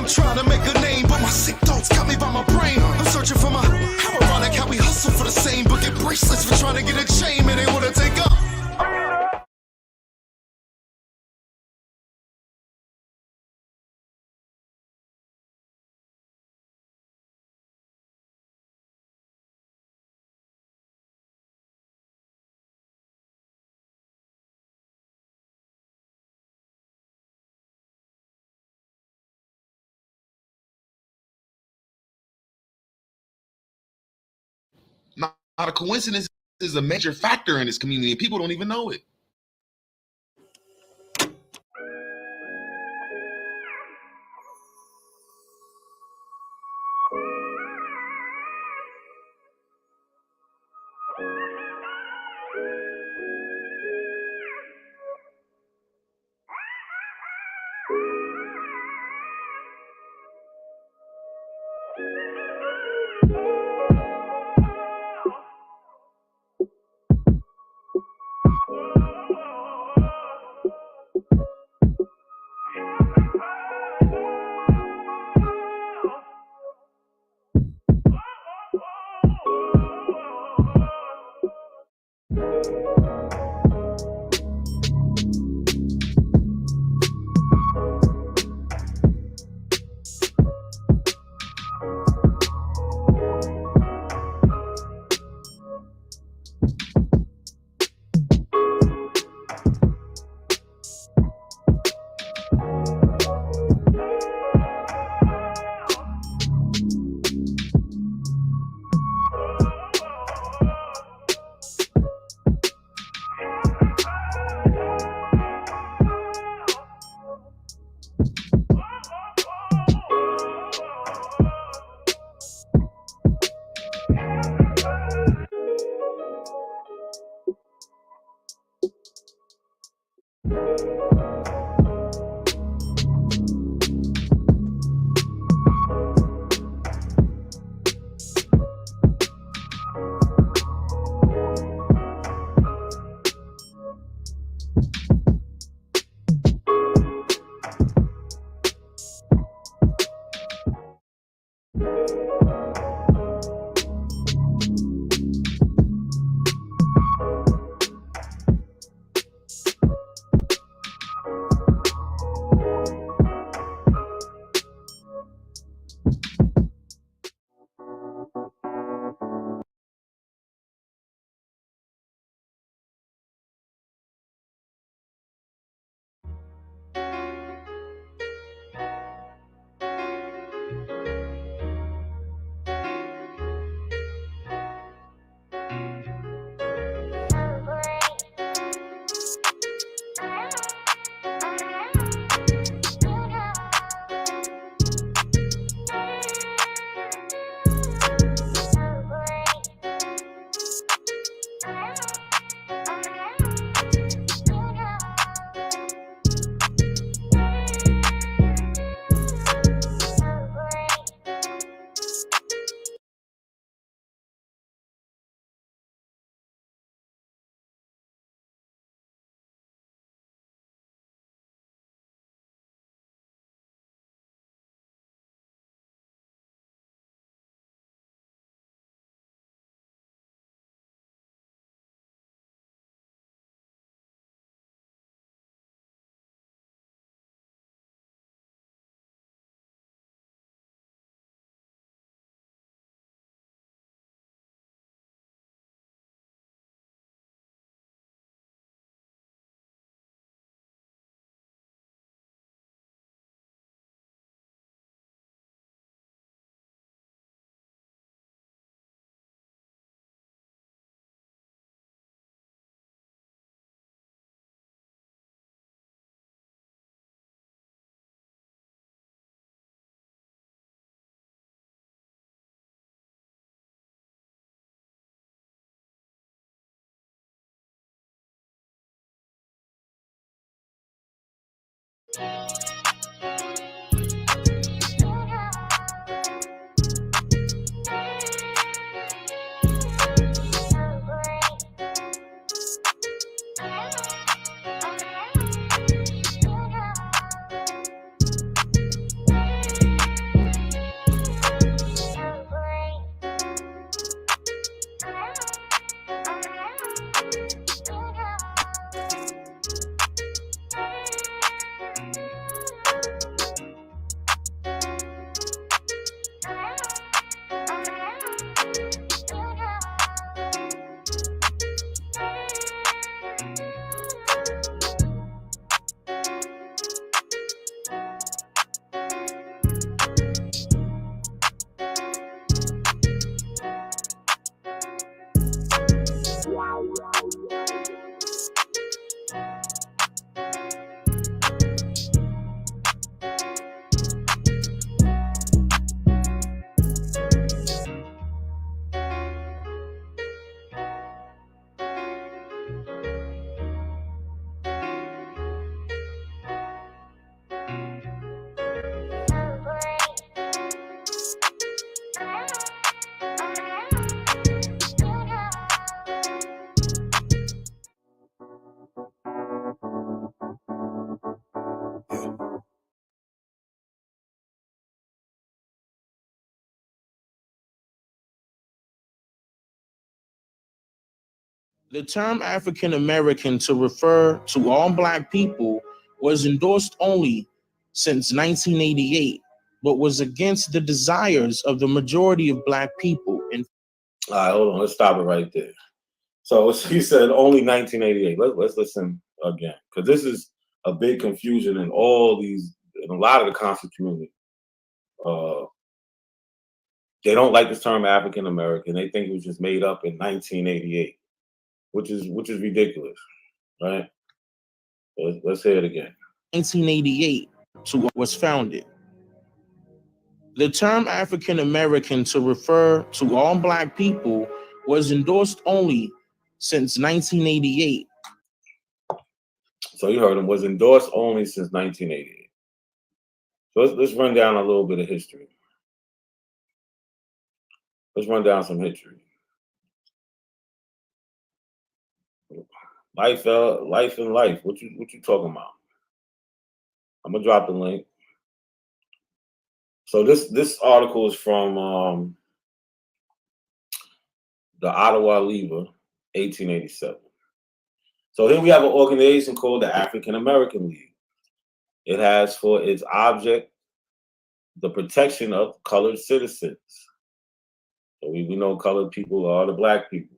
trying to make a name, but my sick thoughts got me by my brain. I'm searching for my, how ironic how we hustle for the same, but get bracelets for trying to get a chain, man, they wanna take up. Not a coincidence is a major factor in this community, and people don't even know it. The term African American to refer to all black people was endorsed only since 1988, but was against the desires of the majority of black people. All right, hold on. Let's stop it right there. So he said only 1988. Let's listen again, because this is a big confusion in in a lot of the conscious community. They don't like this term African American. They think it was just made up in 1988, which is ridiculous, right? Let's hear it again. 1988 to what was founded. The term African American to refer to all black people was endorsed only since 1988. So you heard him, was endorsed only since 1988. So let's run down a little bit of history. Let's run down some history. Life and life. What you talking about? I'm gonna drop the link. So this article is from the Ottawa Lever, 1887. So here we have an organization called the African American League. It has for its object the protection of colored citizens. So we know colored people are the black people.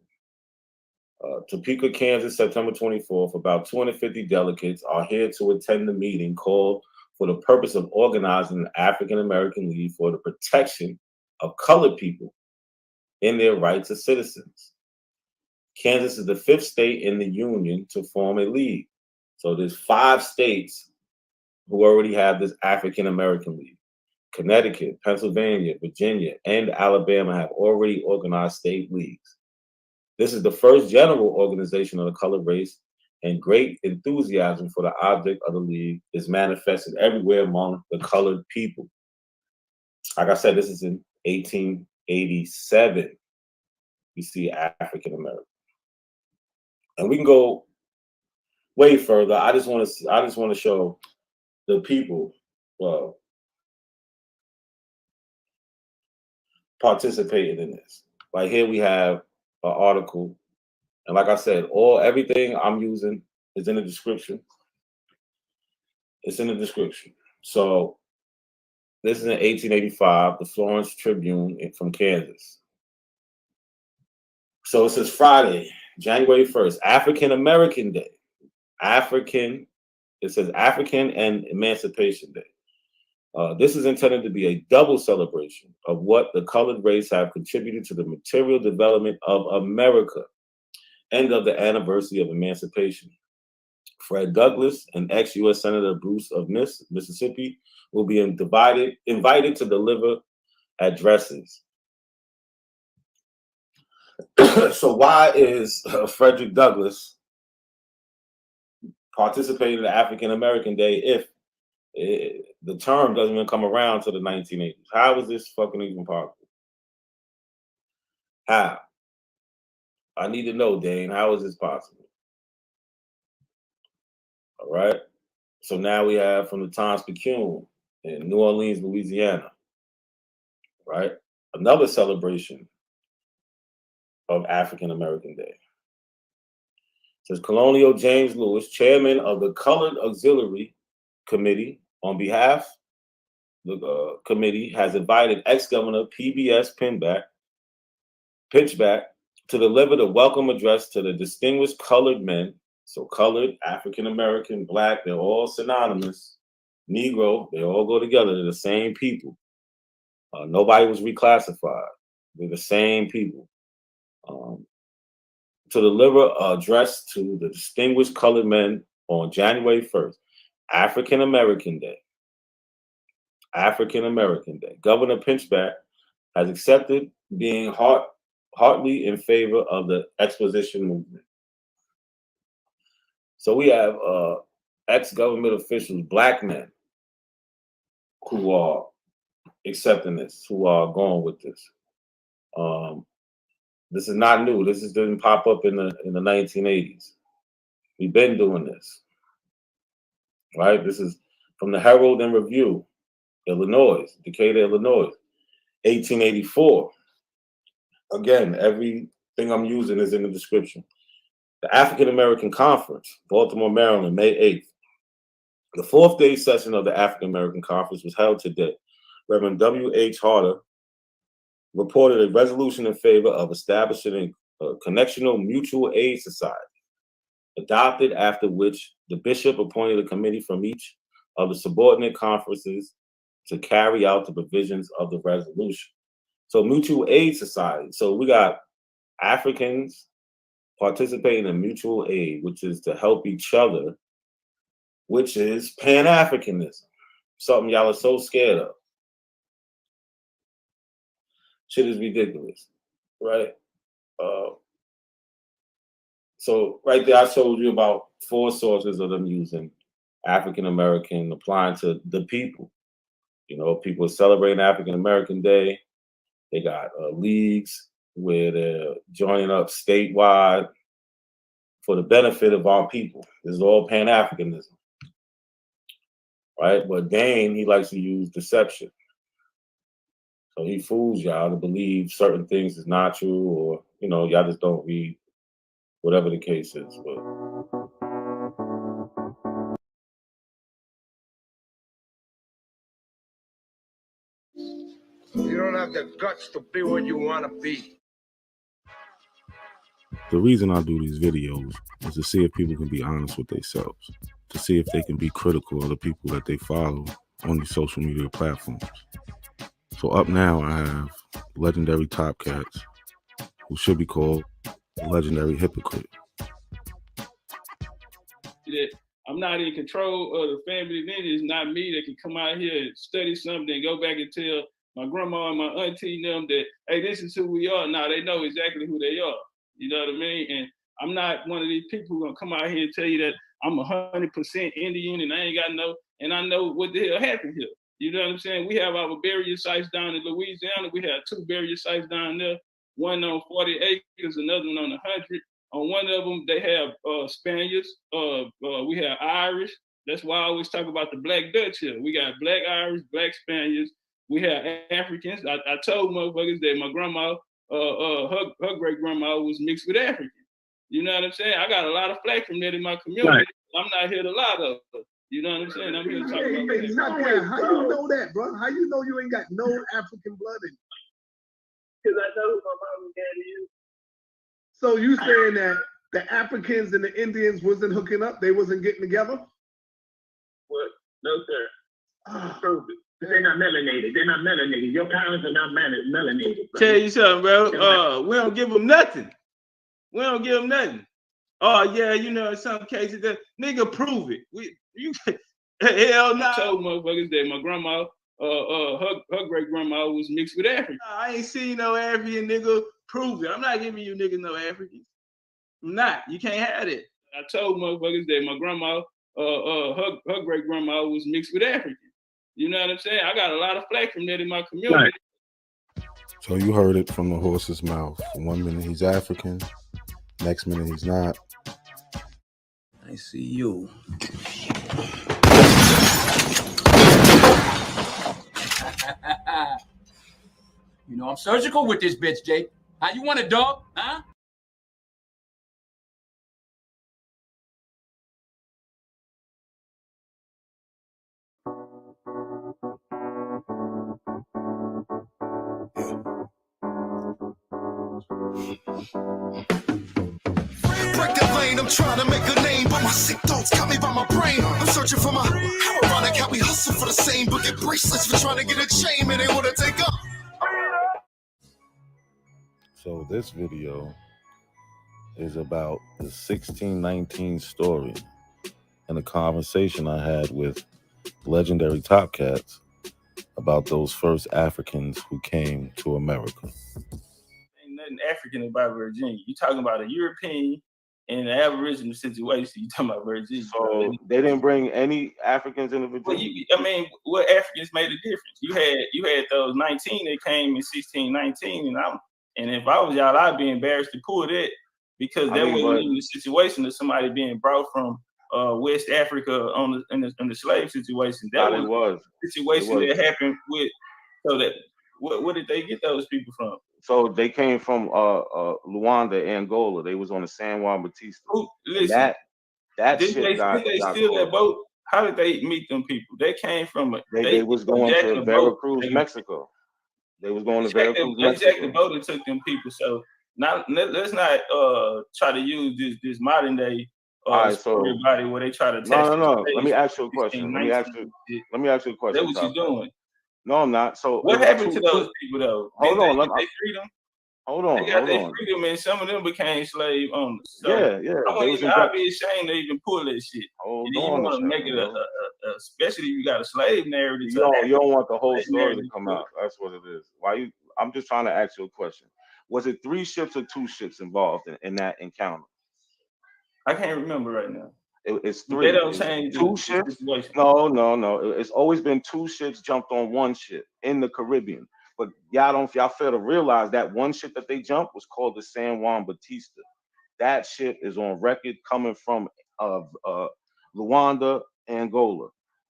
Topeka, Kansas, September 24th, about 250 delegates are here to attend the meeting called for the purpose of organizing the African American League for the protection of colored people in their rights as citizens. Kansas is the 5th state in the union to form a league. So there's 5 states who already have this African American League. Connecticut, Pennsylvania, Virginia, and Alabama have already organized state leagues. This is the first general organization of the colored race, and great enthusiasm for the object of the league is manifested everywhere among the colored people. Like I said, this is in 1887. We see African American, and we can go way further. I just want to show the people participated in this. Like here we have an article, and like I said, everything I'm using is in the description. It's in the description. So this is in 1885, the Florence Tribune from Kansas. So it says Friday, January 1st, African American Day. It says African and Emancipation Day. This is intended to be a double celebration of what the colored race have contributed to the material development of America and of the anniversary of emancipation. Fred Douglass and ex-U.S. Senator Bruce of Mississippi will be invited to deliver addresses. So why is Frederick Douglass participating in the African American Day if the term doesn't even come around to the 1980s? How is this fucking even possible? How? I need to know, Dane. How is this possible? All right. So now we have from the Times-Picayune in New Orleans, Louisiana. Right. Another celebration of African American Day. It says Colonial James Lewis, chairman of the Colored Auxiliary Committee, on behalf of the committee, has invited ex-governor PBS Pinchback to deliver the welcome address to the distinguished colored men. So colored, African American, black, they're all synonymous. Negro, they all go together. They're the same people. Nobody was reclassified. They're the same people. To deliver an address to the distinguished colored men on January 1st, African American Day. African American Day. Governor Pinchback has accepted being heartily in favor of the exposition movement. So we have ex-government officials, black men, who are accepting this, who are going with this. This is not new. This didn't pop up in the 1980s. We've been doing this, right? This is from the Herald and Review, Illinois, Decatur, Illinois, 1884. Again, everything I'm using is in the description. The African American Conference, Baltimore, Maryland, May 8th. The fourth day session of the African American Conference was held today. Reverend W.H. Harder reported a resolution in favor of establishing a connectional mutual aid society, adopted, after which the bishop appointed a committee from each of the subordinate conferences to carry out the provisions of the resolution. So mutual aid society. So we got Africans participating in mutual aid, which is to help each other, which is Pan-Africanism, something y'all are so scared of. Shit is ridiculous, right? So right there, I told you about 4 sources of them using African American, applying to the people. You know, people are celebrating African American Day. They got leagues where they're joining up statewide for the benefit of our people. This is all Pan-Africanism, right? But Dane, he likes to use deception. So he fools y'all to believe certain things is not true, or, you know, y'all just don't read, whatever the case is. But you don't have the guts to be what you want to be. The reason I do these videos is to see if people can be honest with themselves, to see if they can be critical of the people that they follow on these social media platforms. So up now, I have legendary Top Cats, who should be called legendary hypocrite. I'm not in control of the family. Then it's not me that can come out here and study something and go back and tell my grandma and my auntie and them that, hey, this is who we are. Now they know exactly who they are. You know what I mean? And I'm not one of these people who gonna come out here and tell you that I'm 100% Indian and I ain't got no, and I know what the hell happened here. You know what I'm saying? We have our burial sites down in Louisiana. We have 2 burial sites down there, one on 40 acres, another one on 100. On one of them, they have Spaniards. We have Irish. That's why I always talk about the Black Dutch here. We got Black Irish, Black Spaniards. We have Africans. I told motherfuckers that my grandma, her great grandma was mixed with African. You know what I'm saying? I got a lot of flack from that in my community. Right. I'm not here to lie though. You know what I'm saying? I'm here to talk about that. How you know that, bro? How you know you ain't got no African blood in you? Because I know who my mom and daddy is. So you saying that the Africans and the Indians wasn't hooking up? They wasn't getting together? What? No, sir. Prove it. They're not melanated. They're not melanated. Your parents are not melanated. Bro. Tell you something, bro. We don't give them nothing. We don't give them nothing. Oh yeah, you know, in some cases, that nigga prove it. Hell no. I told motherfuckers that my grandma, her great grandma was mixed with African. I ain't seen no African, nigga. Prove it. I'm not giving you niggas no Africans. I'm not. You can't have it. I told motherfuckers that my grandma, her great grandma was mixed with African. You know what I'm saying? I got a lot of flack from that in my community. Right. So you heard it from the horse's mouth. 1 minute he's African, next minute he's not. I see you. You know, I'm surgical with this bitch, Jake. How you want it, dog? Huh? Break the lane, I'm trying to make a name, but my sick thoughts got me by my brain. I'm searching for my, how ironic how we hustle for the same, but get bracelets for trying to get a chain, man, they want to take up. So this video is about the 1619 story and a conversation I had with legendary Top Cats about those first Africans who came to America. Ain't nothing African about Virginia. You talking about a European and an Aboriginal situation. You talking about Virginia. So they didn't bring any Africans into Virginia? Well, what Africans made a difference? You had those 19 that came in 1619, and if I was y'all, I'd be embarrassed to pull that because that wasn't even the situation of somebody being brought from West Africa in the slave situation. That was a situation that happened with. So that where did they get those people from? So they came from Luanda, Angola. They was on the San Juan Batista. Who, And listen, that did ship they got steal that caught. boat? How did they meet them people? They came from They was going to the boat. Veracruz, Mexico. They was going to Veracruz, They jacked the Mexico. boat and took them people. So now let's not try to use this modern day All right, story so about it where they try to no, test no, the no. Let me slaves ask you a from question. 1619 shit. Let me ask you a That's question, what you're Top Cat. doing. No, I'm not. So it What was happened to those people though? Hold Didn't on, they get their freedom? hold They on, got hold their on. freedom, and some of them became slave owners. So Yeah, I they wouldn't was even. in I'd be ashamed to even pull that shit. Hold And then you on a want to make second, it bro. especially if you got a slave narrative. You don't want the whole slave story to narrative come to it. out. That's what it is. Why you? I'm just trying to ask you a question. Was it 3 ships or 2 ships involved in that encounter? I can't remember right now. It's They 3. don't It's change 2 the ships. situation. No. It's always been 2 ships jumped on 1 ship in the Caribbean. But y'all fail to realize that 1 ship that they jumped was called the San Juan Batista. That ship is on record coming from Luanda, Angola,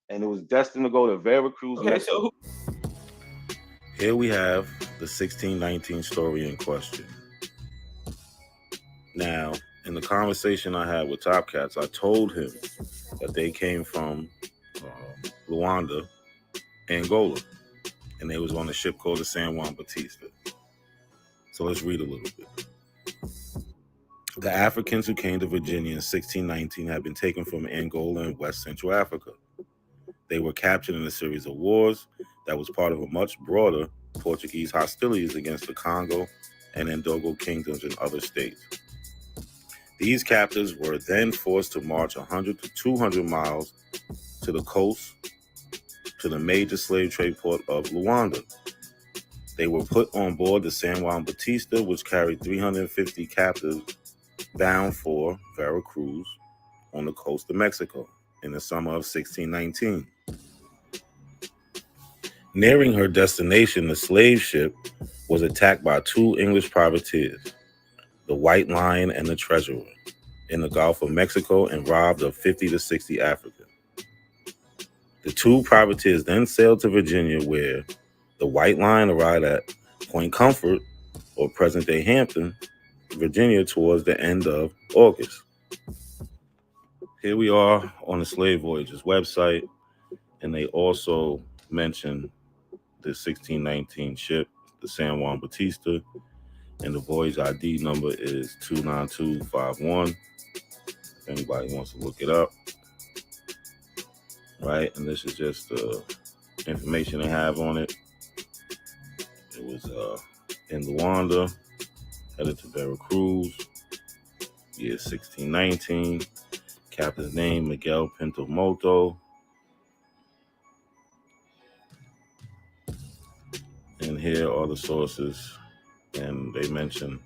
and it was destined to go to Veracruz, Mexico. Here we have the 1619 story in question. Now, in the conversation I had with Top Cats, I told him that they came from Luanda, Angola, and they was on a ship called the San Juan Batista. So let's read a little bit. The Africans who came to Virginia in 1619 had been taken from Angola and West Central Africa. They were captured in a series of wars that was part of a much broader Portuguese hostilities against the Congo and Ndogo kingdoms in other states. These captives were then forced to march 100 to 200 miles to the coast to the major slave trade port of Luanda. They were put on board the San Juan Batista, which carried 350 captives bound for Veracruz on the coast of Mexico in the summer of 1619. Nearing her destination, the slave ship was attacked by 2 English privateers, the White Lion and the Treasurer, in the Gulf of Mexico and robbed of 50 to 60 Africans. The 2 privateers then sailed to Virginia, where the White Lion arrived at Point Comfort, or present-day Hampton, Virginia, towards the end of August. Here we are on the Slave Voyages website, and they also mention the 1619 ship, the San Juan Batista, and the voyage ID number is 29251. If anybody wants to look it up, right? And this is just the information they have on it. It was in Luanda, headed to Veracruz, year 1619. Captain's name, Miguel Pinto-Moto. And here are the sources, and they mention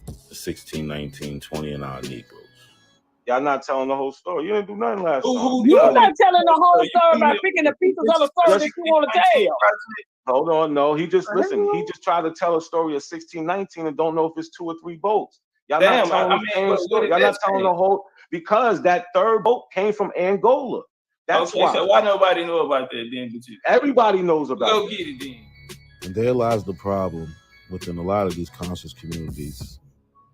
the 1619 20 and odd Negroes. Y'all not telling the whole story. You didn't do nothing last time. You're not telling the whole story by picking the pieces of the story that you want to tell. Hold on, no. He just tried to tell a story of 1619 and don't know if it's 2 or 3 boats. Y'all not telling the same story. Y'all not telling the whole, because that 3rd boat came from Angola. That's why. So why nobody know about that then? But everybody knows about go it. Get it then. And there lies the problem within a lot of these conscious communities,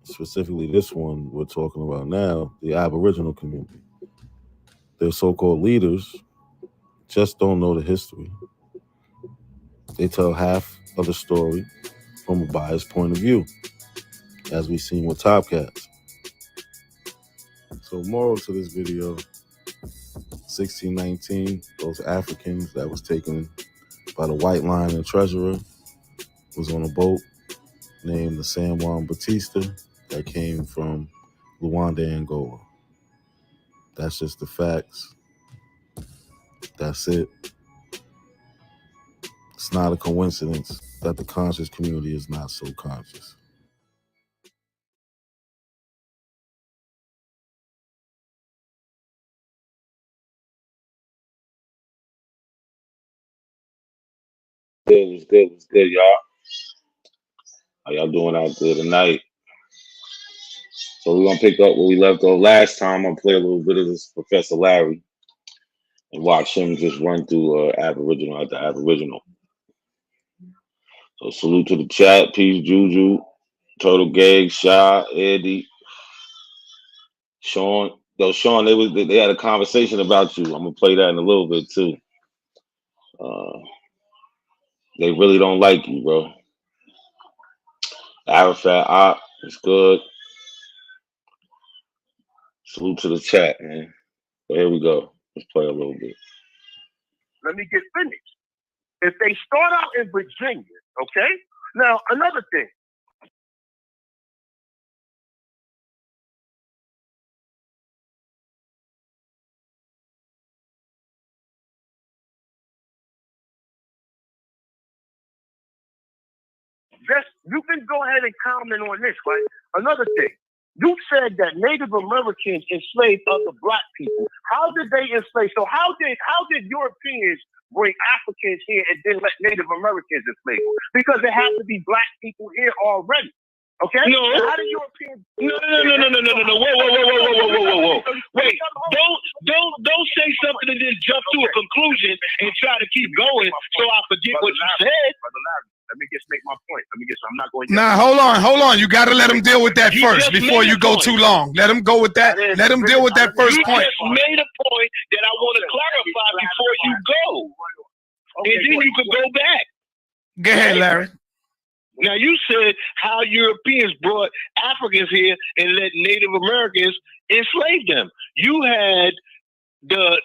specifically this one we're talking about now, the Aboriginal community. Their so-called leaders just don't know the history. They tell half of the story from a biased point of view, as we've seen with Top Cats. So moral to this video, 1619, those Africans that was taken by the White Lion and Treasurer was on a boat named the San Juan Batista that came from Luanda, Angola. That's just the facts. That's it. It's not a coincidence that the conscious community is not so conscious. It was good, y'all. How y'all doing out there tonight? So we're gonna pick up where we left off last time. I'm gonna play a little bit of this Professor Larry and watch him just run through Aboriginal after Aboriginal. So salute to the chat. Peace, Juju, Total Gag, Shy, Eddie, Sean. Yo, Sean, they had a conversation about you. I'm gonna play that in a little bit too. They really don't like you, bro. Arafat Op, it's good. Salute to the chat, man. So here we go. Let's play a little bit. Let me get finished. If they start out in Virginia, okay? Now, another thing. Just, you can go ahead and comment on this, right? Another thing. You said that Native Americans enslaved other black people. How did they enslave? So how did Europeans bring Africans here and then let Native Americans enslave them? Because there have to be black people here already. Okay? No. How do Europeans? No. Whoa. Wait. Don't say something and then jump to a conclusion and try to keep going so I forget what you said. Let me just make my point. I'm not going. Nah, hold on. You got to let him deal with that first before you go too long. Let him go with that. Let him deal with that first point. You just made a point that I want to clarify before you go, and then you could go back. Go ahead, Larry. Now you said how Europeans brought Africans here and let Native Americans enslave them. You had the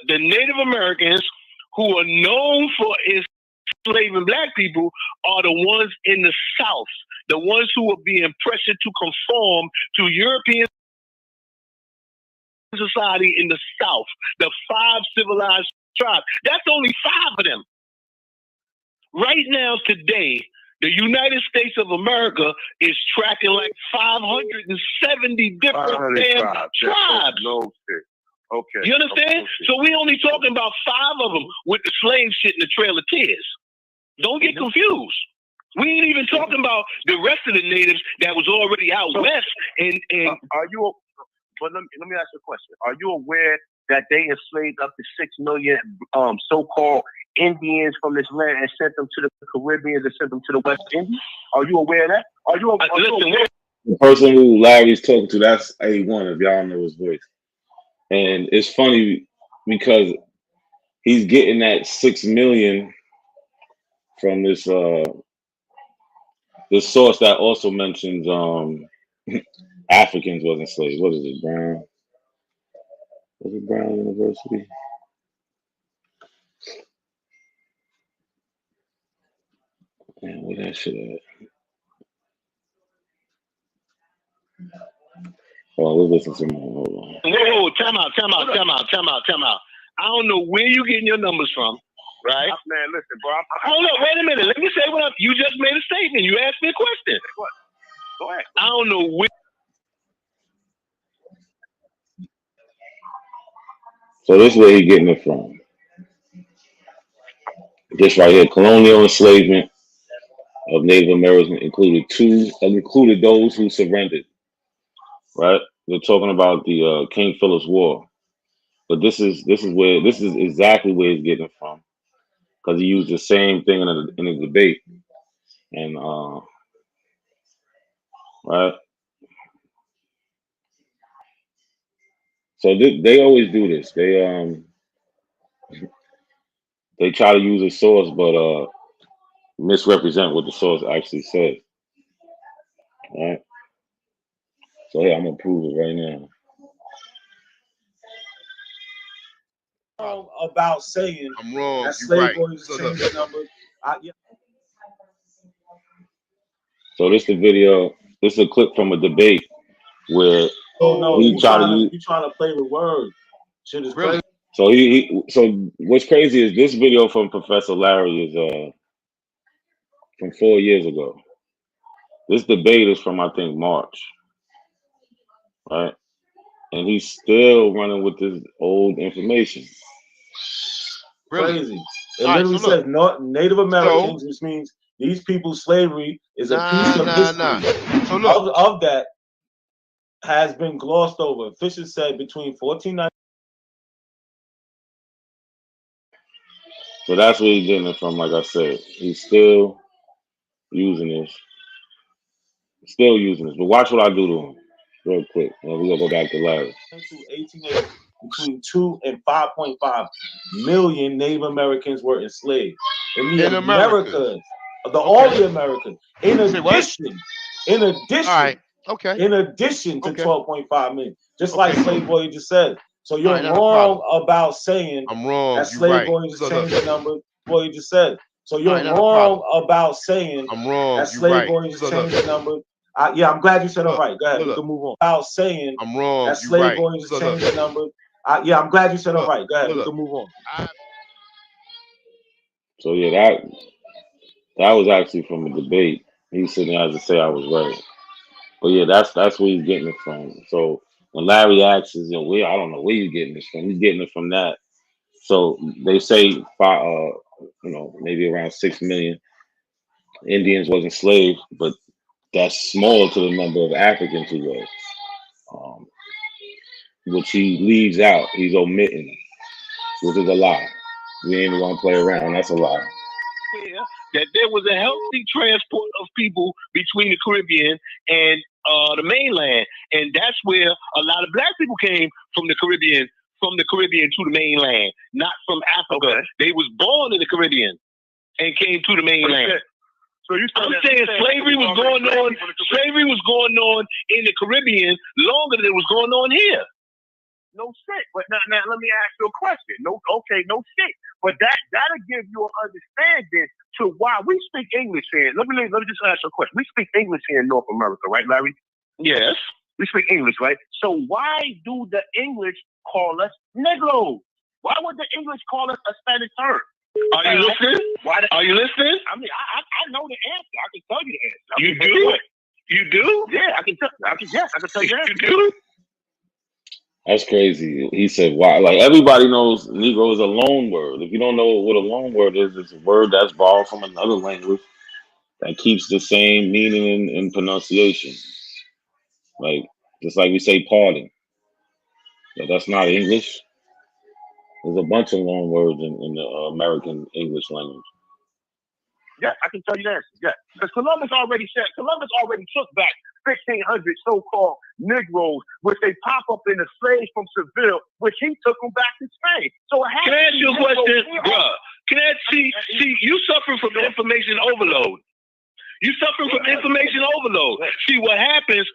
Native Americans who are known for enslaving black people are the ones in the South, the ones who are being pressured to conform to European society in the South, the 5 civilized tribes. That's only 5 of them. Right now, today, the United States of America is tracking like 570 different damn tribes. No shit. Okay. You understand? So we only talking about 5 of them with the slave shit in the Trail of Tears. Don't get confused. We ain't even talking about the rest of the natives that was already out west. And are you? But let me ask you a question. Are you aware that they enslaved up to 6 million so-called Indians from this land and sent them to the Caribbean and sent them to the West Indies? Are you aware of that? Listen, the person who Larry's talking to, that's A1, if y'all know his voice. And it's funny because he's getting that 6 million from this this source that also mentions Africans wasn't slaves. What is it, Brown? Was it Brown University? Man, where that shit at? Oh, we'll listen to more. Hold on. Whoa, time out. I don't know where you getting your numbers from, right? Man, listen, bro. Hold up, wait a minute. Let me say what you just made a statement. You asked me a question. What? Go ahead. I don't know where. So this is where he's getting it from. This right here, colonial enslavement of Native Americans included those who surrendered. Right? They're talking about the King Philip's War, but this is exactly where he's getting it from, because he used the same thing in a debate, and right. So they always do this. They try to use a source, but misrepresent what the source actually says. Right. So yeah, I'm gonna prove it right now. About saying I'm wrong. that You're slave right. boys change the numbers. Yeah. So this the video. This is a clip from a debate where you trying to play with words. Shit is crazy. So so what's crazy is this video from Professor Larry is from 4 years ago. This debate is from I think March, right? And he's still running with this old information. Crazy. It literally says not Native Americans, which means these people's slavery is a piece of history. So look, of that has been glossed over. Fisher said between 1490. So that's where he's getting it from. Like I said, he's still using this. Still using this. But watch what I do to him real quick. And we're going to go back to Larry. Into 1880, between 2 and 5.5 million Native Americans were enslaved. In the Americas, all the Americans. In addition, All right. Okay. in addition to Okay. 12.5 million. Just like Slave Voyages said. So you're wrong about saying I'm wrong. that Slave Voyages changed the number. Voyages said. So you're wrong about saying I'm wrong. that Slave Voyages changed the number. Yeah, I'm glad you said all right. Go ahead. We can move on. About saying I'm wrong. that Slave Voyages changed the number. Yeah, I'm glad you said all right. Go ahead. We can move on. So yeah, that was actually from a debate. He's sitting there to say I was right. But yeah, that's where he's getting it from. So when Larry asks, I don't know where he's getting this from. He's getting it from that. So they say, maybe around 6 million Indians was enslaved, but that's small to the number of Africans who was, which he leaves out. He's omitting, which is a lie. We ain't even gonna play around. That's a lie. That there was a healthy transport of people between the Caribbean and the mainland, and that's where a lot of black people came from the Caribbean to the mainland, not from Africa. Okay. They was born in the Caribbean and came to the mainland. So I'm saying slavery was going on. Slavery was going on in the Caribbean longer than it was going on here. No shit. But now let me ask you a question. No shit. But that'll give you an understanding to why we speak English here. Let me just ask you a question. We speak English here in North America, right, Larry? Yes. We speak English, right? So why do the English call us Negroes? Why would the English call us a Spanish term? Are you listening? Are you listening? I mean, I know the answer. I can tell you the answer. You do? You do? Yeah, I can tell you the answer. You do? That's crazy. He said, why? Like, everybody knows Negro is a loan word. If you don't know what a loan word is, it's a word that's borrowed from another language that keeps the same meaning and pronunciation. Like, just like we say pardon. But that's not English. There's a bunch of loan words in the American English language. Yeah, I can tell you that. Yeah, because Columbus already took back 1,500 so-called Negroes, which they pop up in the slaves from Seville, which he took them back to Spain. So can I ask you a question, bruh? Can I see you suffering from information overload? You suffering from information overload. See, what happens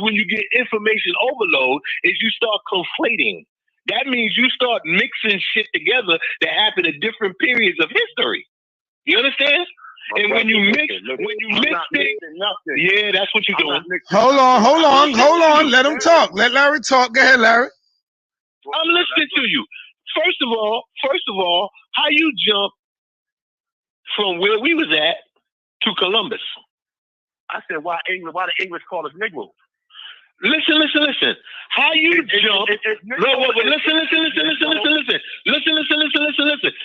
when you get information overload is you start conflating. That means you start mixing shit together that happened at different periods of history. You understand? And when you mix things, yeah, that's what you're doing. Hold on. Let him talk. Let Larry talk. Go ahead, Larry. I'm listening to you. First of all, how you jump from where we was at to Columbus? I said, why the English call us Negroes? Listen. How you jump? Listen.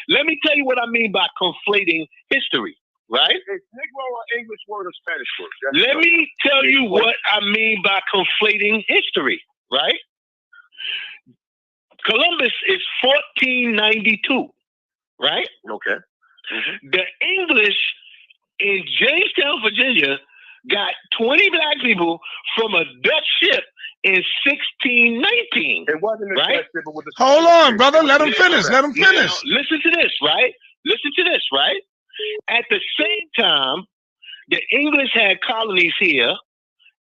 Let me tell you what I mean by conflating history, right? It's Negro or English word or Spanish word? Let me tell you what I mean by conflating history, right? Columbus is 1492, right? Okay. Mm-hmm. The English in Jamestown, Virginia, got 20 black people from a Dutch ship in 1619. It wasn't a right? Dutch ship, with the Hold on, brother. Let him finish. Now, listen to this, right? At the same time, the English had colonies here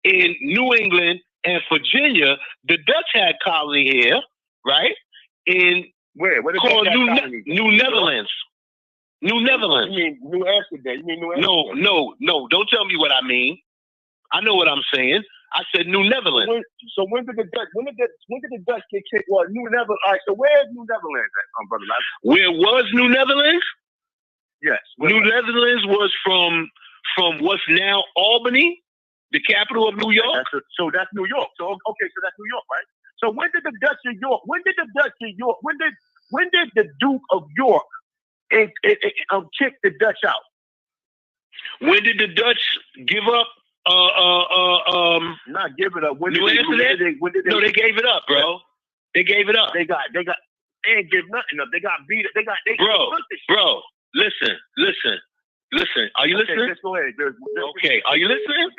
in New England and Virginia. The Dutch had colony here, right? In where called New Netherlands. New Netherlands. You mean New Amsterdam? You mean New Amsterdam? No. Don't tell me what I mean. I know what I'm saying. I said New Netherlands. So when did the Dutch get kicked? Well, New Netherlands. All right. So where's New Netherlands at, brother? Where was New Netherlands? Yes. New Netherlands was from what's now Albany, the capital of New York. So that's New York. So okay. So that's New York, right? So when did the Dutch in York? When did the Duke of York kick the Dutch out? When did the Dutch give up? Not give it up. When New Amsterdam? No, they gave it up, bro. They gave it up. They ain't give nothing up. They got beat. Bro. Listen. Listen, are you listening? Just go ahead. Okay, are you listening?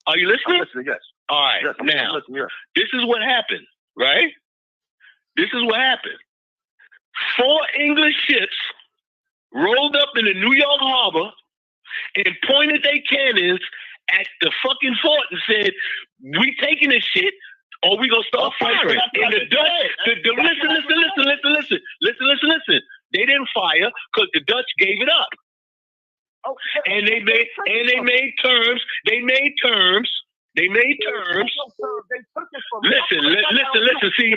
Are you listening? I'm listening, yes. All right, Yes, now, listening, yes. this is what happened, right? This is what happened. 4 English ships rolled up in the New York harbor and pointed their cannons at the fucking fort and said, "We taking this shit, or we gonna start firing." And the Dutch, listen. They didn't fire because the Dutch gave it up. And they made terms. Listen. See,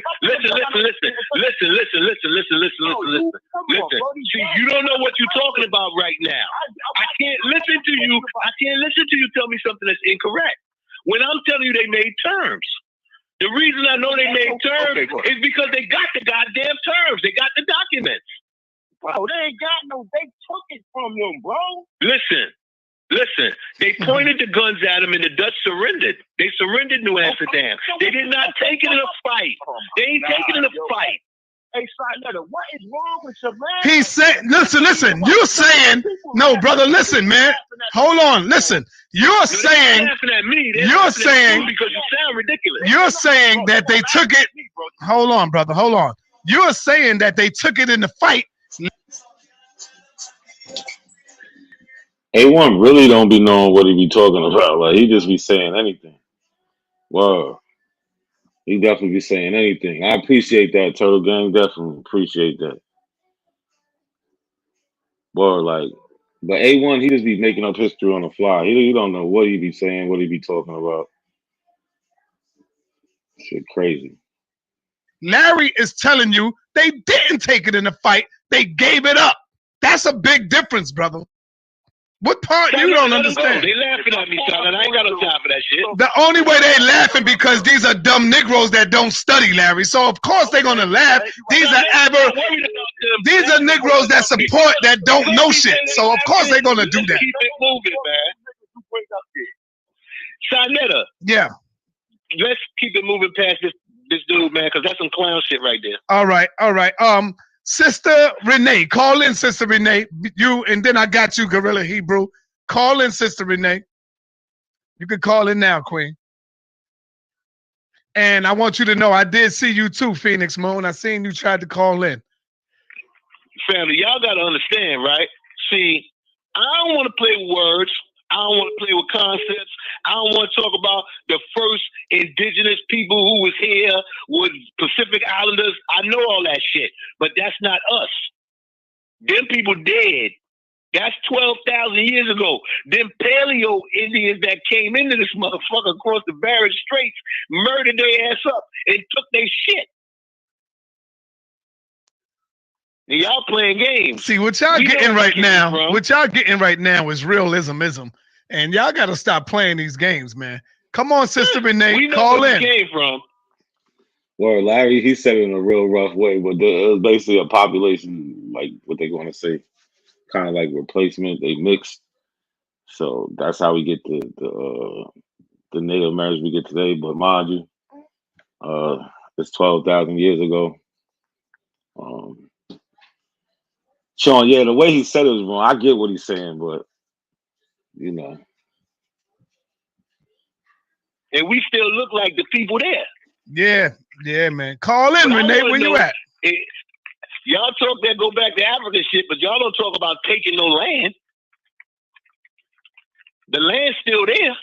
See, you don't know what you're talking about right now. I can't listen to you tell me something that's incorrect. When I'm telling you they made terms. The reason I know they made terms is because they got the goddamn terms. They got the documents. Bro, they ain't got no. They took it from them, bro. Listen. They pointed the guns at them and the Dutch surrendered. They surrendered New Amsterdam. They did not take it in a fight. They ain't taking it in a fight. Hey, Sarnetta, what is wrong with your man? He's saying, listen. You're saying, no, brother. Listen, man. Hold on. Listen. You're saying, laughing at me. They're you're laughing at saying, you because you sound ridiculous. you're saying that they took it. Hold on, brother. Hold on. You're saying that they took it in the fight. A1 really don't be knowing what he be talking about. Like, he just be saying anything. Wow. He definitely be saying anything. I appreciate that, Turtle Gang. Definitely appreciate that. Word, like, but A1, he just be making up history on the fly. He don't know what he be saying, what he be talking about. Shit crazy. Larry is telling you they didn't take it in the fight. They gave it up. That's a big difference, brother. What part you don't understand? They laughing at me, son, and I ain't got no time for that shit. The only way they laughing because these are dumb Negroes that don't study, Larry. So of course they're gonna laugh. These are Negroes that support that don't know shit. So of course they're gonna do that. Keep it moving, man. Sarnetta. Yeah. Let's keep it moving past this dude, man, because that's some clown shit right there. All right. Sister Renee, call in, Sister Renee. You and then I got you, Gorilla Hebrew. Call in, Sister Renee. You can call in now, Queen. And I want you to know I did see you too, Phoenix Moon. I seen you tried to call in. Family, y'all gotta understand, right? See, I don't want to play with words. I don't want to play with concepts. I don't want to talk about the first indigenous people who was here with Pacific Islanders. I know all that shit, but that's not us. Them people dead. That's 12,000 years ago. Them Paleo Indians that came into this motherfucker across the Bering Straits murdered their ass up and took their shit. And y'all playing games. See, what y'all getting right now is realismism. And y'all got to stop playing these games, man. Come on, Sister Renee, we know call where in. we came from. Well, Larry, he said it in a real rough way, but it was basically a population, like what they're going to say, kind of like replacement. They mixed. So that's how we get the Native Americans we get today. But mind you, it's 12,000 years ago. Sean, yeah, the way he said it was wrong. I get what he's saying, but you know. And we still look like the people there. Yeah, man. Call in, Renee. Where you at? Y'all talk that go back to African shit, but y'all don't talk about taking no land. The land's still there.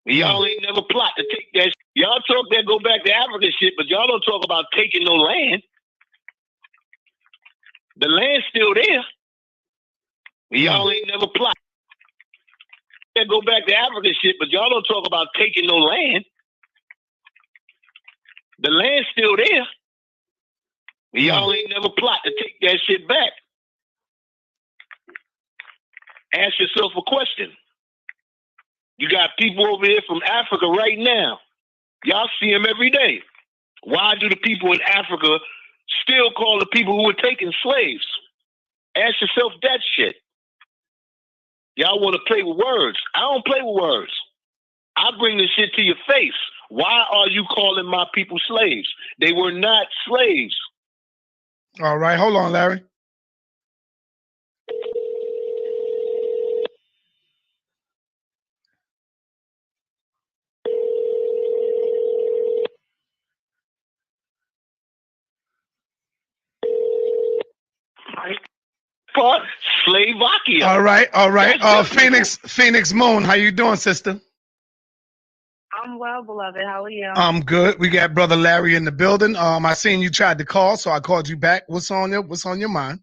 Y'all ain't never plot to take that. Y'all talk that go back to African shit, but y'all don't talk about taking no land. The land's still there. Y'all ain't never plot. That go back to African shit, but y'all don't talk about taking no land. The land's still there. Y'all ain't never plot to take that shit back. Ask yourself a question. You got people over here from Africa right now. Y'all see them every day. Why do the people in Africa still call the people who were taking slaves? Ask yourself that shit. Y'all want to play with words. I don't play with words. I bring this shit to your face. Why are you calling my people slaves? They were not slaves. All right, hold on, Larry. part Slovakia. All right. That's Phoenix Moon, how you doing, sister? I'm well, beloved. How are you? I'm good. We got brother Larry in the building. I seen you tried to call, so I called you back. What's on your mind?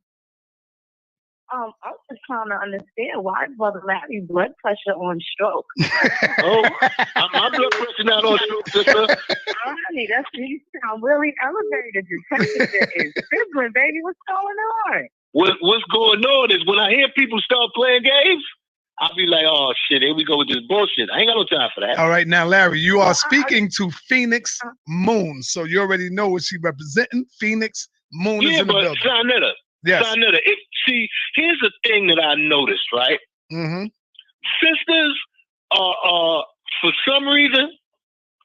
I was just trying to understand why brother Larry blood pressure on stroke. My blood pressure not on stroke, sister. Honey, you sound really elevated. Detective is sibling, baby. What's going on? What's going on is when I hear people start playing games, I'll be like, oh shit, here we go with this bullshit. I ain't got no time for that. All right, now Larry, you are speaking to Phoenix Moon, so you already know what she representing. Phoenix Moon is in the building. Sinetta, yes. Sinetta, see, here's the thing that I noticed, right? Mm-hmm. Sisters are for some reason,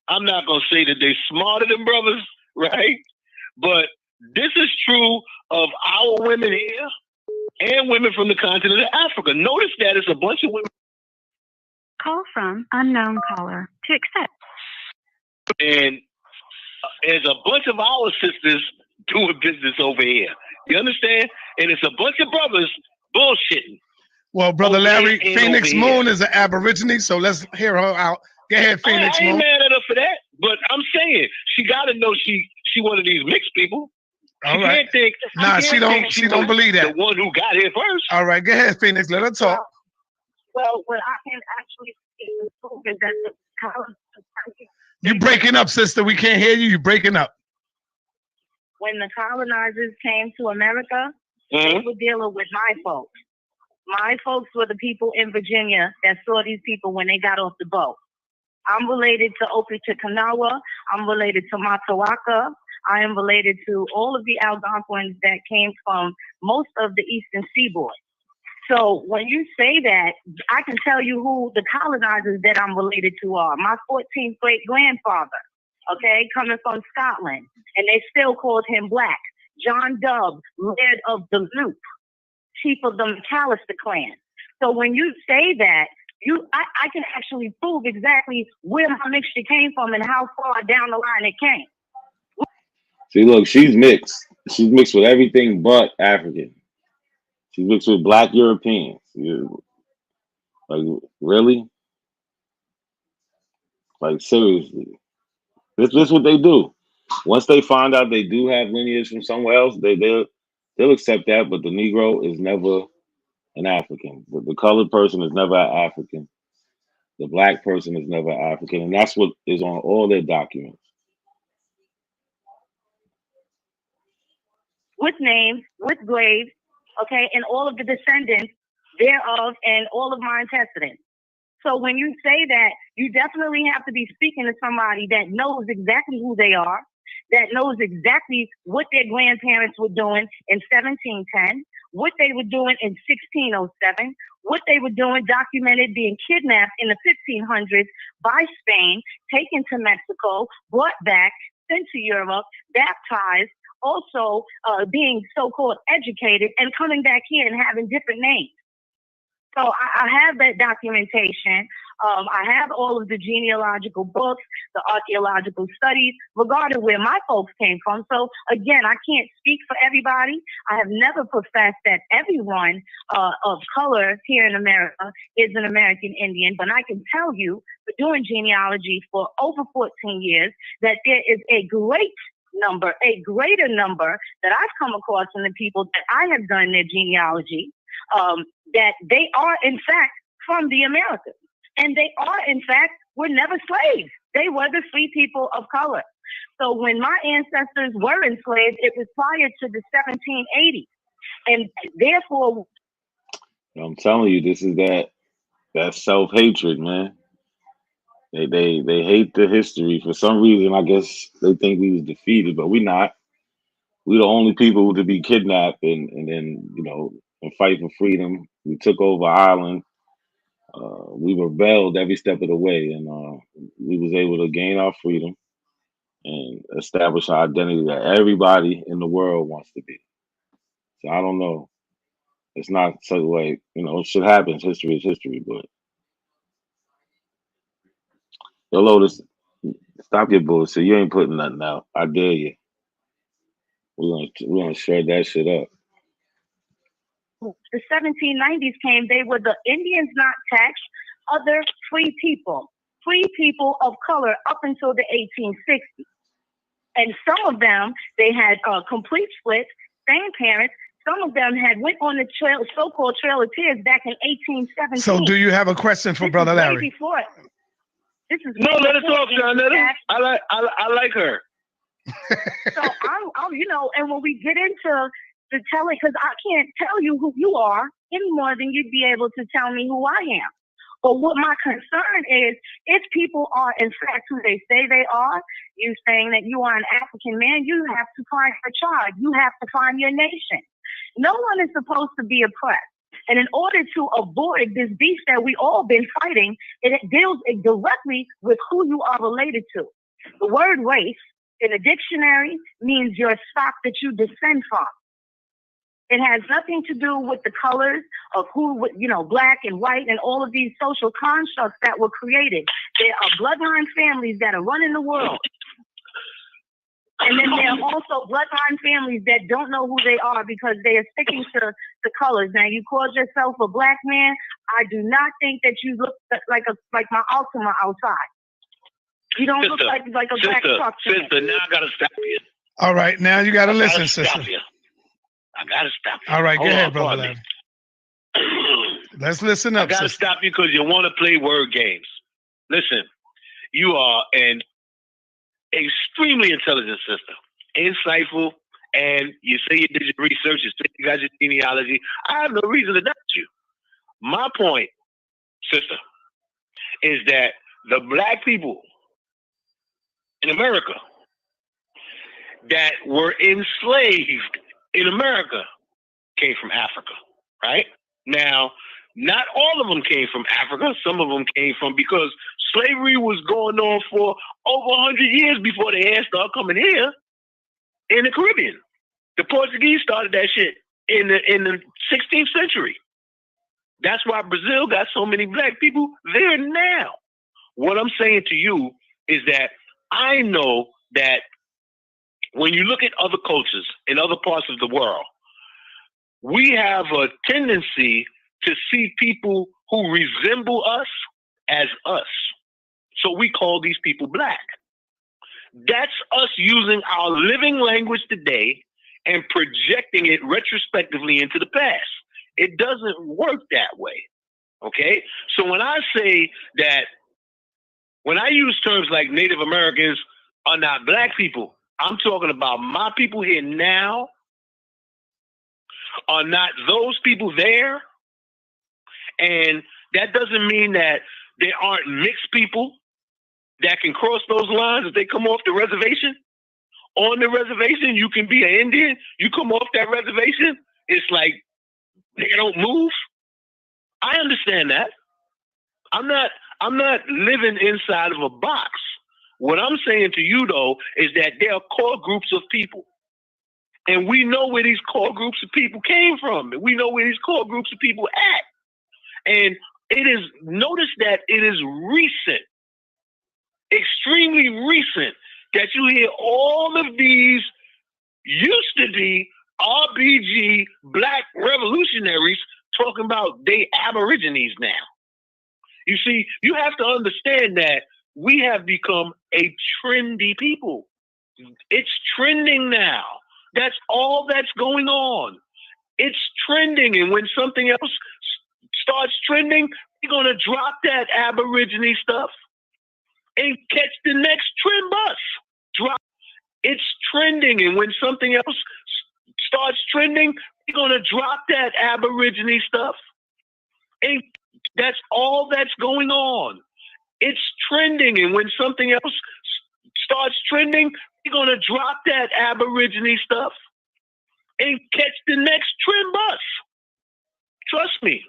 I'm not gonna say that they smarter than brothers, right? But this is true of our women here and women from the continent of Africa. Notice that it's a bunch of women. Call from unknown caller to accept. And there's a bunch of our sisters doing business over here. You understand? And it's a bunch of brothers bullshitting. Well, brother Larry, Phoenix Moon is an Aborigine, so let's hear her out. Go ahead, Phoenix Moon. I ain't Moon. mad at her for that, but I'm saying she got to know she one of these mixed people. All right. She don't believe that. The one who got here first. All right, go ahead, Phoenix. Let her talk. Well, what I can actually prove is that the colonizers. You breaking up, sister. We can't hear you. You breaking up. When the colonizers came to America, they were dealing with my folks. My folks were the people in Virginia that saw these people when they got off the boat. I'm related to Opi-Chicanawa. I'm related to Matawaka. I am related to all of the Algonquins that came from most of the Eastern Seaboard. So when you say that, I can tell you who the colonizers that I'm related to are. My 14th great grandfather, okay, coming from Scotland, and they still called him Black. John Dub, Laird of the Loop, chief of the McAllister clan. So when you say that, I can actually prove exactly where my mixture came from and how far down the line it came. See, look, she's mixed. She's mixed with everything but African. She's mixed with Black Europeans. Like, really? Like, seriously. This is what they do. Once they find out they do have lineage from somewhere else, they'll accept that, but the Negro is never an African. The colored person is never an African. The Black person is never African. And that's what is on all their documents. With names, with graves, okay, and all of the descendants thereof and all of my antecedents. So when you say that, you definitely have to be speaking to somebody that knows exactly who they are, that knows exactly what their grandparents were doing in 1710, what they were doing in 1607, what they were doing documented being kidnapped in the 1500s by Spain, taken to Mexico, brought back, sent to Europe, baptized, also being so-called educated and coming back here and having different names. So I have that documentation. I have all of the genealogical books, the archaeological studies regarding where my folks came from. So again, I can't speak for everybody. I have never professed that everyone of color here in America is an American Indian, but I can tell you, for doing genealogy for over 14 years, that there is a greater number that I've come across in the people that I have done their genealogy, that they are, in fact, from the Americas. And they are, in fact, were never slaves. They were the free people of color. So when my ancestors were enslaved, it was prior to the 1780s. And therefore... I'm telling you, this is that self-hatred, man. They hate the history. For some reason, I guess they think we was defeated, but we're not. We're the only people to be kidnapped and then, and fight for freedom. We took over Ireland. We rebelled every step of the way, and we was able to gain our freedom and establish our identity that everybody in the world wants to be. So I don't know. It's not so like, shit happens. History is history, but yo, Lotus, stop your bullshit. You ain't putting nothing out. I dare you. We're gonna shred that shit up. the 1790s came, they were the Indians not taxed, other free people of color up until the 1860s. And some of them, they had complete splits, same parents. Some of them had went on the so-called Trail of Tears back in 1817. So do you have a question for Brother Larry? Before it. This is no, let us talk, John. I like her. So I'm, you know, and when we get into the telling, because I can't tell you who you are any more than you'd be able to tell me who I am. But what my concern is, if people are in fact who they say they are, you saying that you are an African man, you have to find your tribe. You have to find your nation. No one is supposed to be oppressed. And in order to avoid this beast that we all been fighting, it deals directly with who you are related to. The word race in a dictionary means your stock that you descend from. It has nothing to do with the colors of who, you know, black and white and all of these social constructs that were created. There are bloodline families that are running the world. And then there are also bloodline families that don't know who they are because they are sticking to the colors. Now, you called yourself a black man. I do not think that you look like my Altima outside. You don't look like a black truck. Sister, now I gotta stop you. All right, now you gotta listen, sister. I gotta stop you. All right, Hold go ahead, on, Brother Larry. Let's listen up, I gotta sister. stop you because you want to play word games. Listen, you are an extremely intelligent sister, insightful, and you say you did your research, you say you got your genealogy. I have no reason to doubt you. My point, sister, is that the black people in America that were enslaved in America came from Africa, right? Now, not all of them came from Africa. Some of them came from, because slavery was going on for over 100 years before they had started coming here in the Caribbean. The Portuguese started that shit in the 16th century. That's why Brazil got so many black people there now. What I'm saying to you is that I know that when you look at other cultures in other parts of the world, we have a tendency to see people who resemble us as us. So we call these people black. That's us using our living language today and projecting it retrospectively into the past. It doesn't work that way. Okay? So when I say that, when I use terms like Native Americans are not black people, I'm talking about my people here now are not those people there. And that doesn't mean that there aren't mixed people that can cross those lines if they come off the reservation. On the reservation, you can be an Indian. You come off that reservation, it's like they don't move. I understand that. I'm not living inside of a box. What I'm saying to you, though, is that there are core groups of people. And we know where these core groups of people came from. And we know where these core groups of people at. And it is, notice that it is recent, extremely recent, that you hear all of these used to be RBG black revolutionaries talking about they Aborigines now. You see, you have to understand that we have become a trendy people. It's trending now. That's all that's going on. It's trending, and when something else starts trending, you're going to drop that Aborigine stuff and catch the next trend bus. Drop. It's trending, and when something else starts trending, you're going to drop that Aborigine stuff. And that's all that's going on. It's trending, and when something else starts trending, you're going to drop that Aborigine stuff and catch the next trend bus. Trust me.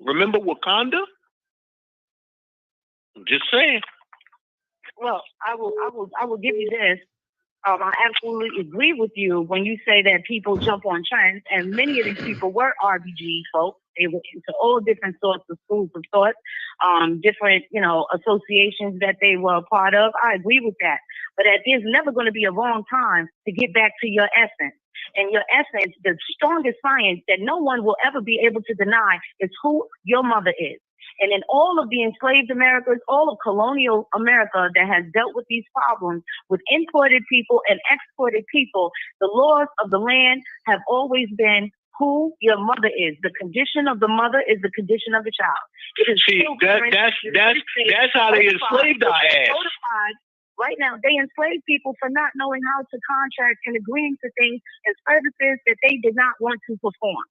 Remember Wakanda? I'm just saying. Well, I will give you this. I absolutely agree with you when you say that people jump on trends, and many of these people were RBG folks. They were into all different sorts of schools of thought, different, associations that they were a part of. I agree with that. But there's never going to be a wrong time to get back to your essence. In your essence, the strongest science that no one will ever be able to deny is who your mother is. And in all of the enslaved Americas, all of colonial America that has dealt with these problems with imported people and exported people, the laws of the land have always been who your mother is. The condition of the mother is the condition of the child. It is that's how they enslaved our ass. Codified. Right now, they enslave people for not knowing how to contract and agreeing to things and services that they did not want to perform.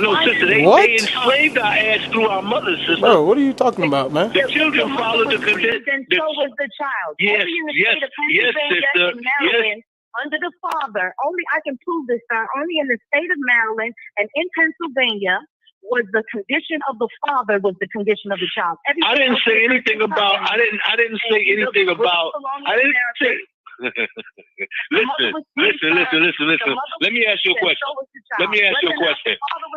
No, sister, they enslaved our ass through our mothers, sister. Bro, what are you talking about, man? The children followed the condition. And so was the child. Yes, only in the state of Pennsylvania sister. and Maryland, under the father, only I can prove this, sir, only in the state of Maryland and in Pennsylvania was the condition of the father was the condition of the child. I didn't say anything about. I didn't say anything about. I didn't say. Listen. Let me ask you a question. The father was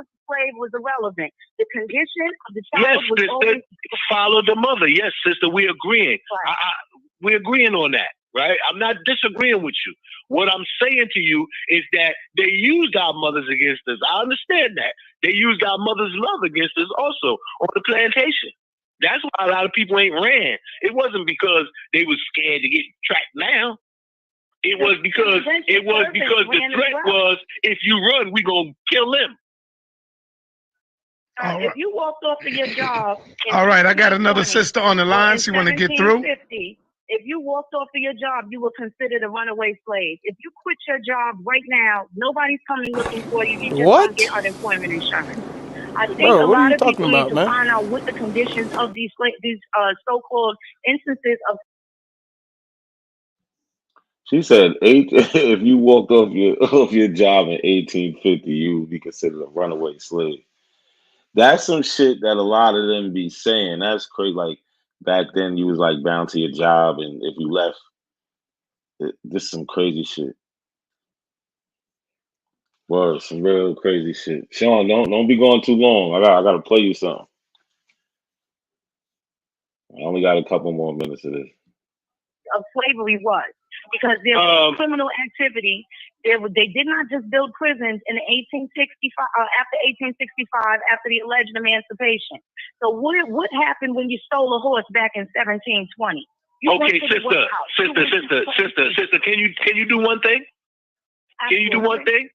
the slave was irrelevant. The condition of the child was always follow the mother. Yes, sister, we agreeing. We're agreeing on that, right? I'm not disagreeing with you. What I'm saying to you is that they used our mothers against us. I understand that. They used our mother's love against us also on the plantation. That's why a lot of people ain't ran. It wasn't because they was scared to get tracked down. It was because the threat was, if you run, we gonna kill them. If you walked off of your job. All right, I got another sister on the line. She want to get through. If you walked off of your job, you were considered a runaway slave. If you quit your job right now, nobody's coming looking for you. You just don't get unemployment insurance. I think a lot of people need to find out what the conditions of these so-called instances of. She said, if you walked off your job in 1850, you would be considered a runaway slave. That's some shit that a lot of them be saying. That's crazy. Like, back then, you was like bound to your job, and if you left, this is some crazy shit. Word, some real crazy shit. Sean, don't be going too long. I gotta play you something. I only got a couple more minutes of this. Of slavery was because there was criminal activity. They did not just build prisons in 1865 after 1865 after the alleged emancipation. So what happened when you stole a horse back in 1720? Okay, sister, can you do one thing? Absolutely. Can you do one thing?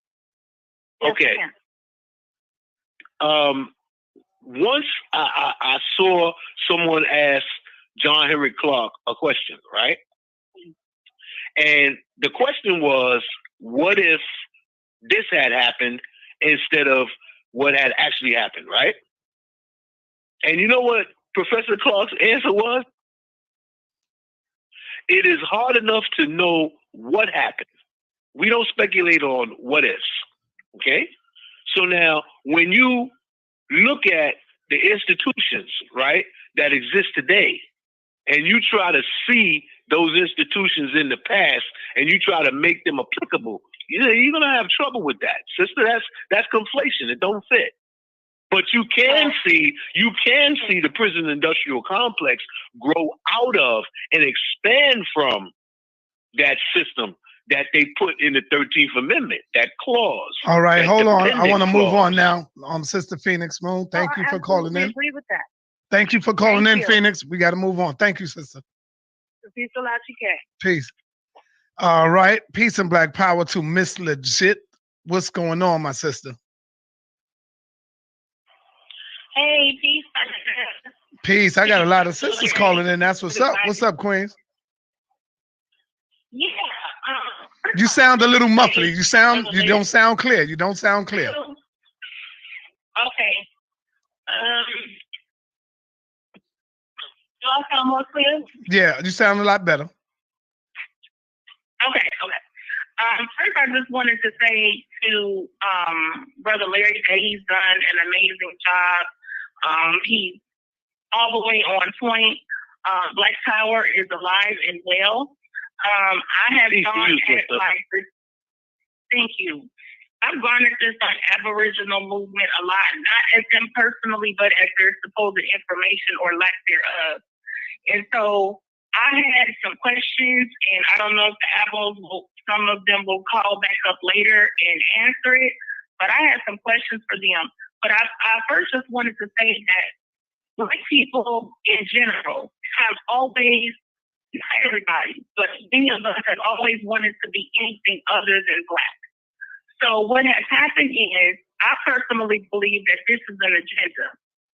Yes, okay. Once I saw someone ask John Henry Clark a question, right? And the question was, what if this had happened instead of what had actually happened, right? And you know what Professor Clark's answer was? It is hard enough to know what happened. We don't speculate on what ifs, okay? So now, when you look at the institutions, right, that exist today, and you try to see those institutions in the past, and you try to make them applicable, you're going to have trouble with that, sister. That's conflation. It don't fit. But you can see the prison industrial complex grow out of and expand from that system that they put in the 13th Amendment, that clause. All right, hold on. I want to move on now. Sister Phoenix Moon, thank you for calling in. I agree with that. Thank you for calling in, Phoenix. We got to move on. Thank you, sister. Peace a lot, you can. Peace. All right. Peace and black power to Miss Legit. What's going on, my sister? Hey, peace. Peace. I got a lot of sisters calling in. That's what's up. What's up, Queens? Yeah. You sound a little muffled. You don't sound clear. You don't sound clear. Okay. Do I sound more clear? Yeah, you sound a lot better. Okay. First, I just wanted to say to Brother Larry that he's done an amazing job. He's all the way on point. Black Power is alive and well. I have gone at this. Thank you. I've gone at this Aboriginal movement a lot, not as them personally, but as their supposed information or lack thereof. And so I had some questions, and I don't know if the apples some of them will call back up later and answer it, but I had some questions for them. But I first just wanted to say that Black people in general have always, not everybody, but many of us have always wanted to be anything other than Black. So what has happened is, I personally believe that this is an agenda,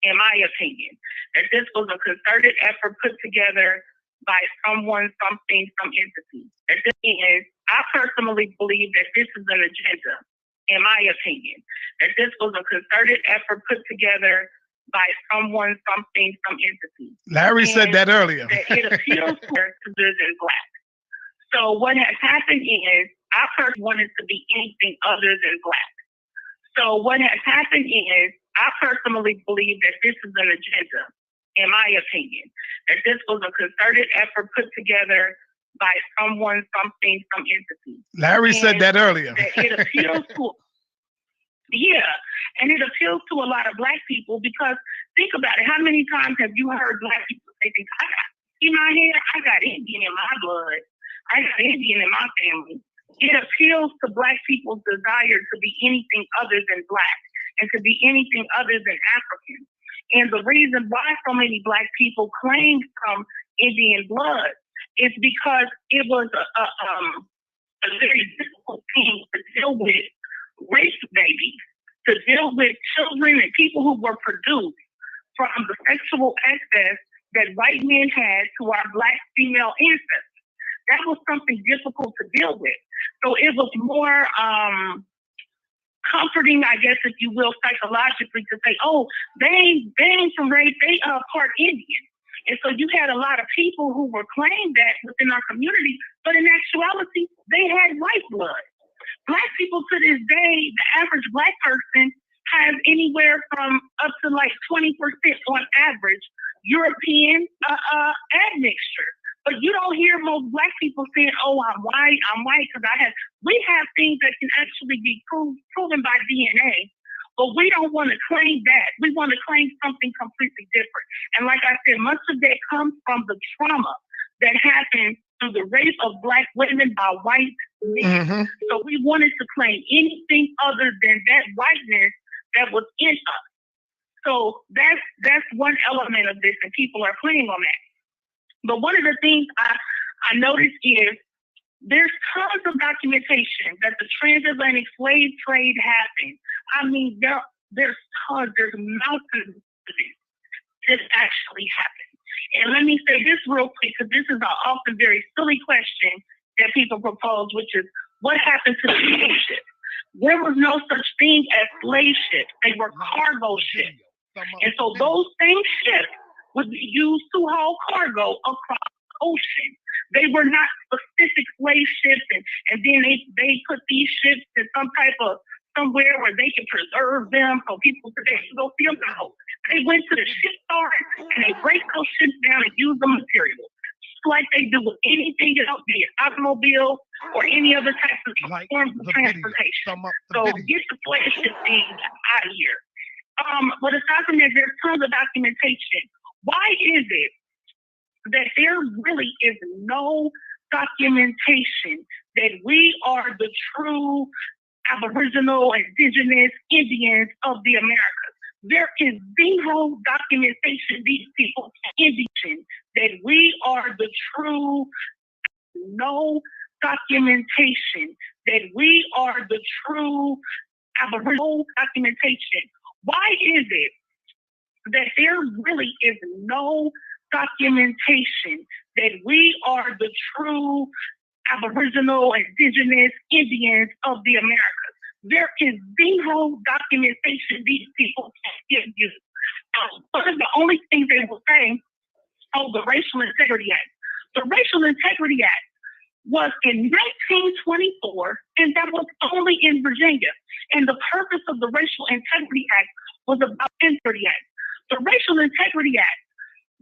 in my opinion, that this was a concerted effort put together by someone, something, some entity. That this is, I personally believe that this is an agenda, in my opinion, that this was a concerted effort put together by someone, something, some entity. Larry said that earlier. That it appeals to other than Black. So what has happened is, I personally wanted to be anything other than Black. So what has happened is, I personally believe that this is an agenda, in my opinion, that this was a concerted effort put together by someone, something, some entity. Larry said that earlier. That it appeals to, yeah, and it appeals to a lot of Black people because think about it. How many times have you heard Black people say things? In my head, I got Indian in my blood. I got Indian in my family. It appeals to Black people's desire to be anything other than Black and to be anything other than African. And the reason why so many Black people claim some Indian blood is because it was a very difficult thing to deal with race babies, to deal with children and people who were produced from the sexual access that white men had to our Black female ancestors. That was something difficult to deal with. So it was more comforting, I guess, if you will, psychologically to say, oh, they ain't from race, they are part Indian. And so you had a lot of people who were claiming that within our community, but in actuality, they had white blood. Black people to this day, the average Black person has anywhere from up to like 20% on average European admixture. But you don't hear most Black people saying, oh, I'm white, because we have things that can actually be proven by DNA, but we don't want to claim that. We want to claim something completely different. And like I said, much of that comes from the trauma that happened through the rape of Black women by white men. Mm-hmm. So we wanted to claim anything other than that whiteness that was in us. So that's one element of this, and people are playing on that. But one of the things I noticed is there's tons of documentation that the transatlantic slave trade happened. I mean, there's tons, there's mountains of it. This actually happened. And let me say this real quick, because this is an often very silly question that people propose, which is, what happened to the slave ship? There was no such thing as slave ships. They were cargo ships. And so those same ships would be used to haul cargo across the ocean. They were not specific slave ships, and then they put these ships in some type of somewhere where they can preserve them so people could go see them. No, they went to the shipyard and they break those ships down and use the material, just like they do with anything else, be it automobile or any other type of forms of transportation. So get the slave ship thing out of here. But aside from that, there's tons of documentation. Why is it that there really is no documentation that we are the true Aboriginal, Indigenous Indians of the Americas? There is zero documentation, these people, Indian, that we are the true, no documentation that we are the true Aboriginal documentation. Why is it that there really is no documentation that we are the true Aboriginal, Indigenous Indians of the Americas? There is zero documentation these people can give you. One of the only things they will say, oh, the Racial Integrity Act. The Racial Integrity Act was in 1924, and that was only in Virginia. And the purpose of the Racial Integrity Act was about the Integrity Act. The Racial Integrity Act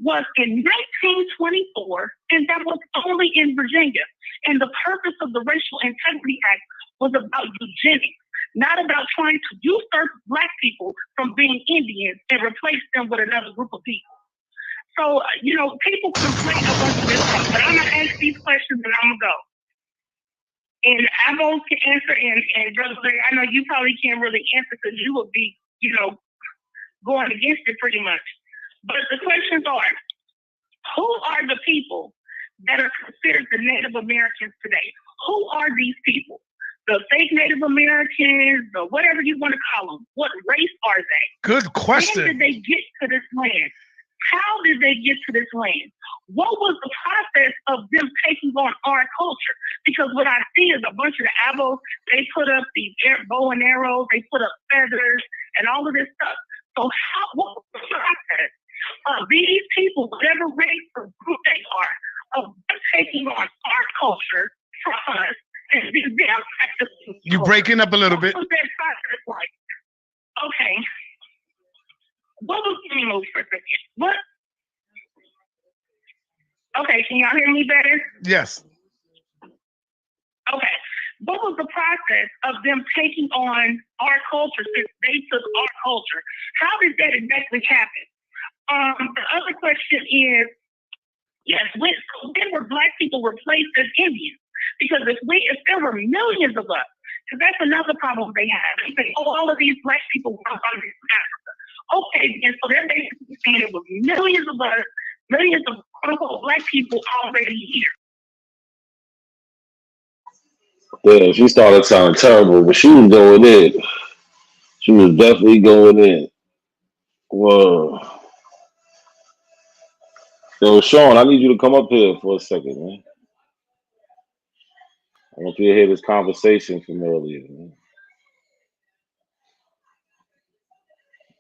was in 1924, and that was only in Virginia. And the purpose of the Racial Integrity Act was about eugenics, not about trying to usurp Black people from being Indians and replace them with another group of people. So, people conflate a bunch of this stuff, but I'm going to ask these questions and I'm going to go. And I both can answer, and Brother Larry, I know you probably can't really answer because you would be, going against it pretty much. But the questions are, who are the people that are considered the Native Americans today? Who are these people? The fake Native Americans, the whatever you want to call them. What race are they? Good question. When did they get to this land? How did they get to this land? What was the process of them taking on our culture? Because what I see is a bunch of the Abos, they put up these bow and arrows, they put up feathers, and all of this stuff. So what was the process of these people, whatever race or group they are, of taking on our culture from us and then practicing? You breaking up a little bit. What was that process like? Okay. What was the move for a second? What? Okay, can y'all hear me better? Yes. Okay. What was the process of them taking on our culture since they took our culture? How did that exactly happen? The other question is, yes, when were Black people replaced as Indians? Because if there were millions of us, because that's another problem they have. They say, all of these Black people were from Africa. Okay, and so they're basically saying it was millions of us, millions of quote-unquote Black people already here. Yeah, she started sounding terrible, but she was going in. She was definitely going in. Whoa. Yo, Sean, I need you to come up here for a second, man. I want you to hear this conversation from earlier, man.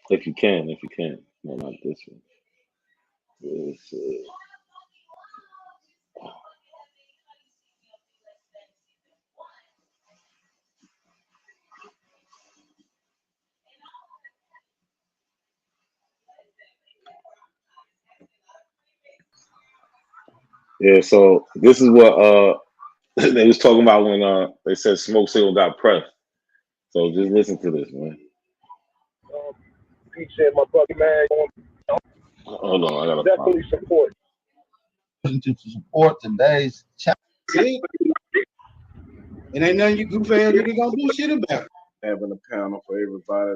If you can. No, not this one. This, Yeah, so this is what they was talking about when they said Smoke Signal got pressed. So just listen to this, man. He said, my brother, man, Hold on, I gotta definitely support. To support today's chat. It ain't nothing you goof ass nigga gonna do shit about. Having a panel for everybody.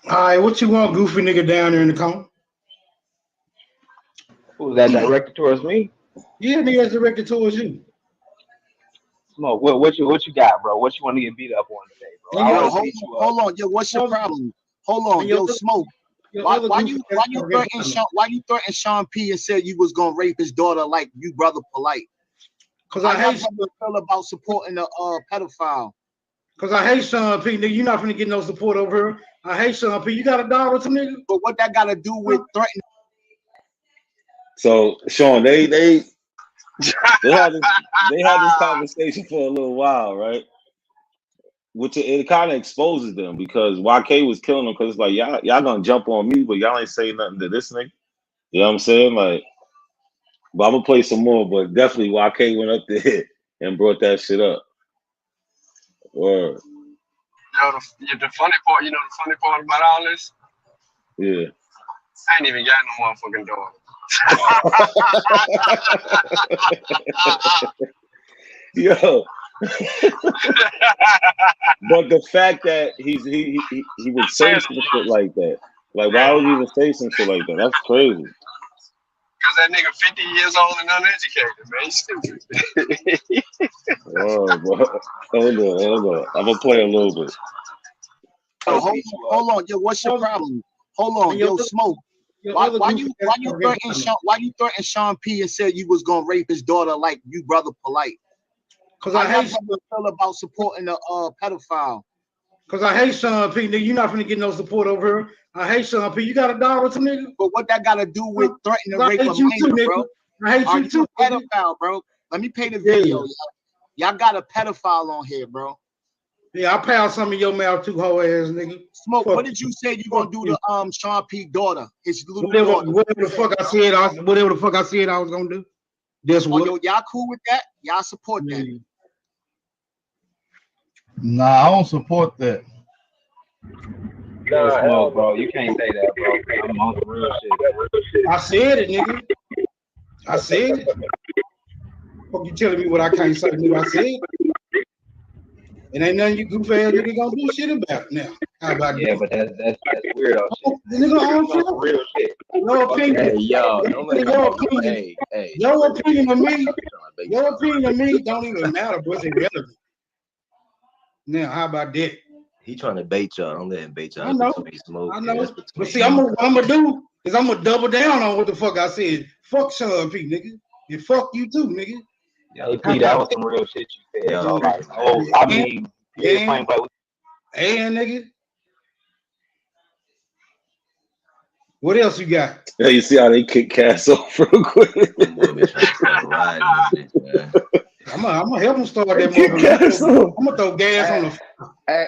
All right, what you want, goofy nigga down there in the corner? Who's that directed towards me? Yeah, nigga, that's directed towards you. Smoke. What you got, bro? What you want to get beat up on today, bro? Yo, hold on, yo, what's your problem? Hold on, yo, Smoke. Why you threaten Sean P and said you was gonna rape his daughter like you brother polite? Cause I hate you feel about supporting the pedophile. Cause I hate Sean P. Nigga, you're not gonna get no support over here. I hate Sean P. You got a daughter with him, nigga? But what that got to do with threatening? So Sean, they had this conversation for a little while, right? Which it kind of exposes them because YK was killing them because it's like y'all gonna jump on me, but y'all ain't saying nothing to this nigga. You know what I'm saying? Like, but I'm gonna play some more, but definitely YK went up there and brought that shit up. Word. Yo, the funny part, the funny part about all this? Yeah. I ain't even got no motherfucking daughter. Yo. But the fact that he would say some shit like that, like why would he even say some shit like that? That's crazy. Because that nigga 50 years old and uneducated, man. Oh, bro. Hold on. I'm gonna play a little bit. Yo, hold on, yo, what's your problem? Hold on, yo, Smoke. Why you threaten Sean P and said you was gonna rape his daughter like you brother polite? Cause I hate you feel about supporting the pedophile. Cause I hate Sean P. Nigga, you're not gonna get no support over here. I hate Sean P. You got a daughter with him, nigga? But what that got to do with threatening to rape a minor, bro? I hate you too, pedophile, bro. Let me pay the video. Y'all got a pedophile on here, bro. Yeah, I pound some in your mouth too, hoe ass nigga. Smoke. What did you say you gonna do to Sean P daughter? His little daughter. Whatever the fuck I said I was gonna do. That's what. Yo, y'all cool with that? Y'all support that? Nah, I don't support that. Nah, smoke, bro. You can't say that, bro. I'm on some real shit. I said it, nigga. I said it. Fuck you telling me what I can't say, nigga? I said it. It ain't nothing you goof ass nigga gonna do shit about now. How about Yeah, but that's weirdo shit. Nigga, I don't feel real shit. Your opinion. Hey, yo, don't let Your him. opinion. Hey, Your opinion of me. Your opinion of me don't even matter, bro. It's irrelevant. Now, how about that? he trying to bait y'all. Don't let him bait y'all. I know. Smoke. I know. Yeah, But see, what I'm gonna do is I'm gonna double down on what the fuck I said. Fuck Sean P, nigga. And fuck you too, nigga. Hey, P, that was some real shit you said. Yeah, like, I mean, and nigga. What else you got? Yeah, you see how they kick Cass off real quick. I'm gonna help him start that motherfucker. I'm gonna throw gas on the.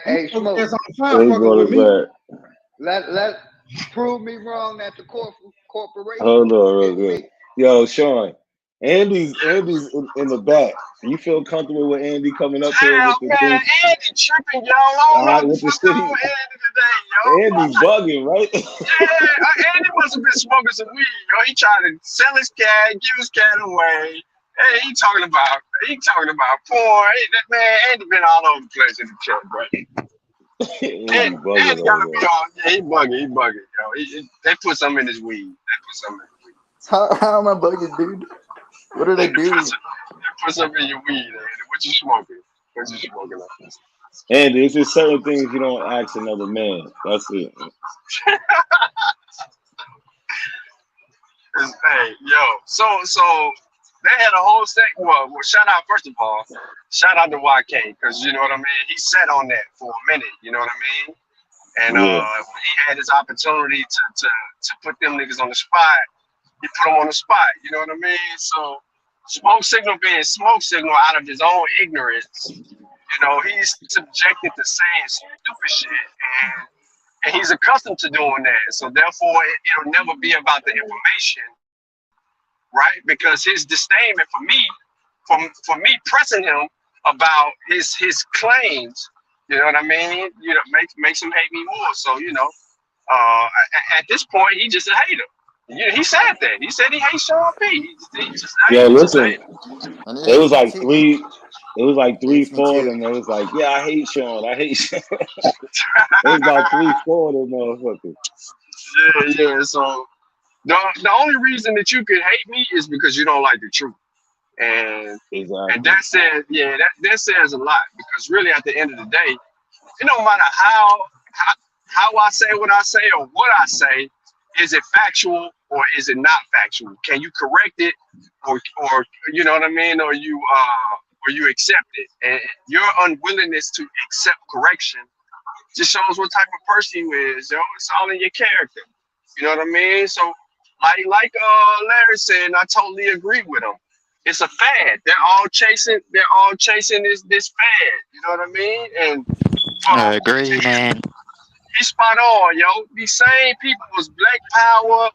Hey, Smoke. Gas on the fire fucking with me. Let prove me wrong at the corporation. Hold on, real quick. Yo, Sean, Andy's in the back. You feel comfortable with Andy coming up here with the thing? Andy tripping, y'all. I don't know with the what's going on with Andy today, yo. Andy bugging, right? Yeah, Andy must have been smoking some weed, yo. He trying to sell his cat, give his cat away. Hey, he talking about porn. Man, Andy been all over the place in the chat, bro. Andy gotta be on. Yeah, he bugging, yo. They put something in his weed. How am I bugging, dude? What did I do? Put something in your weed, Andy. What you smoking? Andy, it's just certain things you don't ask another man. That's it. Hey, yo. So they had a whole segment. Well, shout out first of all. Shout out to YK, because you know what I mean. He sat on that for a minute. You know what I mean. And when he had his opportunity to put them niggas on the spot, he put them on the spot. You know what I mean. So Smoke Signal being Smoke Signal out of his own ignorance, you know, he's subjected to saying stupid shit, and he's accustomed to doing that. So therefore, it'll never be about the information, right? Because his disdain for me pressing him about his claims, you know what I mean? You know, makes him hate me more. So you know, at this point, he just a hater. He said that. He said he hates Sean P. Yo, listen. It was like 3. It was like 3-4 of them. It was like, yeah, I hate Sean. It was about 3-4 of them motherfuckers. Yeah. So the only reason that you could hate me is because you don't like the truth, and that says that says a lot. Because really, at the end of the day, it don't matter how I say what I say or what I say. Is it factual or is it not factual? Can you correct it, or you know what I mean, or you accept it? And your unwillingness to accept correction just shows what type of person you is. Yo, it's all in your character. You know what I mean? So, like Larry said, and I totally agree with him. It's a fad. They're all chasing this fad. You know what I mean? And I agree, man. He's spot on, yo. These same people was Black Power,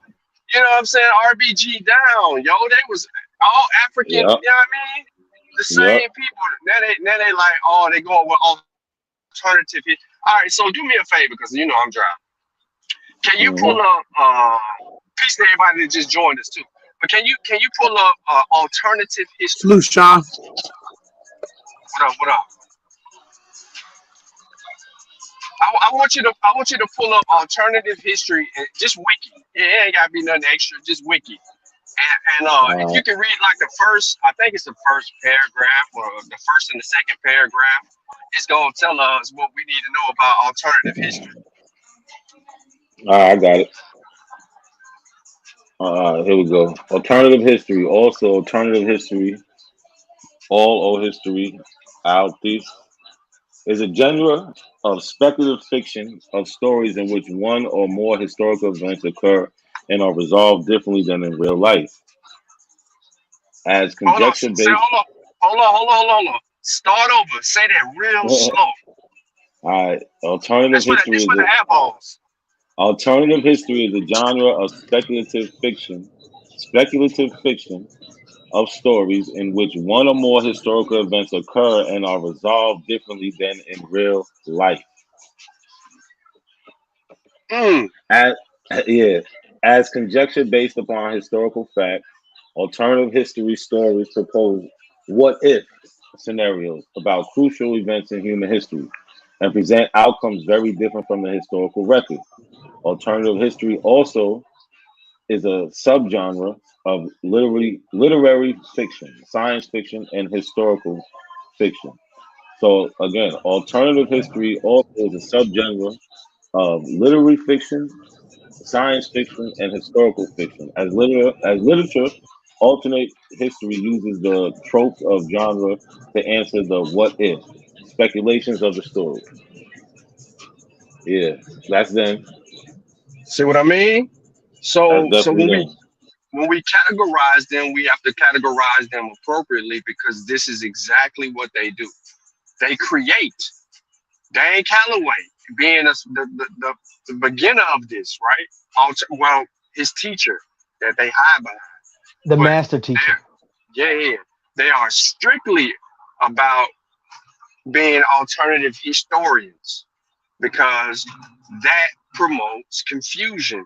you know what I'm saying? RBG down, yo. They was all African, you know what I mean? The same people. Now they like, oh, they going with alternative. All right, so do me a favor, because you know I'm driving. Can you pull up peace to everybody that just joined us too. But can you pull up alternative history? Salute, Sean. What up? I want you to pull up alternative history and just wiki. It ain't gotta be nothing extra, just wiki. And if you can read like the first, I think it's the first paragraph or the first and the second paragraph, it's gonna tell us what we need to know about alternative history. All right, I got it. Here we go. Alternative history. Also, alternative history. All history. Out this is a genre of speculative fiction of stories in which one or more historical events occur and are resolved differently than in real life. As conjecture based. Hold on. Start over. Say that real slow. All right. Alternative history is alternative history is a genre of speculative fiction of stories in which one or more historical events occur and are resolved differently than in real life. As conjecture based upon historical fact, alternative history stories propose what if scenarios about crucial events in human history and present outcomes very different from the historical record. Alternative history also is a subgenre of literary fiction, science fiction, and historical fiction. So again, alternative history also is a subgenre of literary fiction, science fiction, and historical fiction. As literature, alternate history uses the tropes of genre to answer the what if speculations of the story. Yeah, that's them. See what I mean? That's So definitely them. when we categorize them, we have to categorize them appropriately because this is exactly what they do. They create. Dan Calloway being the beginner of this, right? Well, his teacher that they hide behind. The master teacher. Yeah. They are strictly about being alternative historians because that promotes confusion.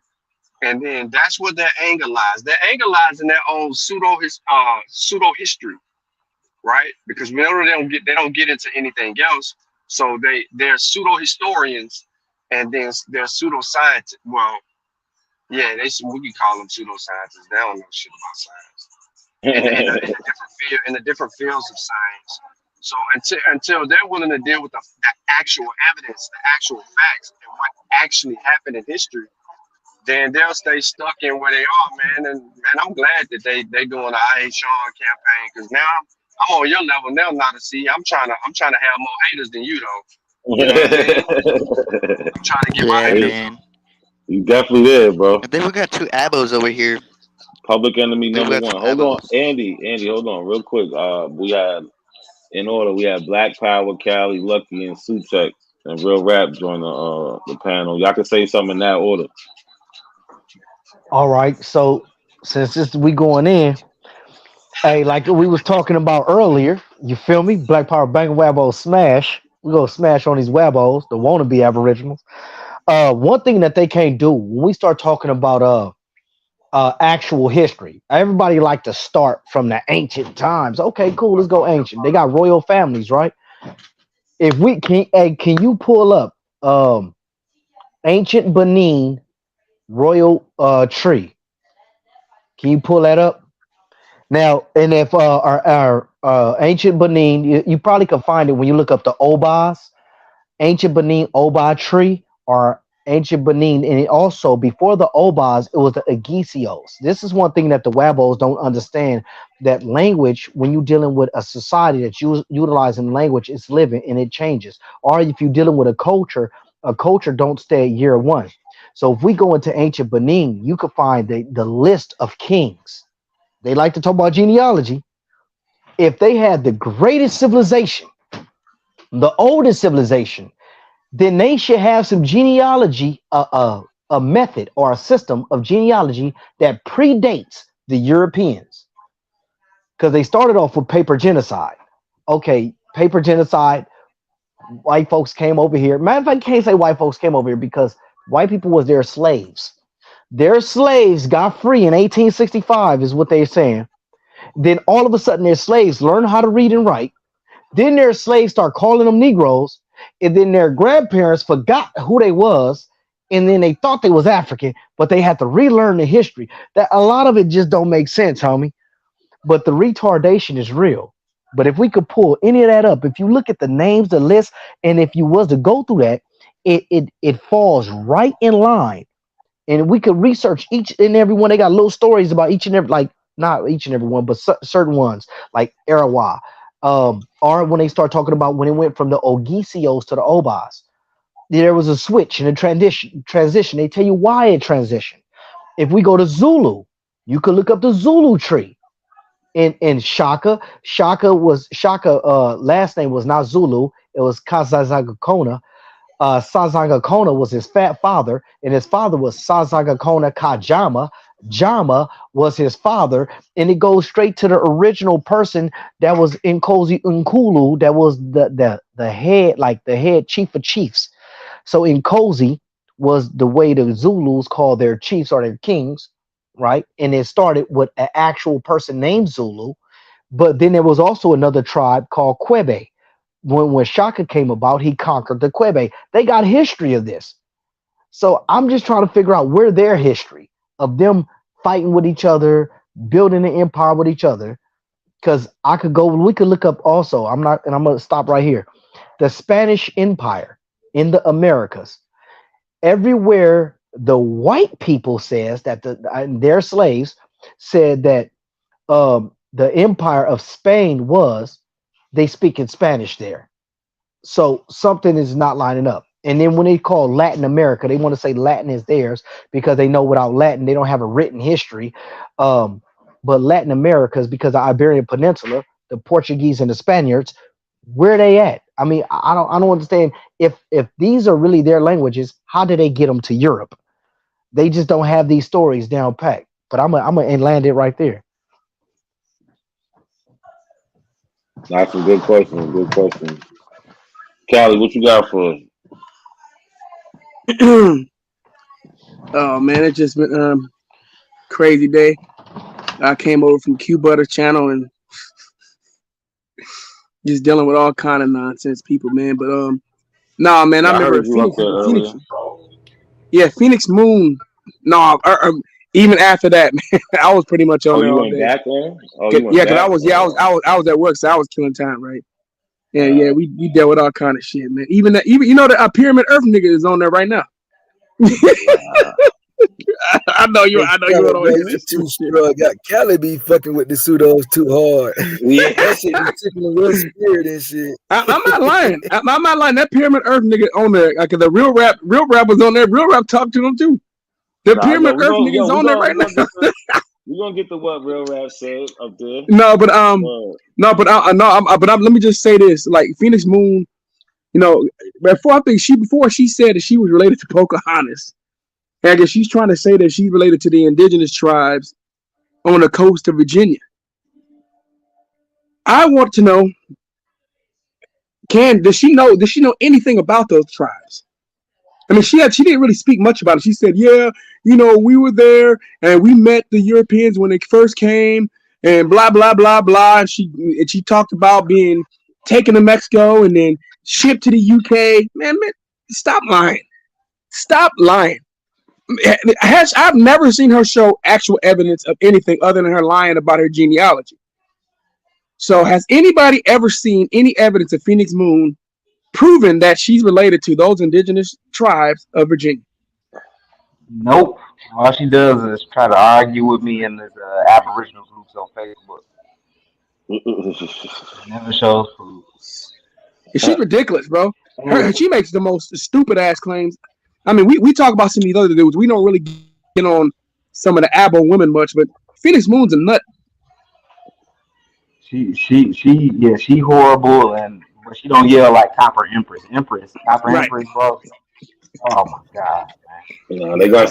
And then that's what their anger lies. Their anger lies in their own pseudo history, right? Because we know they don't get into anything else. So they're pseudo historians, and then they're pseudo scientists. Well, yeah, we can call them pseudo scientists. They don't know shit about science. In the different fields of science. So until they're willing to deal with the actual evidence, the actual facts, and what actually happened in history, then they'll stay stuck in where they are, man. And I'm glad that they doing the I Hate Sean campaign because now I'm on your level now, not to see. I'm trying to have more haters than you though. You know what I mean? I'm trying to get my haters. Man. You definitely did, bro. And then we got two abos over here. Public enemy number one. Hold on, Andy, hold on, real quick. We had Black Power, Cali, Lucky, and Suchek, and Real Rap join the panel. Y'all can say something in that order. All right. So since we going in, hey, like we was talking about earlier, you feel me? Black Power Bang Wabbo smash. We gonna smash on these Wabbos, the wannabe Aboriginals. One thing that they can't do when we start talking about actual history, everybody like to start from the ancient times. Okay, cool, let's go ancient. They got royal families, right? If we can you pull up ancient Benin royal tree? Can you pull that up? Now, and if our ancient Benin, you probably can find it when you look up the Obas, ancient Benin Oba tree, or ancient Benin, and it also before the Obas, it was the Agisios. This is one thing that the Wabos don't understand. That language, when you're dealing with a society that's utilizing language, it's living and it changes. Or if you're dealing with a culture don't stay at year one. So if we go into ancient Benin, you can find the list of kings. They like to talk about genealogy. If they had the greatest civilization, the oldest civilization, then they should have some genealogy, a method or a system of genealogy that predates the Europeans. Because they started off with paper genocide. Okay, paper genocide, white folks came over here. Matter of fact, I can't say white folks came over here because white people was their slaves. Their slaves got free in 1865 is what they're saying. Then all of a sudden their slaves learn how to read and write. Then their slaves start calling them Negroes. And then their grandparents forgot who they was. And then they thought they was African, but they had to relearn the history. That a lot of it just don't make sense, homie. But the retardation is real. But if we could pull any of that up, if you look at the names, the list, and if you was to go through that, it falls right in line. And we could research each and every one. They got little stories about each and every, like not each and every one, but certain ones, like Arawa. Or when they start talking about when it went from the Ogisios to the Obas, there was a switch and a transition. They tell you why it transitioned. If we go to Zulu, you could look up the Zulu tree. In Shaka last name was not Zulu, it was Kazazagakona. Sazagakona was his fat father, and his father was Sazagakona Kajama. Jama was his father, and it goes straight to the original person that was in Kozi Nkulu, that was the head, like the head chief of chiefs. So in Kozi, was the way the Zulus call their chiefs or their kings, right? And it started with an actual person named Zulu, but then there was also another tribe called Quebe. When Shaka came about, he conquered the Quebe. They got history of this. So I'm just trying to figure out where their history of them fighting with each other, building an empire with each other. Because we could look up also. I'm gonna stop right here. The Spanish Empire in the Americas. Everywhere the white people says that their slaves said that the empire of Spain was, they speak in Spanish there. So something is not lining up. And then when they call Latin America, they want to say Latin is theirs because they know without Latin they don't have a written history. But Latin America is because the Iberian Peninsula, the Portuguese and the Spaniards, where they at? I mean, I don't understand if these are really their languages. How did they get them to Europe? They just don't have these stories down packed. But I'm gonna land it right there. That's a good question. Good question. Callie, what you got for us? Oh man, it's just been crazy day. I came over from Q Butter channel and just dealing with all kind of nonsense people, man. But nah, man, I remember Phoenix Moon. No, even after that, man, I was pretty much on there all day. Back on? Because I was at work, so I was killing time, right? Yeah, we dealt with all kind of shit, man. Even the Pyramid Earth nigga is on there right now. I know you don't hear this too strong. Got Cali be fucking with the pseudos too hard. Yeah, that shit be tickling real spirit and shit. I'm not lying. I'm not lying. That Pyramid Earth nigga on there, like the real rap was on there. Real rap talked to him too. The Pyramid Earth nigga's on there right now. We're gonna get to what Real Rap said up there. But let me just say this: like Phoenix Moon, before she said that she was related to Pocahontas. And I guess she's trying to say that she's related to the indigenous tribes on the coast of Virginia. I want to know: does she know anything about those tribes? I mean, she didn't really speak much about it. She said, "Yeah, we were there and we met the Europeans when they first came, and blah blah blah blah." And she talked about being taken to Mexico and then shipped to the UK. Man, stop lying! Stop lying! I've never seen her show actual evidence of anything other than her lying about her genealogy. So has anybody ever seen any evidence of Phoenix Moon proving that she's related to those indigenous tribes of Virginia? Nope. All she does is try to argue with me in the Aboriginal groups on Facebook. Never shows proof. She's ridiculous, bro. She makes the most stupid ass claims. I mean, we talk about some of these other dudes. We don't really get on some of the Abo women much, but Phoenix Moon's a nut. She horrible, but she don't yell like Copper Empress, bro. Oh my god, man. They got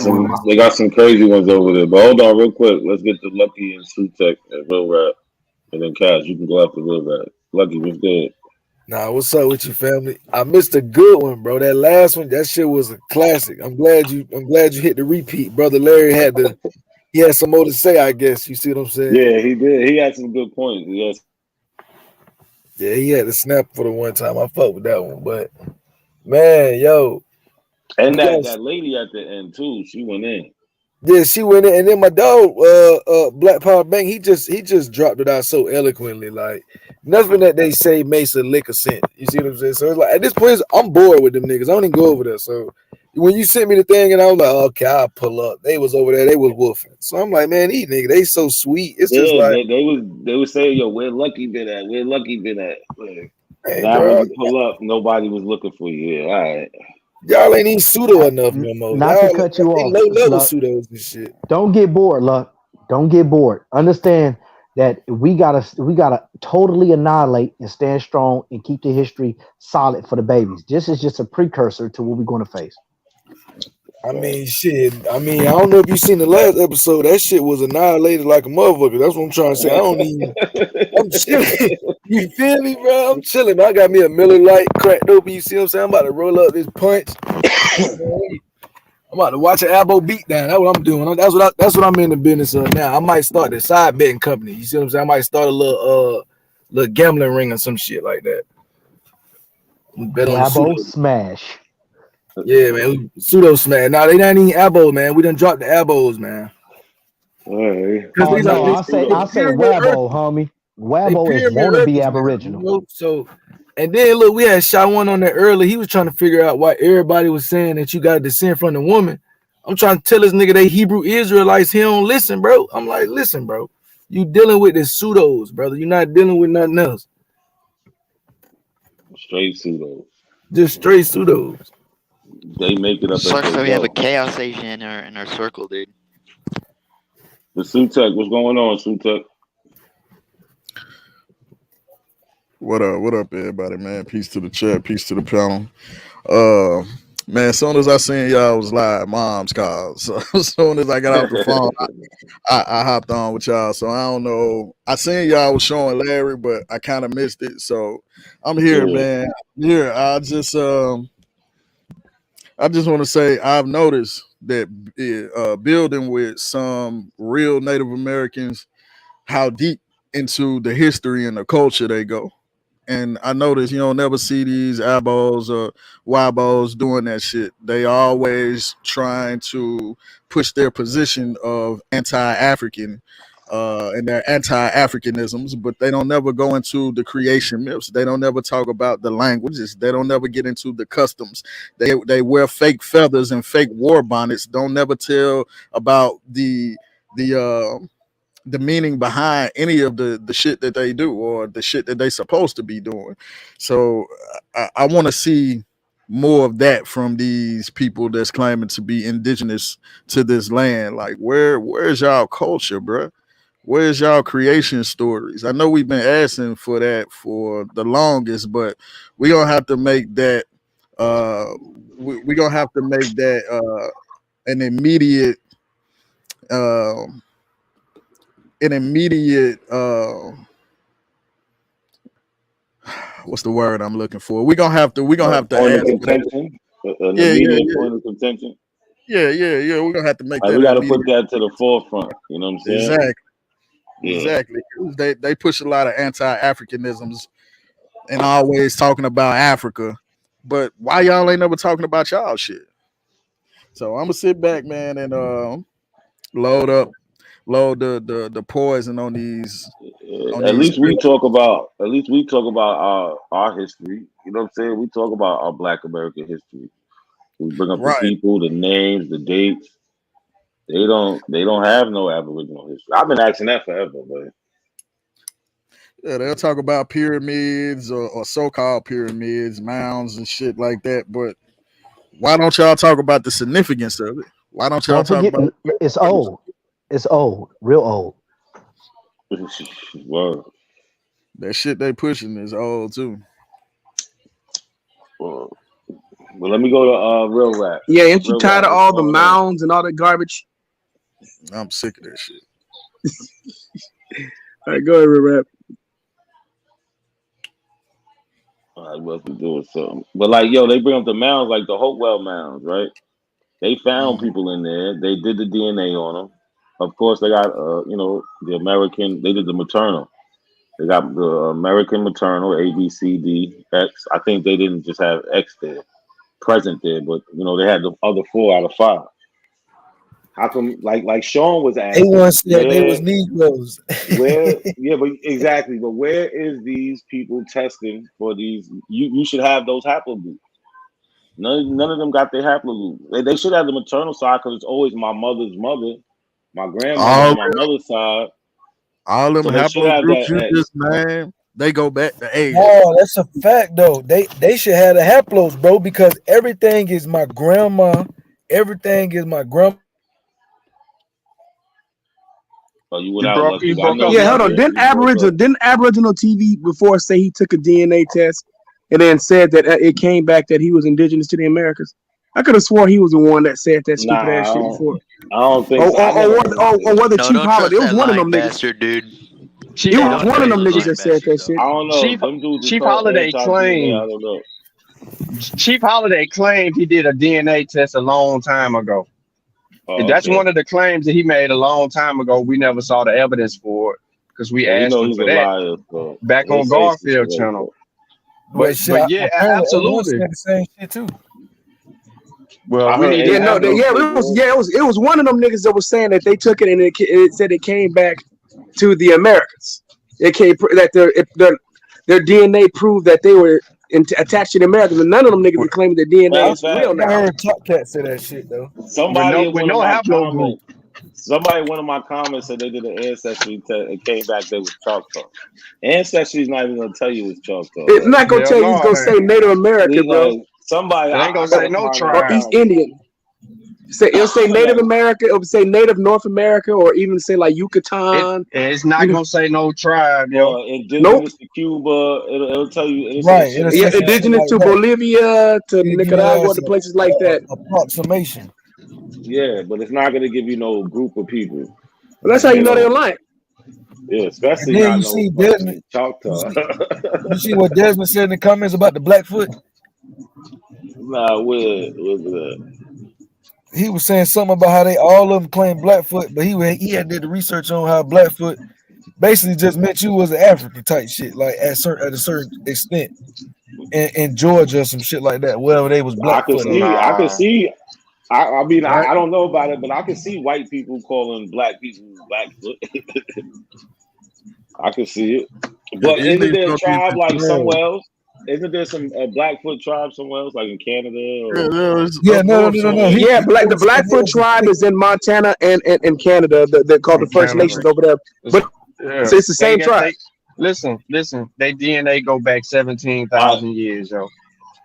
some crazy ones over there. But hold on real quick. Let's get to Lucky and Sutek and Real Rap. And then Cash, you can go after Real Rap. Lucky, what's good? Nah, what's up with you, family? I missed a good one, bro. That last one, that shit was a classic. I'm glad you hit the repeat. Brother Larry had some more to say, I guess. You see what I'm saying? Yeah, he did. He had some good points. Yes. Yeah, he had to snap for the one time. I fucked with that one. But man, yo. And that lady at the end too, she went in. Yeah, she went in, and then my dog, Black Power Bank, he just dropped it out so eloquently. Like nothing that they say makes a lick of sense. You see what I'm saying? So it's like at this point, I'm bored with them niggas. I don't even go over there. So when you sent me the thing, and I was like, okay, I'll pull up. They was over there, they was woofing. So I'm like, man, these niggas, they so sweet. It's just like they was saying, yo, where Lucky been at? Where Lucky been at? Like, hey, now bro, when you pull up, nobody was looking for you. Yeah, all right. Y'all ain't even pseudo enough no more. Not to cut you off. Low level pseudos and shit. Don't get bored, Luck. Don't get bored. Understand that we gotta totally annihilate and stand strong and keep the history solid for the babies. This is just a precursor to what we're going to face. I mean, shit. I mean, I don't know if you seen the last episode. That shit was annihilated like a motherfucker. That's what I'm trying to say. I'm chilling. You feel me, bro? I'm chilling. I got me a Miller Lite cracked open. You see what I'm saying? I'm about to roll up this punch. I'm about to watch an Abo beat down. That's what I'm doing. That's what I'm in the business of now. I might start the side betting company. You see what I'm saying? I might start a little gambling ring or some shit like that. Bet on the Dabo pseudo. smash. Yeah, man. Pseudo smash. Nah, they not even Abo, man. We done dropped the Abos, man. Hey. Oh These are no, I say pyramid Wabo, earthers. homie. They Wabo is pyramid wannabe earthers now, you Aboriginal. know. So, and then look, we had shot one on that early. He was trying to figure out why everybody was saying that you got to descend from the woman. I'm trying to tell this nigga they Hebrew Israelites. He don't listen, bro. I'm like, listen, bro. You dealing with the pseudos, brother. You're not dealing with nothing else. Straight pseudos. Just straight pseudos. They make it up as Sucks they that we have a go. chaos agent in our circle, dude. The Sutek, what's going on, Sutek? What up, everybody, man? Peace to the chat, peace to the panel. Man, as soon as I seen y'all was live, mom's called. So as soon as I got off the phone, I hopped on with y'all. So I don't know. I seen y'all was showing Larry, but I kind of missed it. So I'm here, man. Yeah, I just want to say I've noticed that building with some real Native Americans, how deep into the history and the culture they go. And I notice you don't never see these abos or wabos doing that shit. They always trying to push their position of anti-African and their anti-Africanisms, but they don't never go into the creation myths. They don't never talk about the languages. They don't never get into the customs. They wear fake feathers and fake war bonnets. Don't never tell about the meaning behind any of the shit that they do or the shit that they supposed to be doing. So I want to see more of that from these people that's claiming to be indigenous to this land. Like where's y'all culture, bro? Where's y'all creation stories? I know we've been asking for that for the longest, but we gonna have to make that we gonna have to make that an immediate an immediate what's the word I'm looking for? We're gonna have to Point of ask for that. contention, an Yeah, immediate point of contention. yeah. We're gonna have to make Like, that we got to immediate. put that to the forefront. You know what I'm saying? Exactly. Yeah. Exactly. They push a lot of anti-Africanisms and always talking about Africa. But why y'all ain't never talking about y'all shit? So I'm gonna sit back, man, and load the poison on these. At least we talk about our history. You know what I'm saying? We talk about our Black American history. We bring up the Right. people, the names, the dates. They don't have no Aboriginal history. I've been asking that forever, but Yeah, they'll talk about pyramids or so-called pyramids, mounds, and shit like that. But why don't y'all talk about the significance of it? Why don't y'all Don't talk forget, about it's old. It's old, real old. Word. That shit they pushing is old too. Well, let me go to real rap. Yeah, ain't you Real tired rap, of what's all the going on? mounds and all that garbage? I'm sick of that shit. All right, go ahead, rap. I must be doing something. But like, yo, they bring up the mounds, like the Hopewell mounds, right? They found people in there. They did the DNA on them. Of course, they got the American. They did the maternal. They got the American maternal A, B, C, D, X. I think they didn't just have X there, present there, but they had the other 4 out of 5. How come, like Sean was They asking, once said they was Negroes. yeah, but exactly, but where is these people testing for these? You should have those haplogroups. None of them got their haplogroup. They should have the maternal side because it's always my mother's mother, my grandmother on my mother's side. All them So they should have haplogroups that you X. just named, they go back to age. Oh, that's a fact though. They should have the haplos, bro, because everything is my grandma. Everything is my grandma. Oh, you went out, Lucky. I know Yeah, hold on. Didn't Aboriginal TV before say he took a DNA test and then said that it came back that he was indigenous to the Americas? I could have swore he was the one that said that stupid ass shit before. I don't think so. Or whether No, Chief don't Holiday. trust It was that one of lying them niggas. bastard, dude. It was one of them niggas that said that shit. I don't know. Chief Them dudes Chief are so Holiday anti-DNA. claimed. I don't know. Chief Holiday claimed he did a DNA test a long time ago. Oh, That's okay. one of the claims that he made a long time ago. We never saw the evidence for it because we Well, you asked know him he's for a that liar, so back he'll on say some shit Garfield like channel. that. Wait, shit. But yeah, Apparently, A1 absolutely. said the same shit too. Well, I we heard need to have those. It was one of them niggas that was saying that they took it and it said it came back to the Americans. It came that their DNA proved that they were attached to the Americans, and none of them niggas are claiming their DNA Matter of is fact, real I now. heard Top Cat say that shit though. somebody in with one of no my haplogroup. comments, somebody in one of my comments said they did an ancestry test and came back there with Choctaw. Ancestry is not even gonna tell you it's Choctaw. It's not gonna Hell tell you. It's no, gonna say Native American, bro, Somebody, it ain't gonna I say gotta no find or tribe. East Indian. It'll say Native America. It'll say Native North America, or even say like Yucatan. It's not gonna say no tribe, yo. Indigenous to Cuba. It'll tell you. It'll Right, say it'll shit say like some that. shit Indigenous like to that. Bolivia, to It'll give your Nicaragua, ass to places like that. approximation. Yeah, but it's not gonna give you no group of people. Well, that's how you know they're lying. Yeah, And especially then not you no see Desmond. fucking Choctaw. You see what Desmond said in the comments about the Blackfoot? Nah, where's that? He was saying something about how they all of them claim Blackfoot, but he had did the research on how Blackfoot basically just meant you was an African type shit, like at a certain extent in Georgia or some shit like that. Well, they was I could Blackfoot. see. I could see. I mean, Right? I don't know about it, but I can see white people calling black people Blackfoot. I can see it. But These isn't niggas there a gonna be tribe like mad. somewhere else? Isn't there some Blackfoot tribe somewhere else, like in Canada? Or... Yeah, no. Yeah, the Blackfoot tribe is in Montana and Canada. They're called the First Canada. Nations over there, but Yeah. it's the same tribe. Listen. They DNA go back 17,000 years, yo.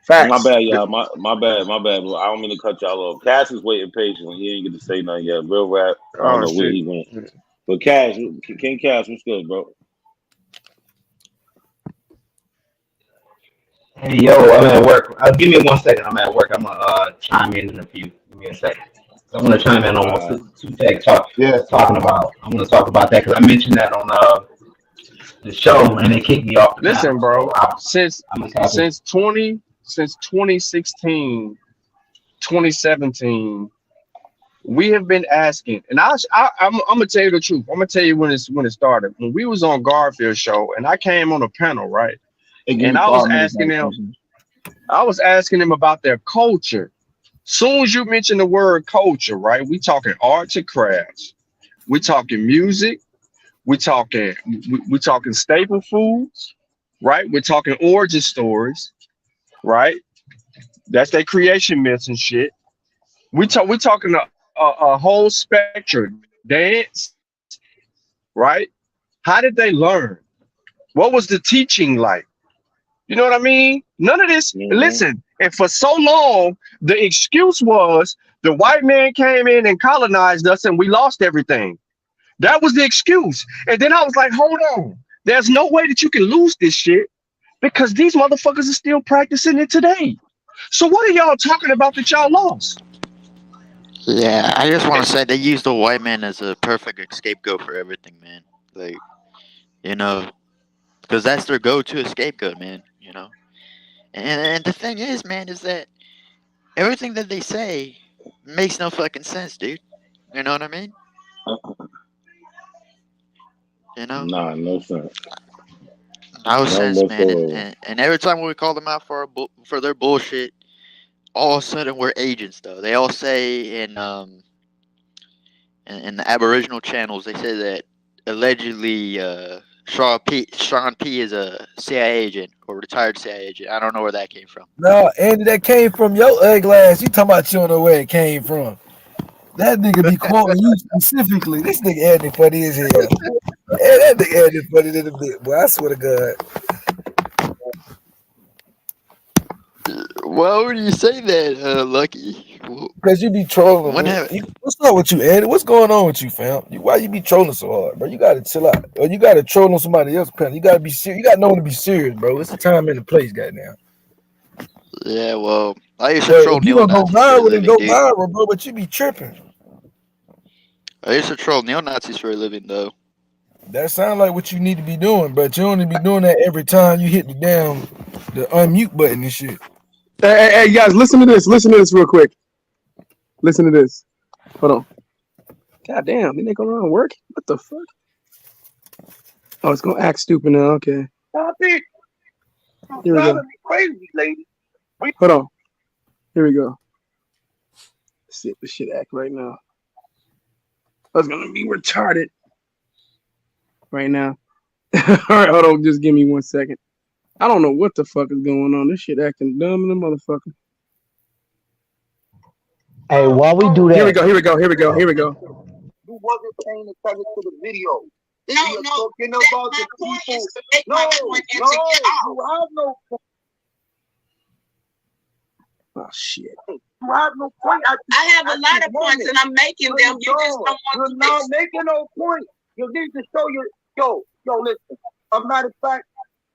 Facts. My bad, y'all. My bad. I don't mean to cut y'all off. Cash is waiting patiently. He ain't get to say nothing yet. Real rap. I don't know where he went. But Cash, King Cash, what's good, bro? Hey, yo, I'm at work. Give me 1 second. I'm at work. I'm gonna chime in a few. Give me a second. I'm gonna chime in on what Tech talking about. I'm gonna talk about that because I mentioned that on the show and they kicked me off. Listen, bro. Since I'm gonna talk 2016, 2017, we have been asking, and I'm gonna tell you the truth. I'm gonna tell you when it started. When we was on Garfield show, and I came on a panel, right? And I was asking them about their culture. Soon as you mention the word culture, right? We talking arts and crafts. We talking music. We talking staple foods, right? We're talking origin stories, right? That's their creation myths and shit. We're talking a whole spectrum. Dance, right? How did they learn? What was the teaching like? You know what I mean? None of this. Listen, and for so long, the excuse was the white man came in and colonized us and we lost everything. That was the excuse. And then I was like, hold on. There's no way that you can lose this shit because these motherfuckers are still practicing it today. So what are y'all talking about that y'all lost? Yeah, I just want to say they use the white man as a perfect scapegoat for everything, man. Like, you know, because that's their go-to scapegoat, man. You know, and the thing is, man, is that everything that they say makes no fucking sense, dude. You know what I mean? You know? Nah, no sense. No sense, man. whatsoever. And every time we call them out for their bullshit, all of a sudden we're agents, though. They all say in the Aboriginal channels, they say that allegedly Sean P is a CIA agent or retired CIA agent. I don't know where that came from. No, Andy, that came from your ugly ass. You talking about you don't know where it came from. That nigga be quoting you specifically. This nigga Andy funny as hell. Yeah, that nigga Andy funny in a bit, boy. I swear to God. Why would you say that, Lucky? Because you be trolling. What's up with you, Andy? What's going on with you, fam? Why you be trolling so hard, bro? You gotta chill out. Or you gotta troll on somebody else, pal. You gotta be serious. You gotta know when to be serious, bro. It's the time and the place, goddamn. Yeah, well, I used to troll If you don't go neo-Nazis for a viral, then living, go dude. viral, bro. But you be tripping. I used to troll neo-Nazis for a living, though. That sounds like what you need to be doing, but you only be doing that every time you hit the unmute button and shit. Hey, guys, listen to this. Listen to this real quick. Listen to this. Hold on. God damn, it ain't gonna work. What the fuck? Oh, it's gonna act stupid now. Okay. Stop it. Here we go. Driving me crazy, lady. Hold on. Here we go. Let's see if this shit act right now. I was gonna be retarded right now. All right, hold on. Just give me 1 second. I don't know what the fuck is going on. This shit acting dumb in the motherfucker. Hey, while we do that, Here we go. You wasn't paying attention to the video. No, talking that, about my the point people. is to make my point and to get out. You have no point. Oh shit. You have no point. I have a lot of points and I'm making them. You just don't want You're to not listen. making no point. You need to show your listen. As a matter of fact,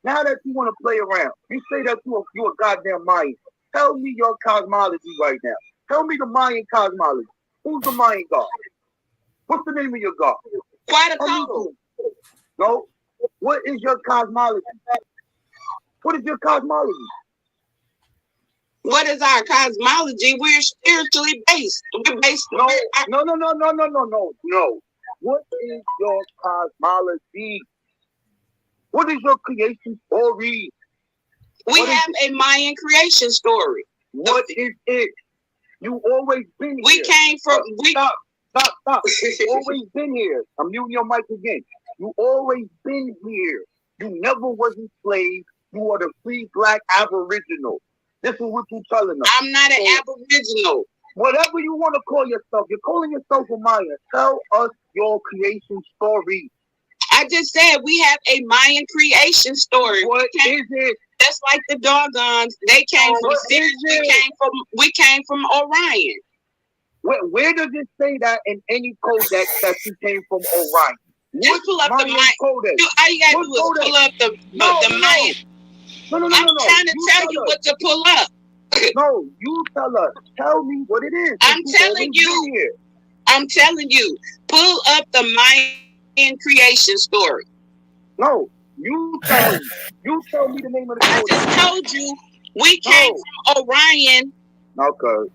now that you want to play around, you say that you a goddamn Mayan. Tell me your cosmology right now. Tell me the Mayan cosmology. Who's the Mayan god? What's the name of your god? Quetzalcoatl. No. What is your cosmology? What is your cosmology? What is our cosmology? We're spiritually based. We're based. No. What is your cosmology? What is your creation story? We have a Mayan creation story. What is it? You always been here. We came from. Stop. You always been here. I'm muting your mic again. You always been here. You never was enslaved. You are the free black aboriginal. This is what you're telling us. I'm not an aboriginal. Whatever you want to call yourself, you're calling yourself a Mayan. Tell us your creation story. I just said we have a Mayan creation story. What is it? Just like the Doggons, they came from Sirius. We came from Orion. Where does it say that in any codex that you came from Orion? Just pull up the Mayan codex. All you gotta do is pull up the Mayan. No. I'm trying to tell you what to pull up. No, you tell us. Tell me what it is. I'm telling you. Pull up the Mayan creation story. No, you tell me. You tell me the name of the codex. I just told you we came from Orion. Okay.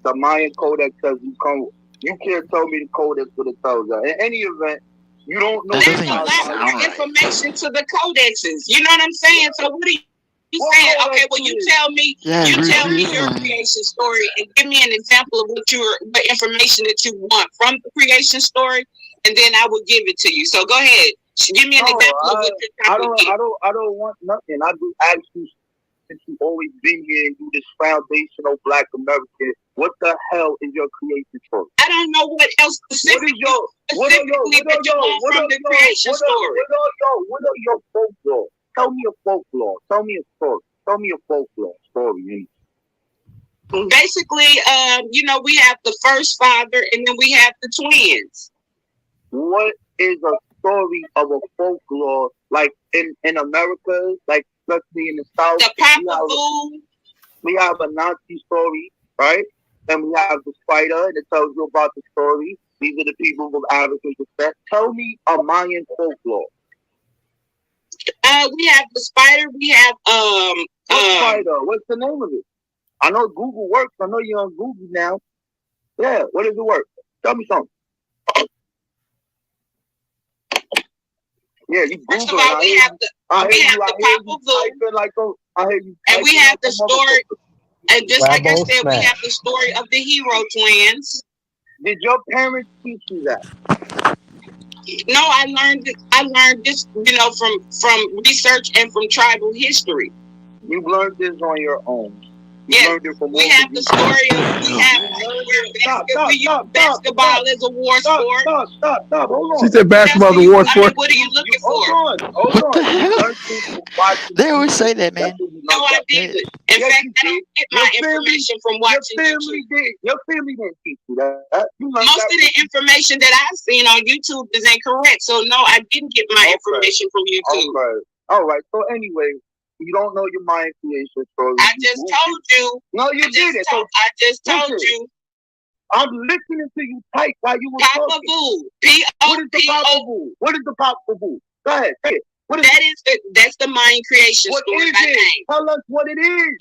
The Mayan codex says you come. You can't tell me the codex what it tells us. In any event, you don't know. There's a lot more information to the codexes. You know what I'm saying? So what are you saying? Okay, well you tell me. You tell me your creation story and give me an example of what information that you want from the creation story, and then I will give it to you. So go ahead. Give me an example of what you're trying to get. I don't want nothing. I do ask you, since you always been here and you this foundational Black American, what the hell is your creation story? I don't know what else specifically that you want from the creation story. What are your folklore? Tell me a folklore. Tell me a story. Tell me a folklore story. Basically, we have the first father and then we have the twins. What is a story of a folklore like in America, like especially in the South? The Papa Boo. We have a Nazi story, right? And we have the spider, and it tells you about the story. These are the people of African descent. Tell me a Mayan folklore. We have the spider. We have spider? What's the name of it? I know Google works. I know you're on Google now. Yeah, what does it work? Tell me something. Yeah, you Google. First of all, we have the Papa Boo. And we have the story. And just like I said, we have the story of the hero twins. Did your parents teach you that? No, I learned this, from research and from tribal history. You learned this on your own. Yes, we have the story of we use basketball as a war sport. Stop. Hold on. She said basketball is a war sport. What are you looking for? Hold What the hell? They always say that, man. No, I didn't. In fact, I don't get my information from watching YouTube. Your family didn't teach you that. Most of the information that I've seen on YouTube is incorrect. So no, I didn't get my information from YouTube. Okay. All right. So anyway, you don't know your Mayan creation story. I just told you. No, you didn't. I just told you. I'm listening to you type while you were Papa talking. Boo. What is the Papa Boo? What is the Papa Boo? Go ahead. Say it. That's the Mayan creation What story is by it? name. Tell us what it is.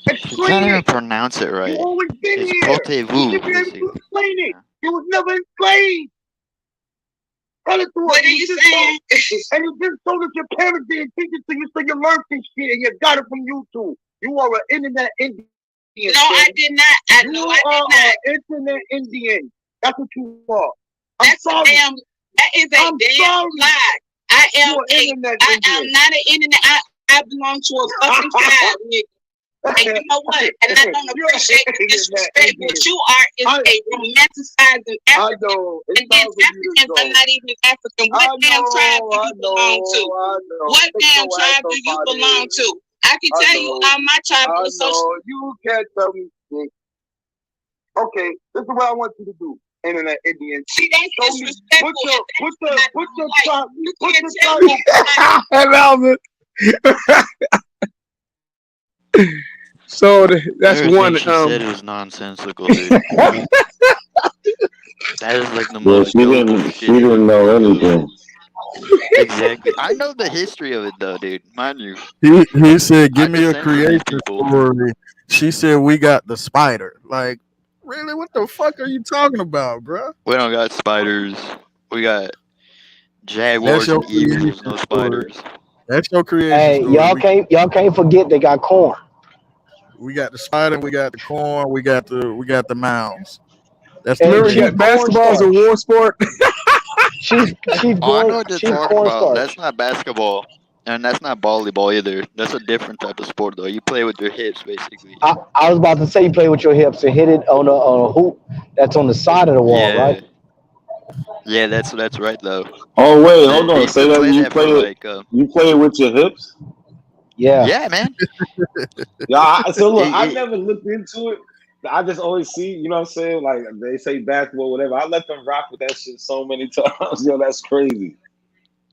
You Explain can't even it. pronounce it You right. always been It's here. You Potevu, should be able to basically. explain it. It was never explained. Tell it to us. What are you saying? And you just told us your parents didn't teach it to you, so you learned this shit and you got it from YouTube. You are an internet Indian. No, I did not. I did not. An internet Indian. That's what you are. That is a damn lie. I am not an internet. I belong to a fucking tribe, nigga. And you know what? And I don't appreciate the disrespect. What you are is a romanticizing African. And then Africans are not even African. What damn tribe do you belong to? What damn tribe do you belong to? I can tell you all my tribe is social. You can't tell me shit. Okay, this is what I want you to do. Internet Indian. See, that's disrespectful. Put your tribe. Alvin. So that's Everything one. she said was nonsensical, dude. That is like the most. She didn't know anything. Exactly. I know the history of it though, dude. Mind you. He said, "Give me a descend from these creation people. story." She said, "We got the spider." Like, really? What the fuck are you talking about, bro? We don't got spiders. We got jaguars and eagles, no spiders. That's your creation Hey, story. y'all can't forget they got corn. We got the spider, we got the corn, we got the mounds. That's And the Remember, she's basketball is a war sport. she's Oh, I know what you're she's talking about. cornstarch. That's not basketball. And that's not volleyball either. That's a different type of sport though. You play with your hips basically. I was about to say you play with your hips and hit it on a hoop that's on the side of the wall, Yeah. right? Yeah, that's right though. Oh wait, They hold on. used Say to that play you that play for it. like You play it with your hips. Yeah. yeah, man. Yeah. So look, I It- never looked into it. I just always see, you know what I'm saying? Like they say basketball, whatever. I let them rock with that shit so many times. Yo, that's crazy.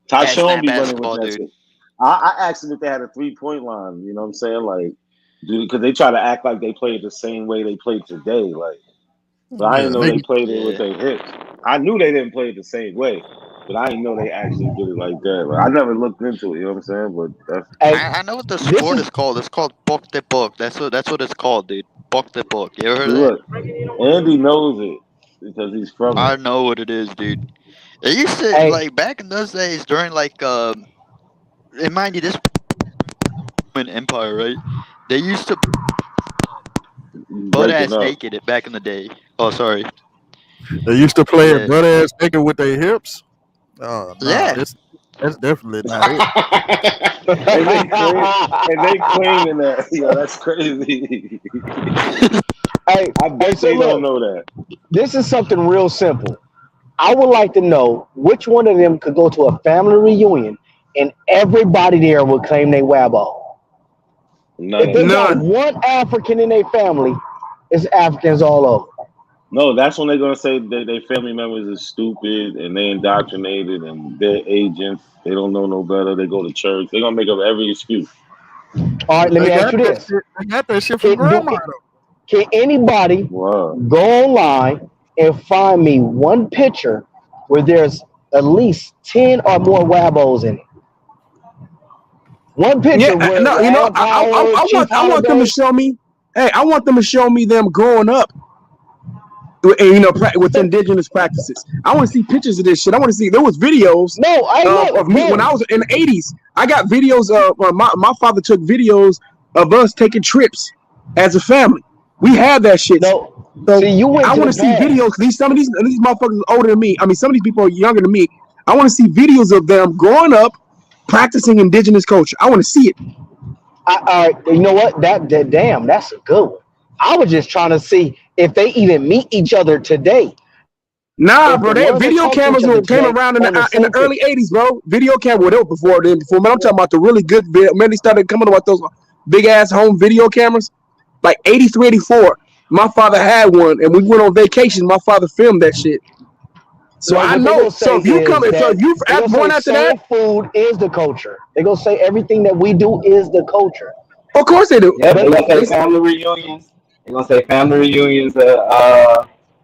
That's Tyshawn not be running basketball, with that dude. shit. I asked them if they had a 3-point line. You know what I'm saying? Like, because they try to act like they played the same way they played today. Like, but I didn't know they played it with their hips. I knew they didn't play it the same way, but I didn't know they actually did it like that. Like, I never looked into it. You know what I'm saying? But that's Hey, I know what the sport is called. It's called Bok de Bok. That's what it's called, dude. Bok de Bok. You ever heard of that? look. Andy knows it because he's from I it. know what it is, dude. It used to Hey. like back in those days during like and mind you, this Roman Empire, right? They used to butt Breaking ass up. naked back in the day. Oh, sorry. They used to play Yeah. it butt ass naked with their hips. Oh no, Yeah. that's definitely not it. and they claiming that. Yeah, that's crazy. Hey, I bet so they look, don't know that. this is something real simple. I would like to know which one of them could go to a family reunion and everybody there would claim they Wabo. If they got one African in their family, it's Africans all over. No, that's when they're gonna say that their family members is stupid and they indoctrinated and they're agents. They don't know no better. They go to church. They're gonna make up every excuse. All right, let me ask you this. They got that shit from grandma. Can anybody go online and find me one picture where there's at least 10 or more Wabos in it? One picture where no, you know, I want them to show me. Hey, I want them to show me them growing up, with indigenous practices. I want to see pictures of this shit. I want to see. There was videos. No, of me when I was in the 80s. I got videos of my father took videos of us taking trips as a family. We had that shit. No, so see, you went I to want to the see past. videos. Some of these motherfuckers are older than me. I mean, some of these people are younger than me. I want to see videos of them growing up, practicing indigenous culture. I want to see it. All right, you know what? Damn, that's a good one. I was just trying to see if they even meet each other today. Nah, bro. Video cameras came around in the early 80s, bro. Video camera, well, before man, I'm talking about the really good video. Man, they started coming about those big ass home video cameras, like 83, 84. My father had one, and we went on vacation. My father filmed that shit. So I know. So if you come, so you born after that, food is the culture. They gonna say everything that we do is the culture. Of course they do. Yeah, they're gonna say family reunions. They're gonna say family reunions.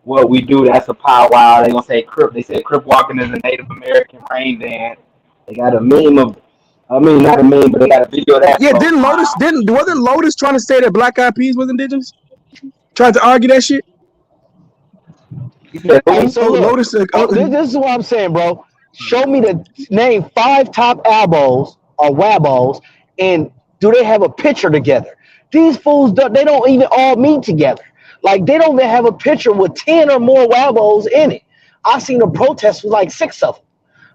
What we do, that's a powwow. They're gonna say Crip. They say Crip walking is a Native American rain dance. They got a meme of I mean, not a meme, but they got a video of that. Yeah, Bro. wasn't Lotus trying to say that Black Eyed Peas was indigenous? Tried to argue that shit. Hey, so look, Lotus. this is what I'm saying, bro. Show me the name 5 top abos or wabos, and do they have a picture together? These fools, they don't even all meet together. Like, they don't even have a picture with 10 or more wabos in it. I seen a protest with like 6 of them.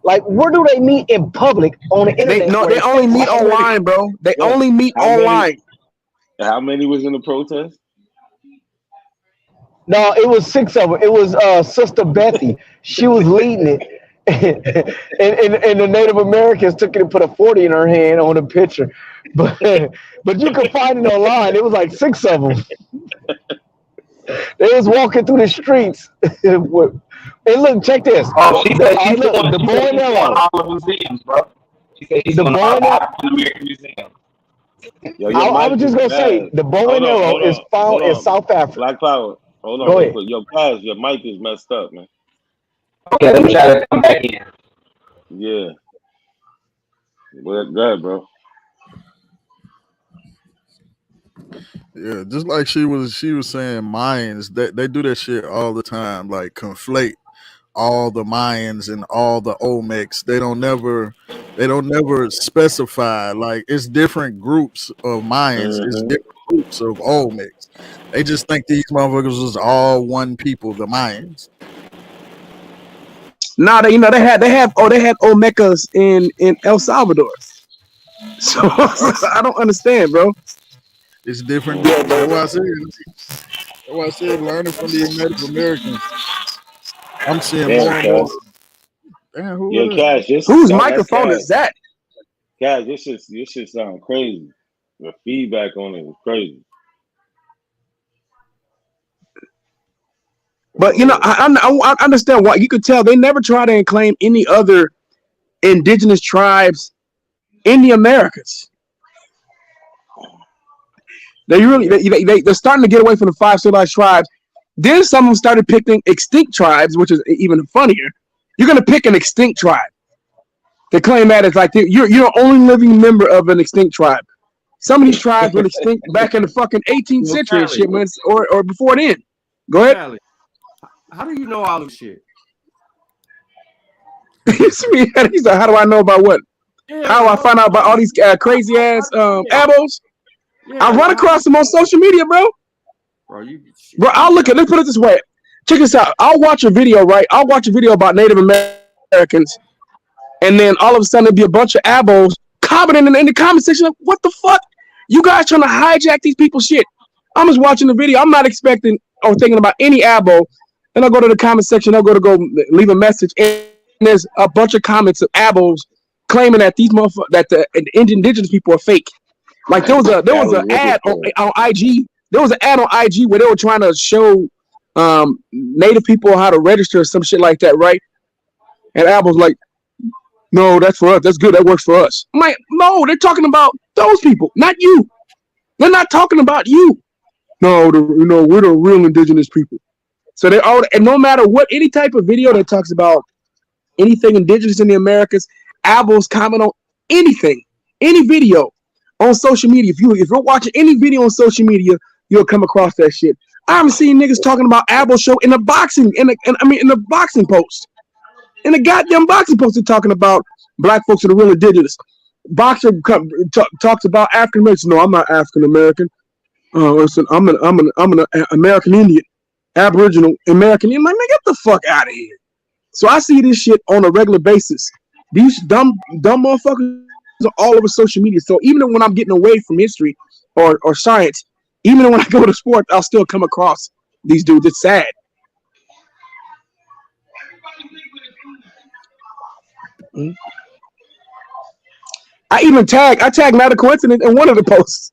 Like, where do they meet in public on the internet? They only meet online, bro. They only meet online. How many was in the protest? No, it was 6 of them. It was Sister Bethy. She was leading it. and the Native Americans took it and put a 40 in her hand on the picture. But you can find it online. It was like 6 of them. They was walking through the streets. And look, check this. Oh, she said she's look, the boy in yellow. all the museums, bro. She said he's The going to boy all in the yellow. African American museums. I was just gonna say the bow and arrow is found in South Africa. Black Power. Hold on. Go ahead. Yo, Kaz, your mic is messed up, man. Okay, let me try to come back in. Yeah. Well, good, bro. Yeah, just like she was saying, Mayans, they do that shit all the time, like conflate all the Mayans and all the Olmecs. They don't never specify, like, it's different groups of Mayans, it's different groups of Olmecs. They just think these motherfuckers was all one people, the Mayans. Nah, they have Olmecas in El Salvador. So I don't understand, bro. It's different. That's why I said learning from the Native Americans. I'm seeing more and more. Damn, whose microphone is that? Guys, this shit sound crazy. The feedback on it is crazy. But I understand why. You could tell they never try to claim any other indigenous tribes in the Americas. They're starting to get away from the 5 civilized tribes. Then some of them started picking extinct tribes, which is even funnier. You're gonna pick an extinct tribe. They claim that it's like you're the only living member of an extinct tribe. Some of these tribes were extinct back in the fucking 18th century and shit, man, or before then. Go ahead. Callie, how do you know all this shit? He's like, how do I know about what? Yeah, how do I find out about all these crazy ass abos? Yeah, I run across them on social media, bro. Bro, let's put it this way. Check this out. I'll watch a video, right? I'll watch a video about Native Americans, and then all of a sudden there'll be a bunch of abos commenting in the comment section like, what the fuck? You guys trying to hijack these people's shit. I'm just watching the video. I'm not expecting or thinking about any abo. And I'll go to the comment section. I'll go leave a message, and there's a bunch of comments of abos claiming that these that the indigenous people are fake. Like there was an ad on IG. There was an ad on IG where they were trying to show Native people how to register or some shit like that, right? And Apple's like, no, that's for us. That's good. That works for us. I'm like, no, they're talking about those people, not you. They're not talking about you. No, we're the real indigenous people. So they all, and no matter what, any type of video that talks about anything indigenous in the Americas, Apple's comment on anything, any video on social media. If you're watching any video on social media, you'll come across that shit. I haven't seen niggas talking about Apple show in the boxing, in the boxing post. In the goddamn boxing post, they're talking about black folks are the real indigenous. Boxer talks about African Americans. No, I'm not African American. Listen, I'm an American Indian, Aboriginal American Indian. Like, man, get the fuck out of here. So I see this shit on a regular basis. These dumb motherfuckers are all over social media. So even when I'm getting away from history or science, even when I go to sports, I'll still come across these dudes. It's sad. I tagged Not a Coincidence in one of the posts.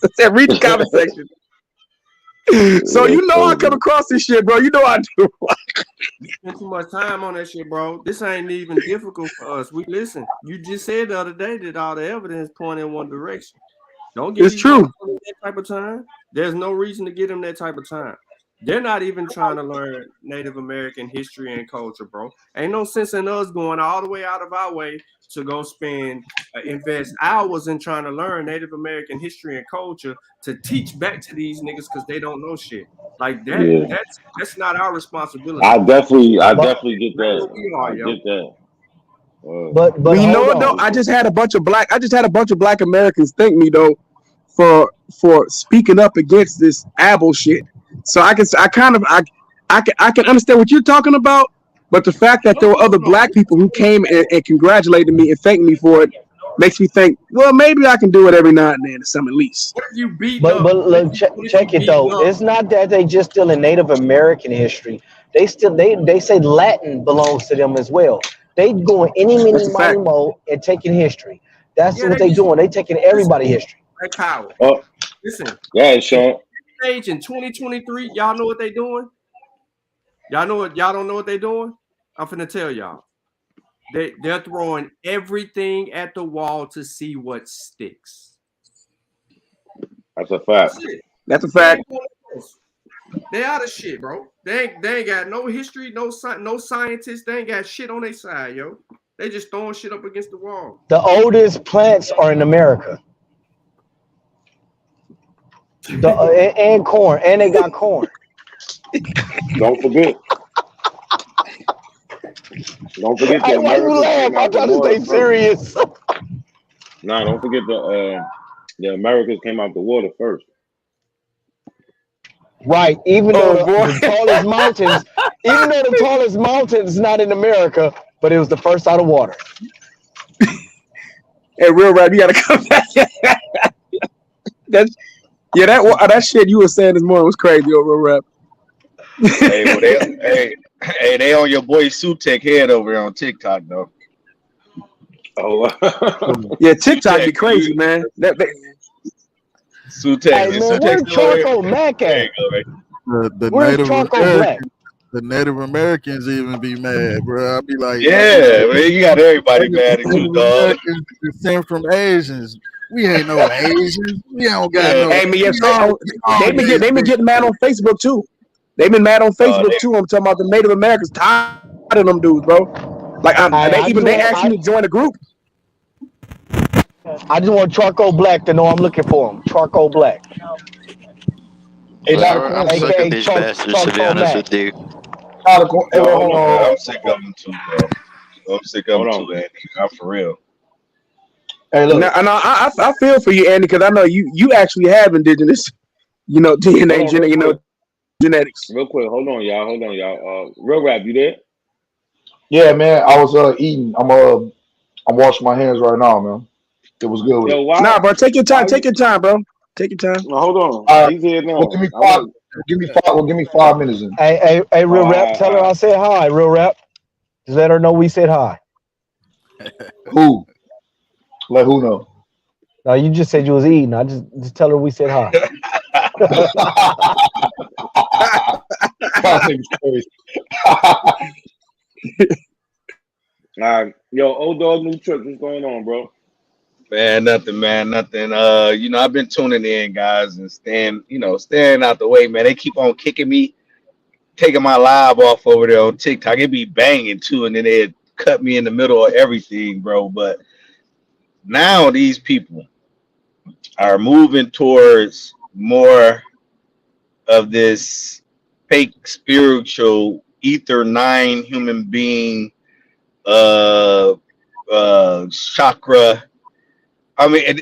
I said, read the comment section. So you know I come across this shit, bro. You know I do. Spend too much time on that shit, bro. This ain't even difficult for us. We listen. You just said the other day that all the evidence point in one direction. Don't give it's true. That type of time. There's no reason to give them that type of time. They're not even trying to learn Native American history and culture, bro. Ain't no sense in us going all the way out of our way to go invest hours in trying to learn Native American history and culture to teach back to these niggas because they don't know shit. Like that. Yeah. That's not our responsibility. I definitely get Where that. we are, I yo. get that. But But you know hold what though? on. I just had a bunch of black Americans thank me though for speaking up against this Abel shit. So I can understand what you're talking about, but the fact that there were other black people who came and congratulated me and thanked me for it makes me think, well, maybe I can do it every now and then, some at least. What if you beating But up? look, check it though. It's not that they just still in Native American history. They say Latin belongs to them as well. They going any That's mini a mighty fact. mo and taking history. That's Yeah, what they they just doing. They taking everybody history. like Kyle. Oh, Listen, yeah, Sean. stage in 2023, y'all know what they doing? Y'all don't know what they doing? I'm finna tell y'all. They're throwing everything at the wall to see what sticks. That's a fact. That's it. That's a They fact. ain't doing nothing else. They out of shit, bro. They ain't got no history, no scientists. They ain't got shit on their side, yo. They just throwing shit up against the wall. The oldest plants are in America. And corn, and they got corn. Don't forget. Don't forget Hey, the why you Americans laugh? came I'm out the trying to water stay first. serious. Nah, don't forget the Americans came out the water first. Right. Even though Oh boy. the tallest mountain is not in America, but it was the first out of water. Hey, real rap, you gotta come back. That shit you were saying this morning was crazy, real rap. Hey, well, they on your boy Sutek head over there on TikTok though. Oh, Yeah, TikTok be crazy, man. Sutek, Hey man, man, Sutek's where's still over Charcoal there. Mac There at? you go, man. The Where's Native Charcoal Black? Americans, the Native Americans even be mad, bro. I be like, Yeah, man, you got everybody mad at you, Native dog. Americans descend from Asians. We ain't no Asians. We don't got Yeah, no. Hey man, yeah, We all they been getting mad on Facebook too. They've been mad on Facebook too. I'm talking about the Native Americans tired of them dudes, bro. Like they asked me to join the group. I just want Charcoal Black to know I'm looking for him. Charcoal Black. Hey, Dr. I'm Corn, sick of AKA these bastards, to be Charcoal honest Mac. with you. Dr. Corn, hey, No, wait, hold on. I'm sick of them too, bro. I'm sick of them too, Andy. I'm for real. Hey, look. Now, and I feel for you, Andy, because I know you actually have indigenous, DNA, Hold on, real quick. genetics. Real quick, hold on, y'all. Real rap, you there? Yeah, man, I was eating. I'm washing my hands right now, man. It was good with Yo, it. why? Nah, bro, take your time. Why? Take your time, bro. Take your time. No, hold on. All right. He's here now. Well, give me I five. want. Give me 5 minutes. In. Hey, real rap. Tell her I said hi, real rap. Just let her know we said hi. Who? Let who know? No, you just said you was eating. I just tell her we said hi. Y'all niggas crazy. Yo, old dog, new trick. What's going on, bro? Man, nothing, man, nothing. I've been tuning in, guys, and staying out the way, man. They keep on kicking me, taking my live off over there on TikTok. It be banging too, and then they cut me in the middle of everything, bro. But now these people are moving towards more of this fake spiritual ether 9 human being chakra. I mean,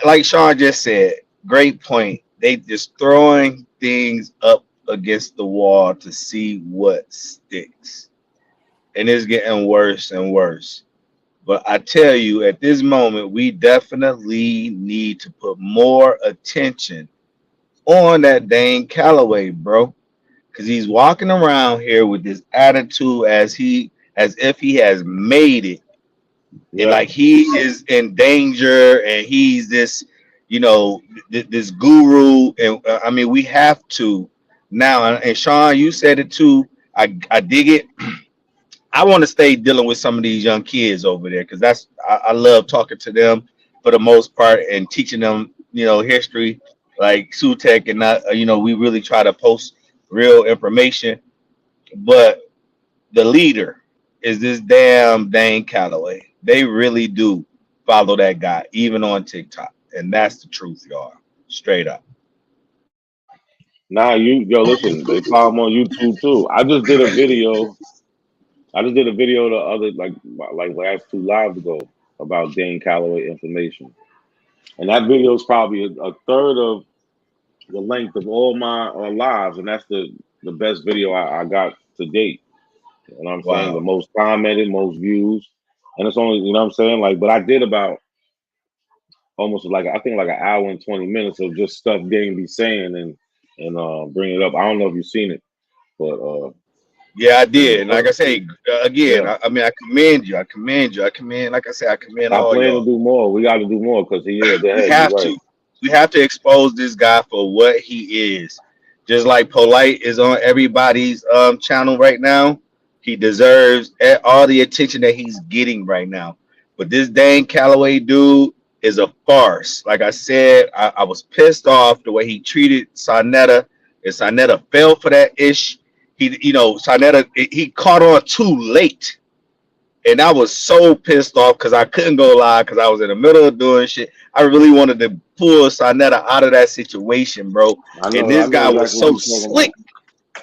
like Sean just said, great point. They just throwing things up against the wall to see what sticks, and it's getting worse and worse. But I tell you, at this moment, we definitely need to put more attention on that Dane Calloway, bro, because he's walking around here with this attitude as if he has made it. And like he is in danger, and he's this, this guru. And I mean, we have to now. And Sean, you said it too. I dig it. I want to stay dealing with some of these young kids over there because I love talking to them for the most part and teaching them, history. like Sutek and not, we really try to post real information. But the leader is this damn Dane Calloway. They really do follow that guy, even on TikTok, and that's the truth, y'all. Straight up. Nah, listen, they follow him on YouTube too. I just did a video the other like last 2 lives ago about Dane Calloway information, and that video is probably a third of the length of all my lives, and that's the best video I got to date. You know what I'm saying? The Wow. most commented, most views, and it's only, you know what I'm saying? Like, but I did about almost like I think like an hour and 20 minutes of just stuff Dane be saying and bring it up. I don't know if you've seen it, but Yeah, I you did. And like know, I say, again, yeah. I mean, I commend you. I commend you. I commend, like I say, I commend I all plan to y'all. do more. We got to do more because he is We ahead. You're have right. to. We have to expose this guy for what he is. Just like Polite is on everybody's channel right now, he deserves all the attention that he's getting right now. But this Dane Calloway dude is a farce. Like I said, I was pissed off the way he treated Sonetta, and Sonetta fell for that ish. Sonetta, he caught on too late. And I was so pissed off because I couldn't go live because I was in the middle of doing shit. I really wanted to pull Sonetta out of that situation, bro. And I this know guy was exactly what so you're talking about. slick.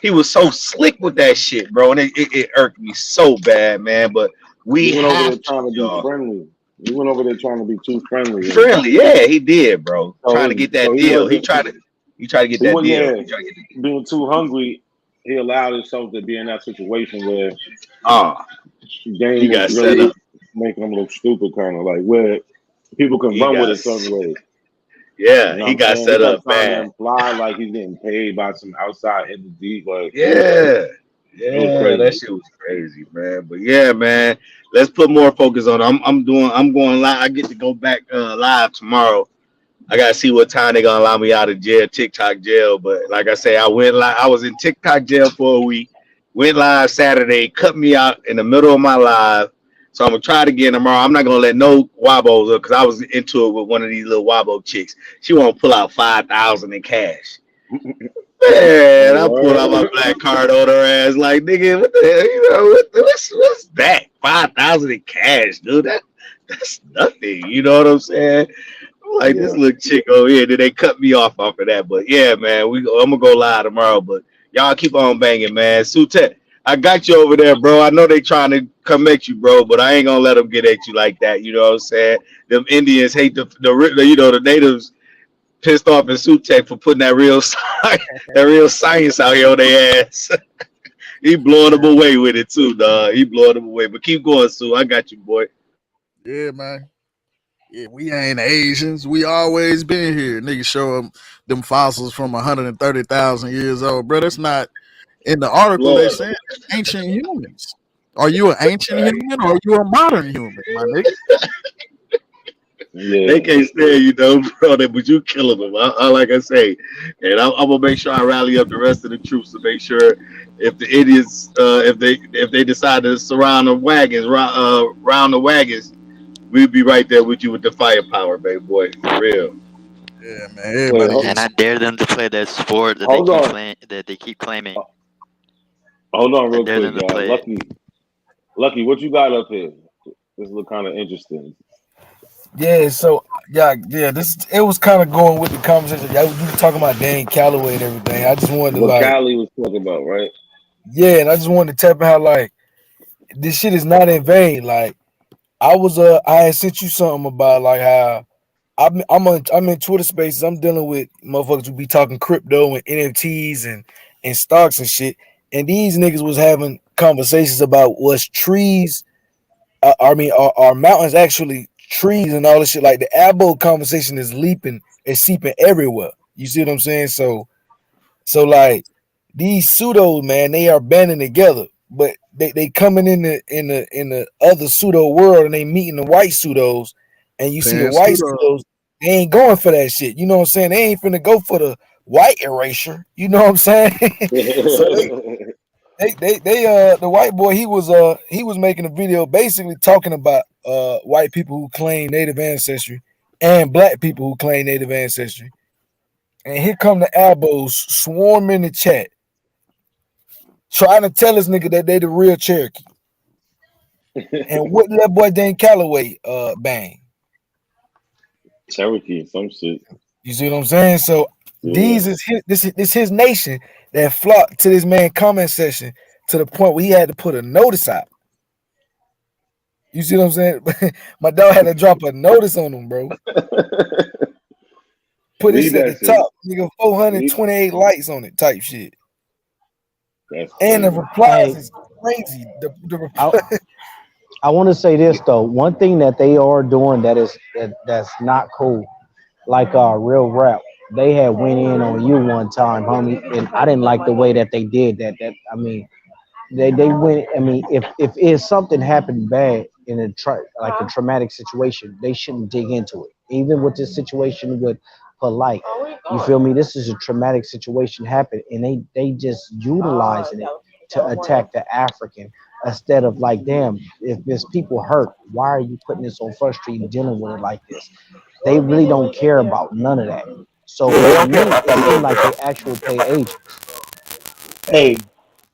He was so slick with that shit, bro. And it irked me so bad, man. But we You went over have there to, trying to be y'all. friendly. You went over there trying to be too friendly, and Friendly, yeah, he did, bro. so Trying to get that so deal. He tried to get he that wasn't deal. there being too hungry. He allowed himself to be in that situation where Ah, he Dane was got set really up. making him look stupid, kind of like where people can He run with got, it certain ways. yeah, You know what he I'm got saying? He set kept up trying to bad. imply like he's getting paid by some outside entity. Like Yeah, it was yeah, that crazy. shit was crazy, man. But yeah, man, let's put more focus on it. I'm going live. I get to go back live tomorrow. I gotta see what time they're gonna allow me out of jail, TikTok jail. But like I say, I went live. I was in TikTok jail for a week. Went live Saturday, cut me out in the middle of my live. So I'm gonna try it again tomorrow. I'm not gonna let no wobbles up because I was into it with one of these little wobble chicks. She won't pull out 5,000 in cash. Man, I pulled out my Oh, black card on her ass like, nigga, what the hell? What's that? 5,000 in cash, dude. That's nothing. You know what I'm saying? I'm like, this yeah. little chick over here. Then they cut me off of that. But yeah, man, I'm gonna go live tomorrow. But y'all keep on banging, man. Sutet, I got you over there, bro. I know they trying to come at you, bro, but I ain't gonna let them get at you like that. You know what I'm saying? Them Indians hate the natives pissed off at Sutek for putting that real science out here on their ass. He blowing them away with it too, dog. He blowing them away. But keep going, Sue. I got you, boy. Yeah, man. Yeah, we ain't Asians. We always been here. Niggas show them fossils from 130,000 years old, bro. That's not in the article. They Florida. saying ancient humans. Are you an ancient human or are you a modern human, my nigga? Yeah. They can't stand you though, brother, but you killing them. Like I say, and I'm gonna make sure I rally up the rest of the troops to make sure if the idiots, if they decide to surround the wagons, round the wagons, we'll be right there with you with the firepower, baby boy, for real. Yeah, man. Wait, Everybody And gets I dare them to play that sport hold on. that they keep claiming. Hold on I real dare quick, them to y'all. play it. Lucky, what you got up here? This look kind of interesting. Yeah, so yeah, this it was kind of going with the conversation. Yeah, we were talking about Dan Calloway and everything. I just wanted to What like, Callie was talking about, right? yeah, and I just wanted to tap in how like this shit is not in vain. Like I had sent you something about like how I'm in Twitter spaces. I'm dealing with motherfuckers who be talking crypto and NFTs and stocks and shit. And these niggas was having conversations about what's trees. I mean, are mountains actually trees and all this shit? Like the Abo conversation is leaping, it's seeping everywhere. You see what I'm saying? So like these pseudos, man, they are banding together, but they coming in the other pseudo world and they meeting the white pseudos, and you see the paying white pseudo. pseudos, they ain't going for that shit. You know what I'm saying? They ain't finna go for the white erasure. You know what I'm saying? So the white boy he was making a video basically talking about white people who claim native ancestry and black people who claim native ancestry, And here come the elbows swarming the chat, trying to tell this nigga that they the real Cherokee. And what did that boy Dan Calloway bang? Cherokee, some shit. You see what I'm saying? So these is his nation that flocked to this man comment section to the point where he had to put a notice out. You see what I'm saying? My dog had to drop a notice on him, bro. Put this at the top, nigga. 428 likes on it, type shit. And the replies is crazy. The reply. I want to say this though. One thing that they are doing that's not cool, like Real Rap. They had went in on you one time, homie, and I didn't like the way that they did that. I mean, they went. I mean, if something happened bad in a traumatic situation, they shouldn't dig into it. Even with this situation with Polite, you feel me? This is a traumatic situation happened, and they just utilizing it to attack the African instead of like, damn, if there's people hurt, why are you putting this on First Street and dealing with it like this? They really don't care about none of that. So to me, it seems like they actually pay agents. Hey,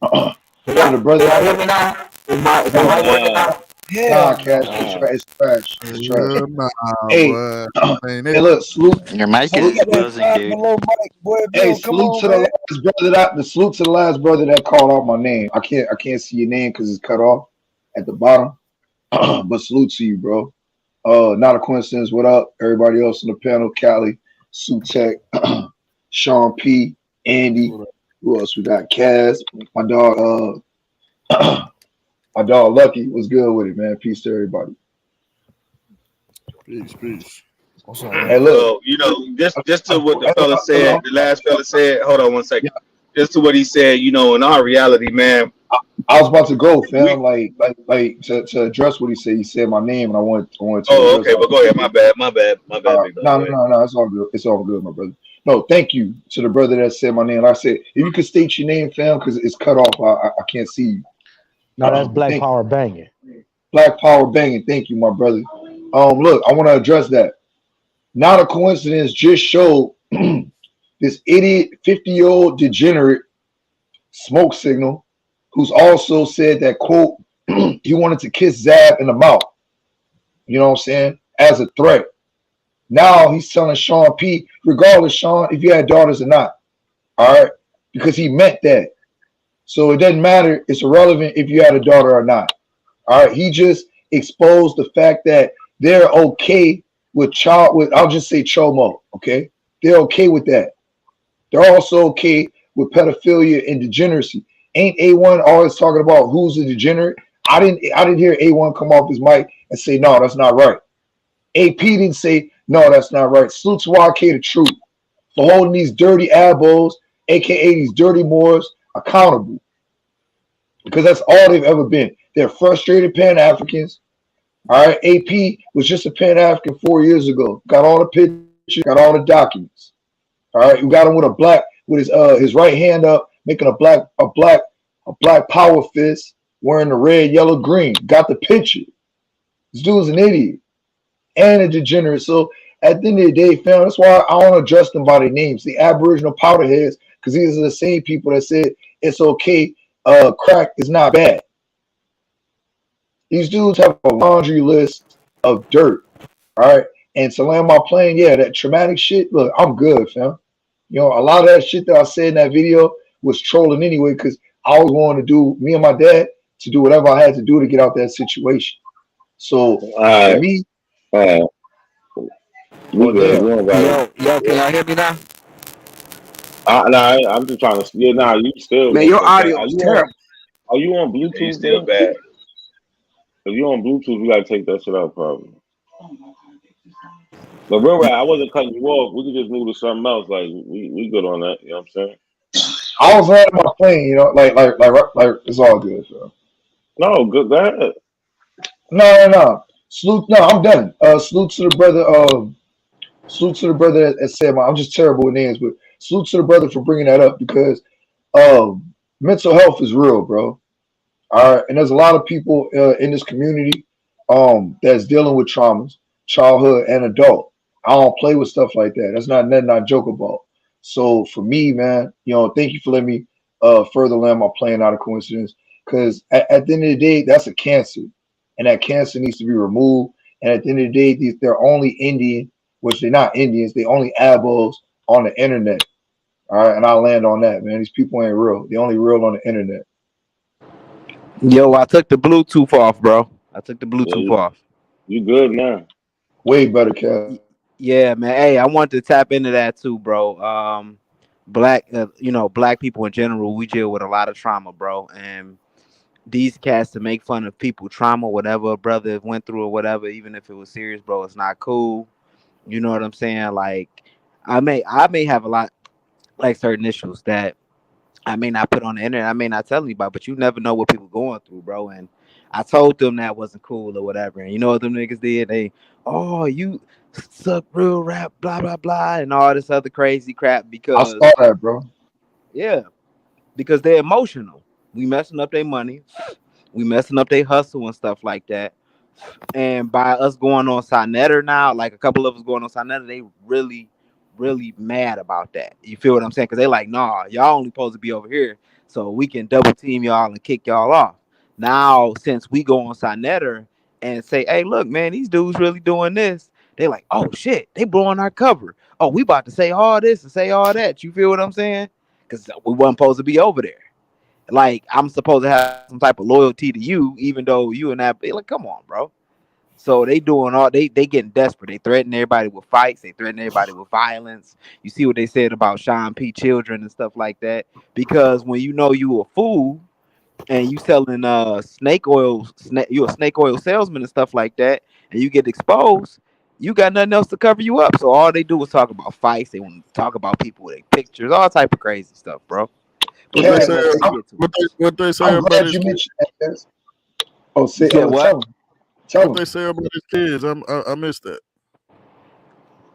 the brother, y'all hear me now? Is my mic working now? Nah, Cash, it's trash. It's trash. Hey, hey, look, salute. Your mic is buzzing, dude. Hey, salute to the last brother salute to the last brother that called out my name. I can't see your name because it's cut off at the bottom. But salute to you, bro. Not a coincidence. What up, everybody else on the panel? Cali, Sutek, Sean P, Andy. Who else we got? Kaz, my dog. My dog Lucky was good with it, man. Peace to everybody. Peace. Hey, look, you know, just to what the fella said, the last fella said. Hold on one second. Just to what he said, you know, in our reality, man. I was about to go, fam. Like to address what he said. He said my name, and I wanted to. Oh, okay, but go ahead. My bad. No, it's all good. It's all good, my brother. No, thank you to the brother that said my name. Like I said, if you could state your name, fam, because it's cut off. I can't see you. No, that's Black Power Banging. Black Power Banging. Thank you, my brother. Look, I want to address that. Not a coincidence. Just showed this idiot 50-year-old degenerate smoke signal, who's also said that, quote, he wanted to kiss Zab in the mouth. You know what I'm saying? As a threat. Now he's telling Sean P, regardless, Sean, if you had daughters or not. All right? Because he meant that. So it doesn't matter. It's irrelevant if you had a daughter or not. All right? He just exposed the fact that they're okay with I'll just say chomo, okay? They're okay with that. They're also okay with pedophilia and degeneracy. Ain't A1 always talking about who's a degenerate? I didn't hear A1 come off his mic and say, no, that's not right. AP didn't say, no, that's not right. Salute to YK the truth for holding these dirty abos, aka these dirty Moors, accountable. Because that's all they've ever been. They're frustrated Pan-Africans. All right, AP was just a Pan-African 4 years ago. Got all the pictures, got all the documents. All right, we got him with his right hand up, making a black power fist, wearing the red, yellow, green. Got the picture. This dude's an idiot and a degenerate. So at the end of the day, fam, that's why I want to address them by their names, the Aboriginal powderheads, because these are the same people that said it's okay. Crack is not bad. These dudes have a laundry list of dirt. All right. And to land my plane, yeah, that traumatic shit. Look, I'm good, fam. You know, a lot of that shit that I said in that video was trolling anyway, because I was going to do, me and my dad, to do whatever I had to do to get out that situation. So, for me, Yo, Yo, can y'all hear me now? I'm just trying to. Yeah, nah, you still. Man, your audio is terrible. Are you on Bluetooth? You still bad. If you're on Bluetooth, you gotta take that shit out, probably. But real rap, I wasn't cutting you off. We could just move to something else. Like we good on that. You know what I'm saying? I was landing my plane. You know, like it's all good. So. No, good. Go ahead. No. Salute. No, I'm done. Salute to the brother. Salute to the brother that said, I'm just terrible with names, but salute to the brother for bringing that up because mental health is real, bro. All right, and there's a lot of people in this community that's dealing with traumas, childhood and adult. I don't play with stuff like that. That's not nothing I joke about. So for me, man, thank you for letting me further land my plane out of coincidence. Because at the end of the day, that's a cancer, and that cancer needs to be removed. And at the end of the day, they're only Indian, which they're not Indians. They only abos on the internet. All right, and I'll land on that, man. These people ain't real. They only real on the internet. Yo, I took the Bluetooth off, bro. I took the Yeah, Bluetooth off. you good now. Way better, Cat. Yeah, man. Hey, I want to tap into that too, bro. Black, black people in general, we deal with a lot of trauma, bro. And these cats to make fun of people trauma, whatever a brother went through or whatever, even if it was serious, bro, it's not cool. You know what I'm saying? Like, I may have a lot like certain issues that I may not put on the internet. I may not tell anybody, but you never know what people going through, bro. And I told them that wasn't cool or whatever. And you know what them niggas did? Oh, you suck real rap, blah blah blah, and all this other crazy crap I because saw that, bro. yeah, because they're emotional. We messing up their money, we messing up their hustle and stuff like that. And by us going on Sinetter now, like a couple of us going on Sinetter, they really, really mad about that. You feel what I'm saying? Because they like, nah, y'all only supposed to be over here, so we can double team y'all and kick y'all off. Now, since we go on Sinetter and say, hey, look, man, these dudes really doing this, they like, oh shit, they blowing our cover. Oh, we about to say all this and say all that. You feel what I'm saying? Because we wasn't supposed to be over there. Like, I'm supposed to have some type of loyalty to you, even though you and that. Like, come on, bro. So they doing all they getting desperate. They threaten everybody with fights. They threaten everybody with violence. You see what they said about Sean P. Children and stuff like that. Because when you know you a fool and you selling snake oil, you a snake oil salesman and stuff like that, and you get exposed, you got nothing else to cover you up. So all they do is talk about fights. They want to talk about people with their pictures, all type of crazy stuff, bro. But What go they ahead, say? Mo. You get to What they say I'm about glad his you kids? mentioned that, guys. Oh, it. You said what? tell him. Tell What him. they say about his kids? I missed that.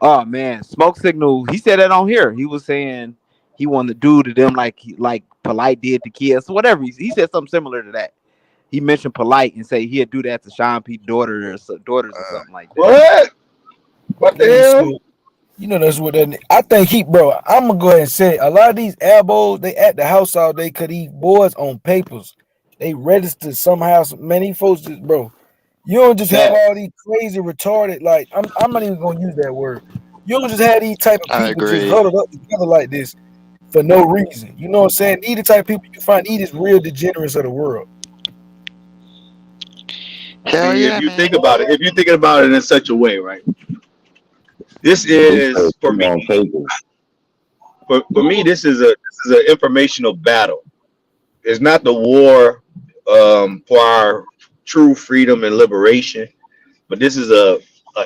Oh man, Smoke Signal. He said that on here. He was saying he wanted to do to them like Polite did to kids, whatever. He said something similar to that. He mentioned Polite and say he'd do that to Sean P. Daughters or something like that. What? What the Yeah, hell? so that's what that. I think bro. I'm gonna go ahead and say a lot of these elbows they at the house all day. Cause these boys on papers, they registered somehow. Man, these folks just bro. You don't just have Facts. all these crazy retarded. Like I'm not even gonna use that word. You don't just have these type of I people just agree. huddled up together like this for no reason. You know what I'm saying? These the type of people you can find. These is real degenerates of the world. Hell See, if yeah, you man. think about it, if you're thinking about it in such a way, right? This is for me. For me, this is an informational battle. It's not the war for our true freedom and liberation, but this is a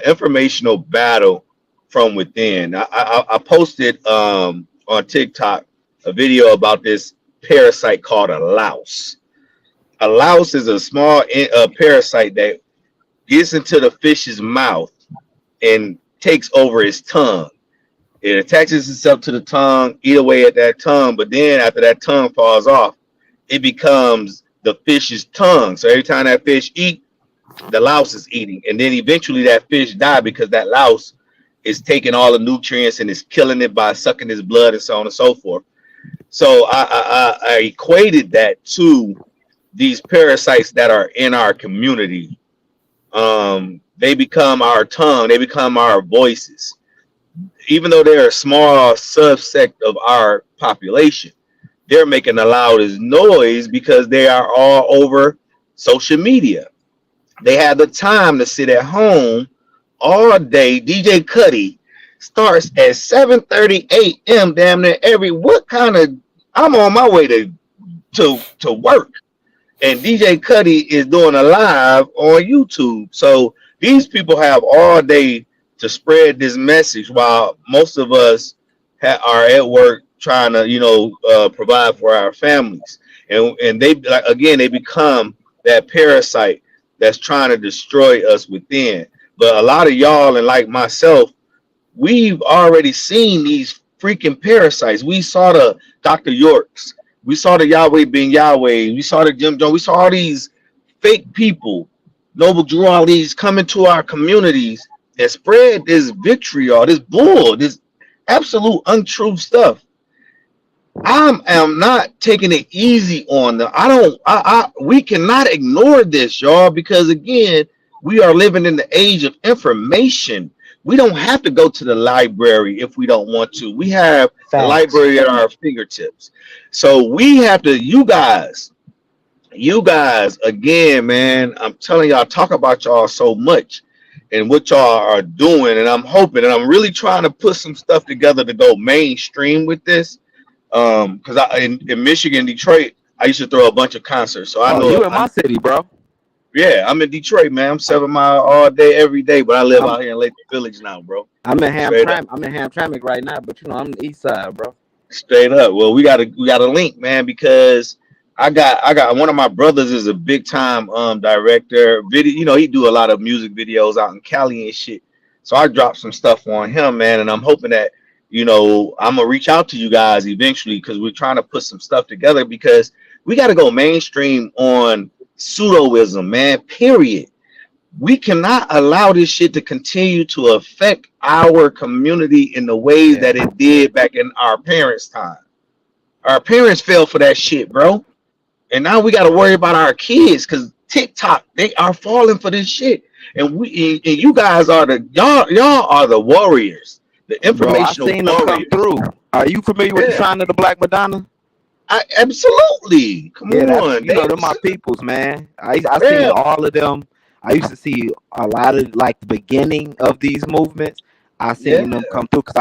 informational battle from within. I posted on TikTok a video about this parasite called a louse. A louse is a small parasite that gets into the fish's mouth and takes over its tongue. It attaches itself to the tongue, eat away at that tongue, but then after that tongue falls off, it becomes the fish's tongue. So every time that fish eat, the louse is eating, and then eventually that fish die because that louse is taking all the nutrients and is killing it by sucking its blood and so on and so forth. So I equated that to these parasites that are in our community. They become our tongue, they become our voices, even though they're a small subsect of our population. They're making the loudest noise because they are all over social media. They have the time to sit at home all day. DJ Cuddy starts at 7:30 a.m. damn near every what kind of I'm on my way to work. And DJ Cuddy is doing a live on YouTube. So these people have all day to spread this message while most of us are at work trying to, provide for our families. And they like again, they become that parasite that's trying to destroy us within. But a lot of y'all and like myself, we've already seen these freaking parasites. We saw the Dr. Yorks. We saw the Yahweh Ben Yahweh. We saw the Jim Jones. We saw all these fake people, Noble Drew Ali's coming to our communities and spread this vitriol, this bull, this absolute untrue stuff. I am not taking it easy on them. We cannot ignore this, y'all, because again, we are living in the age of information. We don't have to go to the library if we don't want to. We have the Facts. library at our fingertips. So we have to, you guys, again, man, I'm telling y'all, talk about y'all so much and what y'all are doing. And I'm hoping, and I'm really trying to put some stuff together to go mainstream with this. Because in Michigan, Detroit, I used to throw a bunch of concerts. So I Oh, know, you in my city, bro. yeah, I'm in Detroit, man. I'm 7 mile all day, every day, but I live out here in Lake Village now, bro. I'm in Straight up. Hamtramck right now, but you know I'm the east side, bro. Straight up. Well, we got a link, man, because I got one of my brothers is a big time director. Video, he do a lot of music videos out in Cali and shit. So I dropped some stuff on him, man, and I'm hoping that I'm gonna reach out to you guys eventually because we're trying to put some stuff together because we got to go mainstream on pseudoism, man. Period. We cannot allow this shit to continue to affect our community in the ways that it did back in our parents' time. Our parents fell for that shit, bro. And now we got to worry about our kids because TikTok, they are falling for this shit. And you guys are y'all are the warriors, the Bro, I informational seen them come warriors. through. Are you familiar with the Yeah, Shrine of the Black Madonna? absolutely. Come Yeah, that's on, they're my peoples, man. I seen yeah, all of them. I used to see a lot of like the beginning of these movements. I yeah, seen them come through because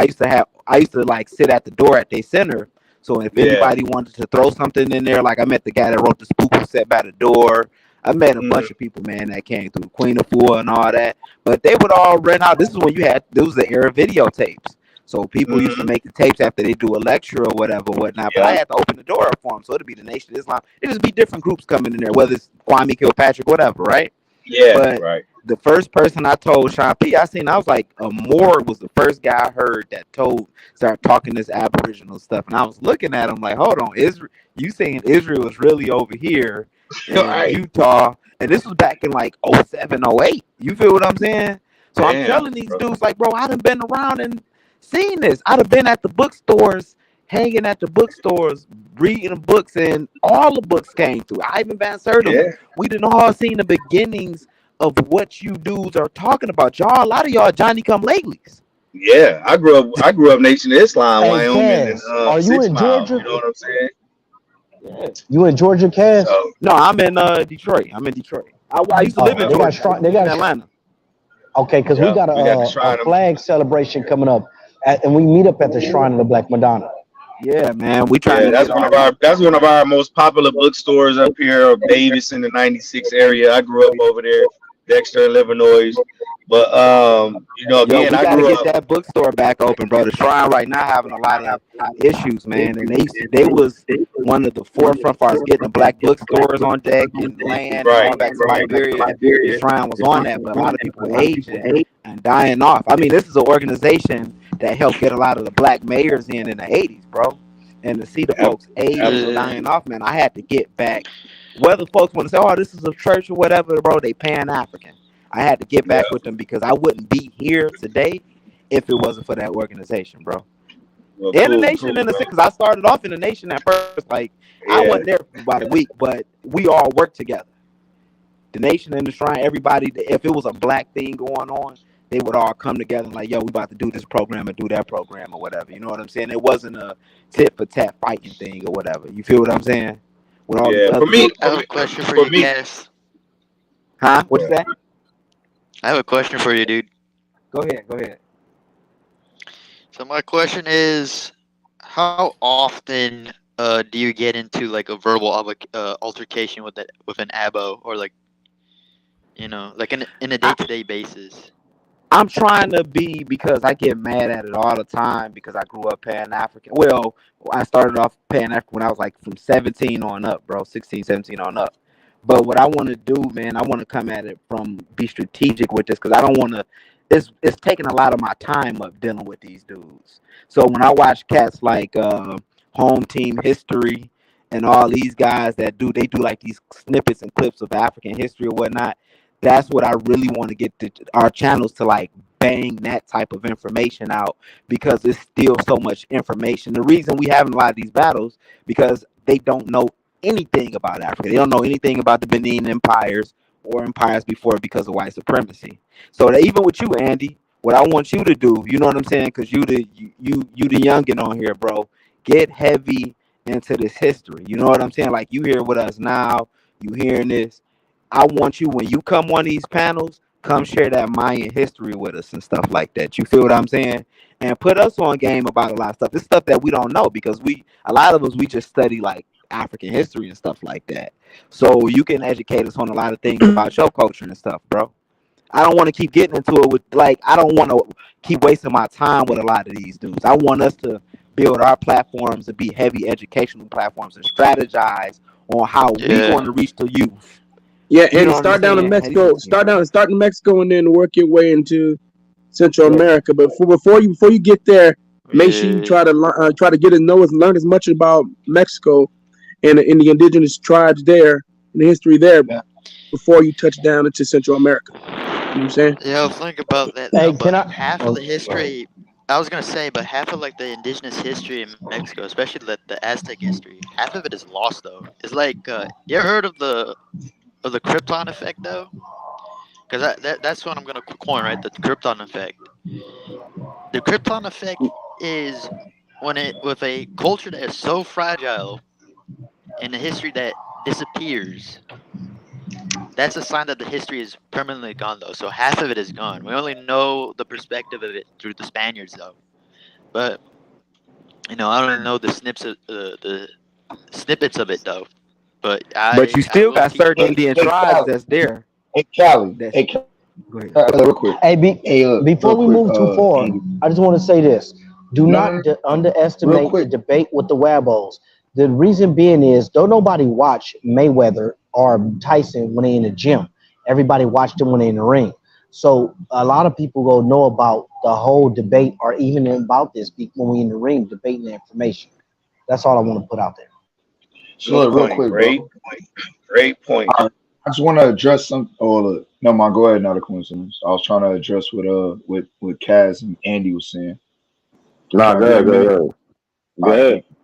I used to like sit at the door at their center. So if yeah. anybody wanted to throw something in there, like I met the guy that wrote the spook who sat by the door. I met a bunch of people, man, that came through Queen of Four and all that. But they would all rent out. This is when there was the era of videotapes. So people used to make the tapes after they do a lecture or whatnot. But I Yep. had to open the door up for them. So it'd be the Nation of Islam. It'd just be different groups coming in there, whether it's Kwame Kilpatrick, whatever, right? Yeah, But right. the first person I told Sean P, I was like, Moore was the first guy I heard that started talking this Aboriginal stuff. And I was looking at him like, hold on, Israel, you saying Israel is really over here in Right. Utah. And this was back in like '07, '08. You feel what I'm saying? So I'm Damn, telling these dudes, like, bro, I done been around and seen this. I'd have been at the bookstores, hanging at the bookstores, reading books, and all the books came through. Ivan Van Sertim. Yeah, We done all seen the beginnings of what you dudes are talking about. Y'all, a lot of y'all Johnny come latelys. yeah. I grew up Nation of Islam, Hey, Wyoming, and Cass, are you 6 in Mile. Georgia? You know what I'm saying? Yeah. You in Georgia, Cass? So No, I'm in Detroit. I used to live in They got Georgia. I strong. used They to live in got. Atlanta. Okay, because we yeah, got we got the a shrine. flag celebration coming up, and we meet up at the Shrine of the Black Madonna. Yeah, man. We trying Yeah, to get all that's one of our most popular bookstores up here, Davis in the 96 area. I grew up over there, Dexter, Illinois. But Yo, again, we I got to grew get up. that bookstore back open, bro. The Shrine right now having a lot of issues, man. And they was one of the forefront for us getting the black bookstores on deck and land and Right, going back to Liberia. The Shrine was on that, but a lot of people aging and dying off. I mean, this is an organization that helped get a lot of the black mayors in the '80s, bro. And to see the folks aging and dying off, man, I had to get back. Whether folks want to say, "Oh, this is a church" or whatever, bro, they Pan African. I had to get Yeah, back with them because I wouldn't be here today if it wasn't for that organization, bro. well, And the cool, Nation in the man. because I started off in the Nation at first. Like I Yeah, wasn't there for about a week, but we all worked together. The Nation and the Shrine, everybody. If it was a black thing going on, they would all come together and like, yo, we about to do this program and do that program or whatever. You know what I'm saying? It wasn't a tit for tat fighting thing or whatever. You feel what I'm saying? With all these yeah. other groups. I have a question for For you, me, Cass. Huh? What is that? I have a question for you, dude. Go ahead. Go ahead. So my question is, how often do you get into like a verbal altercation with an abo or like like in a day-to-day basis? I'm trying to be because I get mad at it all the time because I grew up Pan African. Well, I started off Pan African when I was like from 17 on up, bro, 16, 17 on up. But what I want to do, man, I want to come at it from be strategic with this because I don't want to. It's taking a lot of my time up dealing with these dudes. So when I watch cats like Home Team History and all these guys they do like these snippets and clips of African history or whatnot. That's what I really want to get our channels to like bang that type of information out because it's still so much information. The reason we having a lot of these battles because they don't know anything about Africa. They don't know anything about the Benin empires or empires before because of white supremacy. So that even with you, Andy, what I want you to do, you know what I'm saying? Because you the youngin on here, bro. Get heavy into this history. You know what I'm saying? Like you here with us now, you hearing this. I want you when you come on these panels, come share that Mayan history with us and stuff like that. You feel what I'm saying? And put us on game about a lot of stuff. It's stuff that we don't know because a lot of us we just study like African history and stuff like that. So you can educate us on a lot of things about your culture and stuff, bro. I don't want to keep getting into it with like I don't want to keep wasting my time with a lot of these dudes. I want us to build our platforms to be heavy educational platforms and strategize on how we Yeah. going to reach the youth. Yeah, You and know what I'm start down in saying? Mexico. Start in Mexico, and then work your way into Central Yeah. America. But before you get there, make sure you Yeah. try to get to learn as much about Mexico and the indigenous tribes there and the history there before you touch down into Central America. You know what I'm saying? Yeah, think about that Hey, though. can But I? half of Oh, the history, I was gonna say, but half of like the indigenous history in Mexico, especially the Aztec history, half of it is lost though. It's like, you ever heard of the Krypton effect though? Because that's what I'm gonna coin, right? The Krypton effect. The Krypton effect is when it with a culture that is so fragile and a history that disappears. That's a sign that the history is permanently gone, though. So half of it is gone. We only know the perspective of it through the Spaniards, though. But I don't know the snippets of it, though. But But you I still will got keep. certain Indian tribes Cali, that's there. Cali, That's go ahead. real quick. hey, Look, before real we quick, move too far, Andy. I just want to say this: do No, not no, no. Real underestimate the quick. debate with the Wabos. The reason being is don't nobody watch Mayweather or Tyson when they in the gym. Everybody watched them when they in the ring. So a lot of people go know about the whole debate or even about this when we in the ring debating the information. That's all I want to put out there. So Good look, real point. quick, bro. Great point. Great point. All right. I just want to address some. Oh, look. No, man, go ahead. Not a coincidence. I was trying to address what Kaz and Andy was saying. Nah, Can I go get a ahead, go minute? ahead. Go All right, ahead. thank you.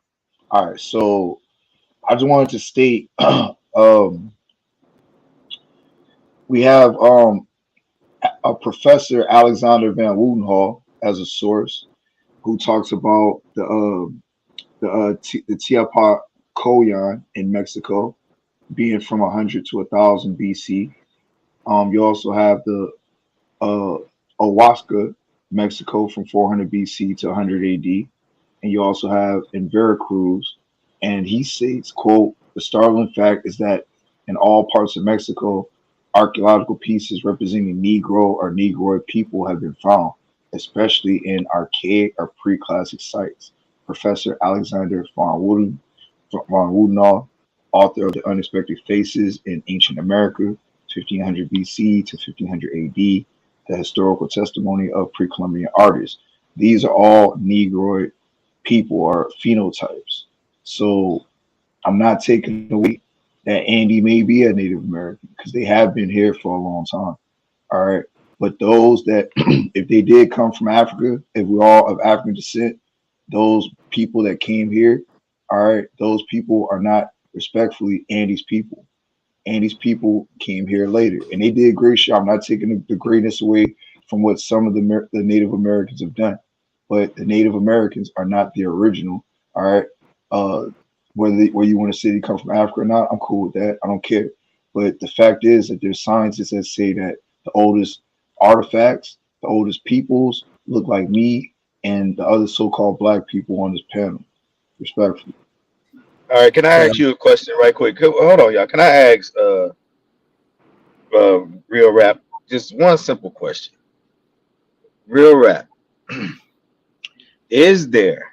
All right, so I just wanted to state, um, we have a professor Alexander Van Wudenhall as a source who talks about the Tiapacoyan in Mexico being from 100 to 1000 BC. You also have the uh, Oaxaca, Mexico, from 400 BC to 100 AD, and you also have in Veracruz. And he states, "quote The startling fact is that in all parts of Mexico, archaeological pieces representing Negro or Negroid people have been found, especially in archaic or pre-classic sites." Professor Alexander von Wudenau, author of The Unexpected Faces in Ancient America, 1500 BC to 1500 AD, the historical testimony of pre-Columbian artists. These are all Negroid people or phenotypes. So I'm not taking away that Andy may be a Native American because they have been here for a long time. All right. But those that, if they did come from Africa, if we're all of African descent, those people that came here, all right, those people are not respectfully Andy's people. Andy's people came here later and they did a great job. I'm not taking the greatness away from what some of the Native Americans have done, but the Native Americans are not the original. All right. Uh, whether you want to say they come from Africa or not, I'm cool with that. I don't care. But the fact is that there's scientists that say that the oldest artifacts, the oldest peoples look like me and the other so-called black people on this panel. Respectfully. All right, can I ask you a question right quick? Hold on, y'all. Can I ask Real Rap just one simple question? Real Rap, is there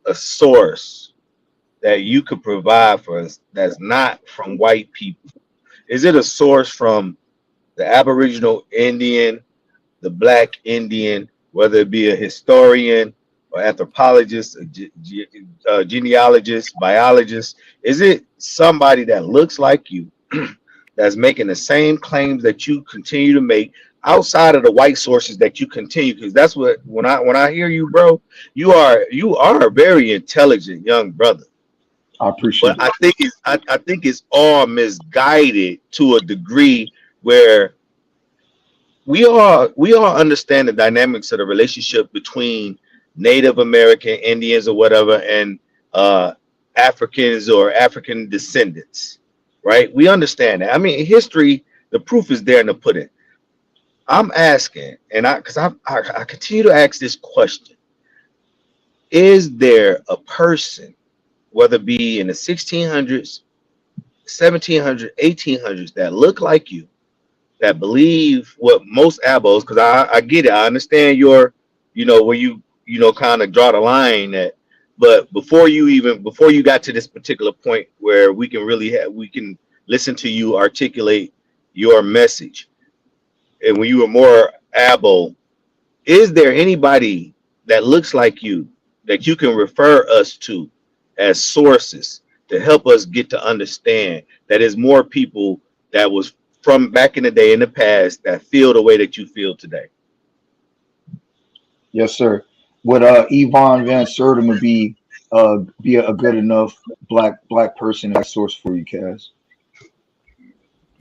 a source that you could provide for us that's not from white people? Is it a source from the Aboriginal Indian, the Black Indian, whether it be a historian or anthropologist, a genealogist, biologist? Is it somebody that looks like you that's making the same claims that you continue to make? outside of the white sources that you continue, because that's what when I hear you, bro, you are a very intelligent young brother. I appreciate But it. I think it's all misguided to a degree where we all understand the dynamics of the relationship between Native American Indians or whatever and Africans or African descendants, right? We understand that. I mean, history, the proof is there in the pudding. I'm asking, and I continue to ask this question: is there a person, whether it be in the 1600s, 1700s, 1800s, that look like you, that believe what most abos, because I get it, I understand your, where you kind of draw the line at, but before you got to this particular point where we can listen to you articulate your message, and when you were more abo, is there anybody that looks like you that you can refer us to as sources to help us get to understand that there's more people that was from back in the day in the past that feel the way that you feel today? Yes, sir. Would Yvonne Van Sertima be a good enough black person as source for you, Cass?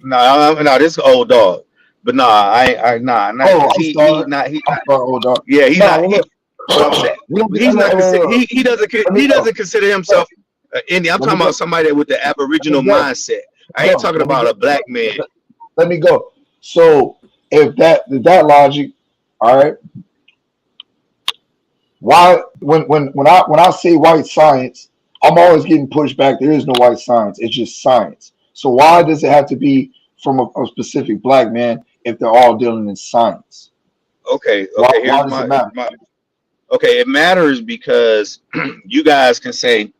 No, this is old dog. But nah, nah, not Oh, because I'm he sorry. not he I'm sorry, old dog. yeah, he's No, not well, he look, what I'm saying, we don't, he's not consider look, let me he go. doesn't consider himself Indian. I'm Let me talking go. about somebody with the Let aboriginal me go. mindset. I ain't talking Let me about go. a black man. Let me go. So if that logic, all right, why when I say white science, I'm always getting pushed back. There is no white science. It's just science. So why does it have to be from a specific black man if they're all dealing in science? Okay, Why here's does it matter? okay, it matters because you guys can say,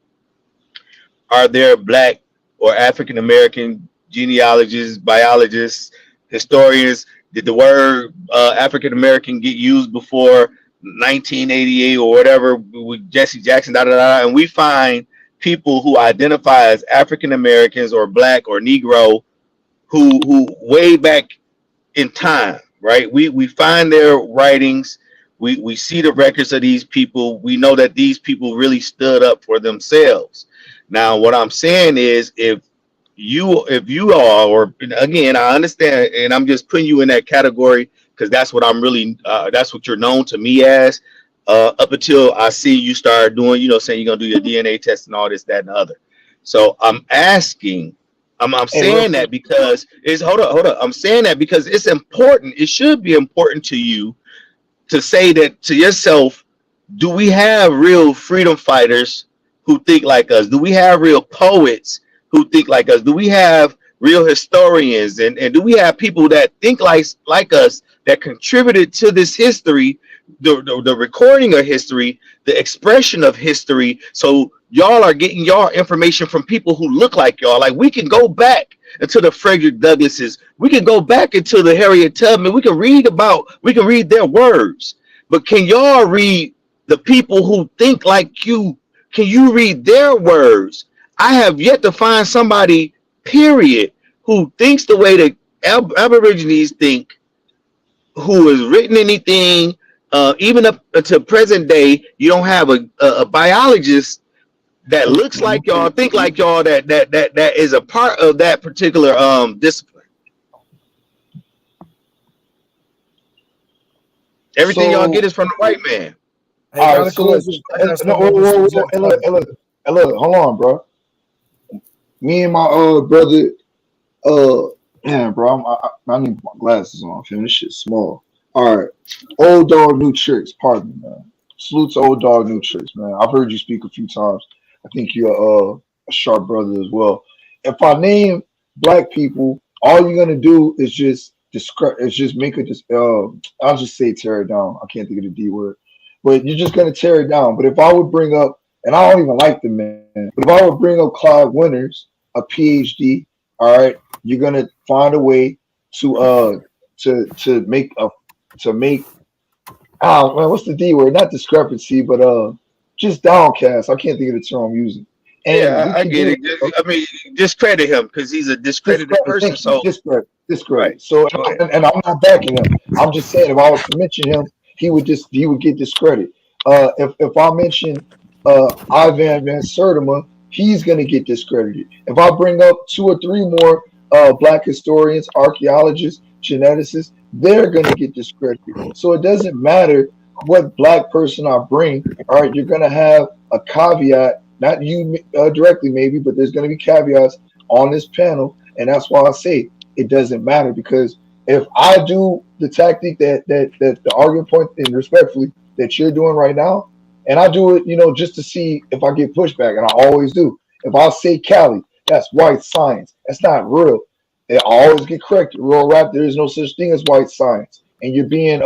are there black or African American genealogists, biologists, historians? Did the word African American get used before 1988 or whatever with Jesse Jackson? Da, da, da, and we find people who identify as African Americans or black or Negro who way back in time, right? We find their writings. We see the records of these people. We know that these people really stood up for themselves. Now, what I'm saying is, if you are, or again, I understand, and I'm just putting you in that category because that's what I'm really, that's what you're known to me as. Up until I see you start doing, saying you're gonna do your DNA test and all this, that, and the other. So I'm asking, I'm Hey, real saying quick. that because it's hold up. I'm saying that because it's important. It should be important to you to say that to yourself. Do we have real freedom fighters who think like us? Do we have real poets who think like us? Do we have real historians and do we have people that think like us that contributed to this history, the recording of history, the expression of history? So y'all are getting y'all information from people who look like y'all. Like we can go back into the Frederick Douglasses, we can go back into the Harriet Tubman, we can read their words. But can y'all read the people who think like you? Can you read their words? I have yet to find somebody, period, who thinks the way that Aborigines think, who has written anything, even up to present day. You don't have a biologist that looks like y'all, think like y'all, that is a part of that particular discipline. Everything y'all So get is from the white man. Hey, all not right, a so look, coincidence. I got no, something on this exact hey, point. look, hold on, bro. Me and my brother, man, bro, I need my glasses on. Fam. This shit's small. All right, old dog, new tricks. Pardon me, man. Salute to old dog, new tricks, man. I've heard you speak a few times. I think you're a sharp brother as well. If I name black people, all you're gonna do is just describe. It's just make it. I'll just say tear it down. I can't think of the D word, but you're just gonna tear it down. But if I would bring up, and I don't even like the man, but if I would bring up Clyde Winters, a PhD, all right, you're gonna find a way to make a to make man, what's the D word? Not discrepancy, but just downcast. I can't think of the term I'm using. And Yeah, we I can get do it. that. I mean, discredit him because he's a discredited Discredit, person. thank you. So Discredit. right, So go ahead. and I'm not backing him. I'm just saying, if I was to mention him, he would get discredited. If I mention Ivan Van Sertima, he's gonna get discredited. If I bring up 2 or 3 more black historians, archaeologists, geneticists, they're gonna get discredited. So it doesn't matter what black person I bring. All right, you're gonna have a caveat, not you directly maybe, but there's gonna be caveats on this panel, and that's why I say it doesn't matter, because if I do the tactic that the argument point and respectfully that you're doing right now, and I do it, just to see if I get pushback, and I always do. If I say Cali, that's white science. That's not real. I always get corrected. Real rap, there is no such thing as white science. And you're being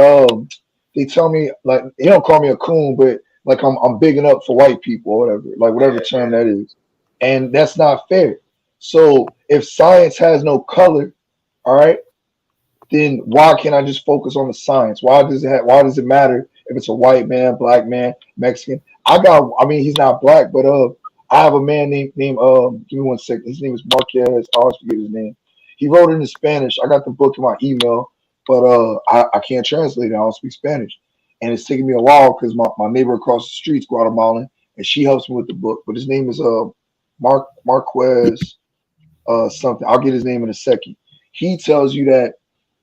they tell me, like, they don't call me a coon, but like I'm bigging up for white people or whatever, like whatever term that is. And that's not fair. So if science has no color, all right, then why can't I just focus on the science? Why does it matter if it's a white man, black man, Mexican? I mean, he's not black, but I have a man named give me 1 second. His name is Marquez. I always forget his name. He wrote it in Spanish. I got the book in my email, but I can't translate it. I don't speak Spanish. And it's taking me a while because my neighbor across the street's Guatemalan, and she helps me with the book. But his name is Marquez something. I'll get his name in a second. He tells you that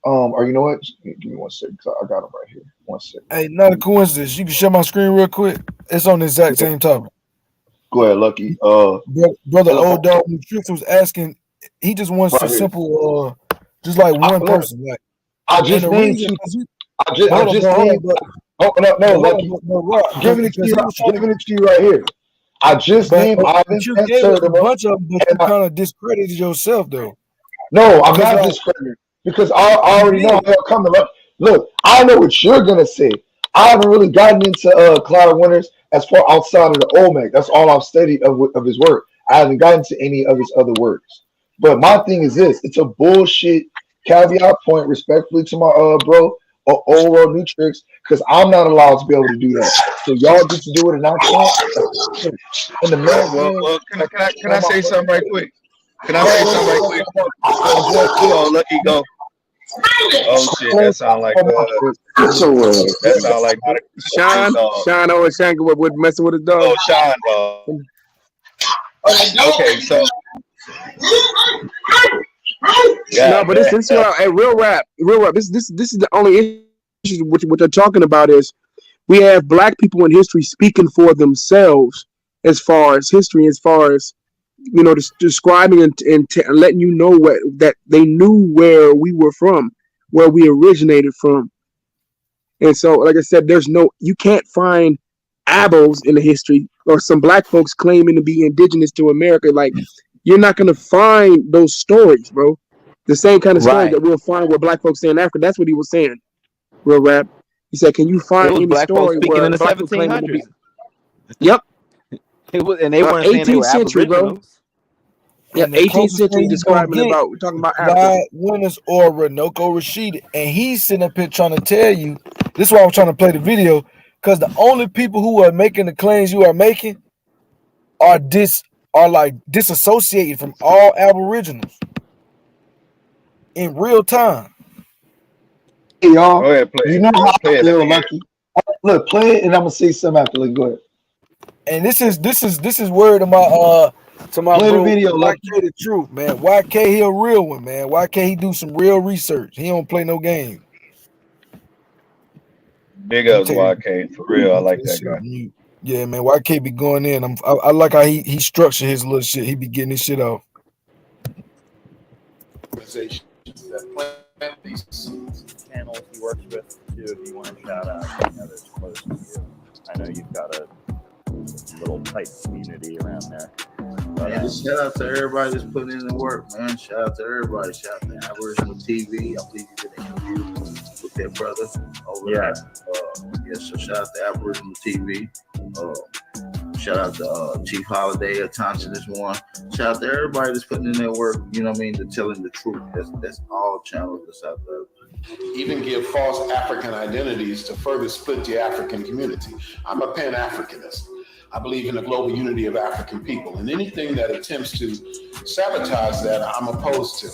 or you know what? Just give me 1 second. 'Cause I got him right here. 1 second. Hey, not a coincidence. You can share my screen real quick. It's on the exact same topic. Go ahead, Lucky. Brother Old Dog Nutrition was asking. He just wants right a here. simple, just like one person. Like, I and just the named reason, you. I just named. Oh no, Lucky. I'm giving it to you. Giving it to you right here. I just named Ivan you Van gave us a Sertima, bunch of them, but you kind of discredited yourself, though. No, I'm Because, not like, discrediting because I already you know how did. they'll come. Look, I know what you're gonna say. I haven't really gotten into Clyde Winters as far outside of the Olmec. That's all I've studied of his work. I haven't gotten to any of his other works. But my thing is this: it's a bullshit caveat point, respectfully to my bro Old World Nutrix, because I'm not allowed to be able to do that. So y'all get to do it, and I can't. And the man, Well, can I say something right quick? Can I say something right quick? Oh, Lucky, go. Oh shit, that sound like that sound like Sean always Shank with messing with his dog. Oh, Sean, dog. Okay, so no, but this is hey, real rap. This is the only issue what they're talking about is we have black people in history speaking for themselves as far as history, as far as describing and letting you know that they knew where we were from, where we originated from. And so, like I said, you can't find abos in the history or some black folks claiming to be indigenous to America. Like, you're not going to find those stories, bro. The same kind of stories that we'll find where black folks say in Africa. That's what he was saying, real rap. He said, can you find any black folks story speaking where in the black folks claiming to be? 1700s. Yep. And they weren't saying they were 18th century, bro. aboriginals. Yeah, And the 18th closest century thing you gonna describing get we're talking about Africa. Clyde Winters or Ranoko Rashid, and he's sitting up here trying to tell you. This is why I'm trying to play the video, because the only people who are making the claims you are making are disassociated from all aboriginals in real time. Hey, y'all, go ahead, play you it. know how Play I it. feel, Lucky. Look, play it, and I'm gonna say something after. Like, go ahead. And this is word to my Play bro the video, Lucky. YK the truth, man. YK he a real one, man. YK he do some real research. He don't play no game. Big ups, YK, for real. I like that guy. Yeah, man. YK be going in. I like how he structured his little shit. He be getting his shit off. Organizations that plant these channels he works with too. If you want to shout out any others close to you, I know you've got a little tight community around there. But, man, just shout out to everybody that's putting in the work, man. Shout out to everybody. Shout out to Aboriginal TV. I believe you did an interview with their brother over there. So shout out to Aboriginal TV. Shout out to Chief Holiday, Thompson is one. Shout out to everybody that's putting in their work, you know what I mean, to telling the truth. That's all channels that's out there. Even give false African identities to further split the African community. I'm a Pan-Africanist. I believe in the global unity of African people, and anything that attempts to sabotage that, I'm opposed to.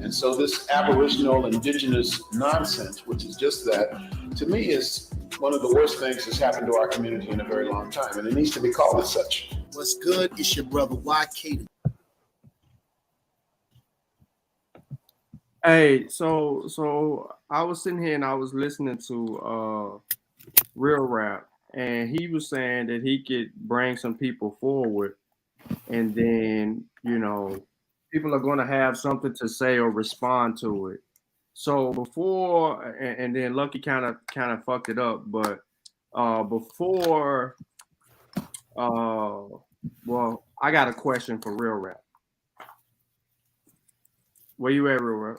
And so this aboriginal indigenous nonsense, which is just that, to me is one of the worst things that's happened to our community in a very long time, and it needs to be called as such. What's good? It's your brother YK. Hey, so I was sitting here and I was listening to Real Rap, and he was saying that he could bring some people forward, and then people are going to have something to say or respond to it. So before, and then Lucky kind of fucked it up, but before, well, I got a question for Real Rap. Where you at, Real Rap?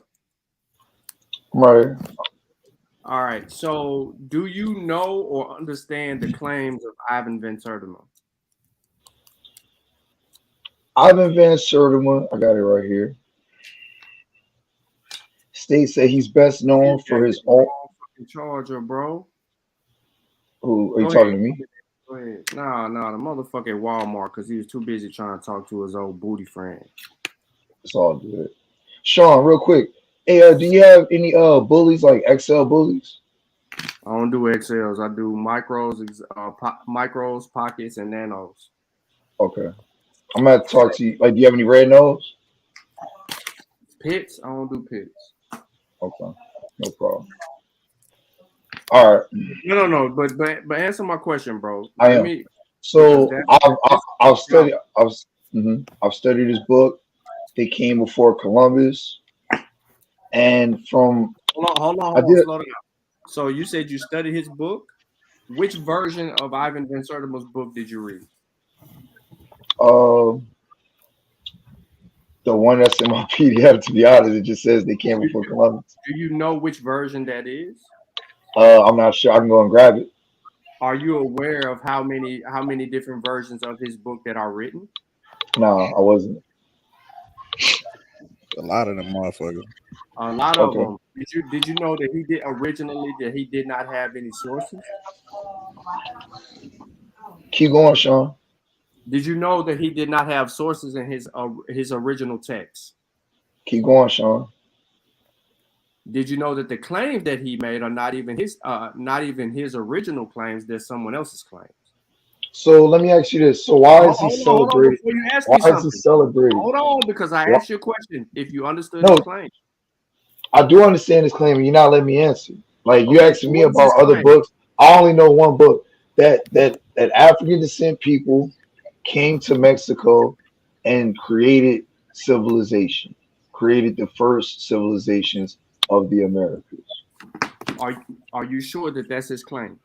Right. All right. So, do you know or understand the claims of Ivan Van Sertima? Ivan Van Sertima, I got it right here. States that he's best known for his own. Charger, bro. Who are you Go talking ahead. to me? Go ahead. Nah, the motherfucker at Walmart because he was too busy trying to talk to his old booty friend. It's all good. Sean, real quick. Hey, do you have any bullies like XL bullies? I don't do XLs. I do micros, micros, pockets, and nanos. Okay. I'm gonna have to talk to you. Like, do you have any red nose? Pits? I don't do pits. Okay. No problem. All right. No. But answer my question, bro. I am. So I've studied. I've studied this book. They came before Columbus, and from hold on, slow down. So you said you studied his book. Which version of Ivan Van Sertima's book did you read? The one that's in my PDF. To be honest, it just says they came before Columbus. Do you know which version that is? I'm not sure. I can go and grab it. Are you aware of how many different versions of his book that are written? No, I wasn't. A lot of them motherfuckers. A lot of them. Did you know that he did not have any sources? Keep going, Sean. Did you know that he did not have sources in his original text? Keep going, Sean. Did you know that the claims that he made are not even his original claims? They're someone else's claims. So let me ask you this. So why is he celebrated? Why is he celebrated? Hold on, because I asked you a question. If you understood No, his claim. I do understand his claim, and you're not letting me answer. Like you Okay, asking so me what is about his other claim? books. I only know one book that African descent people came to Mexico and created civilization, created the first civilizations of the Americas. Are you sure that that's his claim?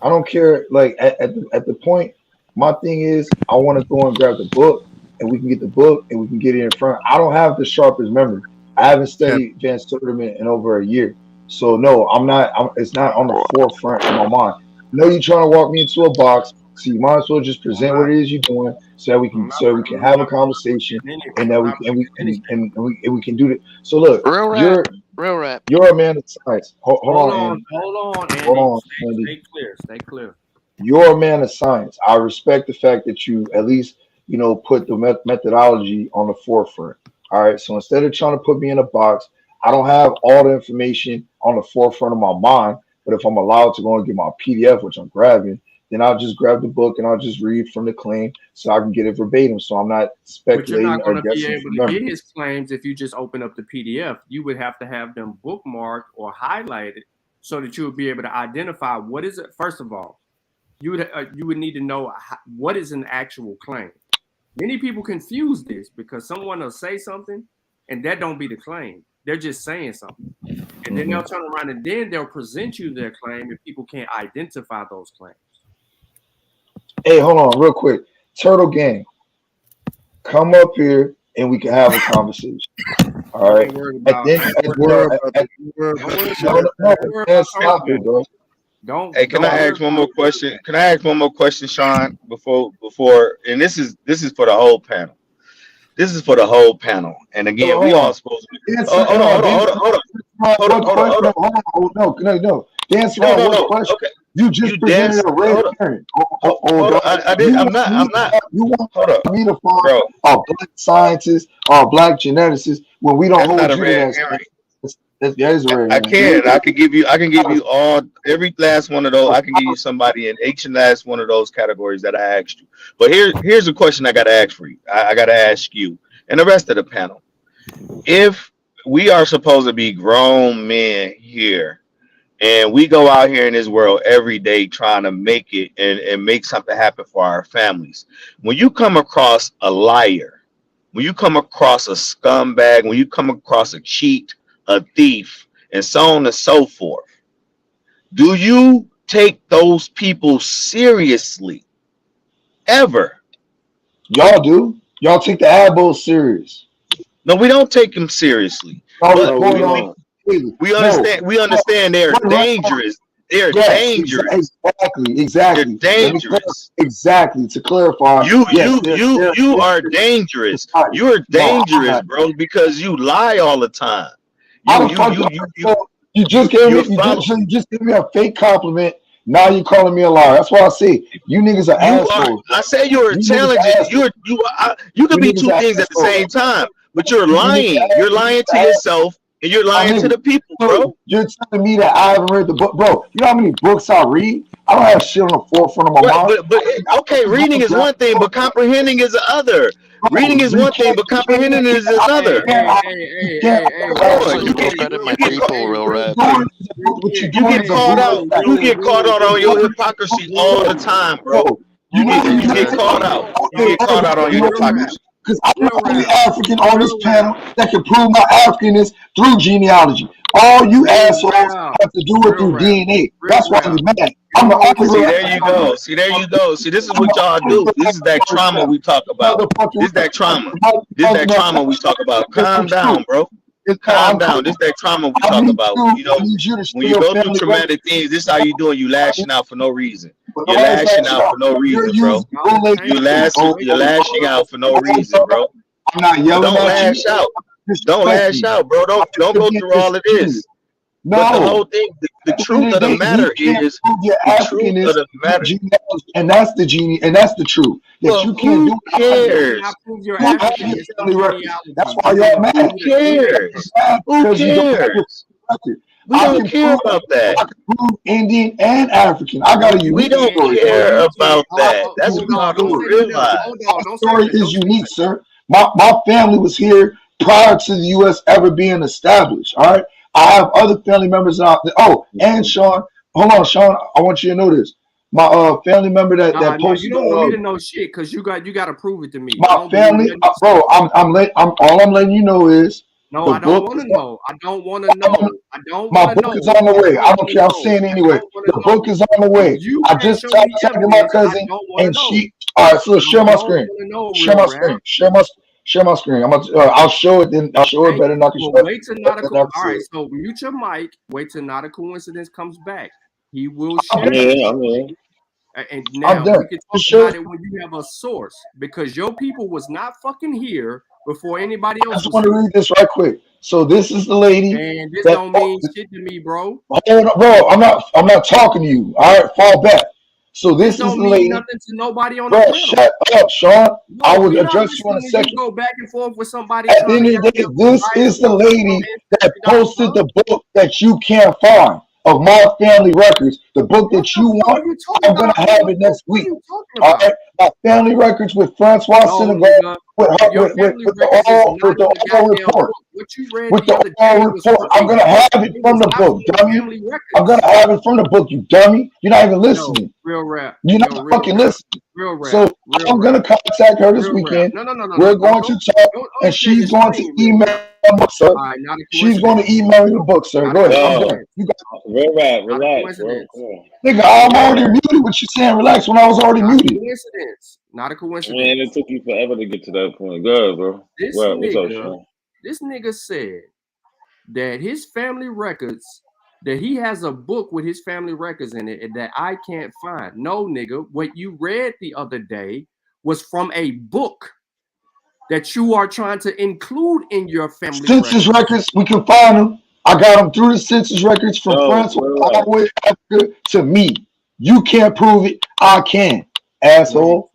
I don't care. Like at the point, my thing is I want to go and grab the book, and we can get the book, and we can get it in front. I don't have the sharpest memory. I haven't studied Van Sertima in over a year, so no, I'm not. It's not on the forefront of my mind. I know you're trying to walk me into a box, so you might as well just present what it is you're doing, so that we can have a conversation, and that we can do that. So look, Real rap. you're a man of science. Hold on, Andy. Hold on, Andy. Hold on, Andy. Stay clear. You're a man of science. I respect the fact that you at least, put the methodology on the forefront. All right. So instead of trying to put me in a box, I don't have all the information on the forefront of my mind. But if I'm allowed to go and get my PDF, which I'm grabbing, then I'll just grab the book and I'll just read from the claim so I can get it verbatim. So I'm not But you're speculating not going or to be guessing able from to memory. get his claims if you just open up the PDF. You would have to have them bookmarked or highlighted so that you would be able to identify what is it. First of all, you would need to know what is an actual claim. Many people confuse this because someone will say something and that don't be the claim. They're just saying something. And then they'll turn around and then they'll present you their claim if people can't identify those claims. Hey, hold on real quick. Turtle Gang, come up here and we can have a conversation. All right. Stop it, bro. Hey, can I ask one more question? Can I ask one more question, Sean? Before, and this is for the whole panel. This is for the whole panel. And again, we all supposed to. Hold on. No. Dance around what question? You just presented a red herring. Hold on. I did. I'm not. You want Hold up, me to find bro. a black scientist or a black geneticist when we don't That's not hold a you to red that herring. standard? That is a red I herring. can. I can give you all every last one of those. I can give you somebody in each and last one of those categories that I asked you. But here's a question I gotta ask for you. I gotta ask you and the rest of the panel. If we are supposed to be grown men here and we go out here in this world every day trying to make it and make something happen for our families, when you come across a liar, when you come across a scumbag, when you come across a cheat, a thief, and so on and so forth, do you take those people seriously ever? Y'all do. Y'all take the Abos serious. No, we don't take them seriously. But we understand they are dangerous. They are dangerous. Exactly. They're dangerous. Exactly. To clarify, You are dangerous. You are dangerous, bro, because you lie all the time. You just gave me a fake compliment. Now you're calling me a liar. That's why I say you niggas are assholes. I say you're challenging. You could be two things at the same time, but you're lying. You're lying to yourself and you're lying to the people, bro. You're telling me that I haven't read the book, bro. You know how many books I read? I don't have shit on the forefront of my mind. But okay, reading is one thing, but comprehending is the other. Reading is one thing, but comprehending is another. You get caught out. You get caught out on your hypocrisy all the time, bro. You get caught out. You get caught out on your hypocrisy. Because I'm the only African on this panel that can prove my Africanness through genealogy. All you assholes have to do it through DNA. That's why you're mad. I'm the only. See, there you go. See, this is what y'all do. This is that trauma we talk about. This is that trauma. This is that trauma we talk about. Calm down, bro. Calm down. This is that trauma we talk about. You know, when you go through traumatic things, this is how you doing. You lashing out for no reason. You're lashing out for no reason, bro. You're lashing out for no reason, bro. I'm not yelling Don't at lash out. Don't lash out, bro. Don't go through all of this. But the whole thing, the truth of the matter is the truth of the matter. And that's the genie, and that's the truth. That you can't do. Cares? That's why y'all mad. Who cares? Who cares? We don't care about that. I can prove Indian and African. I got a unique We don't story. care about that. That's what y'all don't realize. My story is unique, sir. My family was here prior to the U.S. ever being established. All right. I have other family members out there. Oh, and Sean, hold on, Sean. I want you to know this. My family member that posted. You don't want me to know shit because you got to prove it to me. My family, bro. I'm letting you know is. No, I don't want to know. I don't want to know. I don't My want to know. book is on the way. I don't care. I'm saying anyway. The book is on the way. I just talked to my cousin, and she. All right, so share my screen. Share my screen. Share my screen. I'll show it. Then I'll show it better than I can show it. Wait till not a all right. So mute your mic. Wait till not a coincidence comes back. He will share. And now we can talk about it when you have a source, because your people was not fucking here before anybody else. I just want to read this right quick. So this is the lady. And this don't mean shit to me, bro. Bro, I'm not talking to you. All right, fall back. So this is the lady. Nothing to nobody on bro, the panel. Shut up, Sean. No, I will address you in a second. You go back and forth with somebody. At the end of the day, this is the lady that posted the book that you can't find of my family records. The book that you want, I'm gonna have it next week. All right, my family records with Francois Senegal, with the oral report. With the oral report, I'm gonna have it from the book, dummy. I'm gonna have it from the book, you dummy. You're not even listening. Real rap. You're not fucking listening. So I'm gonna contact her this weekend. We're going to talk, and she's going to email the book, sir. She's going to email me the book, sir. Go ahead. I'm done. You got real rap, relax, bro. Come on. Nigga, I'm already muted. What you saying? Relax when I was already muted. Coincidence. Not a coincidence. Man, it took you forever to get to that point. Go ahead, bro. What's up, Sean? This nigga said that his family records, that he has a book with his family records in it and that I can't find. No, nigga, what you read the other day was from a book that you are trying to include in your family census records. We can find them. I got them through the census records from France all the way Africa to me. You can't prove it. I can, asshole.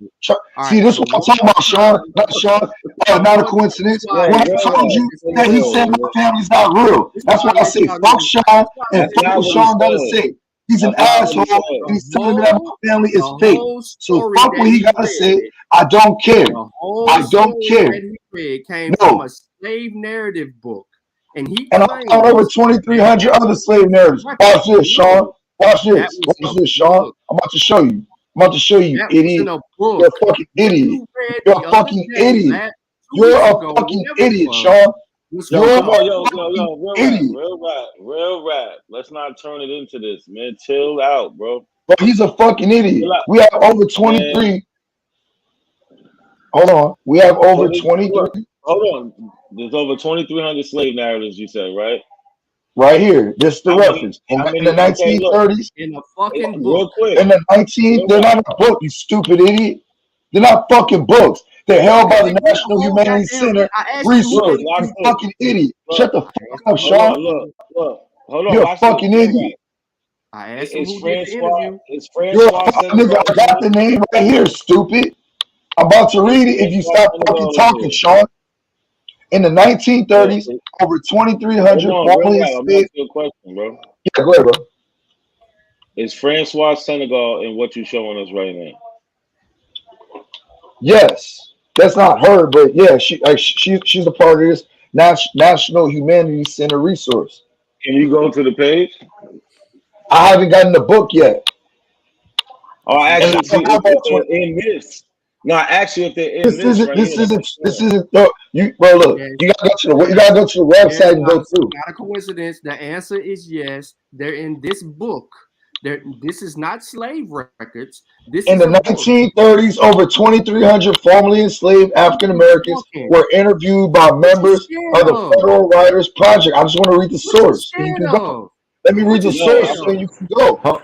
See, this is what I'm talking about, Sean. Not Sean. Not a coincidence. When I told you that he said my family's not real, that's what I say. Fuck Sean and fuck what Sean gotta say. He's an asshole, and he's telling me that my family is fake. So fuck what he gotta say. I don't care. I don't care. That he read came from a slave narrative book, and I found over 2,300 other slave narratives. Watch this, Sean. Watch this. Watch this, Sean. I'm about to show you. I'm about to show you, idiot. You're a fucking idiot. You're a fucking idiot. You're a fucking idiot, Sean. Yo, come on, yo, real rap. Let's not turn it into this, man. Chill out, bro. But he's a fucking idiot. We have over 23. Hold on. We have over 23. Hold on. There's over 2,300 slave narratives, you said, right? Right here. This is the reference. In the 1930s. In a fucking book. Real quick. In the 19, they're not a book, you stupid idiot. They're not fucking books. They're held by the National Humanities Center Research. You fucking idiot. Shut the fuck up, Sean. Look. Hold on. You're a fucking idiot. I asked him It's who did the interview. You're a fucking nigga. I got the name right here, stupid. I'm about to read it if you stop fucking talking, Sean. In the 1930s, over 2,300 formerly enslaved. Your question, bro. Yeah, go ahead, bro. Is Francois Senegal in what you're showing us right now? Yes, that's not her, but yeah, she's a part of this National Humanities Center resource. Can you go to the page? I haven't gotten the book yet. Oh, I actually see if they're in this. No, actually, if they're in this isn't. You, bro, look, you gotta go to the website and go through. Not a coincidence. The answer is yes. They're in this book. This is not slave records. This in is the 1930s, over 2,300 formerly enslaved African Americans were interviewed by members of the Federal Writers Project. I just want to read the source. So you can go. Let me read the source so you can go.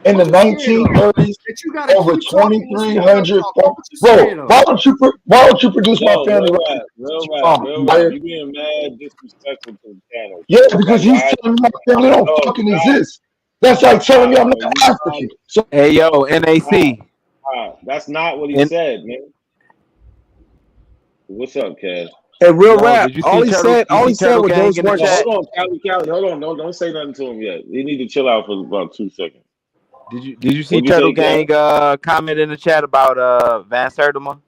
In the 1930s, over 2,300. Bro, why don't you produce my family? Real rap. You being mad disrespectful to the channel. Yeah, because he's telling me my family don't fucking exist. That's like telling me I'm not African. So, hey, yo, NAC. That's not what he said, man. What's up, Cash? Hey, real rap. All he said was those words. Hold on, Cali. Hold on. Don't say nothing to him yet. You need to chill out for about 2 seconds. Did you see Turtle Gang comment in the chat about Van Sertima?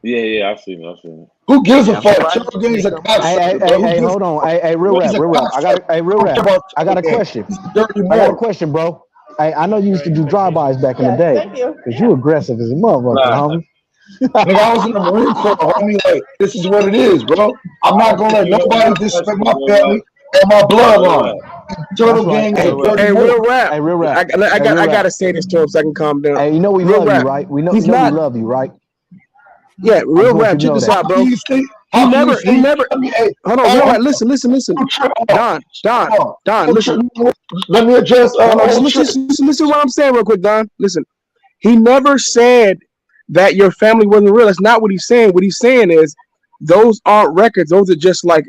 Yeah, I've seen it. Who gives a fuck? Turtle Gang is a Hey, hold on. Hey, real rap. I got a question. Bro. I know you used to do drive-bys back in the day. Because you aggressive as a motherfucker, homie. Nigga, I was in the Marine Corps, homie. Like, this is what it is, bro. I'm not gonna let nobody disrespect my family or my bloodline. Turtle Gang is real rap. Hey, real rap. I gotta say this to him so I can calm down. Hey, you know we love you, right? We know we love you, right? Yeah, real rap. Check this out, bro. He never. Hold on, real rap. Listen. Don, listen. Let me address. Listen what I'm saying real quick, Don. Listen. He never said that your family wasn't real. That's not what he's saying. What he's saying is those aren't records. Those are just like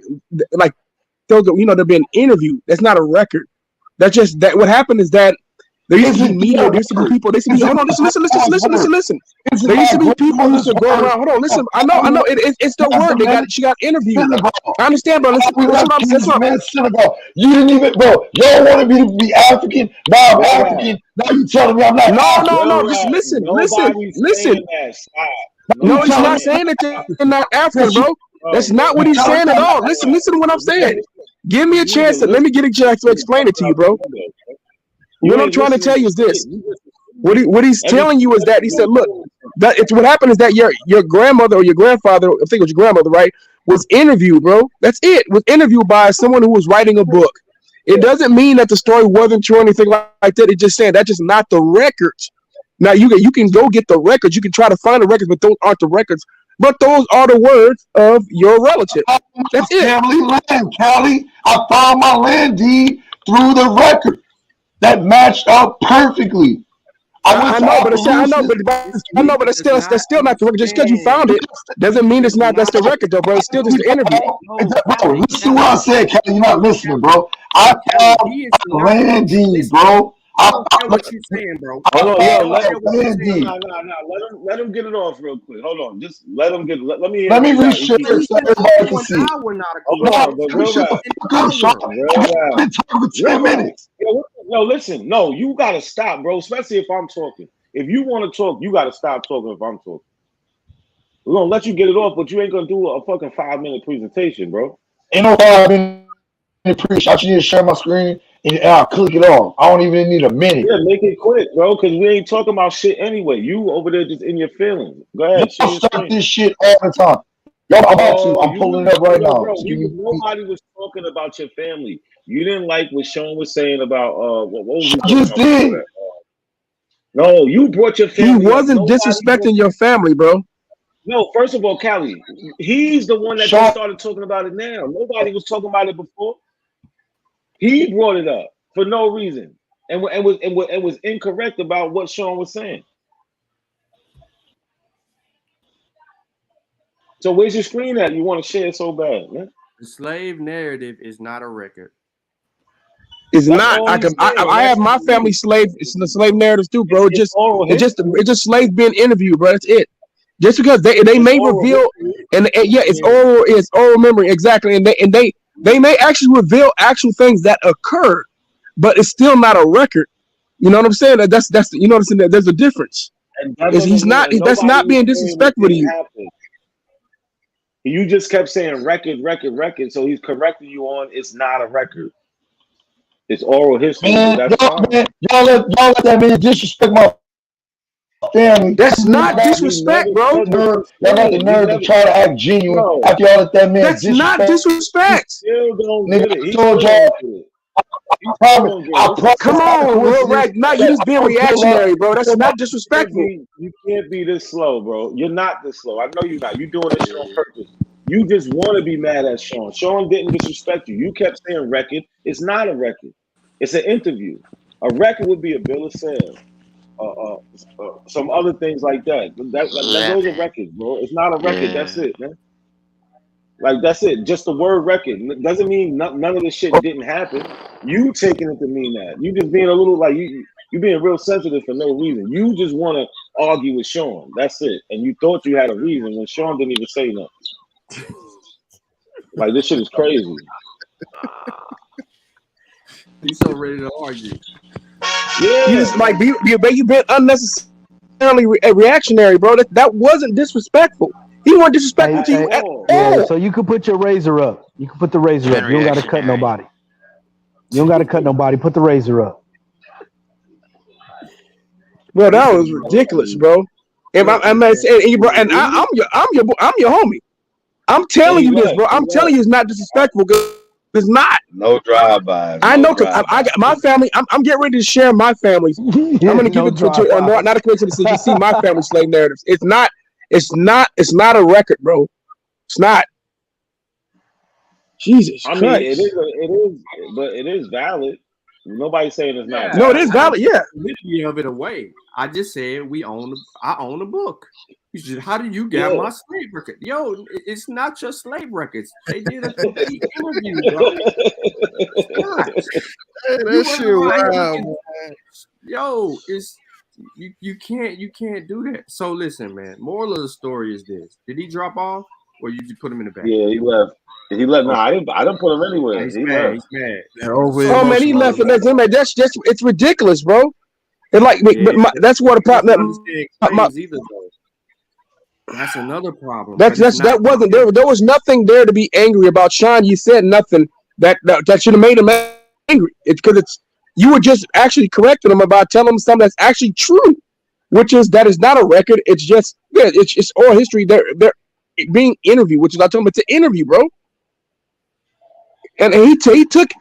those are, they're being interviewed. That's not a record. That's just that. What happened is that there used to be media. There used to be people. There used to be. Hold on. Listen. There used to be people who used to go around. Hold on. Listen. I know. It's the word. She got interviewed. I understand, bro. Listen. You didn't even, bro. Y'all wanted me to be African. Now I'm African. Now you telling me I'm not. No. Just listen. No, he's not saying that you're not African, bro. That's not what he's saying at all. Listen to what I'm saying. Give me a chance let me get a chance to explain it to you, bro. What I'm trying to tell you is this. What he's telling you is that he said, look, what happened is that your grandmother or your grandfather, I think it was your grandmother, right, was interviewed, bro. That's it. Was interviewed by someone who was writing a book. It doesn't mean that the story wasn't true or anything like that. It's just saying that's just not the records. Now you can go get the records. You can try to find the records, but those aren't the records. But those are the words of your relative. That's it. Family land, Callie. I found my land deed through the record that matched up perfectly. I know, but that's still not the record. Just because you found it doesn't mean that's the record, though, bro. It's still just the interview. Bro, listen to what I said, Callie. You're not listening, bro. I found my land deed, bro. I don't care what you're saying, bro. Hold on, yo, let him get it off real quick. Hold on, just let him get. Let me hear. Let me what reshare y'all- so everybody can see. Hold on, but real rap. I've been talking for 10 minutes. Yo, listen, no, you gotta stop, bro. Especially if I'm talking. If you want to talk, you gotta stop talking. If I'm talking, we're gonna let you get it off, but you ain't gonna do a fucking 5-minute presentation, bro. Ain't no 5-minute preach. I just need to share my screen and I'll click it off. I don't even need a minute. Yeah, make it quick, bro, because we ain't talking about shit anyway. You over there just in your feelings. Go ahead, share Y'all your start screen. this shit all the time. Y'all about to. No, I'm pulling it up right now. Just give me. nobody was talking about your family. You didn't like what Sean was saying about what was he I talking just about before did. that? No, you brought your He family up. wasn't disrespecting your family, bro. No, first of all, Callie, he's the one that Sean, just started talking about it now. Nobody was talking about it before. He brought it up for no reason and was incorrect about what Sean was saying. So where's your screen at? You want to share it so bad, man? The slave narrative is not a record. It's That's not. all he's saying. I have my family slave. It's the slave narratives too, bro. It's just slaves being interviewed, bro. That's it. Just because they may reveal and yeah, it's oral memory exactly, and they may actually reveal actual things that occurred, but it's still not a record. You know what I'm saying? That's you know what I'm saying. There's a difference. And that He's doesn't mean, not. and That's nobody not was being saying it disrespectful to didn't you. happen. You just kept saying record. So he's correcting you on it's not a record. It's oral history, man, but that's fine. y'all let that man disrespect my family. That's not We disrespect, never bro. said this. Y'all got the nerve to try to act genuine No, after y'all let that man That's not disrespect. disrespect. still don't Nigga, get it. I He told still y'all. don't get it. He still don't get it. I promise. Come It's not a on, real coincidence. right now. You just being reactionary, bro. That's not disrespectful. You can't be this slow, bro. You're not this slow. I know you're not. You're doing this shit on purpose. You just want to be mad at Sean. Sean didn't disrespect you. You kept saying record. It's not a record. It's an interview. A record would be a bill of sale. Some other things like that. Those are records, bro. It's not a record. That's it, man. Like that's it. Just the word record doesn't mean none of this shit didn't happen. You taking it to mean that. You just being a little like you being real sensitive for no reason. You just want to argue with Sean. That's it. And you thought you had a reason when Sean didn't even say nothing. Like this shit is crazy. He's so ready to argue. Yeah, You just like you been unnecessarily reactionary, bro. That wasn't disrespectful. He wasn't disrespectful to you at all. Yeah, so you could put your razor up. You can put the razor up. You don't got to cut nobody. You don't got to cut nobody. Put the razor up. Bro, that was ridiculous, bro. And I'm not saying, and, bro, and I'm your homie. I'm telling you this, bro. I'm telling you it's not disrespectful. It's not. No drive-bys. I No know because I drive-bys. got my family. I'm getting ready to share my family's. I'm going to give it to not a coincidence. You can see my family's slave narratives. It's not a record, bro. It's not. Jesus I mean, Christ. but it is valid. Nobody's saying it's not valid. No, it is valid. Yeah. Validity of it away. I just said I own a book. You said, how do you get my slave record? Yo, it's not just slave records. They did a complete interview, bro. Hey, that shit wild, man. Yo, it's you can't do that. So listen, man. Moral of the story is this: did he drop off, or you just put him in the back? Yeah, he left. He left. No, I didn't put him anywhere. He's He mad. left. He's mad. Oh man, he left it. That's just it's ridiculous, bro. And like, that's what the problem. Either though. That's another problem. That wasn't there. There was nothing there to be angry about, Sean. You said nothing that should have made him angry. It's because you were just actually correcting him about telling him something that's actually true, which is that is not a record. It's just it's oral history. They're being interviewed, which is I told him it's an interview, bro. And he took it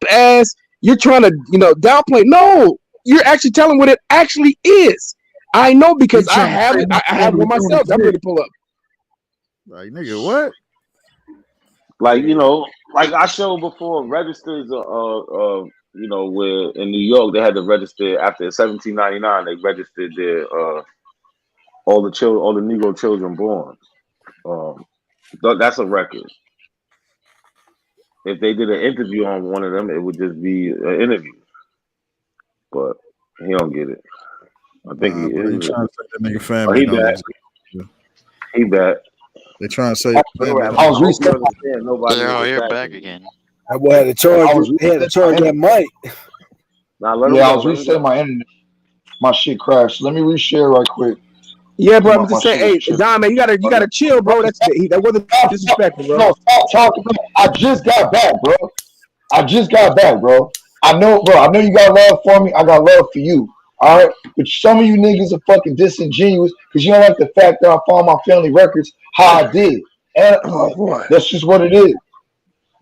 as you're trying to downplay. No, you're actually telling what it actually is. I know because I have it. I have one myself. I'm ready to pull up. Like nigga, what? Like like I showed before, registers where in New York they had to register after 1799. They registered their all the Negro children born. That's a record. If they did an interview on one of them, it would just be an interview. But He don't get it. I think he Bro, you is. trying to say that nigga Oh, family he don't back. exist. He back. They trying to say I family don't hope you exist. understand nobody Yeah, is you're attacking back you. again. That boy had to charge. He had to charge that mic. Now let him Yeah, I go. was Let him resetting go. my internet. My shit crashed. Let me reshare right quick. Yeah, bro. I'm My just saying, shit was hey, tripping. Don, man, you gotta chill, bro. That wasn't disrespectful, bro. No, stop talking. I just got back, bro. I just got back, bro. I know, bro. I know you got love for me. I got love for you. All right, but some of you niggas are fucking disingenuous because you don't like the fact that I found my family records how I did, and that's just what it is.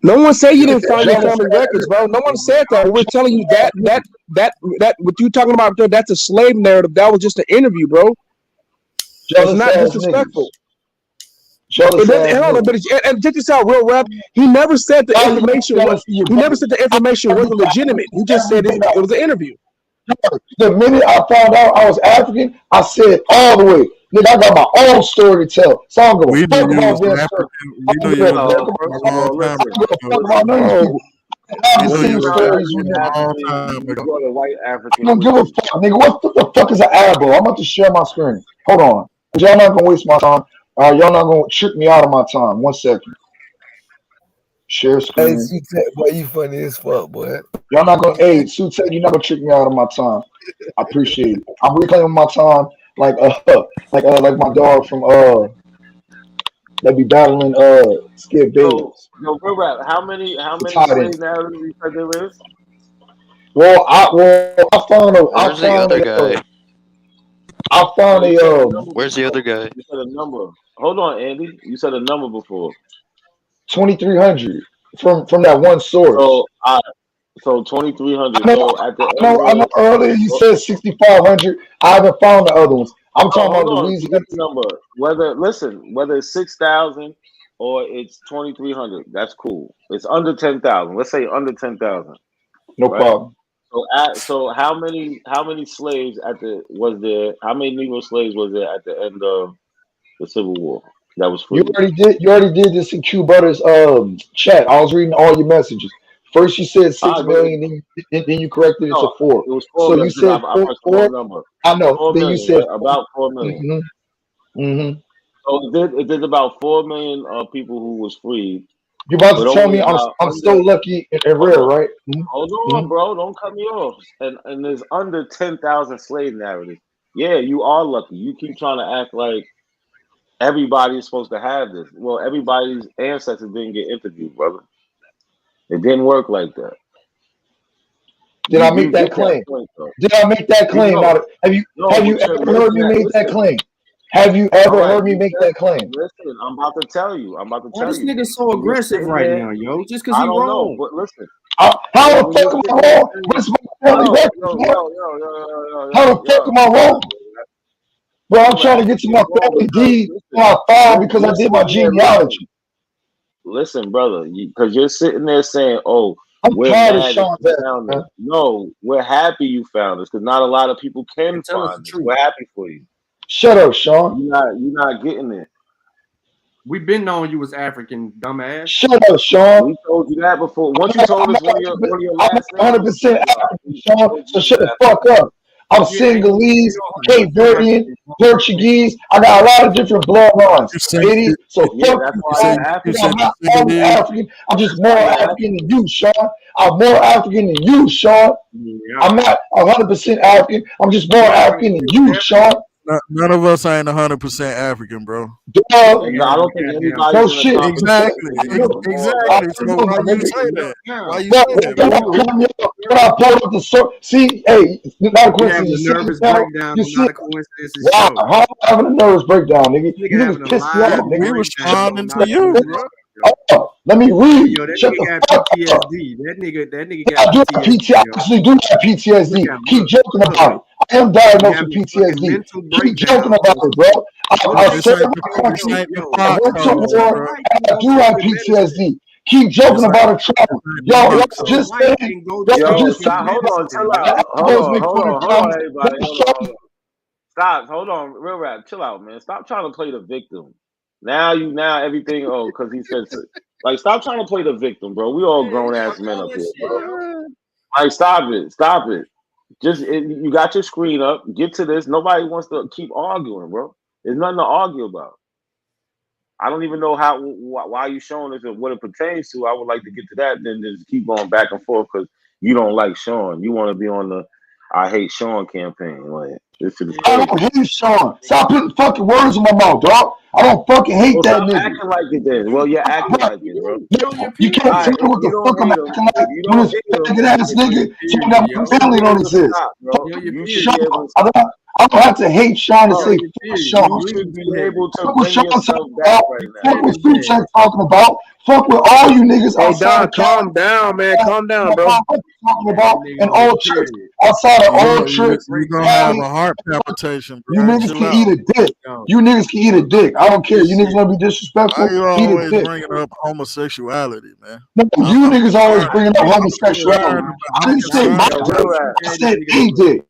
No one said you didn't find your Jealous family ass records, bro. No one said that. We're telling you that what you talking about there, that's a slave narrative. That was just an interview, bro. It's jealous not ass niggas. disrespectful. Jealous ass Hold on, niggas. but and check this out, real rap. He never said the Now you information was. jealous of your He never brother. said the information wasn't legitimate. He just said it was an interview. The minute I found out I was African, I said all the way. Nigga, I got my own story to tell. So I don't give a We knew fuck you about was their an story. African. I We don't knew give you a was fuck African about a long I time don't give a fuck ago. about none of these people. I We haven't knew seen you the was stories you African niggas. a long African, time you ago. brought a white I African don't with give a you. fuck, nigga. What the fuck is an abo? I'm about to share my screen. Hold on. Y'all not gonna waste my time. Y'all not gonna trick me out of my time. 1 second. Share Hey, screen. boy, you funny as fuck, boy. Y'all not gonna. Hey, Sutek, you're not gonna trick me out of my time. I appreciate it. I'm reclaiming my time like my dog from that be battling Skip Bayless. So real rap, how many Tight end. slave narratives you said there is? I found Where's the other guy? No, you said a number Where's the other before. guy? You said a number. Hold on, Andy. You said a number before. 2,300 from that one source. So 2,300. I know, So at the I end know, I know. of Earlier you said 6,500. I haven't found the other ones. I'm no, talking hold about the on. Louisiana. Forget the number. Whether it's 6,000 or it's 2,300, that's cool. It's under 10,000. Let's say under 10,000. No Right. problem. So how many slaves was there? How many Negro slaves was there at the end of the Civil War that was You free? already did this in Q Butter's chat. I was reading all your messages. First you said 6,000,000, then you corrected it to No, 4. it was 4 So you million because said I four, pressed the four. wrong number. I know. 4 Then you million, said right? About 4 million. mm-hmm. So it did about 4 million people who was freed, You're about but to tell only me about I'm so under. lucky and Hold rare, on, right? hold on, bro. Don't cut me off. And there's under 10,000 slave narratives. Yeah, you are lucky. You keep trying to act like everybody's supposed to have this. Well, everybody's ancestors didn't get interviewed, brother. It didn't work like that. Did I make You that get that claim? point though. Did I make that You claim? know, Now, have you no, but you're ever heard making me that. make that Listen, claim? Have you all ever right. heard me You make said, that claim? listen. I'm about to tell you. Why this nigga so You're aggressive sitting right there. now, yo? Just because I he don't know, wrong. but listen. How When the you're fuck am sitting I there wrong? saying, What's my family records, man? How the fuck am I wrong? Bro, I'm trying to get to my family deed when I filed because I you're did my sitting there. Listen, genealogy. listen, brother, because you're sitting there saying, "Oh, I'm we're tired of mad that Sean's you ass, found man. this." No, we're happy you found this because not a lot of people can Tell us the find this. truth. We're happy for you. Shut up, Sean. You're not getting it. We been knowing you was African, dumbass. Shut up, Sean. We told you that before. Once you told us one of your I'm last names 100% was Islam, African, we Sean. told So you shut you the was fuck African. up. I'm Yeah, ain't Senegalese, no Cape Verdean, African. Portuguese. I got a lot of different bloodlines, You said idiot. So Yeah, fuck that's you, why you said Sean. you're you Nigga, I'm said African. not you only Senegalese. African. I'm just That's more why you're African than African. you, Sean. I'm more African than you, Sean. Yeah. I'm not 100% African. I'm just more African than you, Sean. None of us ain't 100% African, bro. Dog. And I don't think No anybody's in a shit. competition Exactly. to be more I Exactly. African So know, than why my you nigga. say you. that? Why you But say that, when bro? I pulled up the source, see, hey, not a We having coincidence. a You see this nervous channel? breakdown You on see Not a it? Coincidence's Wow, show. how am I having a nervous breakdown, nigga? Nigga You having niggas a piss me live off, nigga. We breakdown responding on to Not a you, bro. Coincidence, yo. Oh, let me read. Yo, that Shut nigga the got fuck up. PTSD. That nigga Yeah, got I do have PTSD, PTSD. I yo. actually do have Look PTSD. at him. Keep joking Look. about it. I am He diagnosed with having a fucking PTSD. mental Keep breakdown joking about on it, bro. look I at This served ain't the my this country. ain't the I went to podcast, war. bro. I do have PTSD. Keep joking This ain't about a trauma. the Y'all Nigga, podcast. so just white saying. and go to Y'all Yo, just fucking stop. Hold on. medicine, Chill yo. out. I'm supposed to make Hold fun of on, trauma. everybody. Let me Hold show on. you. Hold on. Stop. Hold on. Real rap. Chill out, man. Stop trying to play the victim. Now everything. Oh, because he said so. Like, stop trying to play the victim, bro. We all grown ass men All up that here, shit, bro. yo. Like, stop it. Stop it. You got your screen up. Get to this. Nobody wants to keep arguing, bro. There's nothing to argue about. I don't even know why you showing us what it pertains to. I would like to get to that, then just keep going back and forth because you don't like Sean. You want to be on the I hate Sean campaign. Like this shit is I crazy. don't hate Sean. Stop putting fucking words in my mouth, dog. I don't fucking hate Well, that stop nigga. acting like it then. Well, you're acting like it, bro. You can't All tell right, me what you the don't fuck I'm hate him. acting like If you when don't this hate him, faggot ass nigga told that my family you don't should be able to exist. stop, bro. You should Sean, be able to stop. I don't have to hate Sean to Bro, say fuck Sean. you should be able to Fuck what bring Sean yourself talking back about. right Fuck now. what Street Check talking about. Fuck with all you niggas Hey outside Don, of Cali. calm down, man. Calm down, bro. Talking about and all trips outside of all trips. You're gonna have a heart palpitation, You bro. niggas Chill can out. eat a dick. You niggas can eat a dick. I don't care. You niggas want to be Why disrespectful? you Eat a always dick. bringing up homosexuality, man? No, you I'm niggas always concerned. bringing up I'm homosexuality. concerned. I didn't say my dick. I said a dick.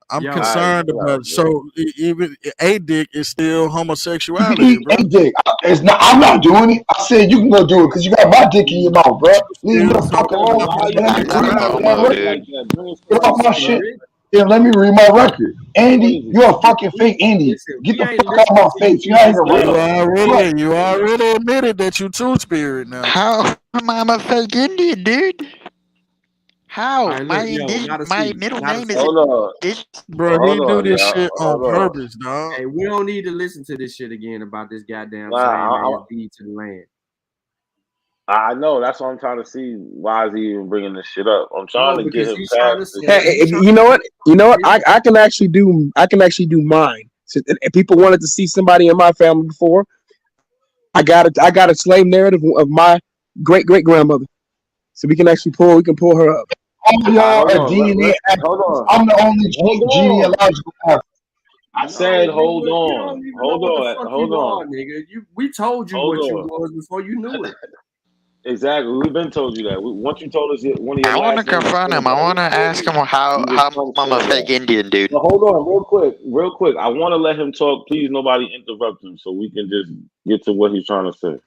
I'm concerned about it. So even a dick is still You can homosexuality, eat bro. a dick. It's not. I'm not doing it. I said you can go do it because you got my dick in your mouth, bro. Leave me the fuck alone. Why you And let me bring read it my up damn record. like that? Bring it Get off my straight shit. up. Yeah, let me read my record. Andy, you're a fucking fake Indian. Get the fuck out of my face. You're not even real. You already admitted that you two spirit now. How am I a fake Indian, dude? How? All right, My look, yo, not a my seat. middle Not a name is seat. Hold on. Bro, he Hold do on, this y'all. shit on Hold on. purpose, dog. Hey, we don't need to listen to this shit again about this goddamn Nah, same ass deed to the land. I know. That's what I'm trying to see. Why is he even bringing this shit up? I'm trying to get because him he's past trying to this. say shit. he's trying You know what? You know what? I can actually do mine. So, if people wanted to see somebody in my family before, I got a slave narrative of my great grandmother. So we can pull her up. All y'all Hold are on. DNA actors. Hold on. I'm the only Hold on. genealogical actor. I said, hold You on. don't even know Hold what the on. fuck Hold you on. are, nigga. We told you Hold what you on. was before you knew it. Exactly. We've been told you that. Once you told us one of your I want to last names, confront him. I want to ask him how you was trying to I'm a say fake that. Indian, dude. But hold on, real quick. I want to let him talk. Please, nobody interrupt him, so we can just get to what he's trying to say.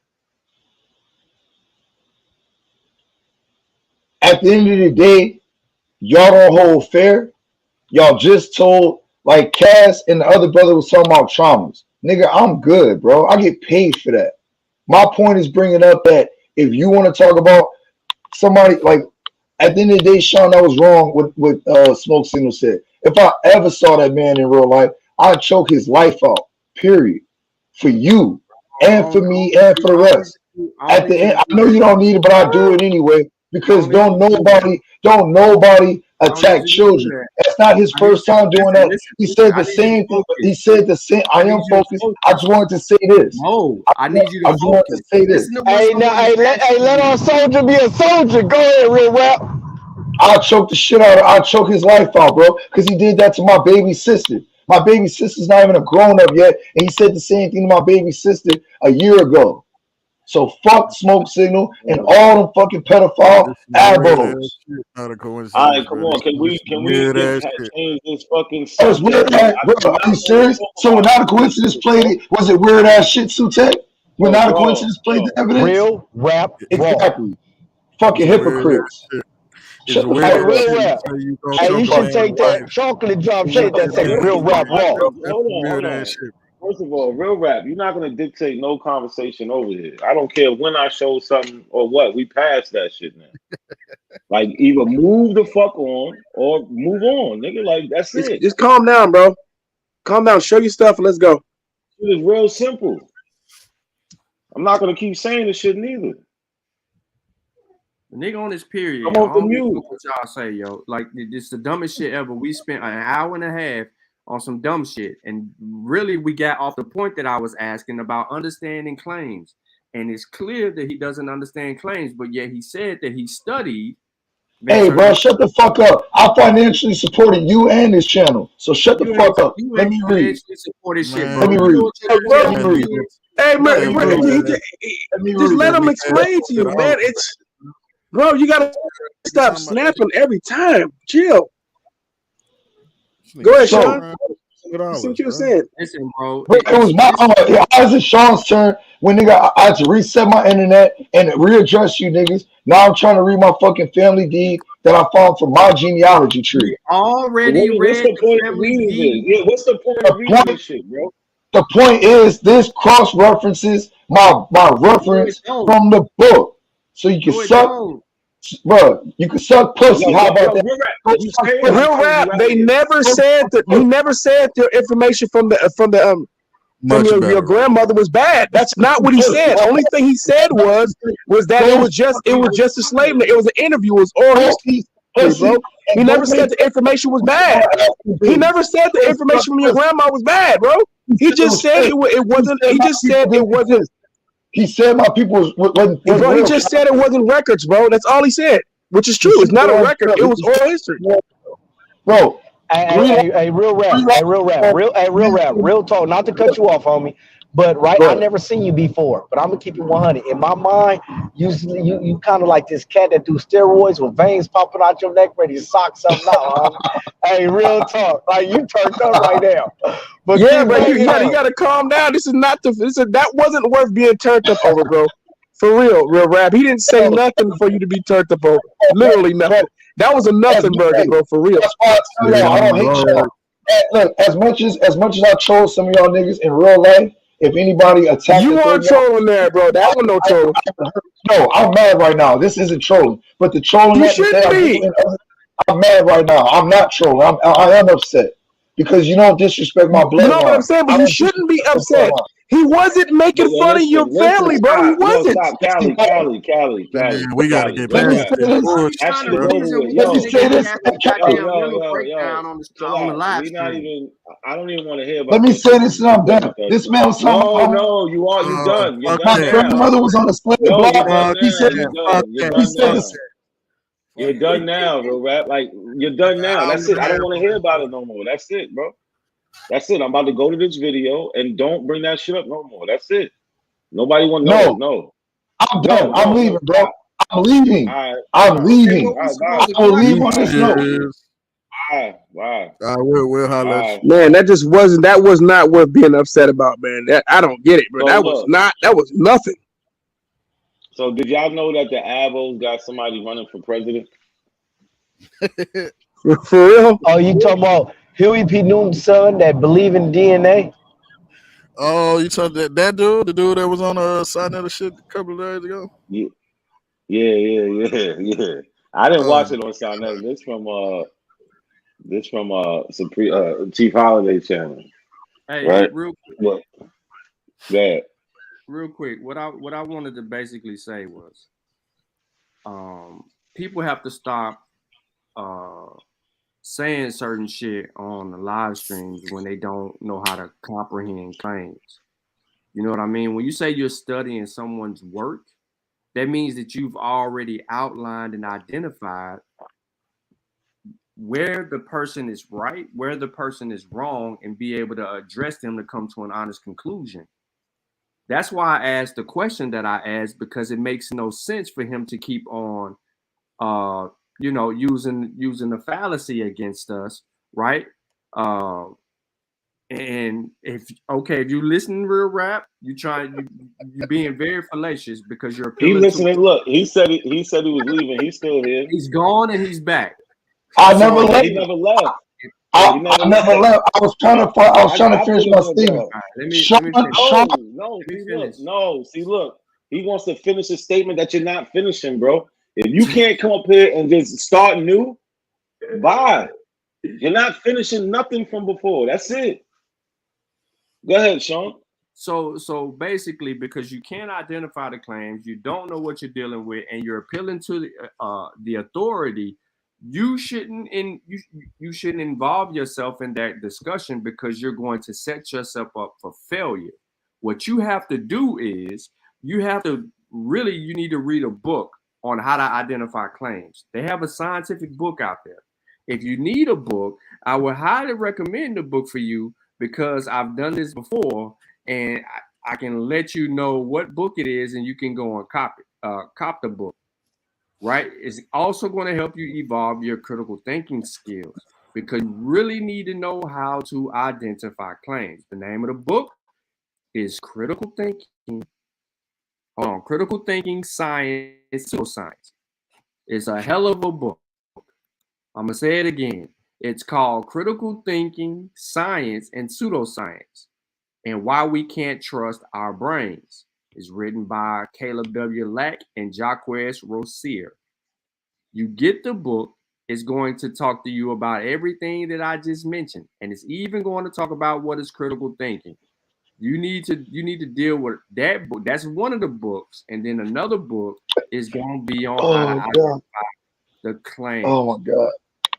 At the end of the day, y'all don't hold fair. Y'all just told, like Cass and the other brother was talking about traumas. Nigga, I'm good, bro. I get paid for that. My point is bringing up that if you want to talk about somebody, like, at the end of the day, Sean, that was wrong what Smoke Signal said. If I ever saw that man in real life, I'd choke his life out, period. For you and for me and for the rest. At the end, I know you don't need it, but I do it anyway because don't nobody attack children. That's not his first time doing that. He said the same thing. He said the same. I am focused. I just wanted to say this. No, I need you to just wanted to say this. Hey, now, let our soldier be a soldier. Go ahead, Real Rap. I'll choke the shit out of I'll choke his life out, bro. Because he did that to my baby sister. My baby sister's not even a grown up yet. And he said the same thing to my baby sister a year ago. So fuck Smoke Signal and all them fucking pedophile abos. All right, come on. Can we change this fucking That was weird subject? ass, bro. Are you serious? So when Not a Coincidence played it, was it weird ass shit, Sute? When Not a Coincidence played the evidence? Real rap Exactly. Fucking hypocrites. It's Shut the weird fuck as Real shit rap. until you go Hey, choke you a should man's take that wife. chocolate drop That's shit that say real rap raw. Hold on. First of all, real rap. You're not gonna dictate no conversation over here. I don't care when I show something or what. We passed that shit now. Like either move the fuck on or move on, nigga. Like that's it. Just calm down, bro. Calm down. Show your stuff and let's go. It is real simple. I'm not gonna keep saying this shit neither. The nigga on this period. Come off the I don't give a mute. fuck what y'all say, yo. Like this the dumbest shit ever. We spent an hour and a half on some dumb shit, and really we got off the point that I was asking about understanding claims. And it's clear that he doesn't understand claims, but yet he said that he studied. Hey, bro, shut the fuck up. I financially supported you and this channel. So shut the fuck up. Let me read. Support this shit, Let bro. me You know read. what you're Let me read. Hey, man, Let me just read. let him explain to you, man. It's bro, you gotta stop snapping every time. Chill. Go ahead, Sean. See what you were saying. Listen, bro. It was my how is it Sean's turn when nigga I had to reset my internet and readjust you niggas. Now I'm trying to read my fucking family deed that I found from my genealogy tree. Already what's the point of reading this? Yeah, what's the point of reading this shit, bro? The point is, this cross references my reference from the book, so you can suck, bro. You can suck pussy. How about that? Real rap. They never said that. He never said the information from your grandmother was bad. That's not what he said. Only thing he said was that it was just a slave. It was an interview. It was oral history, bro. He never said the information was bad. He never said the information from your grandma was bad, bro. He just said it wasn't. He just said it wasn't. He said my people wasn't. Bro, he just said it wasn't records, bro. That's all he said, which is true. It's not a record. It was oral history, bro. Hey, real rap, real talk. Not to cut you off, homie, but I never seen you before. But I'm gonna keep it 100. In my mind, you kind of like this cat that do steroids with veins popping out your neck, ready to sock something out, homie. Hey, real talk. Like you turned up right now. But yeah, bro, you gotta calm down. This is not that wasn't worth being turned up over, bro. For real rap. He didn't say nothing for you to be turned up over. Literally nothing. That was a nothing burger, bro. For real. That's why I tell y'all I don't hate y'all. Look, as much as I troll some of y'all niggas in real life, if anybody attacks you weren't trolling there, bro. That was no trolling. No, I'm mad right now. This isn't trolling, but the trolling you shouldn't be. I'm mad right now. I'm not trolling. I am upset because you don't disrespect my bloodline. No, but I'm saying, but you shouldn't be upset. He wasn't making fun of your family, bro. He wasn't. Stop, Cali. Man, we gotta get Let me past say this. Let me say this. I don't even want to hear about. Let me say this and I'm done. This man was talking. No, you done. You're done my now. grandmother was on a slave block. He said, You're done now, bro. Rap, like you're done now. That's it. I don't want to hear about it no more. That's it, bro. That's it. I'm about to go to this video and don't bring that shit up no more. That's it. Nobody want to know. No. I'm done. I'm leaving, bro. I'm leaving. I'm leaving. I'm leaving on this note. Wow. We'll holler at you. Man, that was not worth being upset about, man. I don't get it, bro. That was nothing. So did y'all know that the Avos got somebody running for president? For real? Oh, you talking about Huey P. Newton's son that believe in DNA? Oh, you talking that dude, the dude that was on the side of the shit a couple of days ago? Yeah. I didn't watch it on Sinetta. This from Chief Holiday channel. Hey, right? real quick. Yeah. Real quick, what I wanted to basically say was, people have to stop saying certain shit on the live streams when they don't know how to comprehend claims. You know what I mean? When you say you're studying someone's work, that means that you've already outlined and identified where the person is right, where the person is wrong, and be able to address them to come to an honest conclusion. That's why I asked the question that I asked, because it makes no sense for him to keep on using the fallacy against us, right? And if you listen to real rap, you're being very fallacious because you're appealing. He listening. Look, he said he was leaving. He's still here. He's gone and he's back. I never left. He never left. I never left. I was trying to finish my statement. See, look. He wants to finish a statement that you're not finishing, bro. If you can't come up here and just start new, bye. You're not finishing nothing from before. That's it. Go ahead, Sean. So basically, because you can't identify the claims, you don't know what you're dealing with, and you're appealing to the authority, you shouldn't involve yourself in that discussion, because you're going to set yourself up for failure. What you have to do is you need to read a book on how to identify claims. They have a scientific book out there. If you need a book, I would highly recommend the book for you, because I've done this before, and I can let you know what book it is, and you can go and cop the book. Right? It's also going to help you evolve your critical thinking skills, because you really need to know how to identify claims. The name of the book is Critical Thinking. Critical Thinking Science, Pseudoscience. It's a hell of a book. I'm gonna say it again. It's called Critical Thinking, Science, and Pseudoscience, and Why We Can't Trust Our Brains. It's written by Caleb W. Lack and Jacques Rossier. You get the book. It's going to talk to you about everything that I just mentioned, and it's even going to talk about what is critical thinking. You need to deal with that book. That's one of the books, and then another book is going to be on how to Oh God. identify the claims. Oh my God.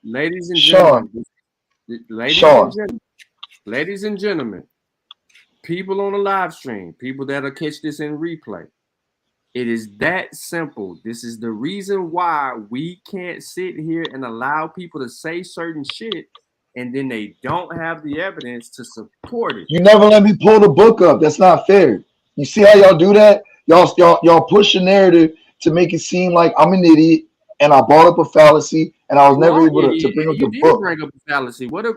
Ladies and Sean. gentlemen, ladies and gentlemen, people on the live stream, people that'll catch this in replay. It is that simple. This is the reason why we can't sit here and allow people to say certain shit and then they don't have the evidence to support it. You never let me pull the book up. That's not fair. You see how y'all do that? Y'all push a narrative to make it seem like I'm an idiot and I brought up a fallacy and I was never able to bring up You the did book. bring up a fallacy. What if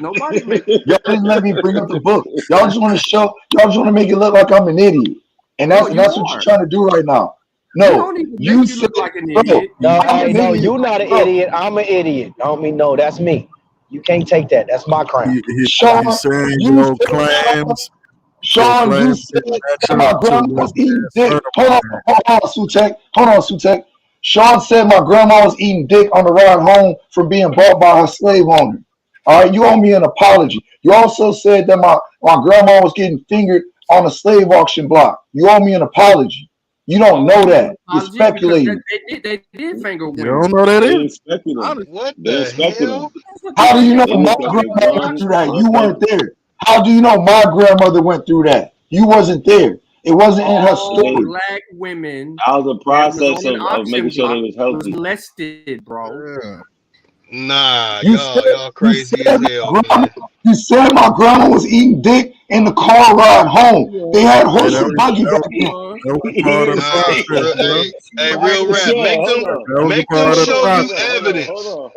nobody make Y'all didn't let me bring up the book. Y'all just want to make it look like I'm an idiot. And that's you what you're are. trying to do right now. You No, don't even you make you said, look like an bro, idiot. No, Why you no, making you're it not an bro? idiot. I'm an idiot. I don't mean no. That's me. You can't take that. That's my crown. Sean, He's saying you your said, claims. Sean, you said my grandma was eating dick. Hold on, Sutek. Sean said my grandma was eating dick on the ride home from being bought by her slave owner. All right, you owe me an apology. You also said that my grandma was getting fingered on a slave auction block. You owe me an apology. You don't know that. You're Apology, because speculating. they did finger You women. don't know that They either. inspected them. What They the inspected them. hell? How do you know They my inspected grandmother went guns. through that? They You weren't inspected. there. How do you know my grandmother went through that? You wasn't there. It wasn't in her All story. black women That was a that was process on an of making auction sure they block was was healthy. molested, bro. Nah, You y'all crazy as hell, man. You said my grandma was eating dick in the car ride home. They had horse and buggy back then. That was part of the process, bro. Hey, real rap. Sean, hold on. That was a Make them part of the show you process. evidence.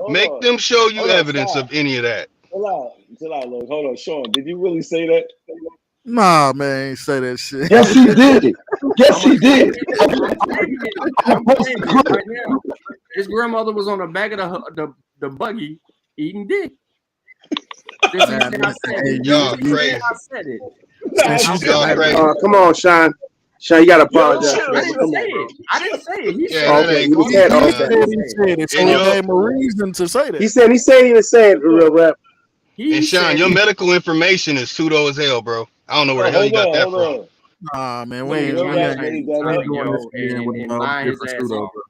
Make them show you evidence stop. of any of that. Chill out, Lord. Hold on, Sean. Did you really say that? Nah, man, ain't say that shit. Yes, he did. Yes, he did. I'm saying it right now. His grandmother was on the back of the buggy eating dick. Since he said I said it. Y'all crazy. I said it. Y'all crazy. Come on, Sean. Sean, you gotta apologize. I didn't say it. I didn't say it. He Yeah, said that it. ain't cool. He said it, so And he your gave him a reason to say that. He said he didn't say it, real rap. and Sean, your medical information is pseudo as hell, bro. I don't know where the hell you got that from. Nah, man, we Look, ain't your rap doing made that up. this again with no lying his different ass pseudo, off. bro.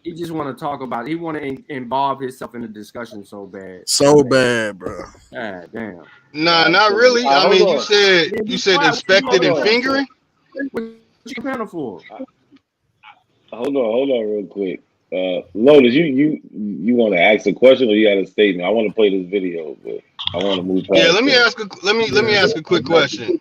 He just want to talk about it. He want to involve himself in the discussion so bad. So bad, bro. God damn. Nah, not really. I mean, you said inspected and fingering. What you panel for? Hold on, real quick. Lotus, you want to ask a question or you got a statement? I want to play this video, but I want to move past. Yeah, let me ask a quick question.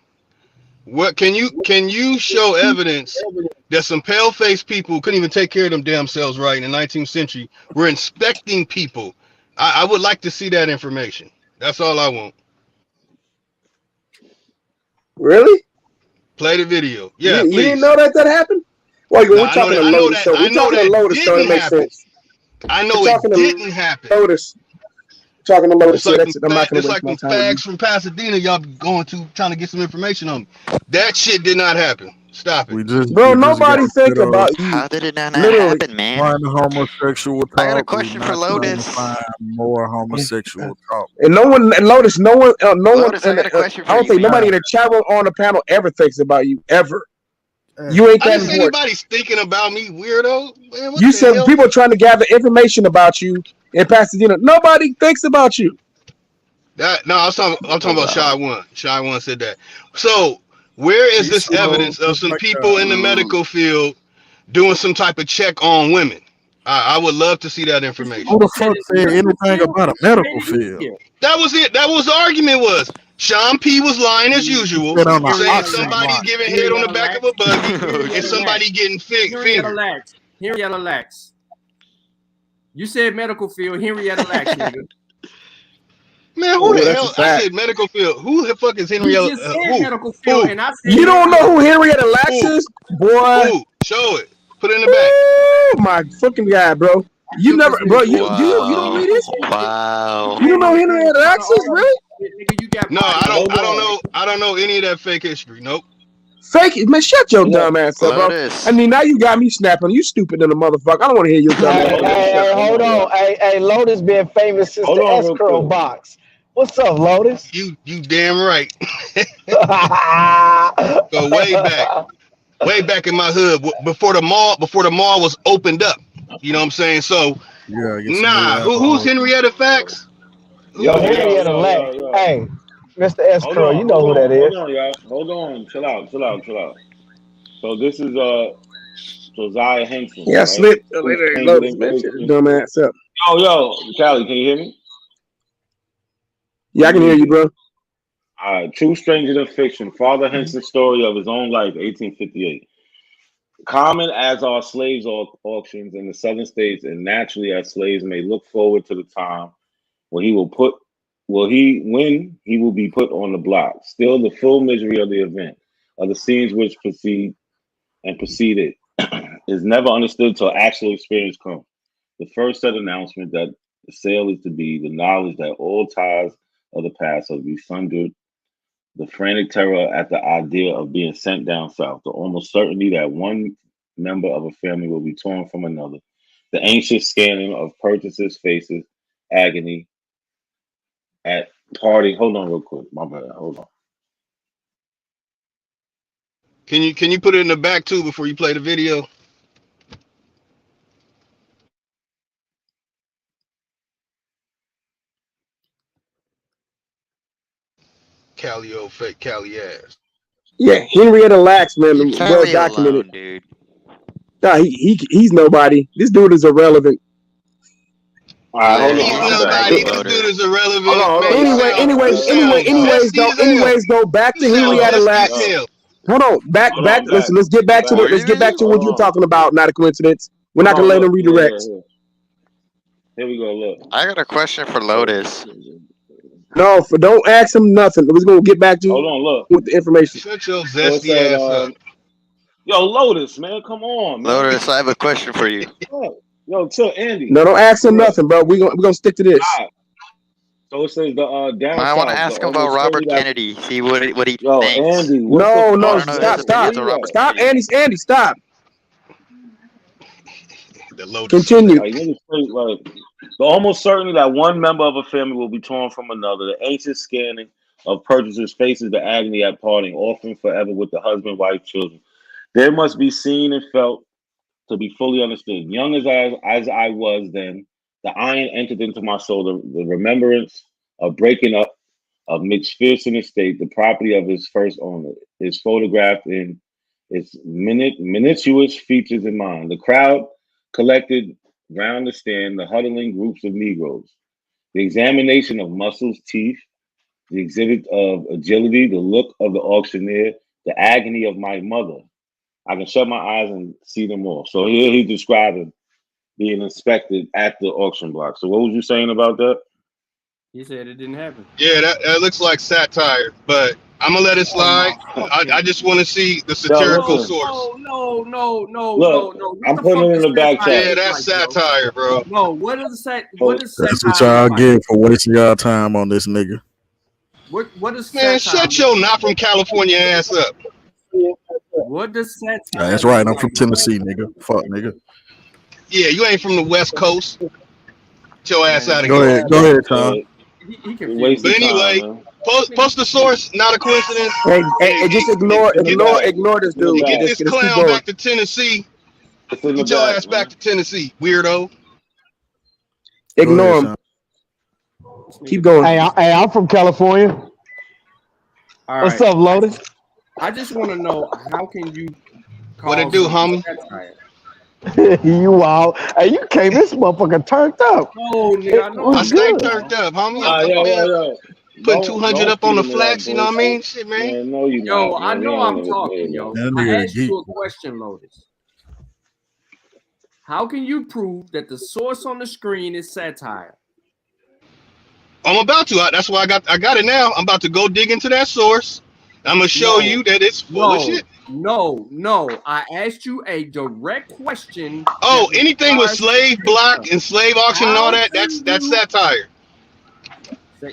What can you show evidence that some pale faced people couldn't even take care of them damn selves right in the 19th century were inspecting people? I would like to see that information. That's all I want. Really? Play the video. Yeah, You please. didn't know that happened? Well, No, we're talking to Lotus, so we're talking to Lotus, so it makes sense. I know we're it talking didn't to happen. Lotus. Talking to Lotus, It's like I'm not going to waste some my time with you. fags from Pasadena. Y'all going to trying to get some information on me. That shit did not happen. Stop it, Bro. Nobody think about you. How did it not Literally. happen, man? Find homosexual talk. I got a question for Lotus. Find more homosexual talk. And no one, Lotus, no one, Lotus, I got a question I for don't you, think man. nobody in the chat room on the panel ever thinks about you ever. You ain't I that didn't say important. anybody's thinking about me, weirdo. Man, what You the said hell? people are trying to gather information about you in Pasadena. Nobody thinks about you. I'm talking about Shy One. Shy One said that. So where is this evidence of some people in the medical field doing some type of check on women? I would love to see that information. Who the fuck said anything about a medical field? That was it. That was the argument was. Sean P was lying as usual, said on the saying auction somebody's block. giving head on the back of a buggy and somebody getting Henrietta fingered. Lacks. Henrietta Lacks. You said medical field. Henrietta Lacks, nigga. Man, who the hell? I said medical field. Who the fuck is Henrietta? You just said medical field, and I said You don't know who Henrietta Lacks is, boy. Who? Show it. Put it in the back. Oh my fucking god, bro. You never, bro. You don't read history. Wow. You don't know Henrietta Lacks, really? Nigga, you got No, I don't know any of that fake history. Nope. Fake it, man. Shut your dumb ass up, bro. I mean, now you got me snapping. You stupid than a motherfucker. I don't want to hear your dumb ass. Hey, hold on. Hey, Lotus been famous since Hold the on S real curl quick. box. What's up, Lotus? You damn right. Go way back in my hood before the mall was opened up. You know what I'm saying? So Yeah, get some new who's alcohol. Henrietta Facts? Henrietta Lacks. Hey, Mr. S Hold curl, on, you know who that is. hold on, y'all. Hold on. Chill out. So this is Josiah Henson, Yeah, right? slip. Later, Lotus, man. Shut your dumb ass up. Yo, Callie, can you hear me? Yeah, I can hear you, bro. All right, True Stranger Than Fiction. Father Henson's story of his own life, 1858. Common as are slaves auctions in the southern states, and naturally as slaves may look forward to the time when he will be put on the block. Still, the full misery of the event, of the scenes which preceded, is never understood till actual experience comes. The first set announcement that the sale is to be the knowledge that all ties of the past are to be sundered, the frantic terror at the idea of being sent down south, the almost certainty that one member of a family will be torn from another, the anxious scanning of purchasers' faces, agony at parting. Hold on real quick. My bad. Hold on. Can you put it in the back too before you play the video? Calio fake Cali ass. Yeah, Henrietta Lacks, man, Leave well Callie documented. alone, dude. Nah, he's nobody. This dude is irrelevant. All right, hold He's on. nobody. This dude is irrelevant, man. Anyways, though, back to Henrietta Lacks. Hold on, back. Listen, let's get back to what you're talking about. Not a coincidence. We're not gonna let him redirect. Here we go. Look, I got a question for Lotus. No, don't ask him nothing. We're gonna get back to hold on. Look, with the information. Shut your so it zesty said, ass up. yo, Lotus, man, come on, man. Lotus, I have a question for you. Yo, chill, Andy. No, don't ask him nothing, bro. We're gonna stick to this. Right. So it says the down I south. want to ask him about Robert Kennedy. See what he thinks. Andy, No, stop, Andy, stop. Continue. The almost certainty that one member of a family will be torn from another, the anxious scanning of purchasers' faces, the agony at parting, often forever with the husband, wife, children. There must be seen and felt to be fully understood. Young as I was then, the iron entered into my soul, the remembrance of breaking up of McPherson estate, the property of his first owner, is photographed in its minutious features in mind. The crowd collected round the stand, the huddling groups of Negroes, the examination of muscles, teeth, the exhibit of agility, the look of the auctioneer, the agony of my mother. I can shut my eyes and see them all. So here he's describing being inspected at the auction block. So what was you saying about that? He said it didn't happen. Yeah, that looks like satire, but I'm gonna let it slide. I just want to see the satirical source. No. Look, I'm putting it in the back chat. Yeah, that's satire, bro. No, what is That's what y'all get for wasting y'all time on this nigga. What is Man, shut your not from California ass up. What does satire? That's right. I'm from Tennessee, nigga. Fuck, nigga. Yeah, you ain't from the West Coast. Get your ass out of here. Go ahead, Tom. He confused. But anyway, post the source. Not a coincidence. Hey, just ignore this dude. Get this Just keep clown going. back to Tennessee. Get your ass back to Tennessee, weirdo. Ignore him. Keep going. Hey, I'm from California. All What's right. up, Lotus? I just want to know, how can you call What it do, homie? You wild. Hey, you came this motherfucker turned up. No, nigga, I know. I stay turned up, homie. Yo. Putting 200 up on the flex, you know what I mean? Shit, man. Man, no, you Yo, not, I man. know I'm talking, yo. I asked you a geek. question, Lotus. How can you prove that the source on the screen is satire? I'm about to. That's why I got it now. I'm about to go dig into that source, I'm gonna show you that it's full of shit. No. I asked you a direct question. Oh, anything with slave block and slave auction and all that, that's satire.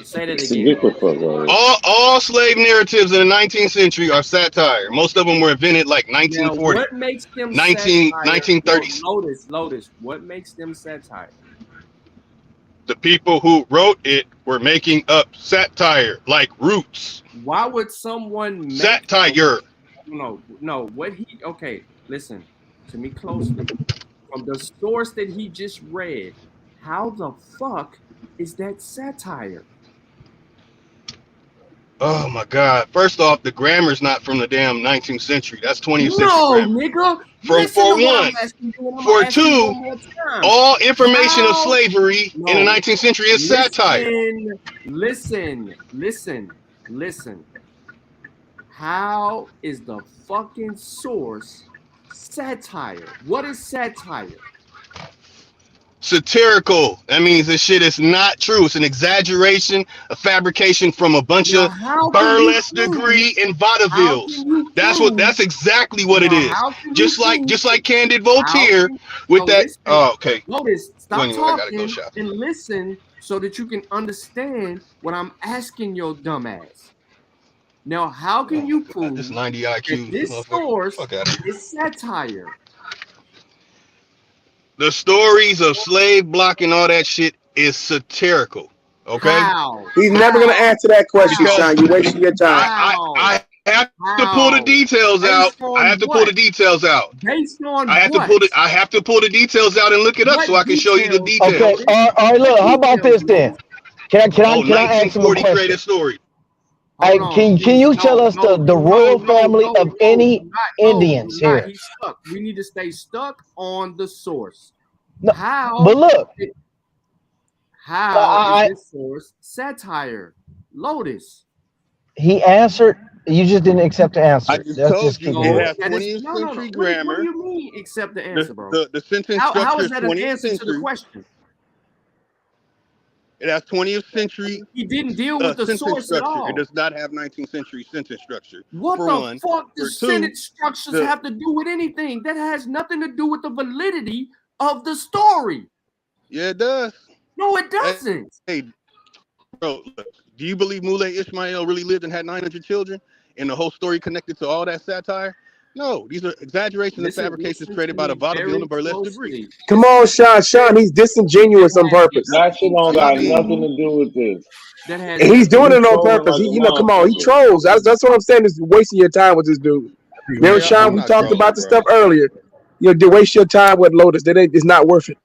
Say that again. All slave narratives in the 19th century are satire. Most of them were invented like Now, 1940, what makes them 1930s. Lotus, what makes them satire? The people who wrote it were making up satire, like Roots. Why would someone make satire? No. Okay, listen to me closely. From the source that he just read, how the fuck is that satire? Oh my God! First off, the grammar's not from the damn 19th century. That's 20th century No, grammar. nigga. For one, for two, all information of slavery in the 19th century is satire. Listen. How is the fucking source satire? What is satire? Satirical. That means this shit is not true. It's an exaggeration, a fabrication from a bunch of burlesque degree and vaudevilles. That's exactly what it is. Just like Candid Voltaire with that. Listen, Okay. Lotus, stop Anyway, I gotta go talking shopping. and listen so that you can understand what I'm asking your dumb ass. Now, how can you prove this 90 IQ that this source is satire? The stories of slave block and all that shit is satirical. Okay? How? He's never gonna answer that question, Sean. You're wasting your time. I have to pull the details out. I have to pull the details out. Based on I have to pull the details out and look it up so I can show you the details. Okay. All right. Look. How about this then? Can I ask him a 1940 question? created story. Can you tell us the royal family of any Indians here? He's stuck. We need to stay stuck on the source. No, how? But look. How is this source satire? Lotus. He answered. You just didn't accept the answer. I just told you it has 20th No. century grammar. What do you mean accept the answer, bro? The sentence how structure is that an 20th answer to the century. question? It has 20th century. He didn't deal with the source structure. at all. It does not have 19th century sentence structure. What for the one. fuck For does two, sentence structures have to do with anything? That has nothing to do with the validity of the story. Yeah, it does. No, it doesn't. Hey, bro, look, do you believe Moulay Ishmael really lived and had 900 children and the whole story connected to all that satire? No, these are exaggerations and fabrications created by the vaudeville and burlesque degree. Come on, Sean. He's disingenuous on purpose. That shit don't got nothing to do with this. And he's doing it on purpose. Come on, he trolls. That's what I'm saying. Is wasting your time with this dude. Remember, Sean, we talked about this stuff earlier. To waste your time with Lotus. It's not worth it.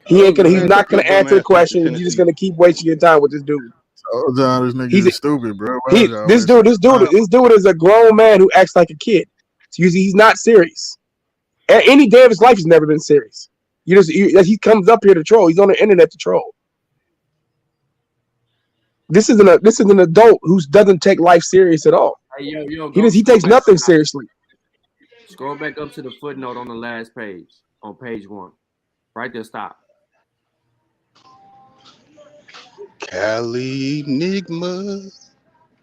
He's not gonna answer the question. You're just gonna keep wasting your time with this dude. Oh, John, this nigga is stupid, bro. This dude is a grown man who acts like a kid. He's not serious. Any day of his life, he's never been serious. He comes up here to troll. He's on the internet to troll. This is an adult who doesn't take life serious at all. Hey, yo, He takes nothing seriously. Scroll back up to the footnote on the last page, on page 1. Right there, stop. Cali Enigma.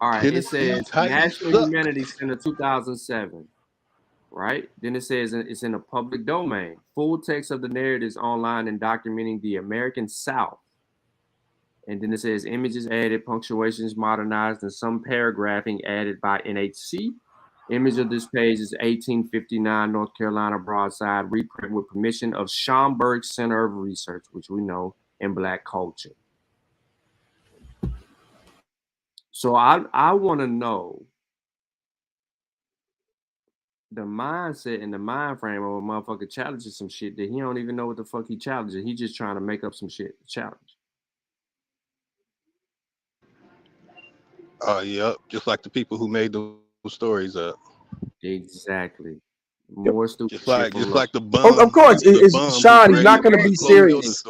All right, it says National Humanities Center 2007. Right? Then it says it's in the public domain. Full text of the narratives online and documenting the American South. And then it says images added, punctuations modernized, and some paragraphing added by NHC. Image of this page is 1859 North Carolina broadside reprint with permission of Schomburg Center of Research, which we know in Black culture. So I want to know the mindset and the mind frame of a motherfucker challenges some shit that he don't even know what the fuck he challenges. He just trying to make up some shit to challenge. Yep. Just like the people who made those stories up. Exactly. More stupid. Just like the bum. Of course, it's Sean. He's not going to be serious.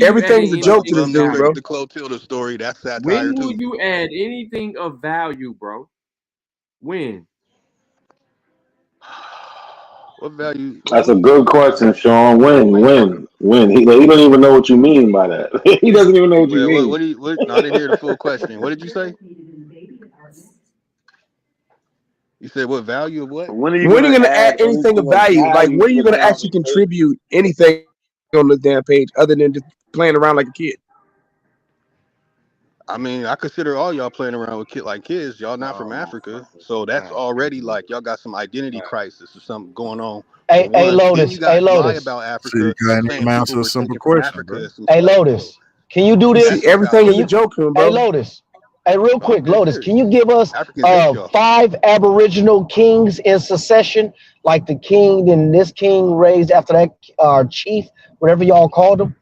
Everything's a joke to this dude, bro. The Clotilda story. That's satire When too. will you add anything of value, bro? When? What value? That's a good question, Sean. When? He don't even know what you mean by that. He doesn't even know what you mean. I didn't hear the full question. What did you say? You said what value of what? When are you When are gonna you going to add add anything of anything of value? Like, value when are to you the going to actually conversation? contribute anything on this damn page other than just playing around like a kid? I mean, I consider all y'all playing around with kids. Y'all not from Africa, so that's already like y'all got some identity crisis or something going on. For Hey, one, then you Lotus. Hey, guys lie Lotus. about See, you Africa, can't saying even people answer a were simple taken from question, Africa bro. as some Hey, slaves. So Lotus. Can you do You see, this? that's just everything Can is a you? outrageous. joke to him, Hey, bro. Lotus. Hey, real No, I'm quick, dead Lotus. Can serious. you give us Africans hate y'all. 5 Aboriginal kings in succession, like the king and this king raised after that chief, whatever y'all called them,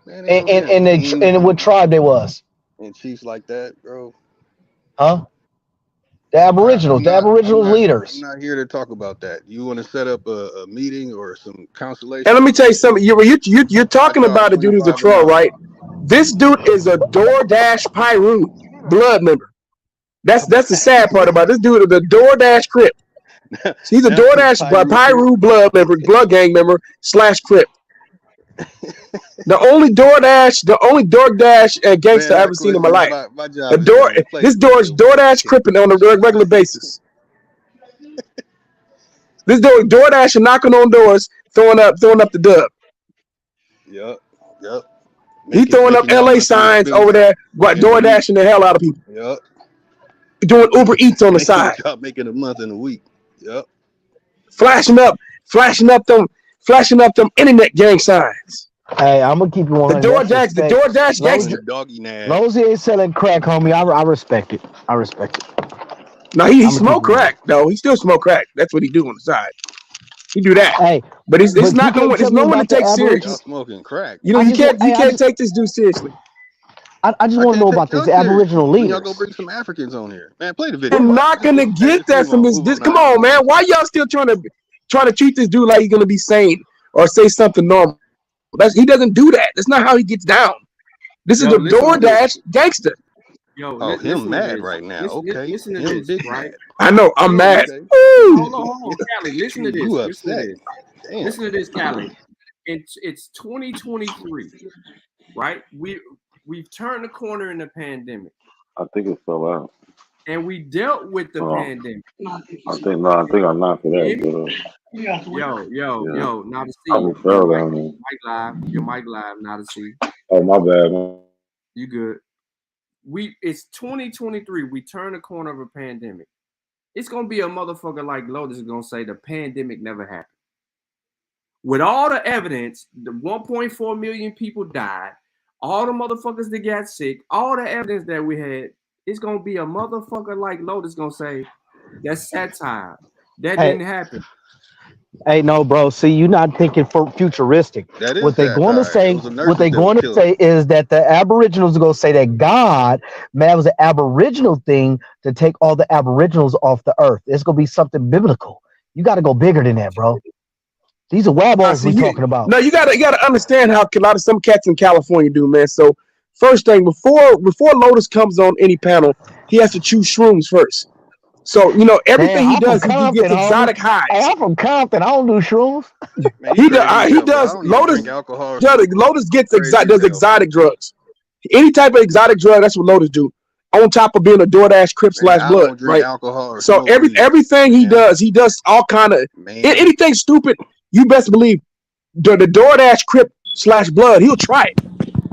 Man, ain't no damn and kings and what tribe they was? and chiefs like that, bro. Huh? The Aboriginals. The I'm Aboriginal not. I'm leaders. not here to talk about that. You want to set up a meeting or some And let consolation? me tell you something. You're I talking charge about a dude who's a 25 an troll, hour. right? This dude is a DoorDash Pyru blood member. That's the sad part about it. This dude is a DoorDash Crip. So he's a Now it's DoorDash Pyru Crip. Pyru blood member, blood gang member / Crip. The only DoorDash gangster Man, I that ever seen in my question. life. My job is done. Play the This video, man. I DoorDash can't cripping do on a this shit. regular basis. This dude DoorDash and knocking on doors, throwing up the dub. Yup. Yup. He throwing up Making y'all LA monthly signs expense over there, in a week. DoorDashing the hell out of people. Yup. Doing Uber Eats on the Making side. what y'all making a month in a week. Yup. Flashing up them internet gang signs. Hey, I'm gonna keep you The 100. That's respect. DoorDash Long as, gangster. Showing doggy long nags. as he ain't selling crack, homie, I respect it. I respect it. No, he I'm gonna keep smoke you 100. crack though. He still smoke crack. That's what he do on the side. He do that. Hey, But it's but you not no can't one. tell It's me no one to about the take Y'all Aboriginal. serious. smoking crack. You know, I you just, can't hey, take this dude seriously. I just I want to can't know take about this y'all serious Aboriginal when y'all go leaders. bring some Africans on here. Man, play the You're video. not Just gonna hey, get just that move from on. this. Move on. Come Nah, on, move man. on. Why y'all still trying to treat this dude like he's gonna be sane or say something normal? He doesn't do that. That's not how he gets down. This is Yo, a listen to this. DoorDash gangster. Yo, Oh, him listen to mad this. right now. Okay. Listen to Him this, big right? mad. I know. I'm Yo, mad. Okay. Woo! hold on, Callie. Listen to this. You Listen to upset. this. Damn. Listen to this, Callie. It's 2023, right? We've turned the corner in the pandemic, I think it fell out. and we dealt with the Oh, pandemic. I think I knocked it out. But, yeah, Yo, now to see probably fell down there. your mic live, now to see. Oh, my bad, man. You good. It's 2023. We turn the corner of a pandemic. It's gonna be a motherfucker like Lotus is gonna say the pandemic never happened. With all the evidence, the 1.4 million people died, all the motherfuckers that got sick, all the evidence that we had, it's gonna be a motherfucker like Lotus gonna say that's satire. That Hey, didn't happen. hey, no, bro. See, you're not thinking for futuristic. That is What they're going to satire. It say, was the nurses that was killing them. is that the Aboriginals are going to say that God, man, it was an Aboriginal thing to take all the Aboriginals off the earth. It's going to be something biblical. You got to go bigger than that, bro. These are wabos we talking about. No, you gotta understand how a lot of some cats in California do, man. So first thing, before Lotus comes on any panel, he has to chew shrooms first. So Damn, everything he I'm from does, he gets Compton, homie. exotic highs. Hey, I'm from Compton. I don't do shrooms. Man, you crazy as He hell, bro. I does don't even drink Lotus. alcohol or smoke. Lotus gets Crazy as does hell, bro. exotic drugs. Any type of exotic drug, that's what Lotus do. On top of being a DoorDash Crip Man, / I Blood, don't drink right? alcohol or So smoke weed. everything he Man. does all kind of Man. anything stupid. You best believe the DoorDash Crip / Blood. He'll try it.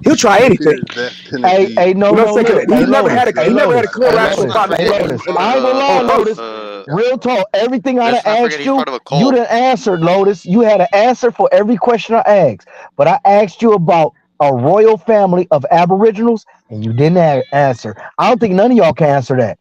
He'll try Look at anything. his vest Hey, Tennessee. no, You know what no, I'm saying? look. Hey, He never Lotus. had Hey, a Lotus. clear Hey, rational Lotus. thought to Hey, say Lotus. on I ain't gonna lie, on earth. Lotus. Real talk. Everything I done Let's not forget asked he's you, part of a you cult. done answered, Lotus. You had an answer for every question I asked. But I asked you about a royal family of Aboriginals, and you didn't answer. I don't think none of y'all can answer that.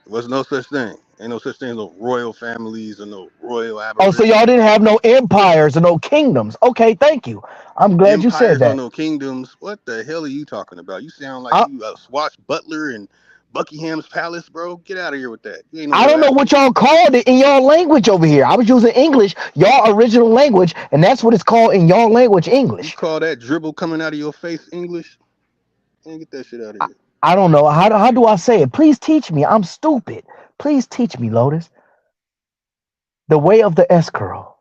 There's no such thing. Ain't no such thing as no royal families or no royal Oh, so y'all aboriginals. didn't have no empires or no kingdoms. Okay, thank you. I'm glad you said Empires or that. no kingdoms. What the hell are you talking about? You sound like I, you Swashbuckler and Buckingham's Palace, bro. Get out of here with that. You ain't no I real don't know what African. y'all called it in y'all language over here. I was using English, y'all original language, and that's what it's called in y'all language, You English. call that dribble coming out of your face English? Man, get that shit out of here. I don't know. How do I say it? Please teach me. I'm stupid. Please teach me, Lotus. The way of the S curl.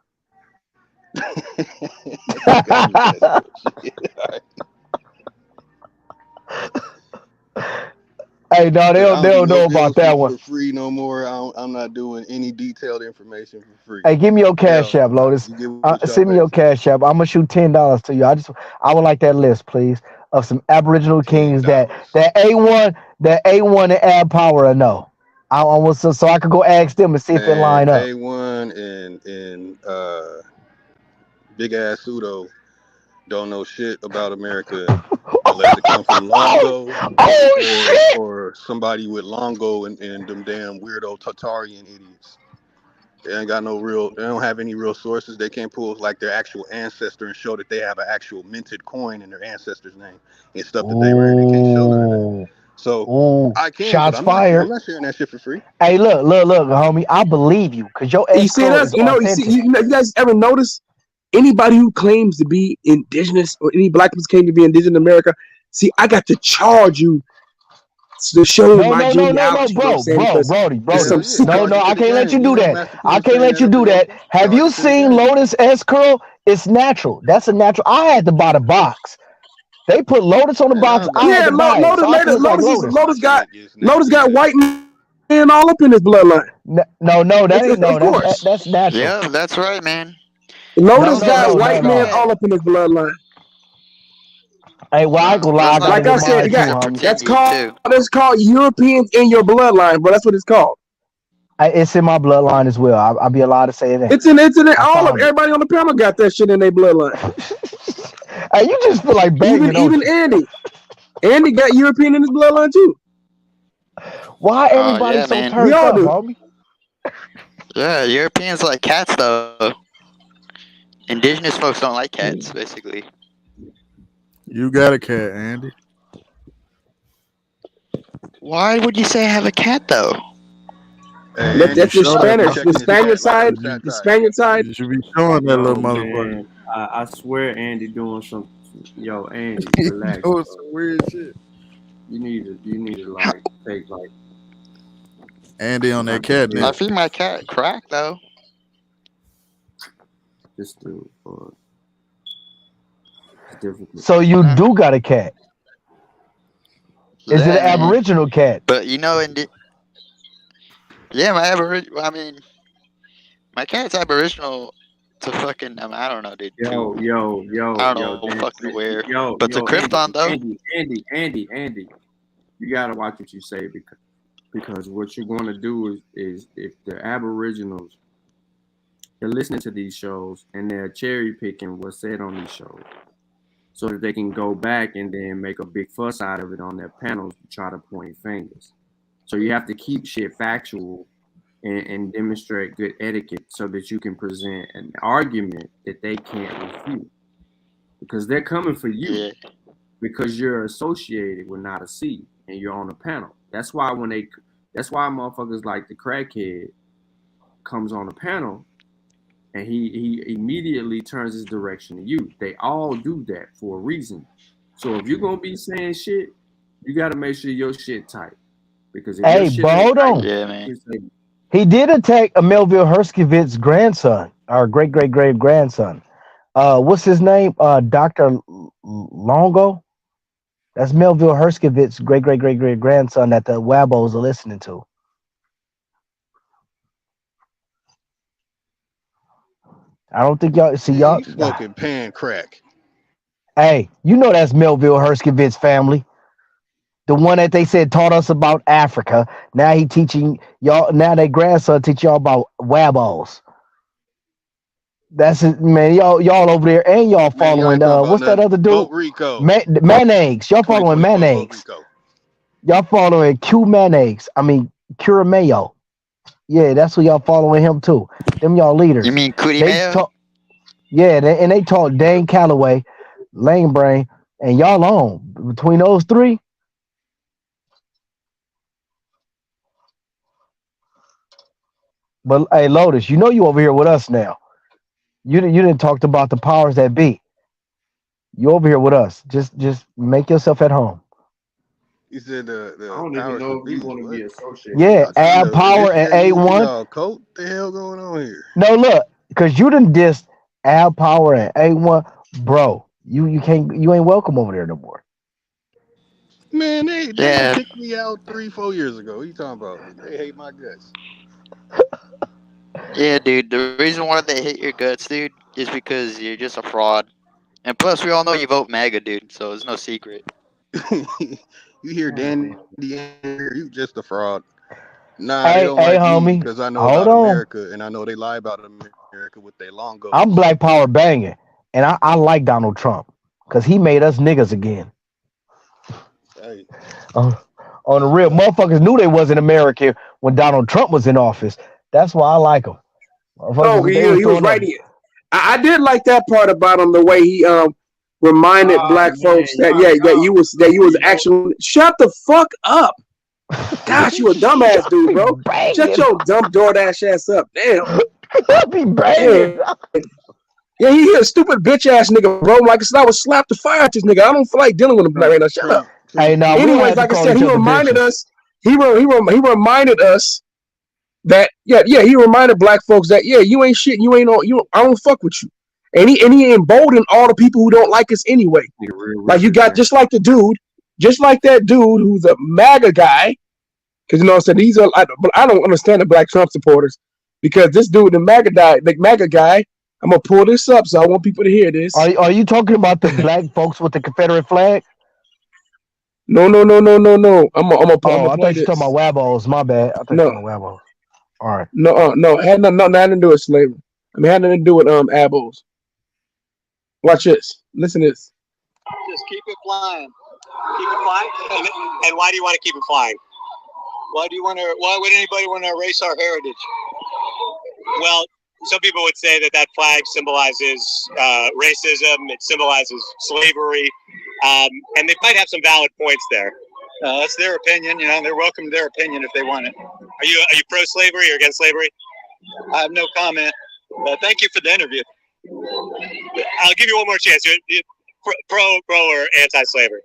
Forgot with that shit. Hey, no, I don't they do don't no know about deals that one. for free no more. I'm not doing any detailed information for free. Hey, give me your Hell cash app, no. Lotus. You get what y'all Send me pay your for. cash app. I'm gonna shoot $10 to you. I would like that list, please, of some Aboriginal kings that A1 and Ab Power know. I almost so I could go ask them and see if it Man, line up. A1 and big ass pseudo don't know shit about America unless it come from Longo or somebody with Longo and them damn weirdo Tartarian idiots. They ain't got no real. They don't have any real sources. They can't pull like their actual ancestor and show that they have an actual minted coin in their ancestor's name and stuff that they ran. They can't show none of that. So I can, but Shots I'm fired. not sharing that shit for free. Hey, look, homie. I believe you because your You see escrow us, is authentic. you guys ever notice anybody who claims to be indigenous or any black people claim to be indigenous in America? See, I got to charge you to show No, my no, no, no, no, genealogy. You know what I'm saying? Because Brody. it's some No, secret. no, I can't let you do that. Master P I was can't saying let that you up do in your that. Have charge you it to the seen game. Lotus S curl? It's natural. That's a natural. I had to buy the box. They put Lotus on the Man, I box. don't I got had to time for buy it, that. so I can look like Lotus. Lotus got white man all up in his bloodline. No, that ain't Of no. course. That's natural. Yeah, that's right, man. Lotus No, got no, no, white man no. all up in his bloodline. Hey, well, I ain't gonna lie. I Let's got not Like it I in forget said, mine he's too, a homie. Pretendian too. That's called Europeans in your bloodline, bro. That's what it's called. It's in my bloodline as well. I'll be allowed to say that. It's in I all of found it. everybody on the panel got that shit in their bloodline. Hey, you just feel like begging, don't Even you? Andy. Andy got European in his bloodline too. Why everybody Yeah, so man. We turned all up, do. homie? Yeah, Europeans like cats though. Indigenous folks don't like cats, basically. You got a cat, Andy. Why would you say I have a cat though? Hey, Andy, That's your Show that Spanish. The checking his Spaniard cat like side. them fat The tires. Spaniard side. You should be showing that little Yo, motherfucker. man, I swear Andy doing some. Yo, Andy, He relax. doing Bro. some weird shit. You need to like take like. Andy on that Not catnip. I feed my cat crack though. This dude, it's difficult. So you do got a cat? Is it Yeah, an man. Aboriginal cat? But you know, yeah, my Aboriginal. I mean, my cat's Aboriginal to fucking. I don't know, dude. Yo, I don't know fucking where. But to Krypton though. Andy, you gotta watch what you say because what you're going to do is if the Aboriginals they're listening to these shows and they're cherry picking what's said on these shows, so that they can go back and then make a big fuss out of it on their panels to try to point fingers. So you have to keep shit factual and demonstrate good etiquette so that you can present an argument that they can't refute. Because they're coming for you because you're associated with not a C and you're on a panel. That's why that's why motherfuckers like the crackhead comes on a panel and he immediately turns his direction to you. They all do that for a reason. So if you're gonna be saying shit, you gotta make sure your shit tight. Because if your Hey, shit but ain't hold tight, on. Yeah, man. He did attack a Melville Herskivitz's grandson, or great grandson. What's his name? Dr. Longo. That's Melville Herskivitz's great grandson that the Wabos are listening to. I don't think y'all see Man, y'all. you smoking pan crack. Hey, you know that's Melville Herskivitz family. The one that they said taught us about Africa. Now he teaching y'all. Now their grandson teach y'all about Wabos. That's it, man. Y'all over there, and y'all Man, y'all following. ain't talking about What's that nothing. other dude? Vote Rico. Mayonnaise. Y'all following 2024 Vote mayonnaise. Rico. Y'all following Q mayonnaise. I mean Cura Mayo. Yeah, that's who y'all following him too. Them y'all leaders. You mean Cootie They Mayo? talk. Yeah, they taught Dane Calloway, Lane Brain, and y'all on between those three. But hey, Lotus, you know you over here with us now. You didn't talk about the powers that be. You over here with us. Just make yourself at home. You said I the don't even powers know that if you be. want to What? be associated. Yeah, Y'all trying Ab to Power and initiate me into A1. y'all cult? The hell going on here? No, look, because you done dissed Ab Power and A1, bro. You ain't welcome over there no more. Man, they kicked me out 3-4 years ago. What you talking about? They hate my guts. Yeah, dude. The reason why they hate your guts, dude, is because you're just a fraud. And plus, we all know you vote MAGA, dude. So it's no secret. You hear Dandy in here, you just a fraud. Nah, they Hey, don't hey, like me homie, because I know hold about on. America, and I know they lie about America with their long I'm goals. Black Power banging, and I like Donald Trump because he made us niggas again. Hey, On the real, motherfuckers knew they wasn't American when Donald Trump was in office. That's why I like him. Oh, Motherfuckers, they was he was throwing right that. here. I did like that part about him, the way he reminded black folks that you was actually shut the fuck up. Gosh, you a dumbass dude, bro. Shut your dumb DoorDash ass up. Damn. Be bragging. Yeah, he a stupid bitch ass nigga, bro. Like I said, I would slap the fire at this nigga. I don't feel like dealing with him right now. Shut up. Hey, now we don't Anyways, have to like I call said, each he other reminded bitches. us. He reminded us that he reminded black folks that you ain't shit. You ain't on. I don't fuck with you. And he emboldened all the people who don't like us anyway. Like you got just like that dude who's a MAGA guy. Because I said I don't understand the black Trump supporters because this dude, the MAGA guy. I'm gonna pull this up so I want people to hear this. Are you talking about the black folks with the Confederate flag? No. I'm gonna I play thought you were this. talking about Wabos. My bad. I thought you were talking about Wabos. All right. No. Had nothing to do with slavery. I mean, had nothing to do with abos. Watch this. Listen to this. Just keep it flying. Keep it flying. And why do you want to keep it flying? Why would anybody want to erase our heritage? Well, some people would say that flag symbolizes racism. It symbolizes slavery, and they might have some valid points there. That's their opinion. They're welcome to their opinion if they want it. Are you pro-slavery or against slavery? I have no comment. Thank you for the interview. I'll give you one more chance. Pro or anti-slavery?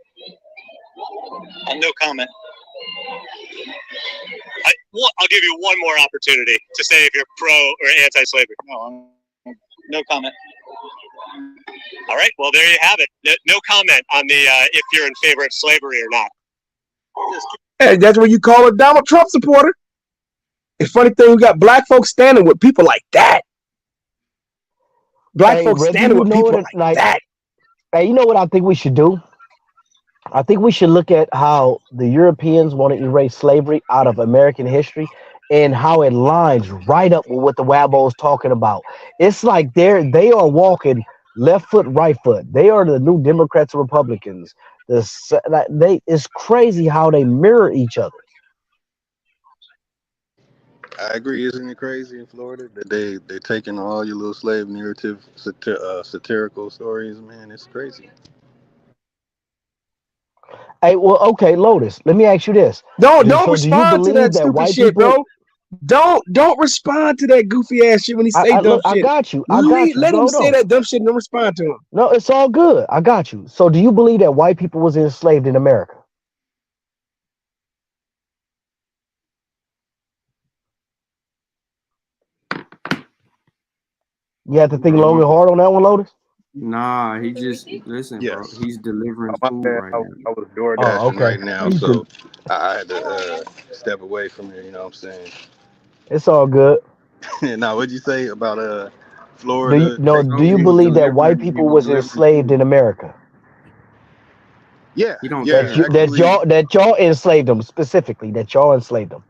I have no comment. I'll give you one more opportunity to say if you're pro or anti-slavery. No comment. All right. Well, there you have it. No comment on the if you're in favor of slavery or not. Hey, that's what you call a Donald Trump supporter. It's funny thing, we got black folks standing with people like that. Black folks standing with people like that. Hey, you know what I think we should do? I think we should look at how the Europeans want to erase slavery out of American history and how it lines right up with what the Wabos talking about. It's like they are walking left foot, right foot. They are the new Democrats and Republicans. It's crazy how they mirror each other. I agree. Isn't it crazy in Florida that they taking all your little slave narrative satirical stories? Man, it's crazy. Hey, well, okay, Lotus. Let me ask you this. Don't do you respond to believe that that stupid white shit, people? bro. Don't respond to that goofy ass shit when he say dumb I shit. got you. Let him say that dumb shit and don't respond to him. No, it's all good. I got you. So, do you believe that white people was enslaved in America? You have to think long and hard on that one, Lotus. Nah, he just listen, bro. He's delivering food right now. I was door dashing right now, so I had to step away from it. You know what I'm saying? It's all good. Now, what'd you say about Florida? Do you believe that white people was enslaved in America? Yeah, That y'all enslaved them specifically. That y'all enslaved them.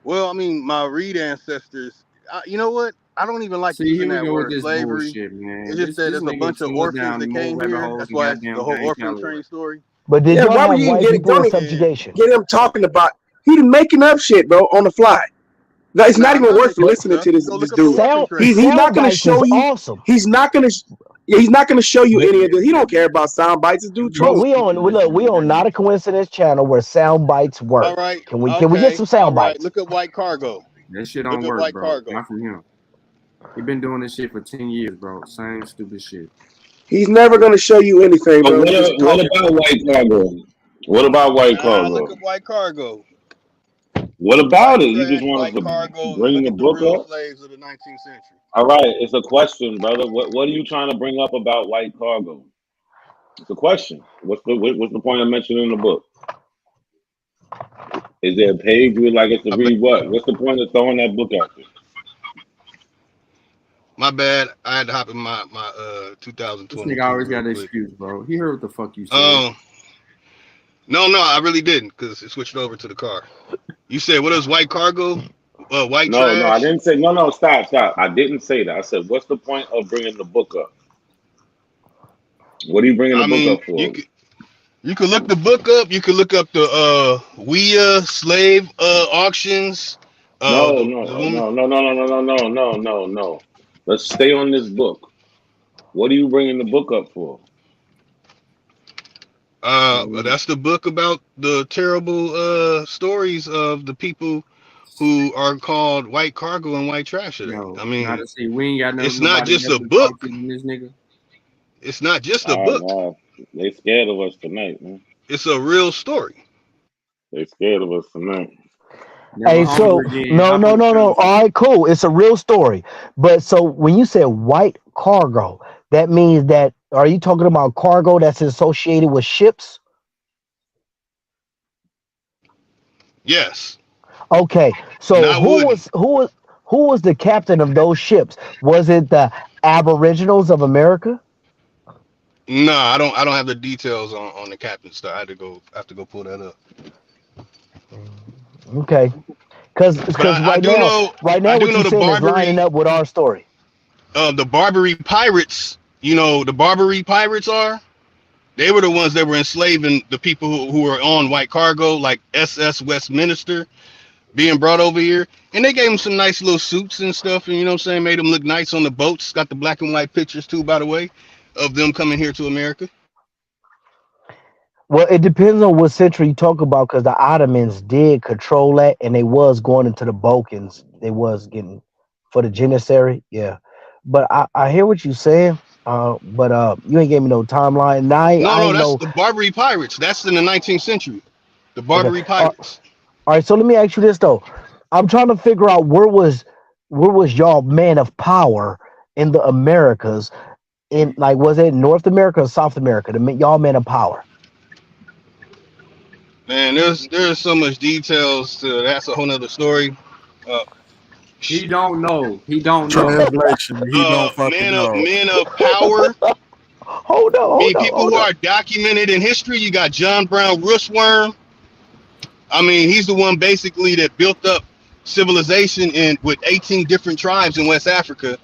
Well, I mean, my Reed ancestors. You know what? I don't even like See, using here we that go with word this slavery. bullshit, man. It's just that This there's a nigga bunch of tore orphans down that more came rabbit here. holes That's than why it's goddamn the whole Gang orphan Calloway. train story. But did y'all why would have you white get it? people in Don't subjugation? get him talking about he making up shit, bro, on the fly. It's not even worth listening to this dude. He's not going to show you. Awesome. He's not going to. He's not going to show you any of this. He don't care about sound bites. This dude But trolling. we on Not a Coincidence channel where sound bites work. All right. Can we get some sound bites? Look at White Cargo. That shit don't work, bro. Not from him. He been doing this shit for 10 years, bro. Same stupid shit. He's never going to show you anything, bro. What about White Cargo? What about White Cargo? Look at White Cargo. What about it? You just want us to bring the book up? Slaves of the 19th century. All right, it's a question, brother. What are you trying to bring up about White Cargo? It's a question. What's the point of mentioning the book? Is there a page you would like us to read? What's the point of throwing that book out there? My bad. I had to hop in my 2022. This nigga always got an excuse, bro. He heard what the fuck you said. No, I really didn't, because it switched over to the car. You said, what is white cargo? White trash? No, I didn't say, no, stop. I didn't say that. I said, what's the point of bringing the book up? What are you bringing the book up for? You could look the book up. You could look up the WIA slave auctions. No. Let's stay on this book. What are you bringing the book up for? That's the book about the terrible stories of the people who are called white cargo and white trash. No, I mean, we ain't got no. It's not just a book. This nigga. It's not just a book. They scared of us tonight, man. It's a real story. They scared of us tonight. Hey, so no. All right, cool. It's a real story. But so when you said white cargo, that means that, are you talking about cargo that's associated with ships? Yes. Okay. So who was the captain of those ships? Was it the Aboriginals of America? No, I don't have the details on the captain stuff. I have to go pull that up. Okay. Because right now what you're saying is lining up with our story. The Barbary pirates, the Barbary pirates they were the ones that were enslaving the people who were on white cargo, like SS Westminster, being brought over here. And they gave them some nice little suits and stuff, and made them look nice on the boats. Got the black and white pictures too, by the way, of them coming here to America. Well, it depends on what century you talk about, because the Ottomans did control that, and they was going into the Balkans. They was getting for the Janissary, yeah. But I hear what you're saying, but you ain't gave me no timeline. No, that's the Barbary pirates. That's in the 19th century. The Barbary pirates. All right, so let me ask you this though. I'm trying to figure out where was y'all man of power in the Americas? Was it North America or South America? Y'all men of power. Man, there's so much details to that's a whole nother story. He don't know. He don't know. Translation. He don't fucking know. Men of power. Hold on. People who are documented in history. You got John Brown Rushworm. I mean, he's the one basically that built up civilization with 18 different tribes in West Africa.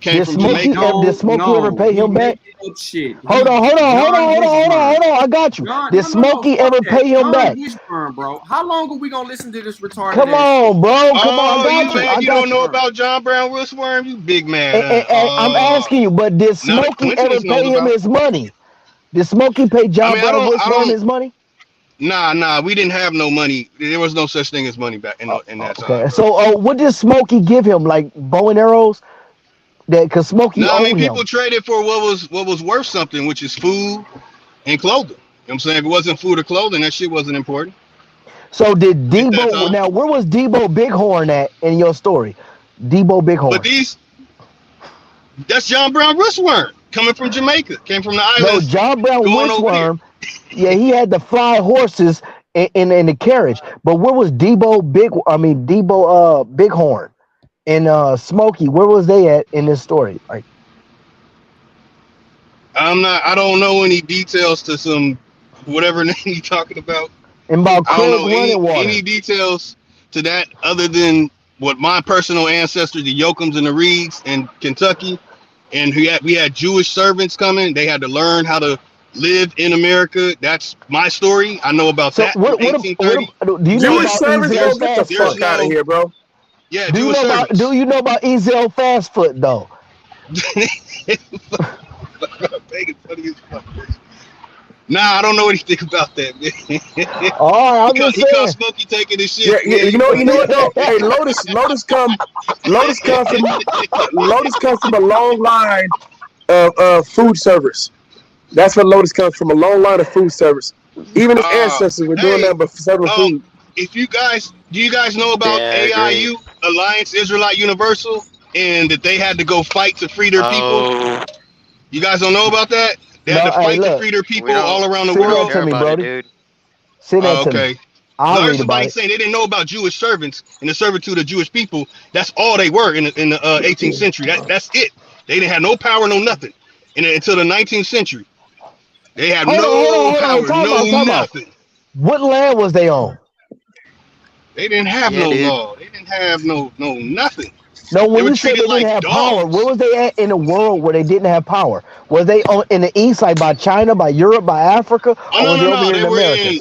Did Smokey ever pay him back? Shit. Hold on. I got you. Did Smokey ever pay him back? Bro. How long are we gonna listen to this retarded? Come on, bro. Come on. You don't know about John Brown Rushworm? You big man. I'm asking you, but did Smokey ever pay him his money? Did Smokey pay John Brown Rushworm his money? Nah. We didn't have no money. There was no such thing as money back in that time. Okay. So, what did Smokey give him? Like bow and arrows? Because Smokey. No, I mean people traded for what was worth something, which is food and clothing. You know what I'm saying? If it wasn't food or clothing, that shit wasn't important. So did Debo? Now, where was Debo Bighorn at in your story? Debo Bighorn. But that's John Brown Rushworm coming from Jamaica. Came from the islands. No, John Brown Rushworm. Yeah, he had the 5 horses in the carriage. But where was Debo Bighorn? And Smokey, where was they at in this story? Like, I don't know any details to some whatever name you're talking about. And about I don't know any details to that other than what my personal ancestors, the Yokums and the Reeds in Kentucky, and we had Jewish servants coming. They had to learn how to live in America. That's my story. I know about that. What do you know Jewish about servants? Get the fuck out of here, bro. Yeah, do you know about Ezel Fastfoot though? Nah, I don't know anything about that, man. Oh, I'm just saying. He caught Smokey taking his shit. Yeah, you know what though? Hey, Lotus comes from a long line of food service. That's what Lotus comes from, a long line of food service. Even his ancestors were doing that, but serving food. Do you guys know about AIU, Alliance Israelite Universal, and that they had to go fight to free their people? You guys don't know about that? They had No, to hey, fight to look. free their We people don't all around the Send that world. to me, about it, Brody. dude. Send that to me. Okay. I'll No, there's read about somebody it. saying they didn't know about Jewish servants and the servitude of Jewish people. That's all they were in the 18th century. That's it. They didn't have no power, no nothing. And until the 19th century, they had no power, Time no out. nothing. What land was they on? They didn't have Yeah, no dude. law. They didn't have no nothing. No, They when were you say they treated didn't like have power, where dogs. was they at in a world where they didn't have power? Was they in the east, like by China, by Europe, by Africa, Oh or was they over no. here in They the were Americas?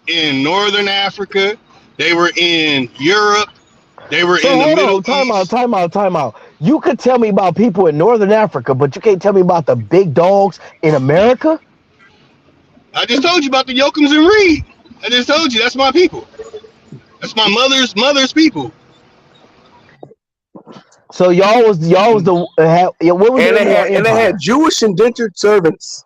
in northern Africa. They were in Europe. They were So in the hold Middle on, East. time out. You could tell me about people in northern Africa, but you can't tell me about the big dogs in America? I just told you about the Yokums and Reed. I just told you that's my people. That's my mother's people. So y'all was the what was the And name of y'all they had empire? Jewish indentured servants.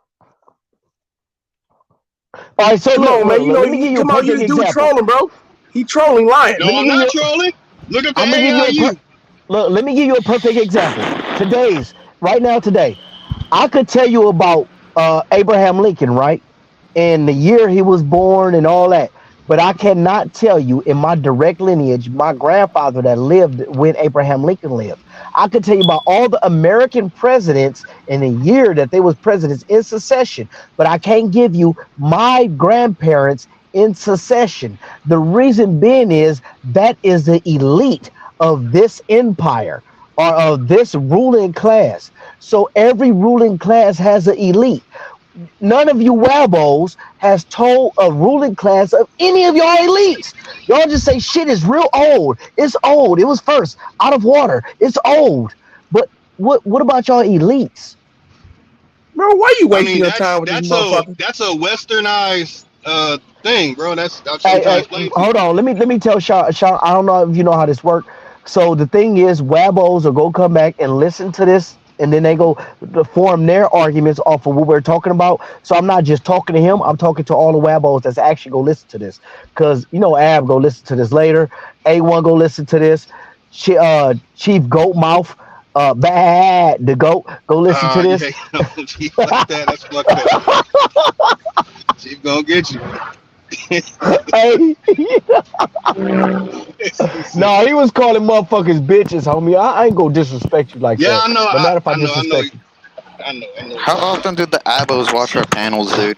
All right, so Come on, man. look, let me give you a Come on, you perfect this dude example. trolling, bro. He trolling, lying. No, I'm not trolling. Look up the I'm gonna give you AIU. look. Let me give you a perfect example. Today, I could tell you about Abraham Lincoln, right? And the year he was born and all that. But I cannot tell you in my direct lineage, my grandfather that lived when Abraham Lincoln lived. I could tell you about all the American presidents in the year that they was presidents in succession, but I can't give you my grandparents in succession. The reason being is that is the elite of this empire or of this ruling class. So every ruling class has an elite. None of you wabos has told a ruling class of any of y'all elites. Y'all just say shit is real old. It's old. It was first out of water. It's old. But what about y'all elites? Bro, why you I wasting mean, your time with this that's motherfucker? a westernized thing, bro. That's I'm Hey, trying to explain to you. hold on. Let me tell Sean. I don't know if you know how this works. So the thing is, wabos will go come back and listen to this, and then they go to form their arguments off of what we're talking about. So I'm not just talking to him. I'm talking to all the wabos that's actually go listen to this, because Ab go listen to this later. A1 go listen to this. Chief Goat Mouth, bad the goat go listen to this. Yeah, Chief like that. That's fucked up. Chief gonna get you. Hey, no, he was calling motherfuckers bitches, homie. I ain't gonna disrespect you like Yeah, that. I know. No matter if I I know. disrespect you. I know. How often do the Abos watch our panels, dude?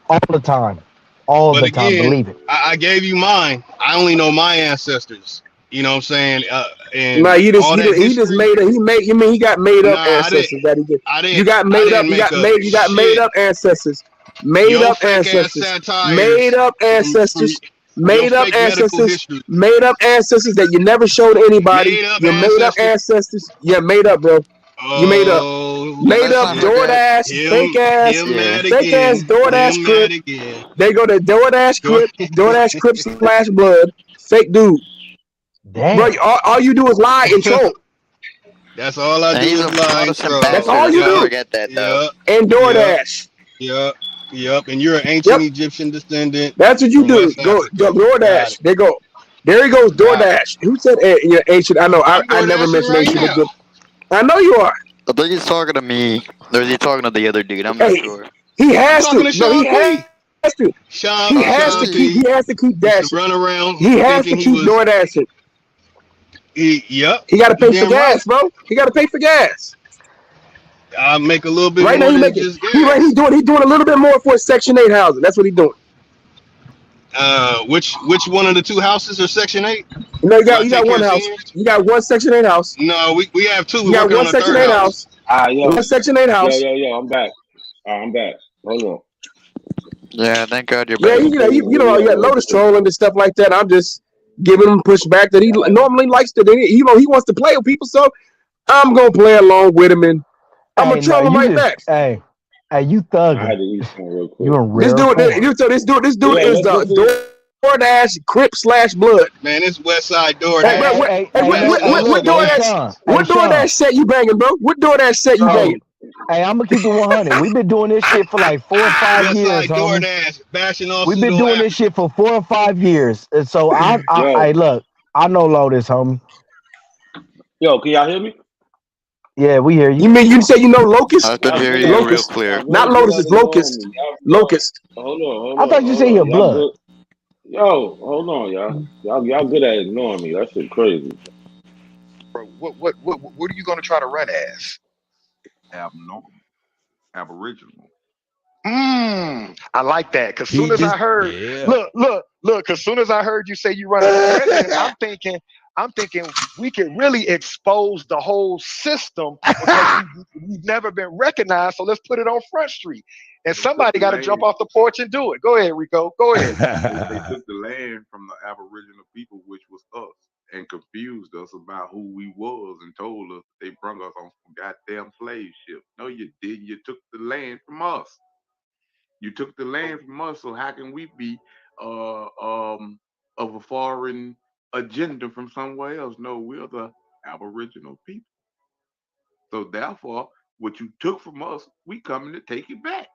All the time. All But the time, again, believe it. I gave you mine. I only know my ancestors. You know what I'm saying? Nah, And all that he just history. made a, he made you mean he got made up Nah, ancestors that he did. You got I made up, didn't make up you got made shit. up ancestors. Made Your up fake ass ancestors. Made satires up from ancestors. your Made up fake medical ancestors. history. Made up ancestors that you never showed anybody. Made up You made up ancestors. ancestors. Yeah, made up, bro. You made up. Oh And Made let's up not shit. forget, DoorDash, Him yeah. mad again. DoorDash Him crip. mad again. They go to Door- DoorDash crip slash blood. Fake dude. Bro, Damn. all you do is lie and troll. That's all I And do he's is a lie and Protestant troll. That's bastard. all Let's you not Yup. do. forget that, though. Yup. And Yup. DoorDash. Yup. And you're an Yep. ancient Egyptian descendant That's what you from do. West Go Africa. Got DoorDash. it. There go. There he goes. Got it. DoorDash. Who said ancient? I know. I'm I door never dashing mentioned right ancient. now. I know you are. I think he's talking to me, or is he talking to the other dude? I'm not Hey, sure. he I'm has talking to. to No, he Sean has P. to. Sean He has Sean to keep. P. He has to keep used to dashing. run around He has thinking to he keep was. DoorDashing. Yup. He got to You pay for damn right. gas, bro. He got to pay for gas. I make a little bit Right now, more he than making. just He's gas. doing a little bit more for his Section 8 housing. That's what he's doing. Which one of the two houses are Section 8? You know, Where I you take got care one of house. seniors? You got one Section 8 house. No, we have two. You We're got working one on a Section third 8 house. house. Yo. One Section 8 house. Yo, I'm back. I'm back. Hold on. Yeah, thank God you're Yeah, back. you got Lotus trolling and stuff like that. I'm just giving him pushback that he normally likes to. He wants to play with people, so I'm gonna play along with him, and I'm gonna Hey, no, troll him you right just back. hey, you I thugging. had to eat something real quick. You in This rare dude, form. this dude Yeah, is let's get to the DoorDash Crip slash blood. Man, this West Side door Hey, dash. what Look, DoorDash? Sean. What DoorDash set you banging, bro? What DoorDash set you So, banging? hey, I'm gonna keep it 100. We've been doing this shit for like 4 or 5 West years, Side door homie. dash, bashing all We've been pseudo doing this shit Africans. for 4 or 5 years, and so Yo, I look. I know Lotus, homie. can y'all hear me? Yeah, we hear you. You mean you say you know locust? I can hear you real Locust, clear. not lotus. It's locust. Locust. I thought you said your Y'all blood. good? Yo, hold on, y'all good at ignoring me. That shit crazy. Bro, what are you gonna try to run as? Aboriginal. I like that. Cause soon as I heard, look, cause soon as I heard you say you run as president, I'm thinking we could really expose the whole system because we've never been recognized. So let's put it on Front Street. And somebody got to jump off the porch and do it. Go ahead, Rico. Go ahead. They took the land from the Aboriginal people, which was us, and confused us about who we was and told us they brung us on some goddamn slave ship. No, you didn't. You took the land from us. You took the land from us, so how can we be of a foreign agenda from somewhere else? No, we're the Aboriginal people. So therefore, what you took from us, we coming to take it back.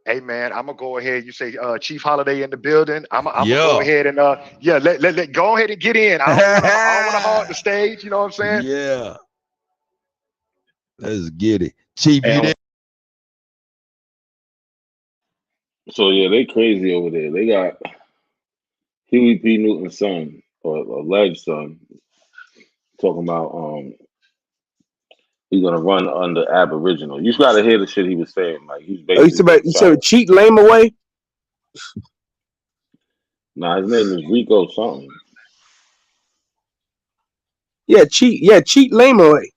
Hey man, I'm gonna go ahead. You say Chief Holiday in the building. I'm gonna go ahead and let go ahead and get in. I don't wanna hog the stage. You know what I'm saying? Yeah. Let's get it. Chief, you there? So yeah, they crazy over there. They got Huey P. Newton's son, or alleged son, talking about he's gonna run under Aboriginal. You just gotta hear the shit he was saying. Like he's basically You said cheat lame away. Nah, his name is Rico something. Yeah, cheat lame away.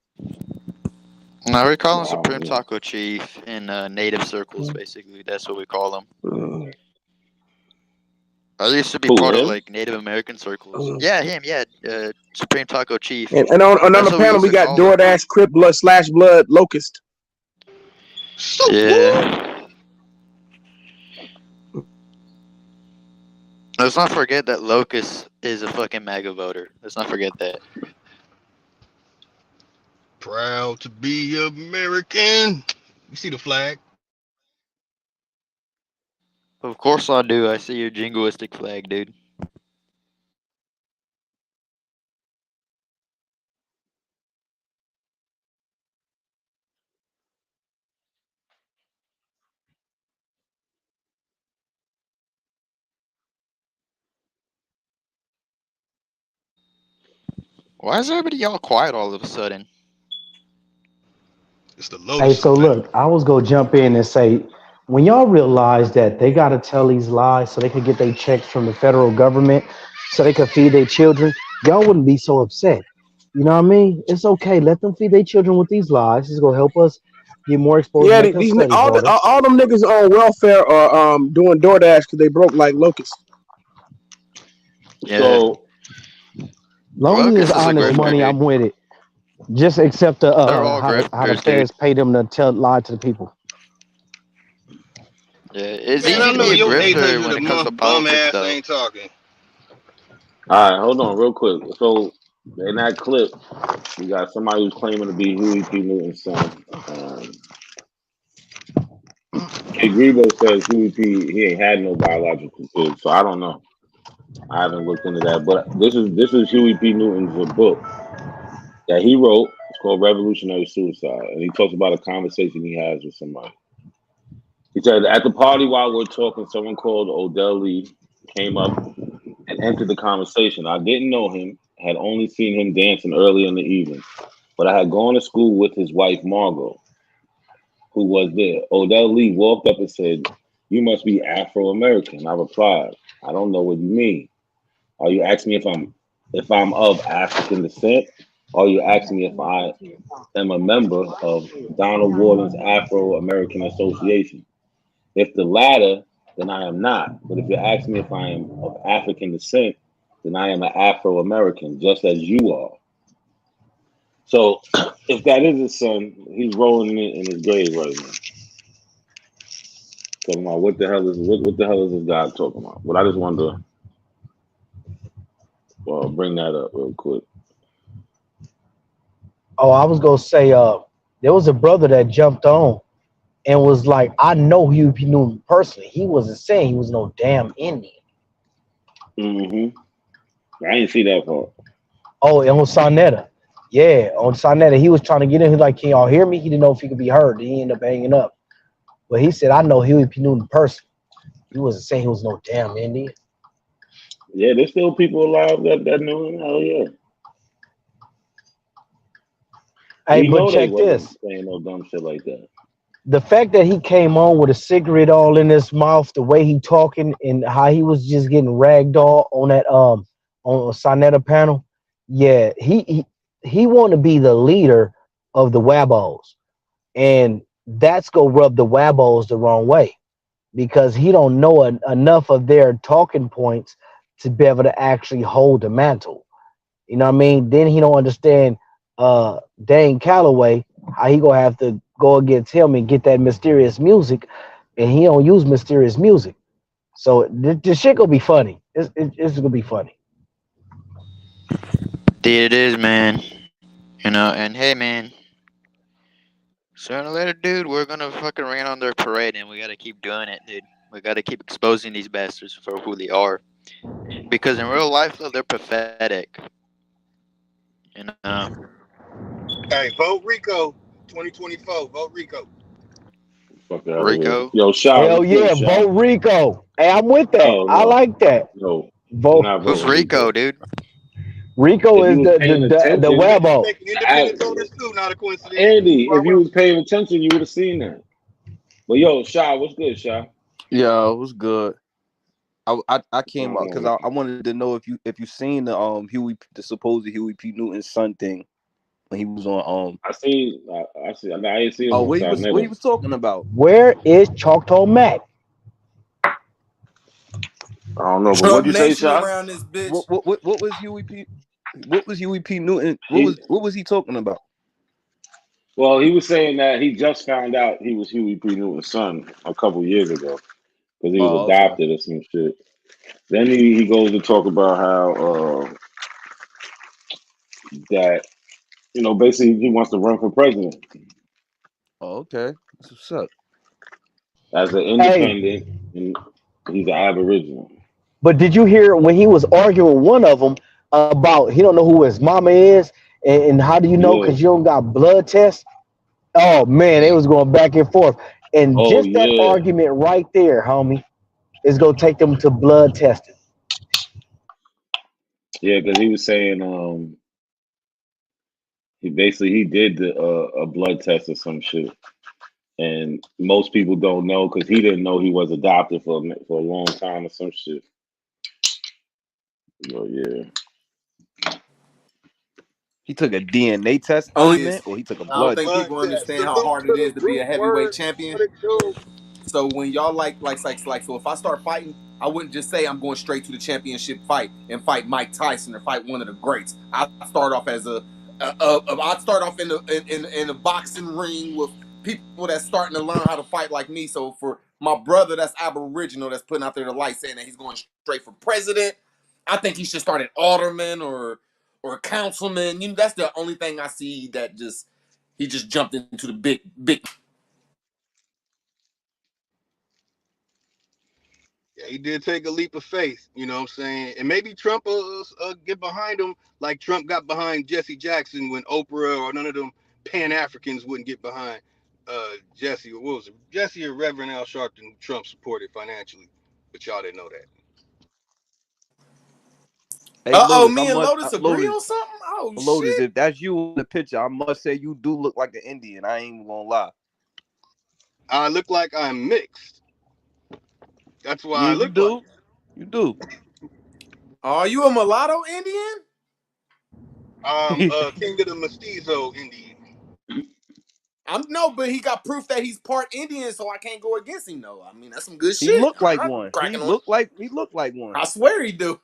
No, we call him Supreme Taco Chief in native circles. Basically, that's what we call him. I used to be part of like Native American circles. Yeah, him. Yeah, Supreme Taco Chief. And on the panel we got DoorDash, Crip Blood, /Blood, Locust. Yeah. Let's not forget that Locust is a fucking MAGA voter. Let's not forget that. Proud to be American. You see the flag? Of course I do. I see your jingoistic flag, dude. Why is everybody all quiet all of a sudden? It's the Hey, so look, I was gonna jump in and say, when y'all realize that they gotta tell these lies so they could get their checks from the federal government, so they could feed their children, y'all wouldn't be so upset. You know what I mean? It's okay. Let them feed their children with these lies. It's gonna help us get more exposure, Yeah, make us study all harder. them niggas on welfare are doing DoorDash because they broke like Locust. So Long as it's honest money, I'm with it. Just accept the how the feds pay them to lie to the people. Yeah, it's Man, easy I to know be a your grifter 800 when a it comes to month bum politics, ass though. ain't talking. All right, hold on, real quick. So in that clip, we got somebody who's claiming to be Huey P. Newton's son. Kid Grebo says Huey P. he ain't had no biological kids, so I don't know. I haven't looked into that, but this is Huey P. Newton's book that he wrote. It's called Revolutionary Suicide, and he talks about a conversation he has with somebody. He said, at the party while we're talking, someone called Odell Lee came up and entered the conversation. I didn't know him, had only seen him dancing earlier in the evening, but I had gone to school with his wife, Margot, who was there. Odell Lee walked up and said, "You must be Afro-American." I replied, "I don't know what you mean. Are you asking me if I'm of African descent? Or are you asking me if I am a member of Donald Gordon's Afro-American Association? If the latter, then I am not. But if you're asking me if I am of African descent, then I am an Afro-American, just as you are." So if that is his son, he's rolling in his grave right now. Talking about what the hell is this guy talking about? But I just wanted to bring that up real quick. Oh, I was gonna say, there was a brother that jumped on and was like, I know Huey P. Newton personally. He wasn't saying he was no damn Indian. Mm-hmm. I didn't see that part. Oh, and on Sonetta. Yeah, on Sonetta, he was trying to get in. He's like, "Can y'all hear me?" He didn't know if he could be heard. He ended up hanging up. But he said, "I know Huey P. Newton in person." He wasn't saying he was no damn Indian. Yeah, there's still people alive that knew him. Hell yeah. Hey, We but know they check wasn't this. saying no dumb shit like that. The fact that he came on with a cigarette all in his mouth, the way he talking and how he was just getting ragdoll on that on a Sonetta panel, yeah, he want to be the leader of the Wabos, and that's gonna rub the Wabos the wrong way because he don't know enough of their talking points to be able to actually hold the mantle. You know what I mean? Then he don't understand Dane Calloway, how he gonna have to go against him and get that mysterious music, and he don't use mysterious music. So this shit gonna be funny. It's gonna be funny. It is, man. You know, and hey, man, sooner or later, dude, we're gonna fucking rain on their parade, and we gotta keep doing it, dude. We gotta keep exposing these bastards for who they are. Because in real life, though, they're pathetic. You know? Hey, vote Rico 2024. Vote Rico. Fuck out of here. Rico. Yo, Shy, Hell what's good, yeah, Shy? vote Rico. Hey, I'm with that. No, I no, like that. no. You're Vote not Who's voting Rico. Rico, dude? Rico If is you was paying the attention, Hey, he's Wabo. making independent voters too, not a coincidence. Andy, Why if you would was paying attention, you would have seen that. But yo, Shy, what's good, Shy? Yeah, it was good. I What's came going out on because with I you? wanted to know if you seen the supposed Huey P. Newton son thing when he was on I ain't seen him on what he Sarnetta. was talking about. Where is Choctaw Mac? I don't know, but Trump what'd you say, Nation Shy? around this bitch. What was Huey P. What was Huey P. Newton? He What was he talking about? well, he was saying that he just found out he was Huey P. Newton's son a couple years ago because he was Oh, okay. adopted or some shit. Then he goes to talk about how that basically he wants to run for president Oh, okay. That's what's up. as an Hey, independent, and he's an Aboriginal. but did you hear when he was arguing with one of them about he don't know who his mama is, and how do you know Yeah. because you don't got blood tests? Oh man, they was going back and forth, and Oh just that yeah. argument right there, homie, is gonna take them to blood testing. Yeah, because he was saying he did a blood test or some shit, and most people don't know because he didn't know he was adopted for a long time or some shit. Oh yeah. He took a DNA test Only is argument, or he took a I don't blood think test. blood people test? understand how Salute hard to it the is to be root a heavyweight word. champion. What it do? So when y'all like so if I start fighting, I wouldn't just say I'm going straight to the championship fight and fight Mike Tyson or fight one of the greats. I start off as I'd start off in a boxing ring with people that's starting to learn how to fight like me. So for my brother that's Aboriginal that's putting out there the light saying that he's going straight for president, I think he should start at alderman or councilman. You know, that's the only thing I see that he just jumped into the big. Yeah, he did take a leap of faith, you know what I'm saying? And maybe Trump will get behind him like Trump got behind Jesse Jackson when Oprah or none of them Pan Africans wouldn't get behind Jesse. What was it? Jesse or Reverend Al Sharpton, who Trump supported financially. But y'all didn't know that. Hey, Lotus, Me and Lotus agree on something? Oh Lotus, shit. if that's you in the picture, I must say you do look like an Indian. I ain't even gonna lie. I look like I'm mixed. That's why Yeah, I you look like do. You do. Are you a mulatto Indian? King of the Mestizo Indian. I'm no, but he got proof that he's part Indian, so I can't go against him. No, I mean that's some good He shit. looked like I'm one. cracking on. He looked like one. I swear he do.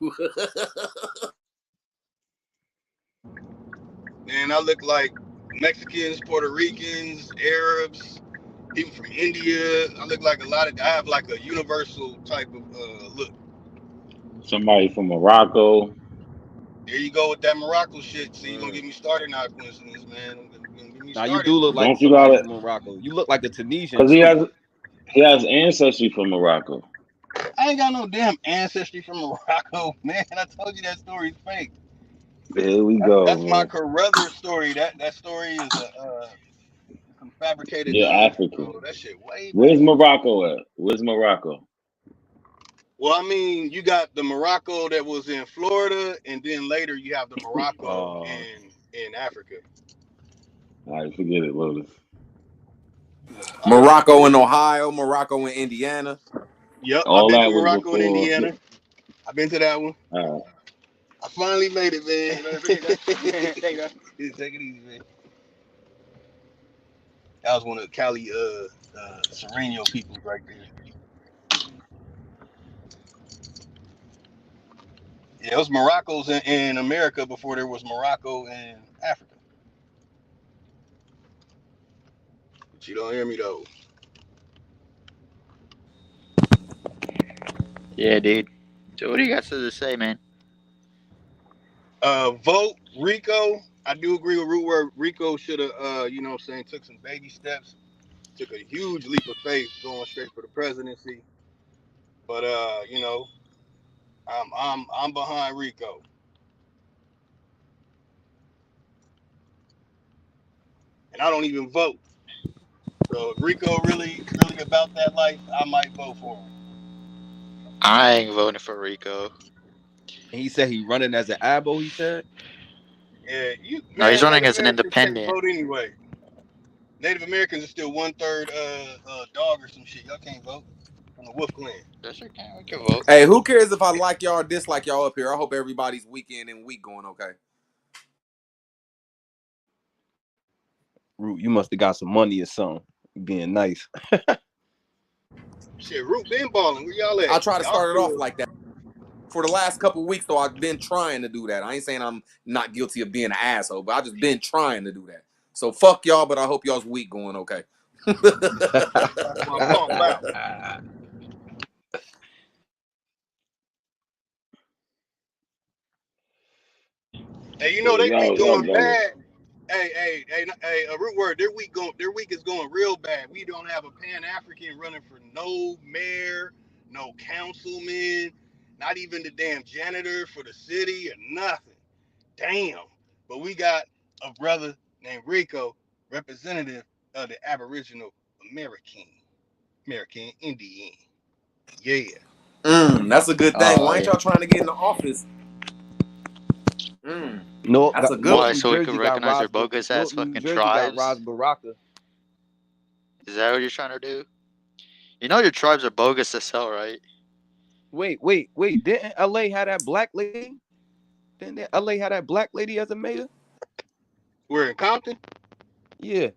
And I look like Mexicans, Puerto Ricans, Arabs, people from India. I look like I have like a universal type of look. Somebody from Morocco. There you go with that Morocco shit. See, you're gonna get me started now, coincidence, man. Gonna get me Now you started. do look like Don't you somebody got it? from Morocco. You look like a Tunisian Because too. he has ancestry from Morocco. I ain't got no damn ancestry from Morocco, man. I told you that story's fake. Here we go, That's my man. Carruthers story. That story is some fabricated You're nonsense, African. bro. That shit way Where's back. Morocco at? Where's Morocco? Well, I mean, you got the Morocco that was in Florida, and then later you have the Morocco in Africa. All right, forget it, Lotus. Morocco in Ohio, Morocco in Indiana. Yep, I've All been that to was Morocco and before. Indiana. I've been to that one. All right. I finally made it, man. Take it easy, man. That was one of the Cali Sereno people right there. Yeah, it was Morocco's in America before there was Morocco in Africa. But you don't hear me though. Yeah, dude. So what do you got to say, man? Vote Rico. I do agree with Root where Rico should have, took some baby steps, took a huge leap of faith going straight for the presidency. But I'm behind Rico. And I don't even vote. So if Rico really about that life, I might vote for him. I ain't voting for Rico. And he said he running as an abo. He said. Yeah, No, he's running Native as an Americans can't independent. vote anyway. Native Americans are still 1/3 dog or some shit. Y'all can't vote from the Wolf Clan. Yes, you can. We can vote. Hey, who cares if I like y'all or dislike y'all up here? I hope everybody's weekend and week going okay. Root, you must have got some money or something. Being nice. Shit, Root been balling. Where y'all at? I try to Y'all start it off still... like that. For the last couple of weeks, though, I've been trying to do that. I ain't saying I'm not guilty of being an asshole, but I just been trying to do that. So fuck y'all, but I hope y'all's week going okay. That's what I'm talking about. Hey, they week going bad. Hey, a root word. Their week is going real bad. We don't have a Pan-African running for no mayor, no councilman, not even the damn janitor for the city or nothing. Damn. But we got a brother named Rico, representative of the Aboriginal American Indian. Yeah. That's a good thing. Why ain't y'all trying to get in the office? No, that's a good Why? one. So we can recognize their bogus ass New fucking Jersey got tribes. Ras Baraka. Is that what you're trying to do? You know your tribes are bogus as hell, right? Wait. Didn't LA have that black lady? Didn't LA have that black lady as a mayor? We're in Compton? Yeah.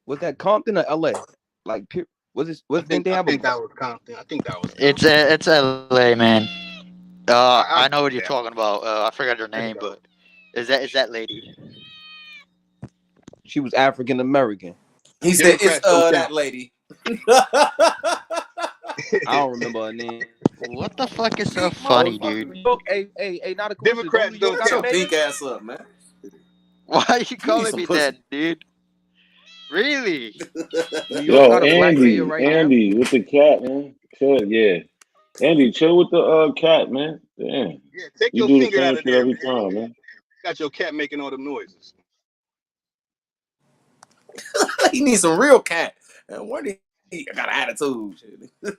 Was that Compton or LA? Like, didn't they have I think that was Compton. It's LA, man. I know what you're talking about. I forgot her name, but is that lady? She was African American. He said it's that lady. I don't remember her name. What the fuck is so funny, dude? Hey, not a coincidence. Democrats don't Shut your pink ass up, man. Why are you calling some me pussy. that, dude? Really? New York got a black Andy, mayor right Andy with the cat, man. Chill, yeah. Andy, chill with the cat, man. Damn. Yeah, take You your do the finger same out of shit there, every man. time, man. Got your cat making all them noises. He needs some real cat. And what he got an attitude. That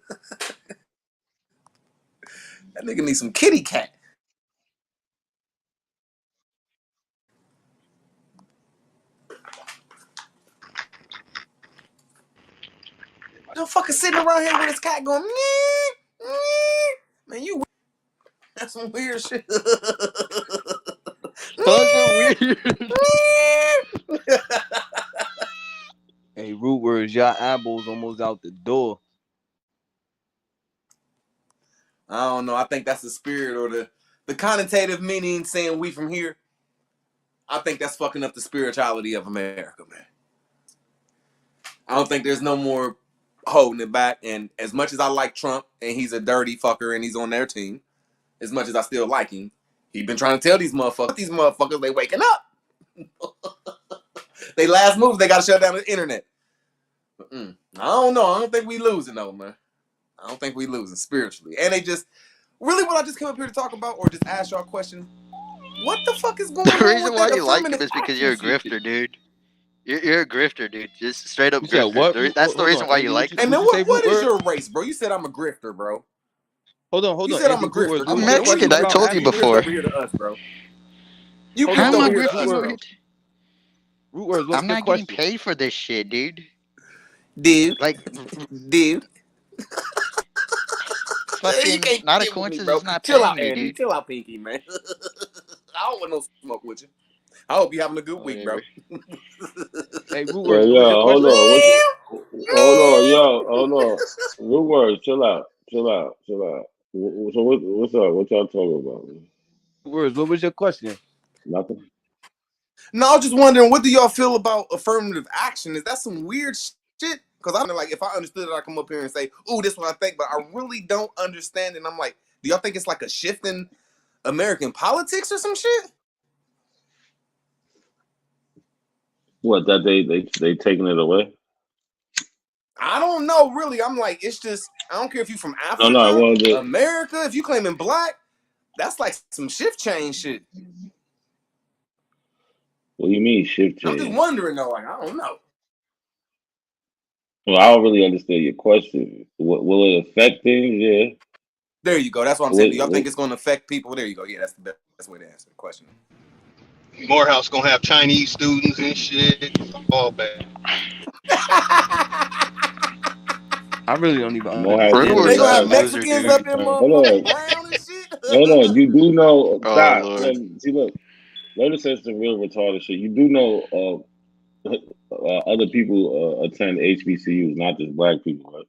nigga needs some kitty cat. The fucker sitting around here with his cat going, meh, meh. Man, you that's some weird shit. That's so weird. Hey, root words, y'all eyeballs almost out the door. I don't know. I think that's the spirit or the connotative meaning saying we from here. I think that's fucking up the spirituality of America, man. I don't think there's no more holding it back. And as much as I like Trump and he's a dirty fucker and he's on their team, as much as I still like him, he been trying to tell these motherfuckers they waking up. They last moves, they got to shut down the internet. I don't know. I don't think we losing though, man. I don't think we losing spiritually. And they just, really what I just came up here to talk about or just ask y'all a question, What the fuck is going The on reason with why that you like him affirmative is because action you're a shit? grifter, dude. You're a grifter, dude. Just straight up You said grifter. what? That's the Hold reason on, why you Andy. like Hey him. man, What'd you say, what root is word? your race, bro? You said I'm a grifter, bro. Hold on, You said I'm Andy. a Root words. grifter. What I'm was your What are Mexican. you question I about? about told you You Africa? grift before. over here to us, bro. You Hold grift on, How am over I root here to root us, grifting over word. here? bro. Root words. What's I'm your not getting question? paid for this shit, dude. Dude, Like, dude. You fucking, can't not a get with me, bro. coincidence not Chill paying out, me, Andy. dude. Chill out, Pinky, man. I don't want no smoke with you. I hope you having a good week, bro. Whatever. Hey, root Yeah, words. What was your hold question? on. Hold on, yo, hold on. Root word, chill out. So what's up? What y'all talking about? Man? Root words. What was your question? Nothing. No, I was just wondering, what do y'all feel about affirmative action? Is that some weird shit? Because I'm like, if I understood it, I come up here and say, "Ooh, this is what I think," but I really don't understand. And I'm like, do y'all think it's like a shift in American politics or some shit? What, that they taking it away? I don't know, really. I'm like, it's just, I don't care if you from No. Africa, America, if you claiming black, that's like some shift change shit. What do you mean shift I'm just change? wondering though, like, I don't know. Well, I don't really understand your question. Will it affect things? Yeah. There you go. That's what I'm saying. Do y'all think it's going to affect people? There you go. Yeah, that's the best way to answer the question. Morehouse gonna have Chinese students and shit. All bad. I really don't even Morehouse understand They what gonna y'all have is saying. Mexicans up in Hold motherfucking on. brown and shit. Hold on. You do know. Oh, Stop. Lord. See, look. Lotus says some real retarded shit. You do know other people attend HBCUs, not just black people, right?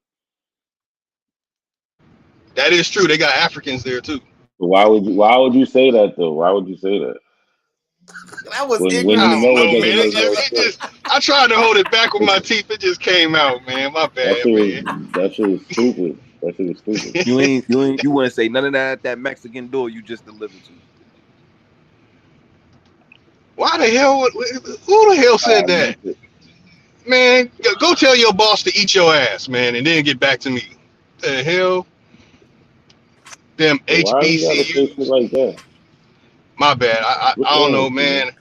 That is true. They got Africans there too. But why would you say that though? Why would you say that? That was When I you ignorant as don't know know, it fuck, man. doesn't bro. It make no just, it sense. just. I tried to hold it back with my teeth. It just came out, man. My bad, man. That shit was stupid. That shit was stupid. You wouldn't say none of that at that Mexican door you just delivered to. Why the hell? Who the hell said that? Man, go tell your boss to eat your ass, man, and then get back to me. The hell? Them So why you gotta say shit HBCUs. like that? My bad. What's I don't wrong know, with you, man? man.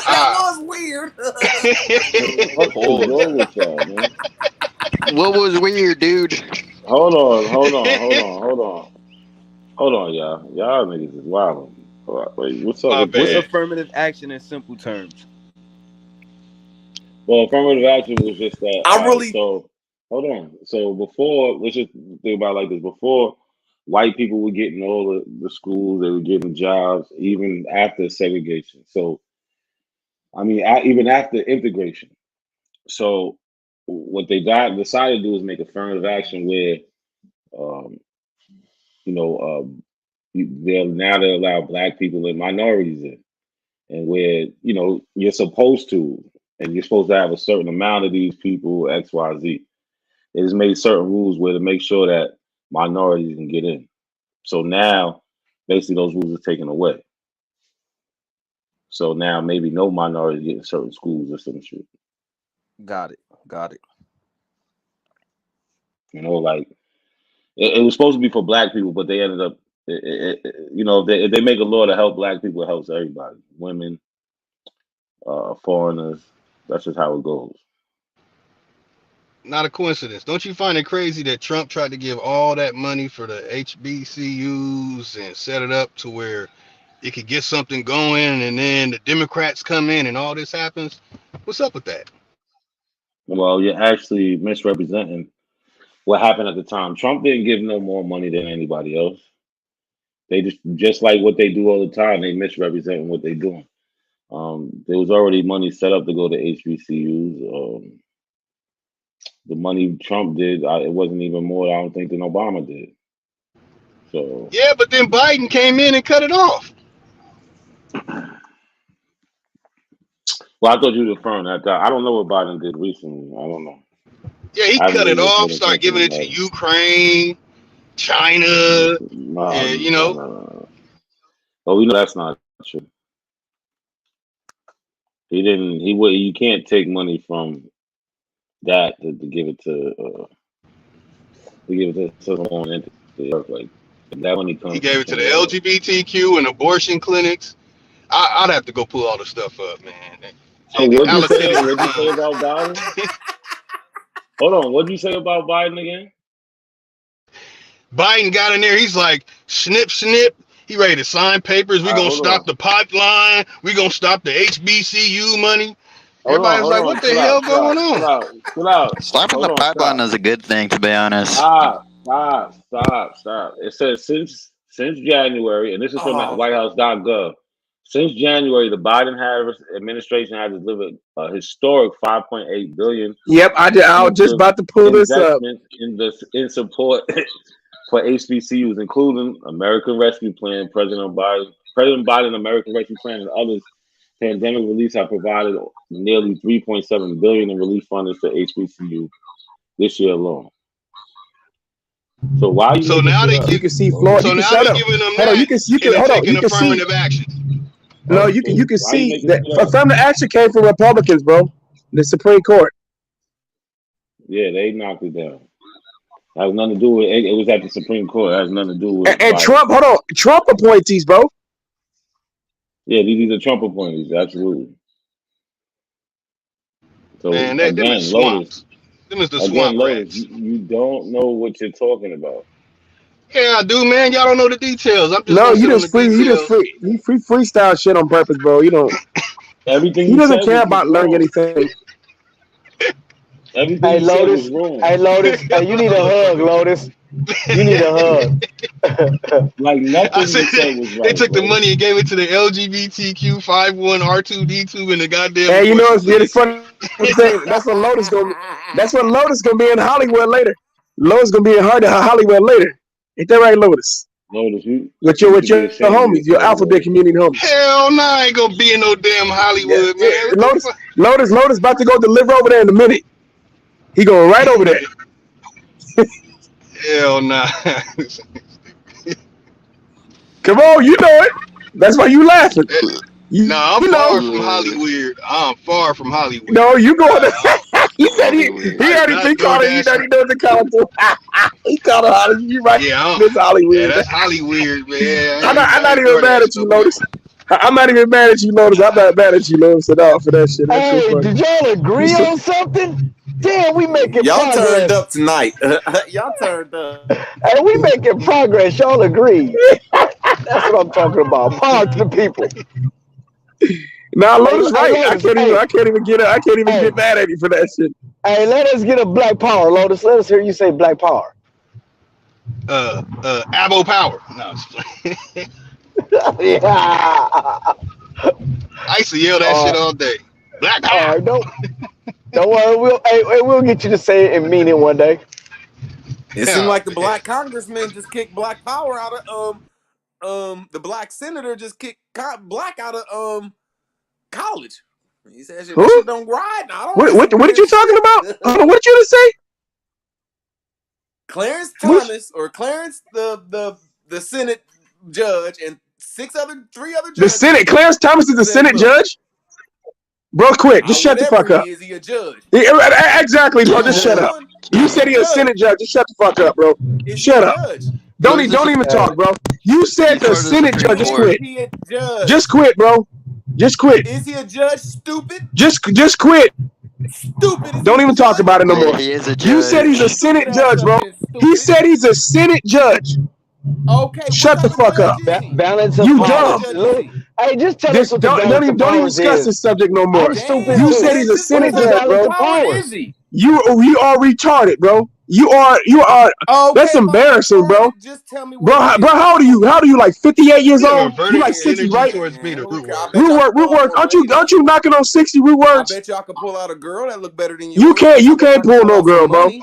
That was weird. What is wrong with y'all, man? What was weird, dude? Hold on, y'all. Y'all niggas is wild. Wait, what's up My with What's that? bad. affirmative action in simple terms? Well, affirmative action was just that. I All right, really, so hold on. So before, let's just think about it like this. Before, white people were getting all the schools, they were getting jobs, even after segregation. So, I mean, even after integration. So, what they decided to do is make affirmative action where, um, you know, they allow black people and minorities in, and where you're supposed to, and you're supposed to have a certain amount of these people, X, Y, Z. It has made certain rules where to make sure that minorities can get in. So now, basically, those rules are taken away. So now maybe no minorities get in certain schools or some shit. Got it. Like it was supposed to be for black people, but they ended up, if they make a law to help black people, it helps everybody, women, foreigners. That's just how it goes. Not a coincidence. Don't you find it crazy that Trump tried to give all that money for the HBCUs and set it up to where it could get something going, and then the Democrats come in and all this happens? What's up with that? Well, you're actually misrepresenting what happened at the time. Trump didn't give no more money than anybody else. They just like what they do all the time. They misrepresent what they're doing. There was already money set up to go to HBCUs. The money Trump did, it wasn't even more, I don't think, than Obama did. So, Yeah, but then Biden came in and cut it off. well, I thought you were referring to that. I don't know what Biden did recently. I don't know. Yeah, he I haven't cut it really been off, paying started attention giving to it to that. Ukraine, China, and. No. Well, we know that's not true. He didn't. He would. You can't take money from that to give it to some foreign entity. Like that money He comes gave it to from the LGBTQ and abortion clinics. I'd have to go pull all the stuff up, man. So And what'd you allocate say? it What'd you say between. about Biden? Hold on. What'd you say about Biden again? Biden got in there. He's like, snip, snip. He ready to sign papers. We All right, gonna hold stop on. the pipeline. We gonna stop the HBCU money. Hold on. Everybody's Hold like, on. what the hell going Chill on? out. Chill out. Stopping Hold the on. pipeline Stop. is a good thing, to be honest. Stop. It says since January, and this is from Oh, WhiteHouse.gov. Since January, the Biden-Harris administration has delivered a historic 5.8 billion Yep, I did. I was just cumulative about to pull this up. investment in support for HBCUs, including American Rescue Plan, President Biden, American Rescue Plan, and others. Pandemic relief have provided nearly 3.7 billion in relief funding to HBCU this year alone. So why are you So making now shit they up? You give. can see Florida. So You can now shut they up. giving them Hold on. that, You and can they hold on. You taking can see. affirmative action. No, Oh, you so can why are you see making that shit up? affirmative action came from Republicans, bro. The Supreme Court. Yeah, they knocked it down. That has nothing to do with it. It was at the Supreme Court. It has nothing to do with And Biden. Trump, hold on. Trump appointees, bro. Yeah, these are Trump appointees. Absolutely. So Man, them is again, Lotus. swamps. Them is the Again, swamp Lotus. rats. You don't know what you're talking about. Yeah, I do, man. Y'all don't know the details. I'm just No, gonna you sit on the just free. You just details. free. You freestyle shit on purpose, bro. You don't. Everything He you doesn't said care was just about learning wrong. anything. Everything Hey, you said was Lotus. wrong. Hey, Lotus. Hey, you need a hug, Lotus. You need a hug. Like I nothing said you said was they right, took the Lotus. money and gave it to the LGBTQ 51 R2D2 and the goddamn And you know, abortion it's the clinics. funny thing. That's what Lotus gonna. That's what Lotus gonna be in Hollywood later. Lotus gonna be in Hollywood later. Ain't that right, Lotus? Lotus, you With should your be ashamed of homies, your yourself, alphabet Lotus. community homies. Hell no, I ain't gonna be in no damn Yeah, Hollywood, yeah. man. What the fuck? Lotus about to go deliver over there in a minute. He going right over there. Hell nah. Come on, you know it. That's why you laughing. Nah, I'm You know. far from Hollywood. I'm far from Hollywood. No, you going to. I, He said he I do already not he go called it. You know dashing. he knows the contour. He called it Hollywood. You right? Yeah, It's yeah, Hollywood. that's Hollywood, man. I'm I not ain't even door mad at dashing you, over there. Lotus. I'm not even mad at you, Lotus. I'm not mad at you, Lotus, at all for that shit. That's so Hey, funny. did y'all agree on something? Damn, we making Y'all turned progress. up tonight. Y'all turned up. Hey, we making progress. Y'all agree. That's what I'm talking about. Power to the people. Nah, Hey, Lotus right. I Lotus. can't even Hey, get mad at you for that shit. hey, let us get a black power, Lotus. Let us hear you say black power. Abo Power. No, just playing. Yeah. I used to yell that shit all day. Black All Power. right, don't worry. We'll get you to say it and mean it one day. It seemed Oh, like the black congressman just kicked black power out of the black senator just kicked black out of college. He said shit, that Who? shit don't ride. I don't What? hear some What are weird you talking about? shit. Hold on, what you to say? Clarence What? Thomas or Clarence the Senate judge and three other The judges Senate. Clarence Thomas is the said, Senate look, judge. Bro, quit. Just shut the whatever fuck up. he is a judge. Exactly, bro. Just shut up. You Is he said a he a judge? Senate judge. Just shut the fuck up, bro. Is he a Shut up. judge? Who is Don't this? even talk, bro. You said He's the part of the Senate Supreme judge. Just Court. Is quit. he a judge? Just quit, bro. Just quit. Is he a judge? Stupid. Just quit. Stupid. Is he Don't a even talk judge? about it no Yeah, more. he is a You said Shut he's judge. a your stupid Senate ass judge, up bro. then, He stupid. said he's a Senate judge. Okay, what Shut the type of fuck up. judge is he? Balance of You What type of powers. dumb. judge is Look, he? hey, just tell us This what the balance of don't even powers discuss is. this subject no more. I'm stupid You Damn, said too. he's man, a just what Senate What is the type judge, of balance bro. of power is powers? he? You are retarded, bro. You are. That's Okay, fine, embarrassing, bro. retarded. Just tell me what Bro, he bro, is. how old are you? How old are you? Like 58 years You have a old? You like verdict 60, energy right? towards me, the Who root care? I word. bet y'all can pull Root out words. more Aren't ladies. you knocking on 60 root I words? bet y'all can pull out a girl that look better than You yours. can't I bet y'all can pull pull no out some girl, bro. money.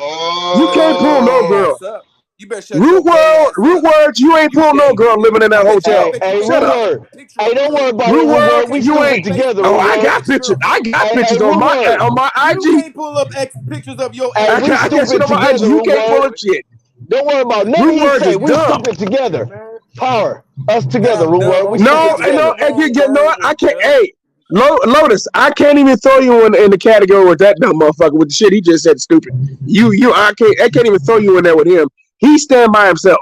You You can't better pull shut no your Oh, girl. ass up. You better shut your gay ass Root up. words, you ain't You pull no gay, girl nigga. living in that I hotel. bet you Hey, can't Shut root pull up. up word. a picture Hey, of a don't worry hood. about it, Root root word, word. We Can't you pull up stupid ain't. together, Oh, root a I word. got picture pictures. of I got pictures Root on my word. you IG. can't pull up pictures of your Hey, we I got shit stupid on my IG. together, You root can't pull word. up shit. Don't worry about nothing Root he words say. is We dumb. stupid Yeah, together. man. Power. Us together, Damn root word. dumb. We What you stupid using No, the together. and wrong you know word, what? I can't. Judge? Hey, Lotus, I can't even throw you in the category with that dumb motherfucker with the shit he just said. Stupid. I can't even throw you in there with him. He stand by himself.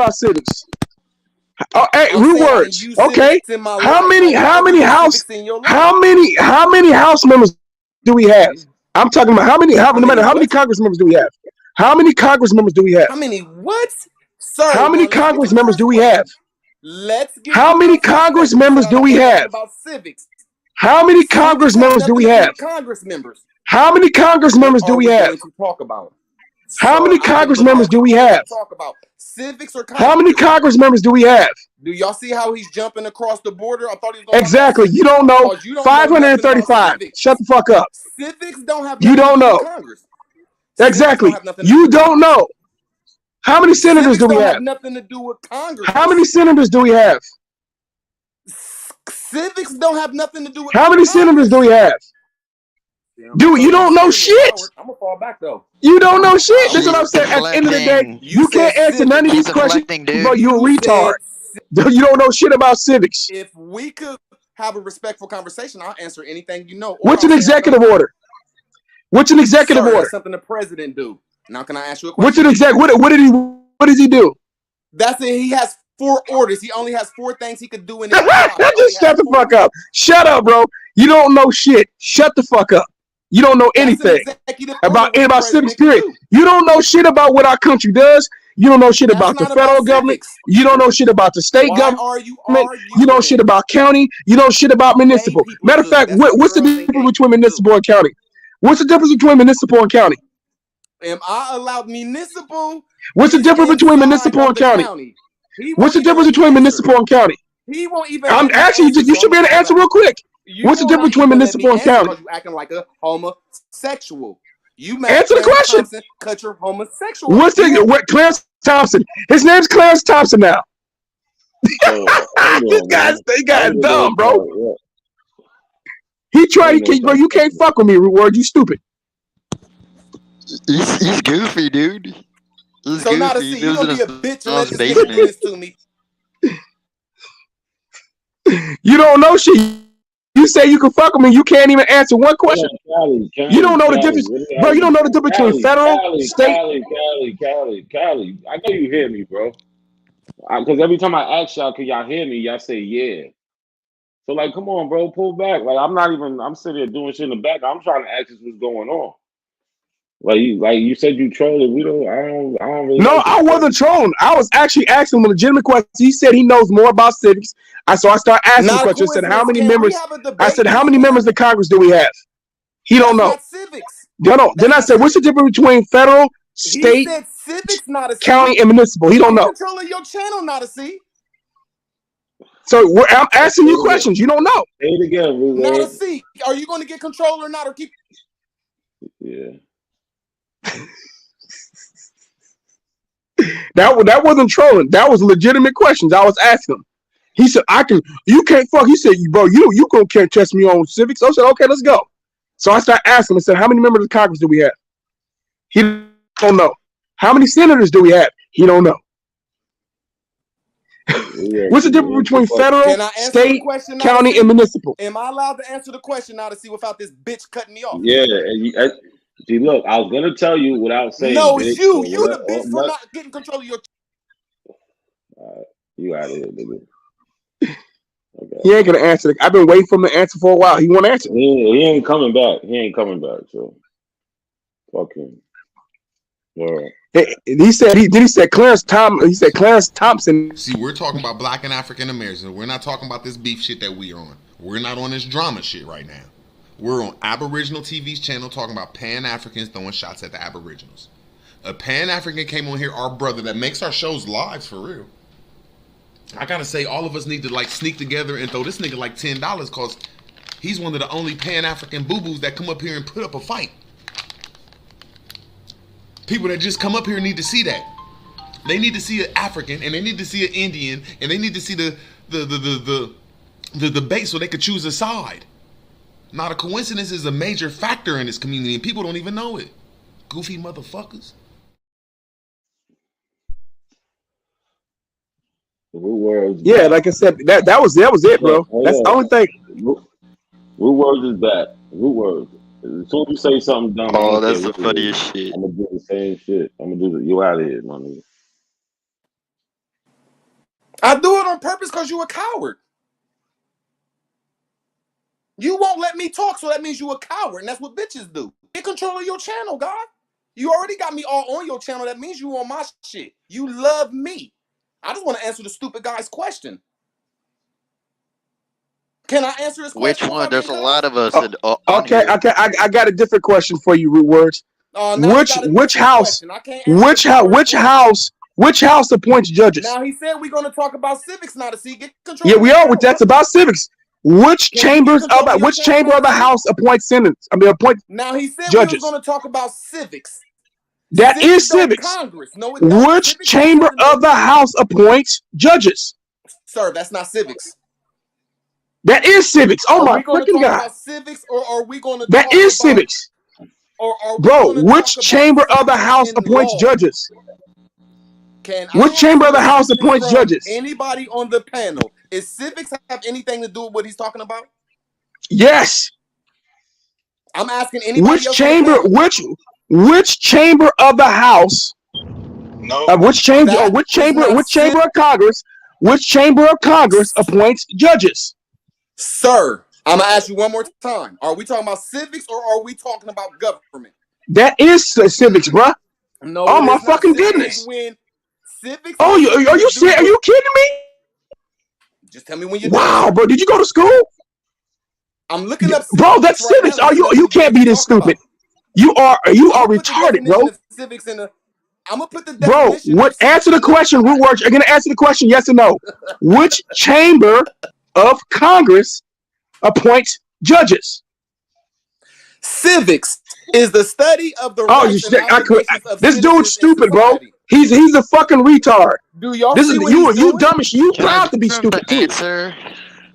about civics? Oh, hey, I'm root saying I done words. used Okay. civics in my How life. many? Like, How how do many you use house? civics in your life? How many house members do we have? I'm talking about how many? No matter how many what? Congress members do we have? How many Congress members do we have? How many what? Sir, How now many let's get to Congress the members first do we question. have? Let's get How to many our first Congress question. You said members I do don't we know nothing have? about civics. How many Civics have Congress members do nothing we to do have? with Congress members. How many Congress What members do are we we have? going to talk about? How Sir, many I can Congress look members at do we what have? to talk about. Civics or How many Congress? Congress members do we have? Do y'all see how he's jumping across the border? I thought he was going to talk Exactly. about You don't know. because you don't know nothing about 535. civics. Shut the fuck up. Civics don't have You nothing don't to do know. with Congress. Civics Exactly. don't have nothing to do You with don't know. How many senators Civics do we don't have? have nothing to do with Congress. How many senators do we have? Civics don't have nothing to do with How many senators do we have? Dude, you don't know shit. I'm gonna fall back though. You don't know shit. That's what I'm He's saying. At the end of the day, deflecting. you can't answer none of He's these questions, deflecting, bro. dude. You a retard. You don't know shit about civics. If we could have a respectful conversation, I'll answer anything you know. What's an executive order? What's an executive Sir, order? that's something the president do. Now, can I ask you a What's question? an exec? What does he do? That's it. He has 4 orders. He only has 4 things he could do in his job. Just shut the fuck up. Shut up, bro. You don't know shit. Shut the fuck up. You don't know anything about civics, period. You don't know shit about what our country does. You don't know shit about the federal government. You don't know shit about the state government. You know shit about county. You know shit about municipal. Matter of fact, what's the difference between municipal and county? What's the difference between municipal and county? Am I allowed municipal? What's the difference between municipal and county? What's the difference between municipal and county? He won't even. I'm actually you should be able to answer real quick. What's the difference between municipal and county? You acting like a homosexual. You answer the question. Thompson, cut your homosexual. What's the what? Clarence Thompson. His name's Clarence Thompson now. This guy's dumb, bro. He tried to, bro. You can't fuck with me, Word. You stupid. He's goofy, dude. He's so goofy. now to see, you gonna be a bitch and let this nigga do this to me. You don't know shit. You say you can fuck with me. You can't even answer one question. You don't know the difference, bro. You don't know the difference between federal, state. Cali. I know you hear me, bro. Because every time I ask y'all, can y'all hear me? Y'all say yeah. So like, come on, bro, pull back. Like I'm sitting there doing shit in the back. I'm trying to ask what's going on. Like you said you trolling. I don't really. No, I wasn't trolling. I was actually asking him a legitimate question. He said he knows more about civics. So I started asking questions. I said, how many members? I said, how many members of Congress do we have? He don't know. No. Then I said, what's the difference between federal, state, county, and municipal? He don't know. Controlling your channel, not a C. So I'm asking you questions. You don't know. Say it again, not a C. Are you going to get control or not, or keep? Yeah. That wasn't trolling. That was legitimate questions I was asking him. He said, you can't fuck. He said, bro, you can't test me on civics. I said, okay, let's go. So I started asking him and said, how many members of Congress do we have? He don't know. How many senators do we have? He don't know. What's the difference between federal, state, county, and municipal? Am I allowed to answer the question now to see without this bitch cutting me off? Yeah, see, look, I was gonna tell you without saying. No, it's you. You the bitch for not getting control of your. You out of here, nigga. Okay. He ain't gonna answer. I've been waiting for him to answer for a while. He won't answer. He ain't coming back. So fuck him. All right. He said Clarence Thompson. See, we're talking about Black and African Americans. We're not talking about this beef shit that we're on. We're not on this drama shit right now. We're on Aboriginal TV's channel talking about Pan-Africans throwing shots at the Aboriginals. A Pan-African came on here, our brother, that makes our shows live for real. I gotta say, all of us need to like sneak together and throw this nigga like $10 because he's one of the only Pan-African boo-boos that come up here and put up a fight. People that just come up here need to see that. They need to see an African and they need to see an Indian and they need to see the debate so they could choose a side. Not a coincidence is a major factor in this community and people don't even know it. Goofy motherfuckers. Yeah, like I said, that was it, bro. That's the only thing. Root words is that. Root words. As soon as you say something dumb, oh, that's the funniest shit. I'm gonna do the same shit. I'm gonna do the you out of here, my nigga. I do it on purpose because you a coward. You won't let me talk, so that means you a coward, and that's what bitches do. Get control of your channel, God. You already got me all on your channel. That means you on my shit. You love me. I just want to answer the stupid guy's question. Can I answer his Which question? one? There's a lot of us on Okay, here. okay. I got a different question for you, Root Words. Now we Which got a which different house question. I can't answer which house appoints judges? Now he said we're gonna talk about civics now to see get control. Yeah, of we your are. panel, That's brother. about civics. Which Can you get control of your which panel chamber now of the to see? house appoints senators? Appoint Now he said we was judges. gonna talk about civics. That is civics. Congress. No, it don't. Which Civics chamber has nothing of the house appoints judges? Sir, that's not civics. That is civics. Oh Are my we gonna freaking talk God. about civics, or are we gonna That talk is about civics. or are we Bro, gonna which talk chamber about of the civics house in appoints law? judges? Can I Which have chamber of some the house assistance appoints from judges? anybody on the panel? Is civics have anything to do with what he's talking about? Yes. I'm asking anybody Which else chamber? on the panel. Which chamber of the house? No. Which chamber? That Which is chamber? not Which chamber of Congress? Which chamber of Congress appoints judges? Sir, I'm gonna ask you one more time. Are we talking about civics or are we talking about government? That is civics, bruh. No, Oh it my is not. fucking Civics goodness. is when civics. Oh, has are something you to do serious? Are with- you kidding me? Just tell me when you're Wow, done. bro. Did you go to school? I'm looking up Bro, civics that's right civics. now. Are you can't be this stupid. You are retarded, bro. Of civics in the. I'm gonna put the Bro, definition. what? Answer the question, Root Words. You're gonna answer the question, yes or no. Which chamber of Congress appoints judges? Civics is the study of the rights and obligations of this dude's citizens in stupid, bro. society. He's a fucking retard. Do y'all This see is what he's you doing? dumb as you Can I proud to be give him stupid the too. answer?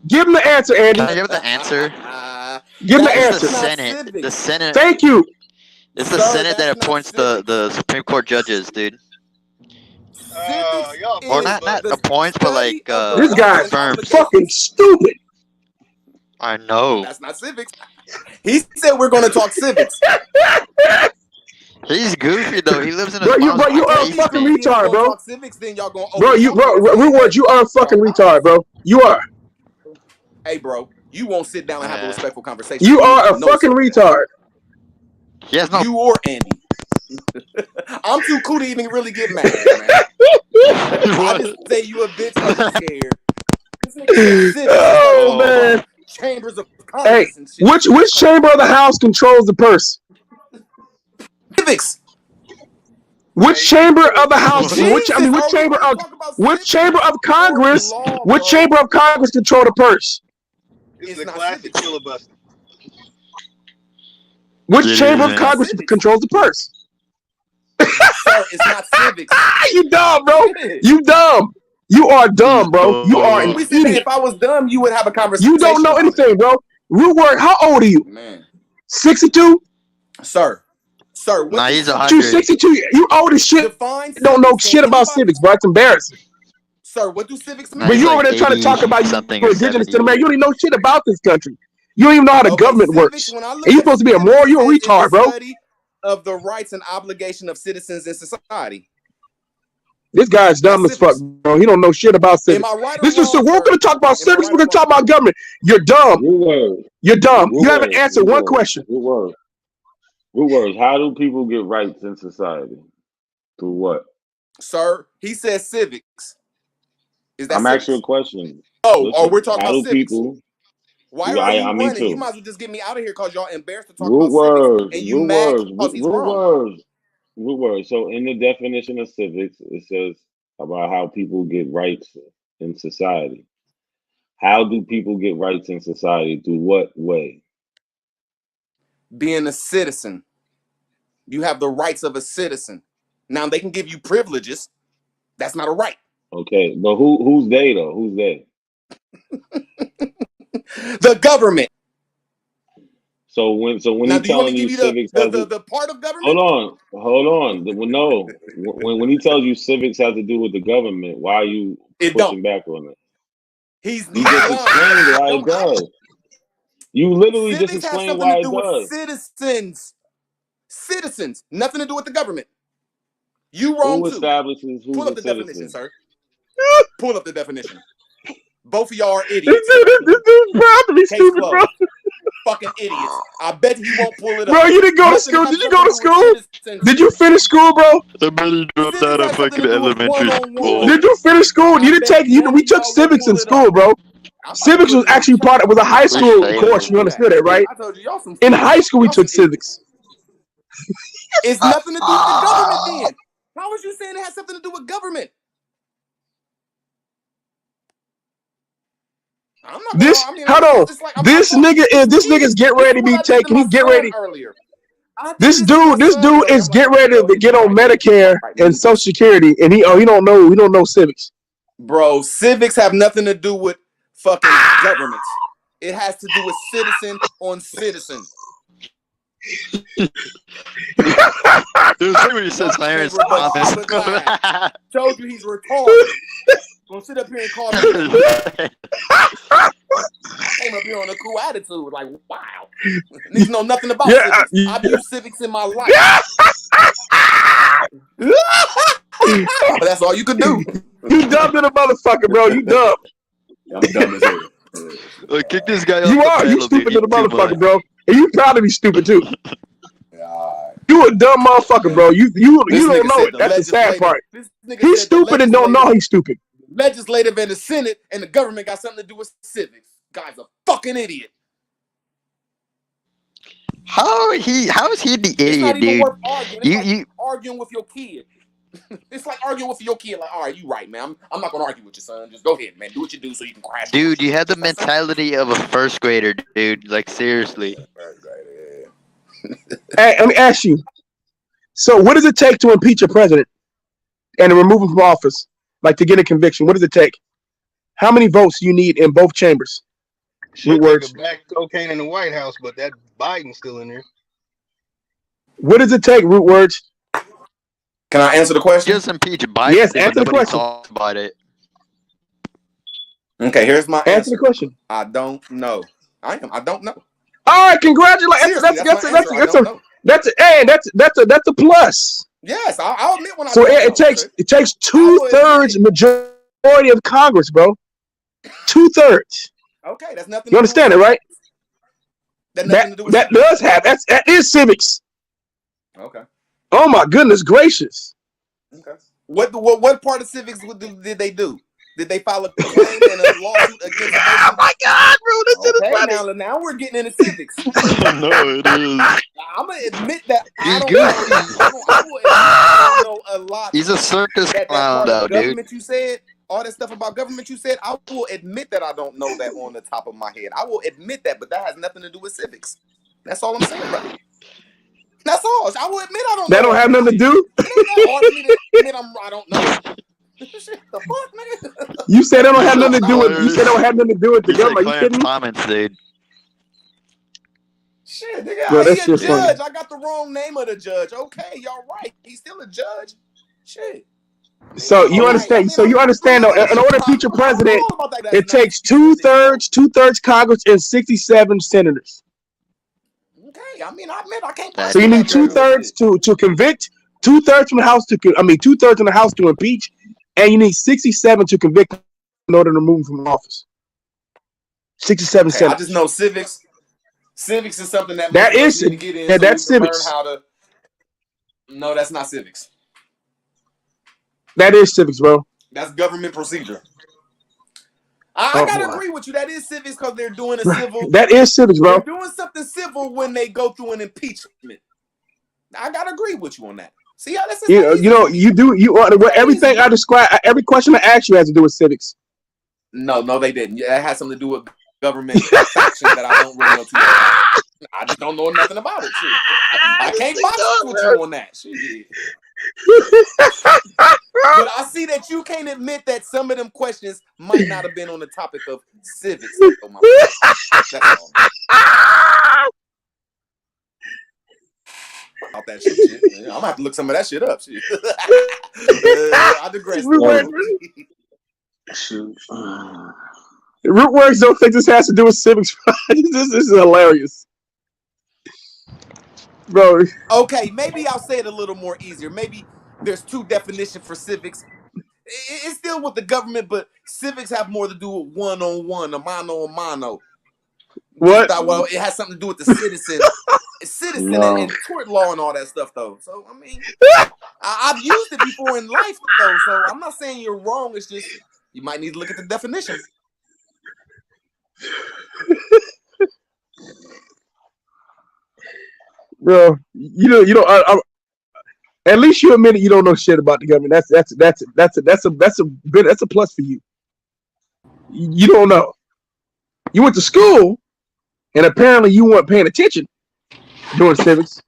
Give him the answer, Andy. Can I give him the answer? Give him the It's answer. the Senate. The Senate. Thank you. It's the Senate that appoints the Supreme Court judges, dude. Or not appoints, but like This guy's confirms. fucking stupid. I know. That's not civics. He said we're going to talk civics. He's goofy though. He lives in a Bro, you small are a fucking retard, bro. Talk civics, then y'all gonna Bro, Root Words, you are a fucking retard, bro. You are. Hey, bro, you won't sit down and have a respectful conversation. You are a fucking retard. Yes, no. You or Andy. I'm too cool to even really get mad, man. I just say you a bitch because you're scared. This nigga said civics. Oh man. Chambers of Hey, Congress and shit. which chamber of the house controls the purse? Civics. Which chamber of the house? Which chamber of Congress? Which chamber of Congress control the purse? This is a classic filibuster. Which chamber of Congress controls the purse? Sir, it's not civics. You dumb, bro. You dumb. You are dumb, bro. You are an idiot. If I was dumb, you would have a conversation. You don't know anything, bro. Root Word, how old are you? Man. 62? Sir, nah, he's 100. You 62. You old as shit. You don't know shit about civics, bro. It's embarrassing. Sir, what do civics mean? But you over there trying to talk about you're indigenous to the man. You don't even know shit about this country. You don't even know how the government works. And you're supposed to be a moral. You're a retard, bro. Of the rights and obligation of citizens in society. This guy's dumb as fuck, bro. He don't know shit about civics. Am I right or This is wrong, we're gonna talk about civics. We're gonna talk about government. You're dumb. You're dumb. You haven't answered one question. Root Words. How do people get rights in society? Through what? Sir, he says civics. Is that I'm civics? asking you a question. Oh, we're talking about civics. People, Why are you running? You might as well just get me out of here because y'all embarrassed to talk Root about civics. words. And you mad because he's wrong. Root words. So in the definition of civics, it says about how people get rights in society. How do people get rights in society? Through what way? Being a citizen. You have the rights of a citizen. Now they can give you privileges. That's not a right. Okay, but who's they though? Who's they? The government. So when Now, he's telling you civics, the part of government. Hold on. No, when he tells you civics has to do with the government, why are you pushing back on it? He just explained why it does. You literally just explained why it does. Citizens, nothing to do with the government. You wrong Who too. establishes who's Pull up a the citizen? definition, sir. Pull up the definition. Both of y'all are idiots. This dude's proud to be stupid, bro. Fucking idiots. I bet you won't pull it up. Bro, you didn't go to school. Did you go to school? Did you finish school, bro? I bet he dropped out of fucking elementary school. Did you finish school? You didn't take. We took civics in school, bro. Civics was actually part of, was a high school course. You understood that, right? I told you y'all some In high school, we took civics. It's nothing to do with the government then. How was you saying it has something to do with government? I'm not This, gonna, I mean, hold on. it's like, This nigga's getting ready to be taken. He's getting ready. Earlier. This dude is getting ready to get on Medicare and Social Security, and he don't know civics. Bro, civics have nothing to do with fucking government. It has to do with citizen on citizen. There's somebody says Clarence Thomas. Told you he's retarded. Gonna sit up here and call him. Came up here on a cool attitude, like, wow. Niggas know nothing about civics. I've used civics in my life. That's all you could do. You dumb to the motherfucker, bro. You dumb. I'm dumb as hell. Look, kick this guy off You the are. You panel, stupid dude. to the motherfucker, bro. And you probably be stupid too. You a dumb motherfucker, bro. You don't know it. That's the sad part. He's stupid and don't know he's stupid. Legislative and the Senate and the government got something to do with civics. Guy's a fucking idiot. How is he the It's idiot, not even dude? worth arguing. It's like arguing with your kid. It's like arguing with your kid. Like, all right, you right, man. I'm not gonna argue with your son. Just go ahead, man. Do what you do so you can crash. Dude, you have the mentality of a first grader, dude. Like, seriously. Hey, let me ask you. So, what does it take to impeach a president and to remove him from office? Like to get a conviction, what does it take? How many votes do you need in both chambers? Should take a black cocaine in the White House, but that Biden's still in there. What does it take, root words? Can I answer the question? Just impeach Biden. Yes, answer the question. Talks about it. Okay, here's my answer the question. I don't know. I don't know. All right, congratulations. That's a plus. Yes, I'll admit when I. So it takes 2/3 majority of Congress, bro. 2/3. Okay, that's nothing. You understand it, right? That does have that is civics. Okay. Oh my goodness gracious. Okay. What part of civics did they do? Did they file a claim and a lawsuit against? Oh my God, bro! This shit is funny. Now we're getting into civics. No, it is. I'm gonna admit that I don't know a lot. He's a circus clown, though, dude. Government, you said all that stuff about government. You said I will admit that I don't know that on the top of my head. I will admit that, but that has nothing to do with civics. That's all I'm saying, bro. That's all. I will admit I don't. That don't have nothing to do. It ain't that hard for me to admit I don't know. Shit, the fuck, nigga? You said that don't have nothing to do with. You said that don't have nothing to do with the government. You kidding me? Comments, dude. Shit, nigga, Bro, he a shit judge. funny. I got the wrong name of the judge. Okay, y'all right. He's still a judge. Shit. So you understand? So you understand? Though, in order to impeach a president, it takes 2/3 Congress and 67 senators. Okay, I mean, I admit I can't. So you need 2/3 to convict, 2/3 from the House 2/3 in the House to impeach, and you need 67 to convict in order to remove him from office. 67 Okay, senators. I just know civics. Civics is something that That is need to get in. yeah, so that's we can civics. Learn how to. No, that's not civics. That is civics, bro. That's government procedure. I gotta agree with you. That is civics because they're doing a civil. That is civics, bro. They're doing something civil when they go through an impeachment. I gotta agree with you on that. See how this is? Everything I describe, every question I ask you has to do with civics. No, they didn't. It has something to do with government faction that I don't really know too much about. I just don't know nothing about it. Shit. I can't box with you on that. Shit. But I see that you can't admit that some of them questions might not have been on the topic of civics. Oh, my God. That's all. About that shit. I'm gonna have to look some of that shit up. Shit. I digress. Rootworks don't think this has to do with civics. This is hilarious, bro. Okay, maybe I'll say it a little more easier. Maybe there's two definitions for civics. It's still with the government, but civics have more to do with one-on-one, a mano-a-mano. What? Well, it has something to do with the citizen. And tort law and all that stuff, though. So, I mean, I've used it before in life, though. So, I'm not saying you're wrong. It's just you might need to look at the definition. Bro, you know. At least you admit you don't know shit about the government. That's a plus for you. You don't know. You went to school, and apparently you weren't paying attention during civics.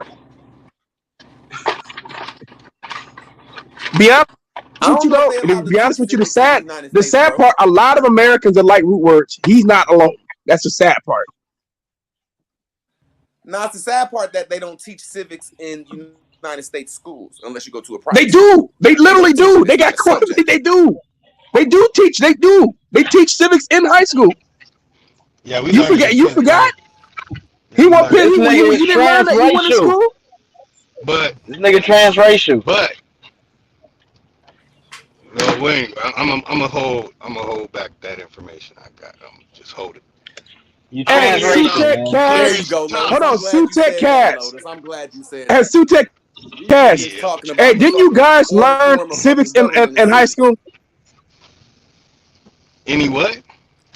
Be honest with you though. To be honest with you, the sad part. A lot of Americans are like root words. He's not alone. That's the sad part. Now it's the sad part that they don't teach civics in United States schools unless you go to a private. They do. They literally do. They got they do. They do teach. They do. They teach civics in high school. Yeah, you forgot. You forgot. He won't pay. You didn't learn that he went to school. But this nigga transracial. But no, wait. I'm gonna hold back that information I got. I'm just hold it. You hey, Sutek Cash. There you go. Hold on, Sutek Cash. I'm glad you said that. Hey, Sutek Cash. Hey, didn't you guys learn civics in high school? Any what?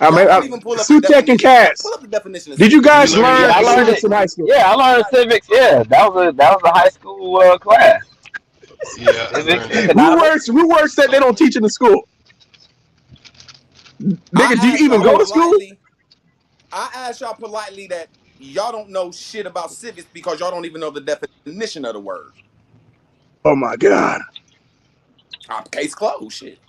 Sutek and Cash. Pull up the definition. Did you guys learn civics in high school? Yeah, I learned civics. Yeah, that was a high school class. Yeah. Root words said they don't teach in the school. Nigga, do you even go to school? I asked y'all politely that y'all don't know shit about civics because y'all don't even know the definition of the word. Oh my god. Case closed. Shit.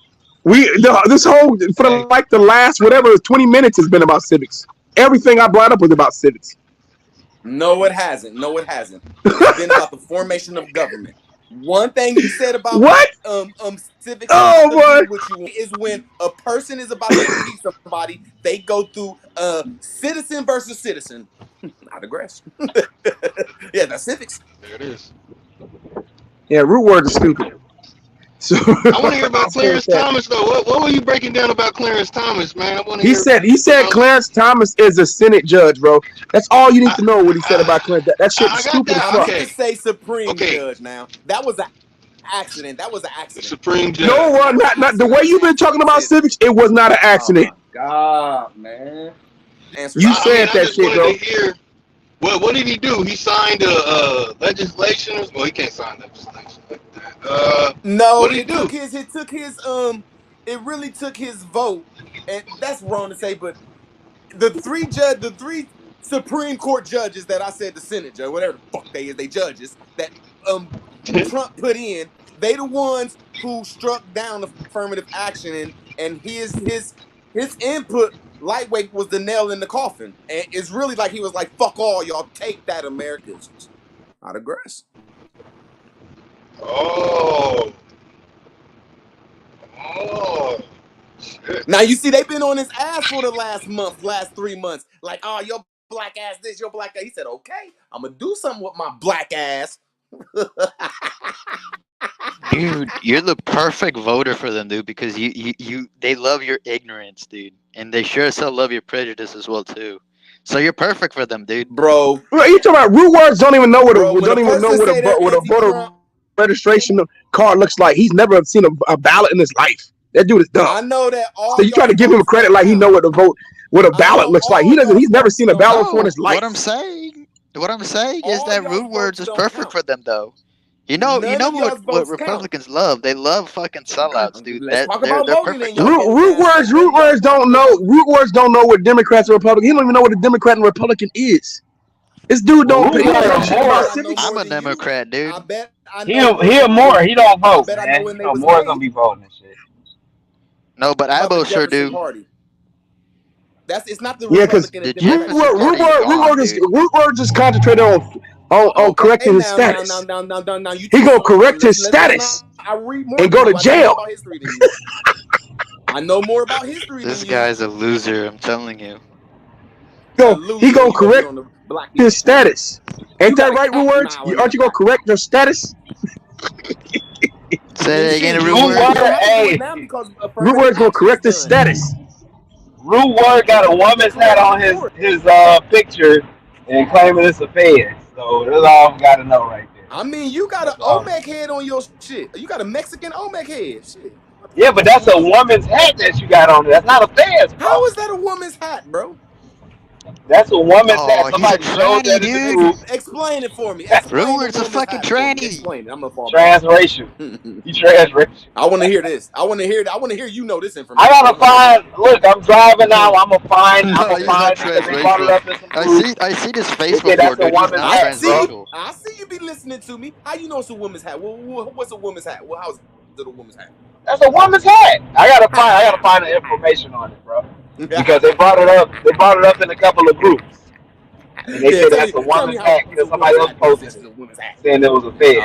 This whole for the last 20 minutes has been about civics. Everything I brought up was about civics. No, it hasn't. It's been about the formation of government. One thing you said about what? Civics is when a person is about to impeach somebody, they go through citizen versus citizen. I digress. Yeah, that's civics. There it is. Yeah, root words are stupid. So I want to hear about Clarence Thomas though. What were you breaking down about Clarence Thomas, man? He said Clarence Thomas is a Senate judge, bro. That's all you need to know what he said about Clarence. That shit's stupid as fuck. I'm going to say Supreme Judge now. That was an accident. Supreme Judge. No, not the way you've been talking about civics. It was not an accident. Oh God, man. You said that shit, bro. Well, what did he do? He signed legislation. Well, he can't sign legislation like that. No, what did he do? It really took his vote, and that's wrong to say, but the three Supreme Court judges that I said the Senate judge, whatever the fuck they judges that Trump put in, they the ones who struck down affirmative action, and his input lightweight was the nail in the coffin, and it's really like he was like, "Fuck all y'all, take that, Americans." I digress. Oh. Shit. Now you see they've been on his ass for the last 3 months. Like, oh, your black ass this, your black ass. He said, okay, I'm gonna do something with my black ass. Dude, you're the perfect voter for them, dude, because they love your ignorance, dude, and they sure as hell love your prejudice as well too. So you're perfect for them, dude. Bro, you talking about root words? Don't even know what a voter registration card looks like. He's never seen a ballot in his life. That dude is dumb. I know that. So you try to give him credit like he know what a ballot looks like. He doesn't. He's never seen a ballot for in his life. What I'm saying is that root words is perfect for them, though. You know what Republicans love? They love fucking sellouts, dude. They're perfect. Root words don't know. Root words don't know what Democrats and Republicans. He don't even know what a Democrat and Republican is. This dude don't pay attention about civics. I'm a Democrat, dude. He more. He don't vote, man. Moore's gonna be voting and shit. No, but Abo sure do. It's not the Republican. Root words is concentrated on correcting his status. He gonna correct his status and go to jail. I know more about history. This guy's a loser. I'm telling you. He gonna correct his status. Ain't that right, root words? Aren't you gonna correct your status? Say that again, root word. Hey, root word's gonna correct his status. Root word got a woman's hat on his picture and claiming it's a fed. So that's all we gotta know right there. I mean, you got an Olmec head on your shit. You got a Mexican Olmec head. Shit. Yeah, but that's a woman's hat that you got on. That's not a fez, bro. How is that a woman's hat, bro? That's a woman's hat. Oh, he's a Somebody showed tranny, that in the dude. news. Explain it for me. Explain the Ruler's a woman's fucking hat for me. tranny. Explain it. I'm gonna fall back. Transracial. You transracial. I want to hear this. I want to hear. I want to hear you know this I information. gotta find. Look, I'm driving now. I'm gonna find. I'm No, gonna he's find not because they brought it transracial. up in some news. I seen his They face said before, that's a dude. He's woman's not hat, bro. transracial. I see you be listening to me. How you know it's a woman's hat? What's a woman's hat? How is it a woman's hat? That's a woman's hat. I gotta find the information on it, bro. Because they brought it up. They brought it up in a couple of groups, and they said that's a woman's hat because somebody else posted it, saying it was a fed.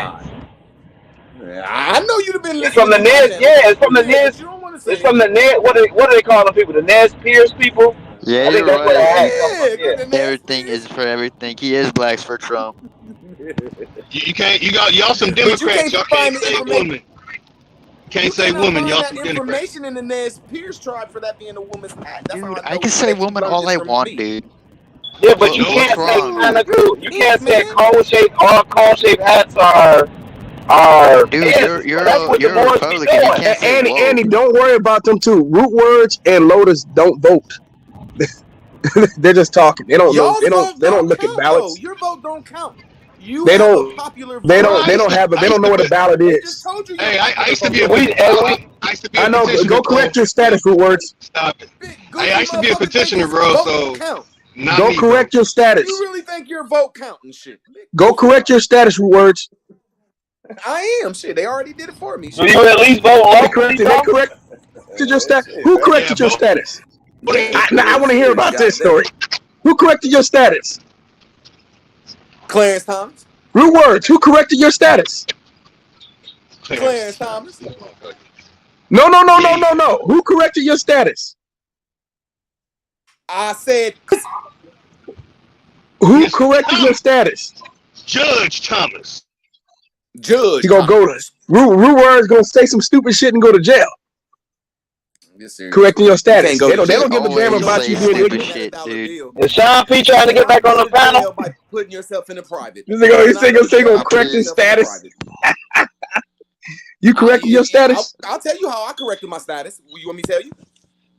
I know you've been listening. It's from the Nez. Yeah, it's from the Nez. It's from the Nez. What do they call them people? The Nez Pierce people. Yeah, I think you're that's where right. the hat comes from. Yeah. Everything is for everything. He is blacks for Trump. You can't. Y'all some But you Democrats. can't Y'all find can't the say information. woman. Can't You say cannot woman. find Y'all that some Democrats. information in the Nez Pierce tribe for that being a woman's hat. That's how Dude, I I know can say that you woman learned all this I from want, me. dude. Yeah, but you What's can't say wrong? kind of cool. You can't say Man. cone shaped. All cone shaped hats are. Dude, Yes, that's what the you're a boys be Republican. You doing. can't say Annie, whoa. don't worry about them too. Root words and Lotus don't vote. They're just talking. They don't know. Y'all's They vote don't don't look at count though. ballots. Your vote don't count. You They have a don't. popular They vote. don't. They don't have. They don't know what a ballot They just is. told you. Hey, I used to be And we I used to be I a know. petitioner, Go bro. correct your status, root words. Stop it. Big Hey, I goofy used to be a motherfucker think petitioner, his bro. vote So count. not Go me, bro. correct your status. You really think your vote count and shit? Big Go goofy correct your status, root words. I am shit. They already did it for me. Do Shit. you at least vote They locally, corrected. They corrected your status. Shit, Who man. corrected your status? I want to hear Shit, about this goddamn. story. Who corrected your status? Clarence Thomas. Root words. Who corrected your status? Clarence Thomas. No. Who corrected your status? I said. Who corrected your status? Judge Thomas. Judge. You gonna go to root words? Gonna say some stupid shit and go to jail? Correcting your status. They don't give a damn about you being ignorant. Shit, dude. Is Sean P trying to get back on the panel? By putting yourself in a private. This nigga gonna correct his status. You correcting your status? I'll tell you how I corrected my status. You want me to tell you?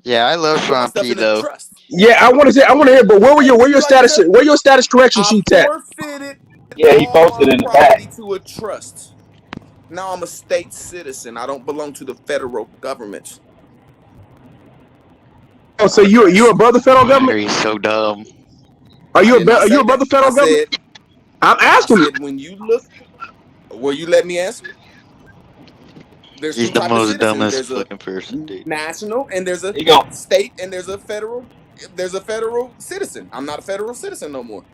Yeah, I love Sean P though. Yeah, I want to hear. But where your status? Where your status correction sheets at? Forfeited. Yeah, he posted in the back. To a trust. Now I'm a state citizen. I don't belong to the federal government. Oh, so you a brother federal government? He's so dumb. Are you a brother federal government? I'm asking you. When you look, will you let me answer? There's He's the most dumbest fucking person, dude. National and there's a state and there's a federal. There's a federal citizen. I'm not a federal citizen no more.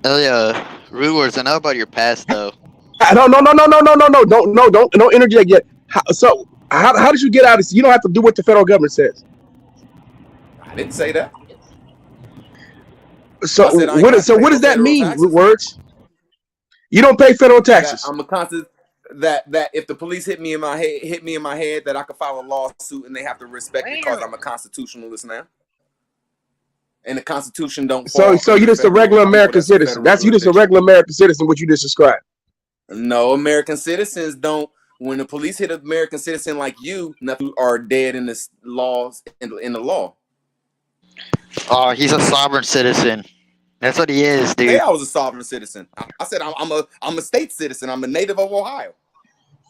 Oh yeah, Rude Words, I know about your past though. No, don't interject yet. How did you get out of this? You don't have to do what the federal government says. I didn't say that. So what does that mean? Taxes. Words. You don't pay federal taxes. I'm a constant. That if the police hit me in my head, that I could file a lawsuit and they have to respect me because I'm a constitutionalist now. And the Constitution don't. So you just a regular American citizen. You just a regular American citizen. What you just described. No, American citizens don't. When the police hit an American citizen like you, nothing are dead in the laws in the law. Oh, he's a sovereign citizen. That's what he is, dude. Hey, I was a sovereign citizen. I said I'm a state citizen. I'm a native of Ohio.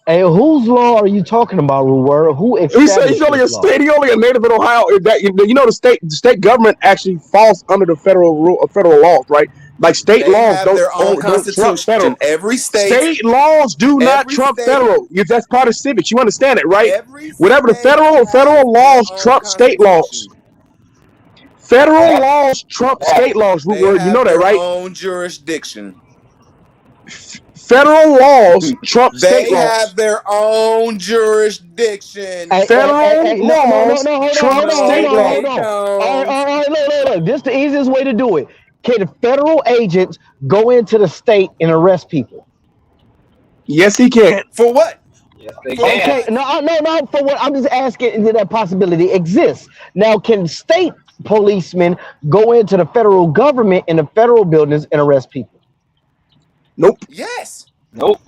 Hey, whose law are you talking about, Ruwer? Who established he's only a this law? state. He's only a native in Ohio. That the state government actually falls under the federal laws, right? Like state laws don't trump federal. Every state laws do not trump federal. That's part of civics. You understand it, right? Whatever the federal laws trump state laws. Federal laws trump state laws. You know that, right? Own jurisdiction. Federal laws trump state laws. They have their own jurisdiction. Federal laws trump state laws. All right, look. This is the easiest way to do it. Can federal agents go into the state and arrest people? Yes, he can. For what? Yes, they can. Okay, no. For what? I'm just asking if that possibility exists. Now, can state policemen go into the federal government in the federal buildings and arrest people? Nope. Yes. Nope.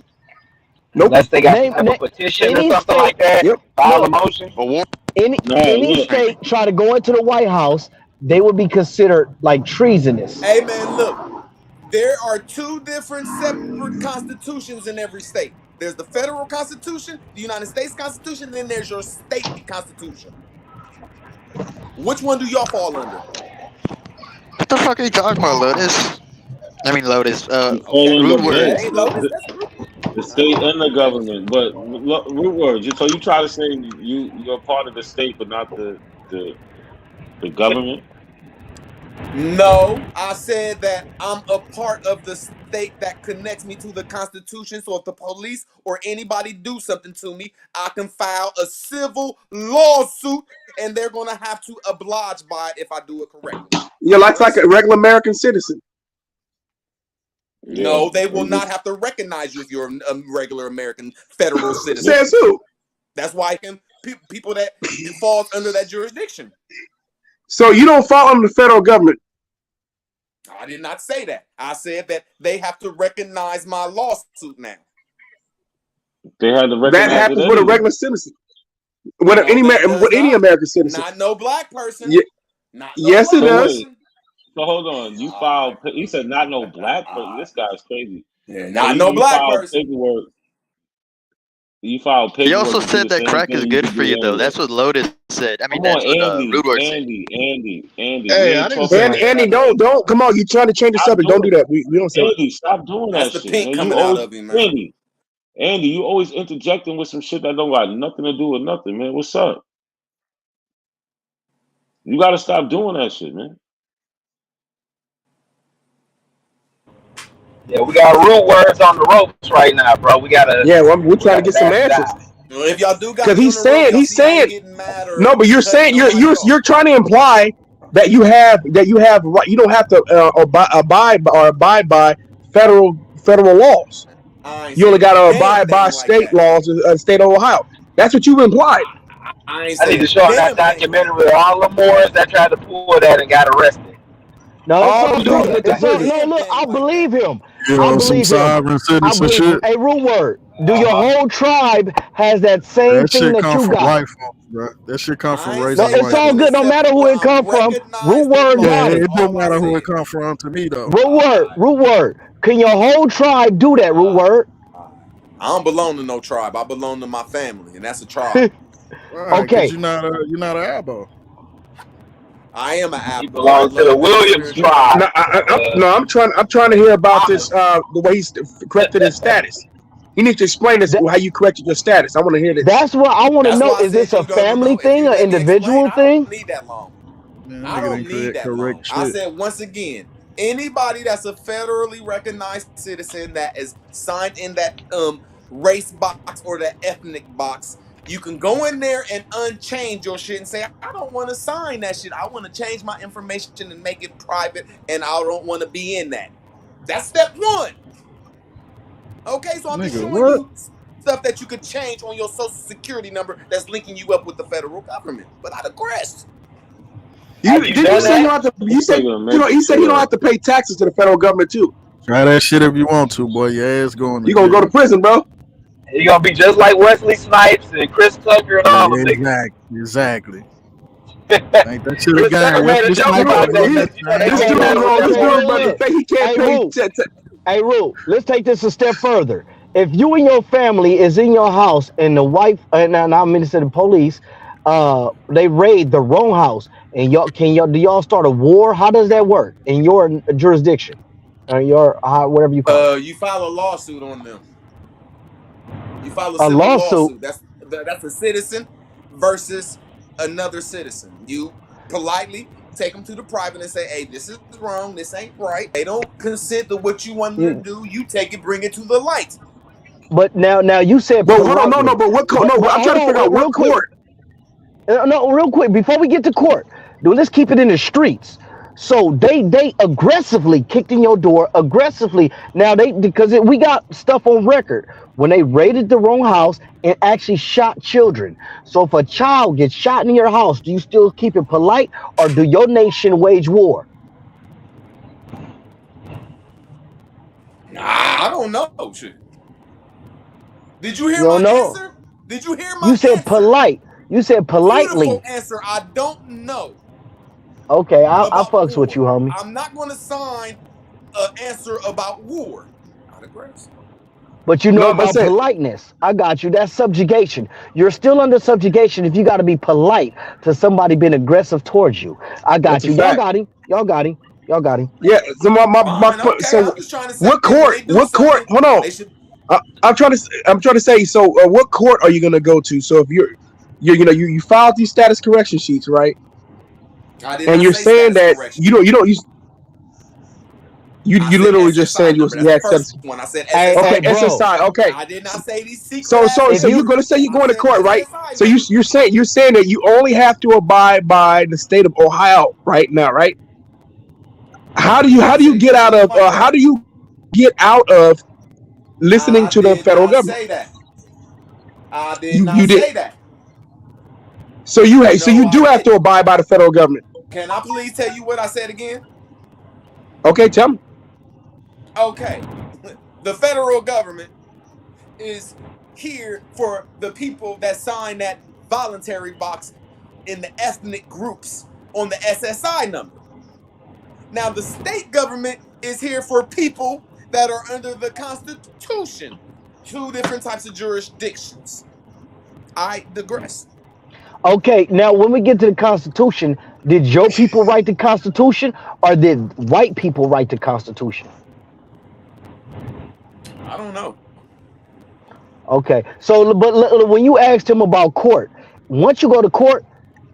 Unless they got a petition or something like that. File a motion. Any state try to go into the White House, they would be considered like treasonous. Hey man, look, there are two different separate constitutions in every state. There's the federal constitution, the United States Constitution, then there's your state constitution. Which one do y'all fall under? What the fuck are you talking about, Lotus? I mean, Lotus. You fall under Rude That word. ain't both Lotus, that's Rude. the state and the government, but root words. So you try to say you're part of the state, but not the government. No, I said that I'm a part of the state that connects me to the Constitution. So if the police or anybody do something to me, I can file a civil lawsuit, and they're gonna have to oblige by it if I do it correctly. You're like a regular American citizen. No, they will not have to recognize you if you're a regular American federal citizen. Says who? That's why people that falls under that jurisdiction. So you don't fall under the federal government. I did not say that. I said that they have to recognize my lawsuit now. They had to recognize that happens with a regular citizen. With any American citizen. Not no black person. Yeah. Not yes, it does. So hold on. You filed. He said not no black person. This guy's crazy. Yeah, not no black person. Paperwork. You filed paperwork. He also said that crack is good for you, though. That's what Lotus said. I mean, that's what Rude Word said. Andy. Hey, I didn't say Andy, don't. Come on, you're trying to change the subject. Don't do that. We don't say Andy, stop doing that That's shit. the pink Man. coming out of him, man. Andy, you always interjecting with some shit that don't got nothing to do with nothing, man. What's up? You got to stop doing that shit, man. Yeah, we got root words on the ropes right now, bro. We gotta. Yeah, well, we're trying to get some answers. Well, if y'all do got Because he's saying. No, but you're saying you're trying to imply that you have you don't have to abide by federal laws. You only got to abide by state laws in the state of Ohio. That's what you implied. I need to show that documentary with all the Moors that tried to pull that and got arrested. No, look, I believe him. I believe sovereign citizen shit. Hey, Rude Word. Do your whole tribe has that same thing that you got? White folks, bro. That shit come from racist No, it's all good. No matter who it come from. Rude Word got it. It don't matter who it come from to me though. Rude Word. Can your whole tribe do that, Rude Word? I don't belong to no tribe. I belong to my family, and that's a tribe. Right, okay. You're not an abo. I am an apple. He belongs to the Williams tribe. I'm trying to hear about this. The way he's corrected his status. You need to explain this how you corrected your status. I want to hear this. That's what I want to know. Is this a family thing, an individual thing? I don't need that long. Man, I don't need that long. I said once again, anybody that's a federally recognized citizen that is signed in that race box or the ethnic box, you can go in there and unchange your shit and say, I don't want to sign that shit. I want to change my information and make it private, and I don't want to be in that. That's step one. Okay, so I'm just showing you stuff that you could change on your social security number that's linking you up with the federal government. But I digress. You said you don't have to. You said you don't have to pay taxes to the federal government too. Try that shit if you want to, boy. Your ass going. You gonna go to prison, bro. You're gonna be just like Wesley Snipes and Chris Tucker and all of them. Exactly. Ain't that shit again? Hey, Ru, let's take this a step further. If you and your family is in your house and the wife, and I'm minister to the police, they raid the wrong house, and do y'all start a war? How does that work in your jurisdiction, or whatever you call it? You file a lawsuit on them. You file a civil lawsuit. That's a citizen versus another citizen. You politely take them to the private and say, hey, this is wrong, this ain't right. They don't consent to what you want them to do. You take it, bring it to the light. But now you said, but hold on, no, but what court? No, I'm trying to figure out what court. No, real quick, before we get to court, let's keep it in the streets. So they aggressively kicked in your door, aggressively. Now because we got stuff on record when they raided the wrong house and actually shot children. So if a child gets shot in your house, do you still keep it polite, or do your nation wage war? I don't know. Shit. Did you hear my answer? Did you hear my answer? You said polite. You said politely. Beautiful answer. I don't know. Okay, I about fucks with you, war. homie. I'm not going to sign an answer about war. I digress. But you know No, but about say politeness. I got you. That's subjugation. You're still under subjugation if you got to be polite to somebody being aggressive towards you. I that's got a you. Y'all fact. got him. Y'all got him. Y'all got him. Yeah. So my Fine, point. okay. So I'm just trying to say what that when court? they do What court? something, Hold on. they should. I'm trying to say. So what court are you gonna go to? So if you filed these status correction sheets, right? I did And not you're say saying status that correction. I you said literally just SSI said number. you That's the had first status. one. I said Hey, Okay, SSI number. bro. SSI. Okay. I did not say these secret So ass If you're you gonna numbers. say you're I going to said court, right? SSI So number. you're saying that you only have to abide by the state of Ohio right now, right? How do you Say get out nothing of like how that. do you get out of listening I to the did federal not government? say that. I did You not did. say that. So No, you I do have to didn't. abide by the federal government. Can I please tell you what I said again? Okay, tell me. Okay. The federal government is here for the people that sign that voluntary box in the ethnic groups on the SSI number. Now, the state government is here for people that are under the Constitution. Two different types of jurisdictions. I digress. okay, now when we get to the Constitution, did your people write the Constitution or did white people write the Constitution? I don't know. Okay, so when you asked him about court, once you go to court,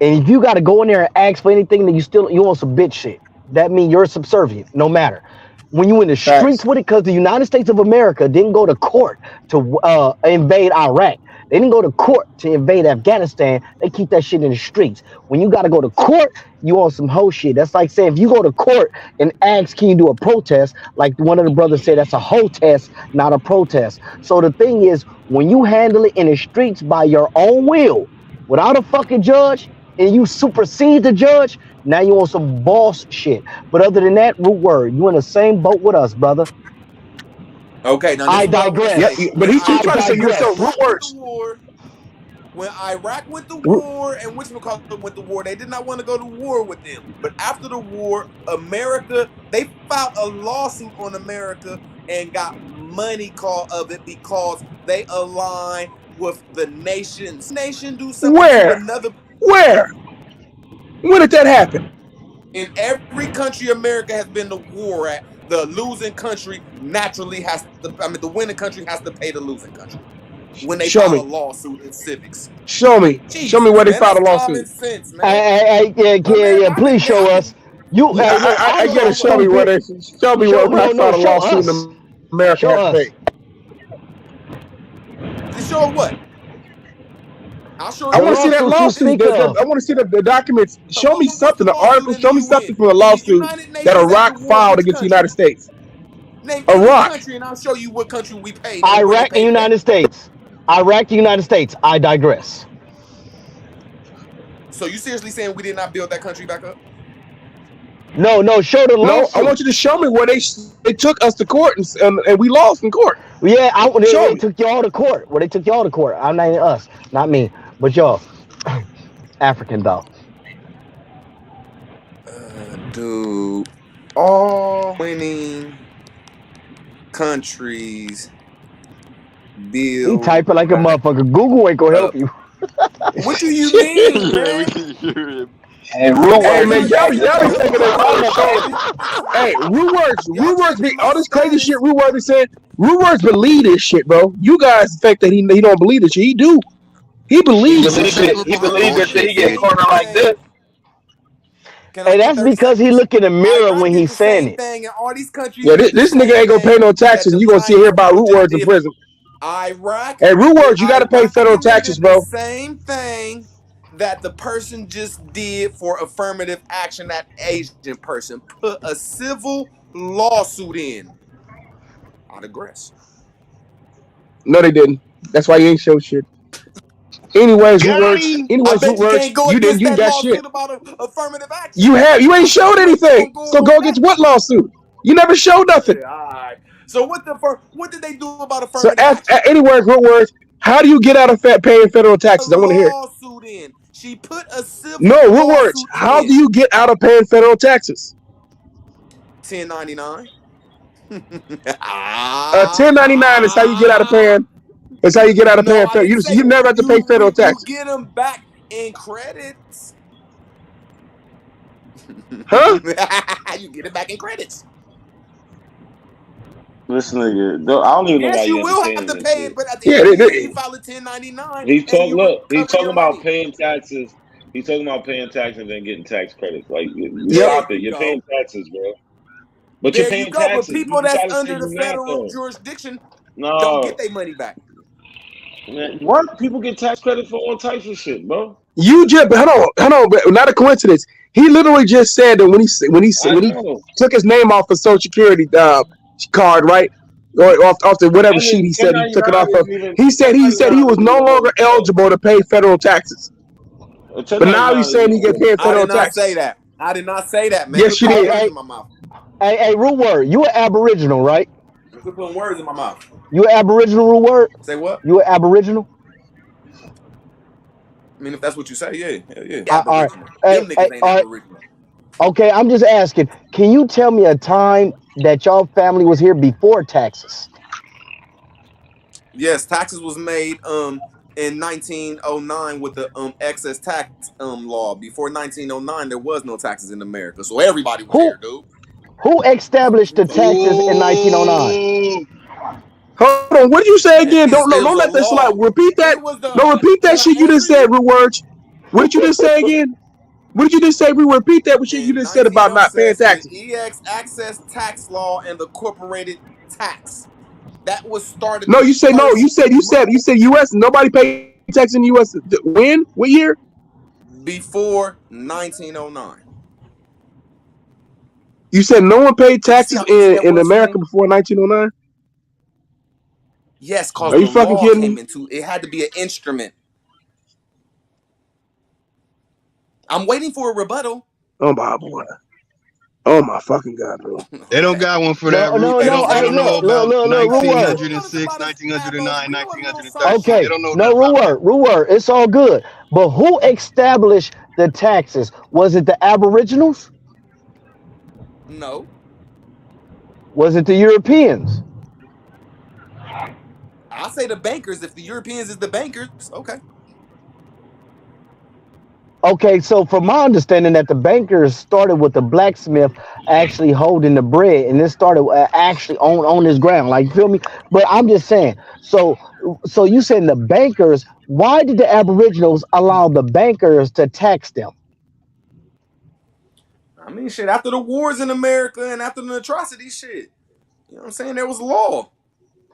and if you got to go in there and ask for anything, then you want some bitch shit. That means you're subservient, no matter. When you in the streets Facts. with it, because the United States of America didn't go to court to invade Iraq. They didn't go to court to invade Afghanistan. They keep that shit in the streets. When you got to go to court, you on some hoe shit. That's like saying if you go to court and ask, can you do a protest? Like one of the brothers said, that's a hoe test, not a protest. So the thing is, when you handle it in the streets by your own will, without a fucking judge, and you supersede the judge, now you on some boss shit. But other than that, root word, you in the same boat with us, brother. Okay, now this I is what I want to Yeah, say. digress. but When he's trying to say you're so root Iraq went to words. war, when Iraq went to war and whatchamacallit went to war, they did not want to go to war with them. But after the war, America, they filed a lawsuit on America and got money call of it because they align with the nations. Nation do something to Where? another. Where? When did that happen? In every country America has been to war at, the losing country naturally has to, the winning country has to pay the losing country when they Show file a me. lawsuit in civics. Show me. Show me Jesus, where they man, filed that's a common lawsuit. sense, man. Hey, But man, yeah. Please show us. You, Yeah, hey, look, I'm I so gotta show me where stupid. they show me Show, where I no, filed a show lawsuit us. in America Show had to pay. us. To show what? I'll show I The you. want to see that lawsuits you It's speak lawsuit. of. I want to see the documents. Show me what's the something, the lawsuit article. Show ended me you in? something from the The lawsuit United that Nations ended Iraq the war. filed Which against the country? United States. Name any Iraq. country, and I'll show you what country we paid and where they Iraq and paid it at. United States. Iraq, the United States. I digress. So you seriously saying we did not build that country back up? No, show the No, I lawsuit. want you to show me where they took us to court and we lost in court. Yeah, Show they me. took y'all to court. Well, they took y'all to court. I'm not even us, not me, but y'all. African dog. Dude, all winning countries He build typing like a back motherfucker. Google ain't gonna help up. you. What do you mean, Yeah, we man? can hear him. And When real they Hey words man, is build y'all that be making country, thinking y'all that trying y'all to know play so. me. Hey, Y'all Rude trying words to be get my all this crazy shit. status. Rude words be saying. Rude words believe this shit, bro. You guys think that he don't believe this shit. He do. He he believes this believed it. shit. He I believed it did till the he get same cornered like this. thing. Can I And get that's 30 because he seconds? look in the mirror Iraq when did he's the saying same it. thing, and all these countries Yeah, did the this nigga same ain't gonna pay thing no that taxes. the You gonna sit here about Chinese root words in did. prison. Iraq Hey, root did words, you got to pay Iraq federal and them taxes, did the bro. same thing that the person just did for affirmative action. That Asian person put a civil lawsuit in. I digress. No, they didn't. That's why you ain't show shit. Anyways, root Got words. him. I Anyways, root bet you words. can't go You didn't. against You ain't that got shit. lawsuit about affirmative action. You ain't I bet showed you anything. won't go So go on that. against what lawsuit? You never showed nothing. Yeah, all right. So what did they do about So, affirmative action? anyways, root words. How do you get out of paying federal A taxes? I want to hear it. lawsuit in. She put a civil No, real words. lawsuit How do in. you get out of paying federal taxes? 1099. 1099 is how you get out of paying. It's how you get out of No, paying I federal. didn't say You never have to pay federal you taxes, get them back in credits. huh? You get it back in credits. This nigga, I don't even know why Yes, you you will have entertaining to this pay it, shit. but at the end of the year, you file a 1099 He's and talking. you Look, he's recover talking your about money. paying taxes. He's talking about paying taxes and then getting tax credits. Like, There stop it. you You're go. paying taxes, bro. But you're There you paying go. But taxes. people You that's try to say under the you're not federal though. jurisdiction don't get No. their money back. Man, what? People get tax credit for all types of shit, bro. You just hold on, but not a coincidence. He literally just said that when he know. took his name off the Social Security card, right, or off the whatever sheet he said he took it off of. He said he was no longer eligible to pay federal taxes, but now he's saying he can pay I federal did not say taxes. that. I did not say that, man. Yes, Quit you putting did. words in my mouth. Hey, Rude Word, you an Aboriginal, right? Quit putting words in my mouth. You an Aboriginal, Rude Word? Say what? You an Aboriginal? I mean, if that's what you say, yeah. All right. Aboriginal. Hey, Them niggas ain't all right. Aboriginal. Okay, I'm just asking. Can you tell me a time that y'all family was here before taxes? Yes, taxes was made in 1909 with the excess tax law. Before 1909, there was no taxes in America, so everybody was Who here, dude. who established the taxes in 1909? Hold on, what did you say again? It Don't was a let this slide. law. Repeat that. It was the. No, repeat that Can I shit you just answer said. you? Real words. What did you just say again? What did you just say? Repeat that shit you In just said about not paying 1906, the taxes. EX access tax law and the corporated tax that was started No, the you say no. first You said U.S. Nobody paid tax in the U.S. When? What year? before 1909. You said no one paid You see taxes how easy that in was for America me? before 1909. Yes, cause Are the you fucking law kidding came me? into it. Had to be an instrument. I'm waiting for a rebuttal. Oh my boy. Oh my fucking god, bro. They don't got one for that No, root. no, They no. don't. They Hey, don't know look, about Rude Word. 1906, 1909, 1913. They Okay, don't know no, nothing about that. Rude Word. It's all good. But who established the taxes? Was it the Aboriginals? No, Was it the Europeans? I say the bankers. If the Europeans is the bankers, okay. Okay, so from my understanding, that the bankers started with the blacksmith actually holding the bread, and this started actually on this ground. Like, you feel me? But I'm just saying. So you saying the bankers? Why did the Aboriginals allow the bankers to tax them? I mean, shit. After the wars in America and after the atrocities, shit. You know what I'm saying? There was law,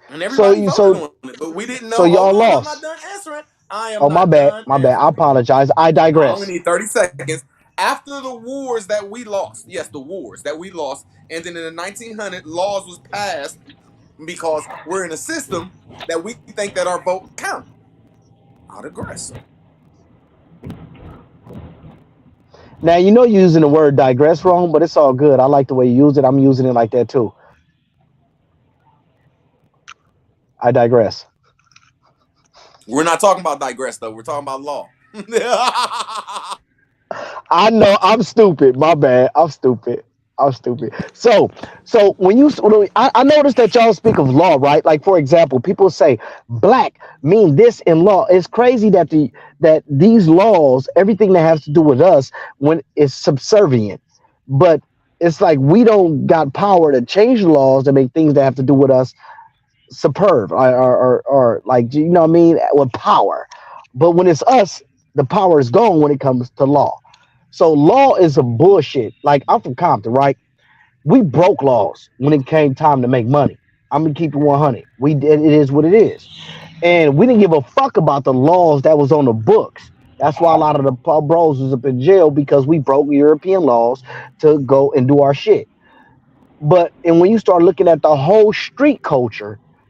and So everybody you voted so on it. But we didn't so know. Hold y'all on, I'm not lost. done answering. I am Oh, my not bad, done my bad. I answering. apologize. I I only digress. need 30 seconds. After the wars that we lost, yes, the wars that we lost, and then in the 1900s, laws was passed because we're in a system that we think that our vote count. I digress. Now you know you're using the word digress wrong, but it's all good. I like the way you use it. I'm using it like that too. I digress. We're not talking about digress though. We're talking about law. I know I'm stupid. My bad. I'm stupid. I'm stupid. So I noticed that y'all speak of law, right? Like, for example, people say black mean this in law. It's crazy that these laws, everything that has to do with us, when it's subservient, but it's like we don't got power to change the laws to make things that have to do with us superb, or like, you know what I mean, with power. But when it's us, the power is gone when it comes to law. So law is a bullshit. Like, I'm from Compton, right? We broke laws when it came time to make money. I'm gonna keep it 100. We did. It is what it is, and we didn't give a fuck about the laws that was on the books. That's why a lot of the bros was up in jail, because we broke European laws to go and do our shit. And when you start looking at the whole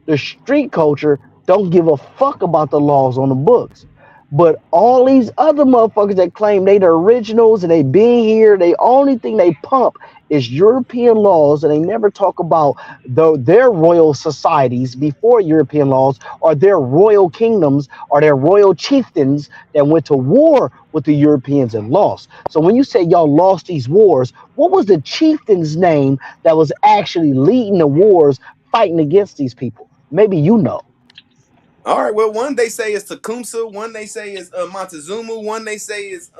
the street culture don't give a fuck about the laws on the books. But all these other motherfuckers that claim they the originals and they been here, the only thing they pump is European laws, and they never talk about their royal societies before European laws, or their royal kingdoms, or their royal chieftains that went to war with the Europeans and lost. So when you say y'all lost these wars, what was the chieftain's name that was actually leading the wars fighting against these people? Maybe you know. All right. Well, one they say is Tecumseh. One they say is Montezuma. One they say is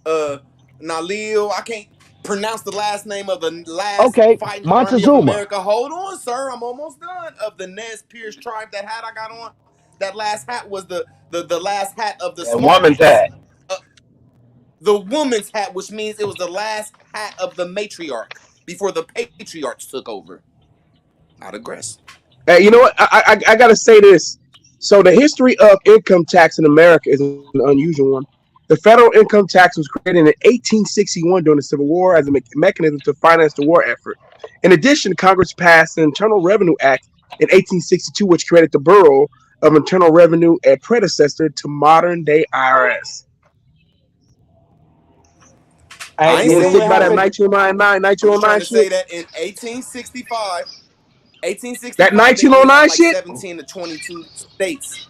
uh Nalil. I can't pronounce the last name of the last Okay, fighting army of Montezuma. America. Hold on, sir. I'm almost done. Of the Nez Perce tribe, that hat I got on, that last hat was the last hat of the That woman's Smartans. hat. The woman's hat, which means it was the last hat of the matriarch before the patriarchs took over. I digress. Hey, you know what? I gotta say this. So the history of income tax in America is an unusual one. The federal income tax was created in 1861 during the Civil War as a mechanism to finance the war effort. In addition, Congress passed the Internal Revenue Act in 1862, which created the Bureau of Internal Revenue, a predecessor to modern day IRS. Hey, I ain't You want to then saying what stick by that happened? 1909, I'm just trying 1909 to say shit? that in 1865, That 1865, they only had 1909 like shit? 17 to 22 states.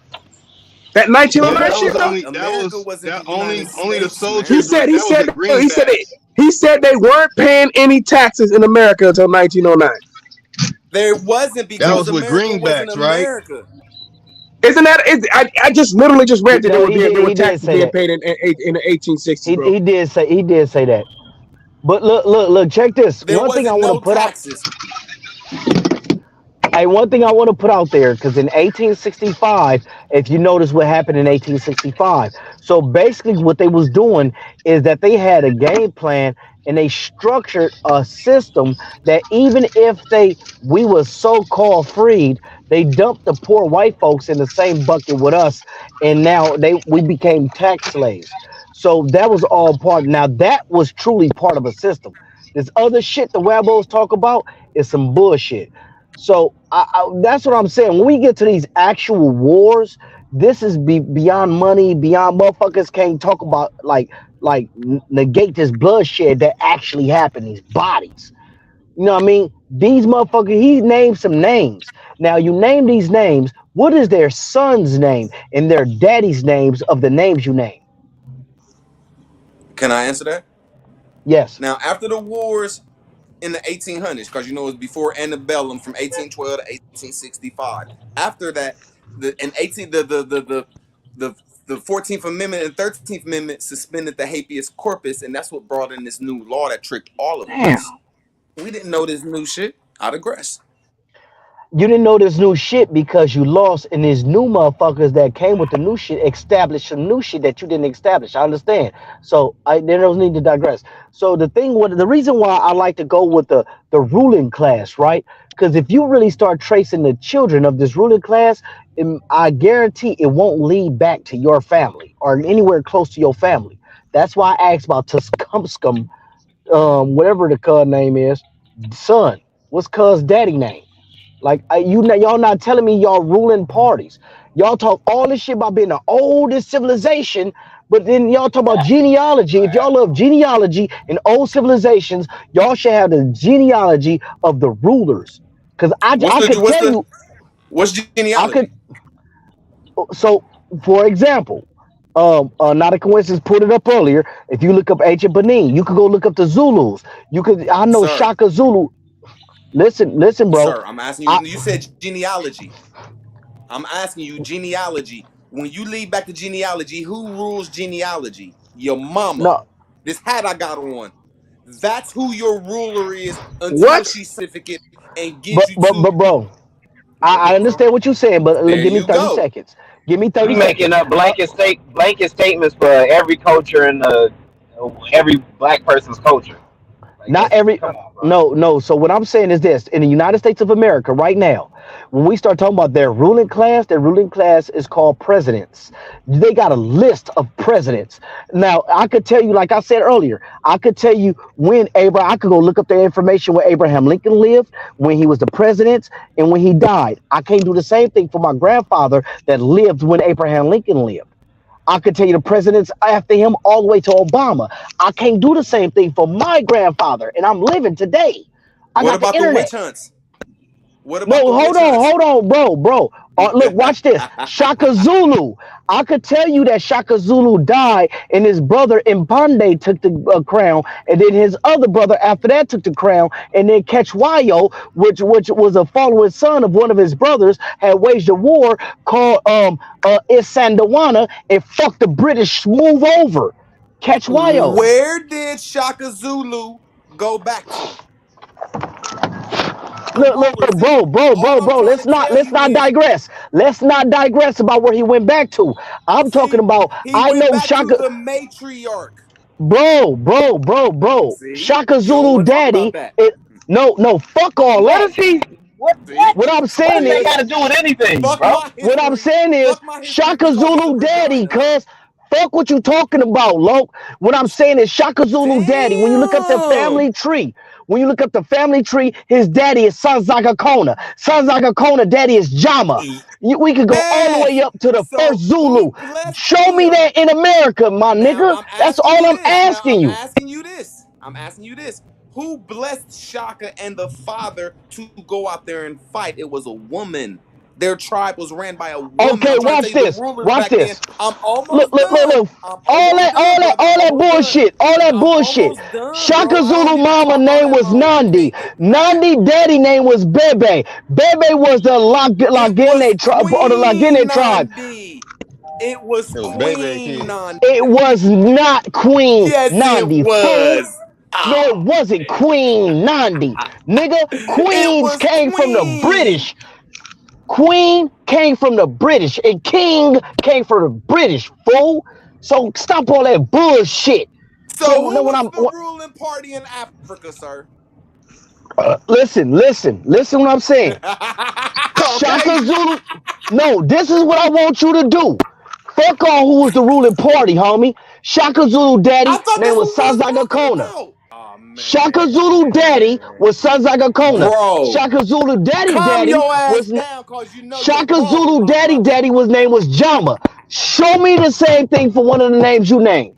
That Yeah, 1909 that shit was though? only that America was wasn't that the United only the States, man. He soldiers said were he that was said the he said it. greenbacks. He said they weren't paying any taxes in America until 1909. There wasn't, That because was with America wasn't greenbacks, right? America. Isn't that? I just literally just read that No, there were he did taxes say being that. paid in the 1860s, bro. He did say that. But look, check this. There One thing I wasn't want to no put out. taxes. Hey, one thing I want to put out there, because in 1865, if you notice what happened in 1865, so basically what they was doing is that they had a game plan and they structured a system that even if we was so-called freed, they dumped the poor white folks in the same bucket with us, and now we became tax slaves. So that was all part. Now that was truly part of a system. This other shit the Wabos talk about is some bullshit. So that's what I'm saying. When we get to these actual wars, this is beyond money, beyond motherfuckers can't talk about negate this bloodshed that actually happened. These bodies, you know what I mean? These motherfuckers. He named some names. Now you name these names. What is their son's name and their daddy's names of the names you name? Can I answer that? Yes. Now, after the wars in the 1800s, because you know it was before antebellum from 1812 to 1865. After that, the in 18 the the 14th Amendment and 13th Amendment suspended the habeas corpus, and that's what brought in this new law that tricked all of Damn. us. We didn't know this new shit. I digress. You didn't know this new shit because you lost, and these new motherfuckers that came with the new shit established some new shit that you didn't establish. I understand. So there no need to digress. So the reason why I like to go with the ruling class, right? Because if you really start tracing the children of this ruling class, I guarantee it won't lead back to your family or anywhere close to your family. That's why I asked about Tuscumscum, whatever the cuz name is, son. What's cuz daddy name? Like y'all not telling me y'all ruling parties. Y'all talk all this shit about being the oldest civilization, but then y'all talk about genealogy. If y'all love genealogy and old civilizations, y'all should have the genealogy of the rulers. Cause What's I the could what's tell the you, what's I could. genealogy? So, for example, not a coincidence. Put it up earlier. If you look up ancient Benin, you could go look up the Zulus. You could. I know Sir, Shaka Zulu. Listen, bro. sir, I'm asking I you. You said genealogy. I'm asking you genealogy. When you lead back to genealogy, who rules genealogy? Your mama. no, This hat I got on. That's who your ruler is until What? she certificate and gives you but to. bro, I understand what you're saying, but There give me you 30 go. seconds. Give me You 30 making seconds. up blanket statements for every culture and every black person's culture. Like Not that's every come on, bro. no. So what I'm saying is this: in the United States of America, right now, when we start talking about their ruling class is called presidents. They got a list of presidents. Now, I could tell you, like I said earlier, I could tell you when Abraham. I could go look up the information where Abraham Lincoln lived, when he was the president, and when he died. I can't do the same thing for my grandfather that lived when Abraham Lincoln lived. I could tell you the presidents after him all the way to Obama. I can't do the same thing for my grandfather, and I'm living today. I What got the about the internet. witch hunts? What No, about the witch hunts? hold on, bro. Look, watch this. Shaka Zulu. I could tell you that Shaka Zulu died, and his brother Impande took the crown, and then his other brother after that took the crown, and then Quechwayo, which was a following son of one of his brothers, had waged a war called Isandawana and fucked the British move over. Quechwayo. Where did Shaka Zulu go back to? Look, bro. Let's not digress. Let's not digress about where he went back to. I'm talking about. He I went know back to Shaka, the matriarch. bro. See, Shaka you don't Zulu want to talk about daddy. that. No, fuck all What that. is he? What? What I'm What saying does that is, got to do with anything, Fuck bro? my history. what I'm saying is, Fuck my history Shaka because it's a Zulu daddy, vagina. cuz. Fuck what you talking about, Lo. What I'm saying is Shaka Zulu daddy. When you look up the family tree, his daddy is Sanzaga Kona. Sanzaga Kona daddy is Jama. We could go all the way up to the first Zulu. Show me that in America, my nigga. That's all I'm asking you. I'm asking you this. Who blessed Shaka and the father to go out there and fight? It was a woman. Their tribe was ran by a woman. Okay, I'm trying to watch tell you this. the rulers Watch back then. this. I'm Look. almost done. I'm almost done, brother. All that bullshit. All that I'm bullshit. almost done, Shaka bro. I Zulu don't need to mama talk all name that was long. You Nandi. can't get past. Nandi daddy name was Bebe. Bebe was the It was Lagene tribe or the Queen Lagene tribe. Nandi. It was Yo, baby Queen kid. Nandi. It was not Queen Yes, it Nandi, fool. was. No, it wasn't Queen Nandi. Nigga, It Queens was came from the Queen. British. Queen came from the British, and King came from the British, fool. So stop all that bullshit. So So who now when was I'm the ruling party in Africa, sir? listen what I'm saying. Okay. Shaka Zulu. No, this is what I want you to do. Fuck on who was the ruling party, homie. Shaka Zulu I daddy thought name that's was what we was Sazaga talking Kona. about. Oh man. Shaka Zulu daddy was Sazaga Kona. Bro. Shaka Zulu Calm daddy your ass was down cause you know you're Shaka wrong, Zulu my brother. daddy was name was Jama. Show me the same thing for one of the names you named.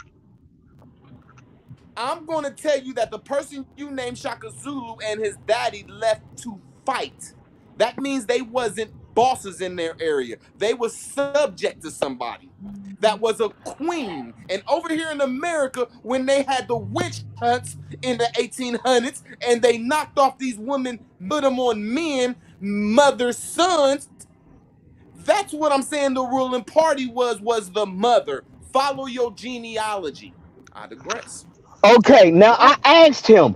I'm going to tell you that the person you named Shaka Zulu and his daddy left to fight. That means they wasn't bosses in their area. They was subject to somebody. That was a queen. And over here in America, when they had the witch hunts in the 1800s and they knocked off these women, put them on men, mothers, sons, that's what I'm saying the ruling party was the mother. Follow your genealogy. I digress. Okay, now I asked him.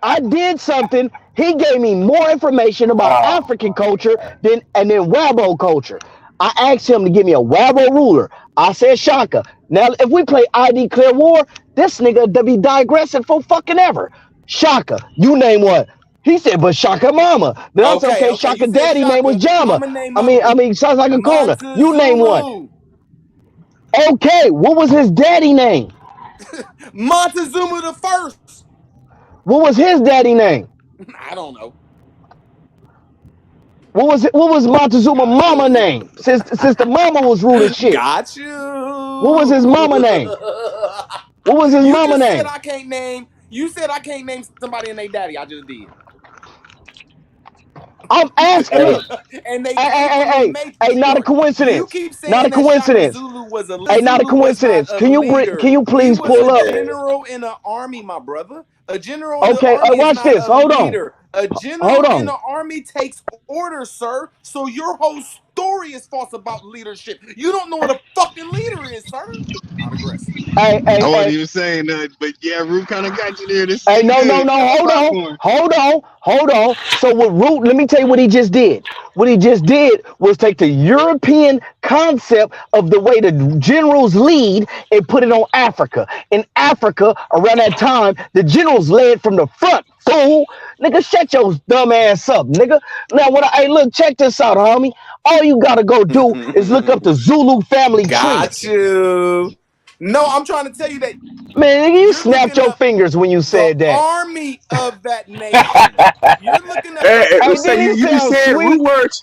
I did something. He gave me more information about African culture than Wabo culture. I asked him to give me a Wabo ruler. I said Shaka. Now if we play ID Clear War, this nigga be digressing for fucking ever. Shaka, you name what? He said, but Shaka Mama. Then I said, okay, Shaka You said Daddy name was Shaka. Jama. I'ma name I mean, sounds like a corner. You name one. Montezuma. Okay, what was his daddy name? Montezuma the first. What was his daddy name? I don't know. What was Montezuma mama name? Since the mama was ruling shit. Got you. What was his mama name? What was his mama just name? said I can't name. You said I can't name somebody and they daddy. I just did. I'm asking. Look, and they came from the hey, not a coincidence. You keep saying Not a that Shaka coincidence. Zulu was a Hey, not a coincidence. Can you please he was pull a up? general in the army, my brother. A general in the Okay, army is watch not this. a Hold on. leader. A general Hold on. in the army takes orders, sir. So your whole story is false about leadership. You don't know what a fucking leader is, sir. I digress. Hey, I wasn't even saying that, but yeah, Root kind of got you there. This Hey, is no, good. hold on. So with Root, let me tell you what he just did. What he just did was take the European concept of the way the generals lead and put it on Africa. In Africa, around that time, the generals led from the front. Fool, nigga, shut your dumb ass up, nigga. Now, hey, look, check this out, homie. All you gotta go do is look up the Zulu family tree. Got you. No, I'm trying to tell you that. Man, nigga, you snapped your fingers when you said that. Army of that nation. You're looking at Hey, you just said root words.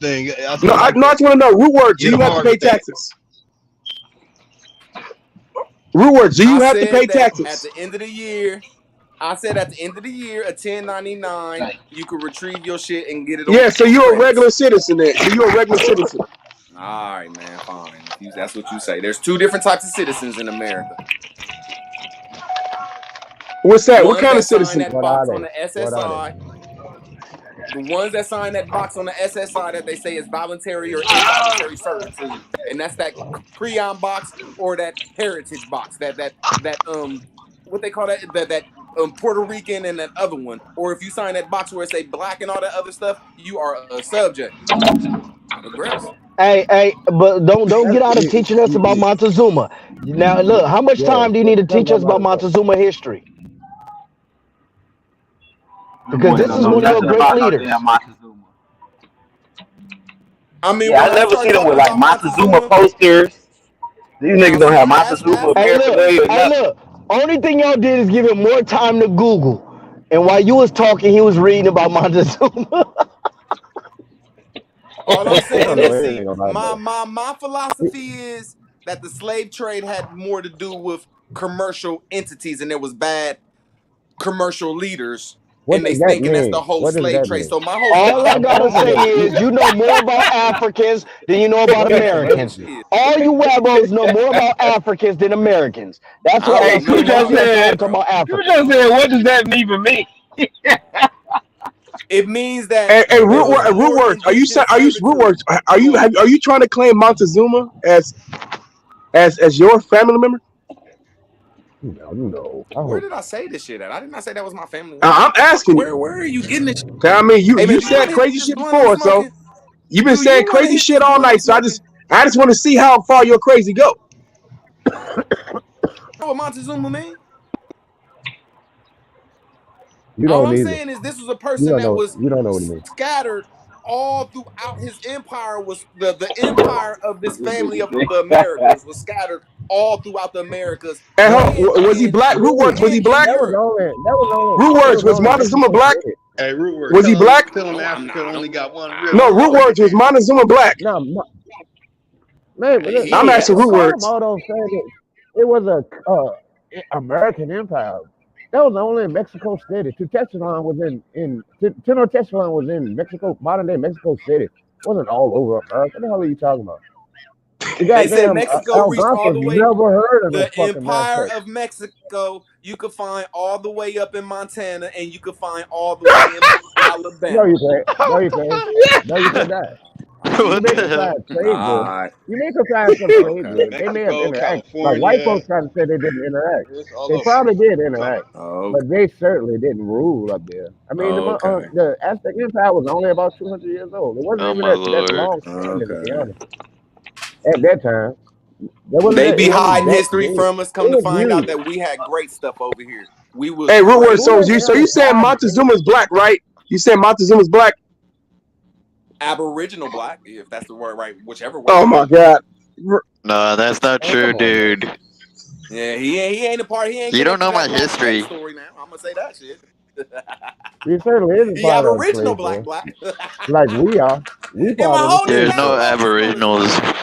this thing. I No, I like just want to know root words. Do Get you have to hard pay with that. taxes? Root words. Do you I have to pay said that at taxes? the end of the year. I said at the end of the year, a 1099, you could retrieve your shit and get it on Yeah, so you're a regular credits. citizen then. So you're a regular citizen. All right, man, fine. If that's what you say. There's two different types of citizens in America. What's that? What Ones kind of that sign citizen? that What are box on they? the What are SSI. they? The ones that sign that box on the SSI that they say is voluntary or involuntary servitude, and that's that Creon box or that heritage box. That what they call that Puerto Rican and that other one. Or if you sign that box where it say black and all that other stuff, you are a subject. Aggressive. Hey, but don't get out of teaching us about Montezuma. Now, look, how much time do you need to teach us about Montezuma history? Because Boy, this don't is know one of your nothing great about no leaders. damn Montezuma. I mean, Yeah, when I I never start seen them talking with like about Montezuma Montezuma, posters. These now niggas don't have see, as Montezuma Hey, paraphernalia or nothing. look. Only thing y'all did is give him more time to Google. And while you was talking, he was reading about Montezuma. all I'm He don't saying know is, see, anything about that. my philosophy is that the slave trade had more to do with commercial entities, and there was bad commercial leaders, What and they does that thinking that's the mean? whole What does slave that trade. mean? So my whole All I philosophy gotta What does say that is, is you know more about Africans than you know about What is man, Americans. semantics? shit, All you Wabos know more about Africans than Americans. That's I why don't y'all know Hey, nothing Q spend about most just of your time said, Africans, talking bro. about Q just Africans. said, what does that mean for me? It means that Hey, there was root more words. Are you indentured root servitude. words? Are you trying to claim Montezuma as your family member? No, I Where hope did I say this shit at? I did not say that was my family member. I'm asking you. Where are you getting this? I mean, Hey man, you do you want said to hit crazy this shit blunt I'm before, so smoking? you've been Do you saying want to crazy hit shit this all blunt I'm night. So smoking? I just want to see how far your crazy go. Know what Montezuma mean? you All don't I'm either. saying is this was a person that was You don't know what it means. scattered all throughout his empire. Was the empire of this This family nigga of the Americas was scattered all throughout the Americas And No, was he black? Root words. Was he and in black? Europe. Root that words. was Was only Montezuma Mexico black? City. Hey, Rootwork, Was he black? tell him No, I'm Africa not. only got one river. No, root words. Was Montezuma black? No, man, He I'm ain't asking don't root ask. call them words. all those things. It was a American empire. That was only in Mexico City. Tenochtitlan was in Tenochtitlan was in Mexico, modern day Mexico City. It wasn't all over America. What the hell are you talking about? The They said goddamn Mexico reached all Algonquins the way. never heard of no The fucking empire Aztecs. of Mexico, you could find all the way up in Montana, and you could find all the way in No, Alabama. you can't. No, you can't. No, you cannot. You What may the can hell? find trade goods. All right. You may can find some trade Okay. goods. They may have Mexico, interacted. Like white California, folks try to say they didn't interact. it's all They over. probably did It's all over. interact, Okay. but they certainly didn't rule up there. I mean, Okay. the Aztec Empire was only about 200 years old. It wasn't Oh even my that lord. long standing, to be Okay. honest. At that time, They be it wasn't hiding that history big. from us. It Come to was find out huge. that we had great stuff over here. We was Hey, root great. words. Who the So hell you is saying hiding it? Montezuma's black, right? You saying Montezuma's black? Aboriginal black, if that's the word, right? Whichever way Oh you my look at it. god. No, that's not Man, true, come on, man. dude. Yeah, he ain't a part. He ain't You don't connected know to my that black slave history. story. Now I'm gonna say that shit. He certainly isn't He part of the aboriginal slave black force. black. Like we are. We And part my of the holy slave There's cow, no force. Moses know this aboriginals. shit.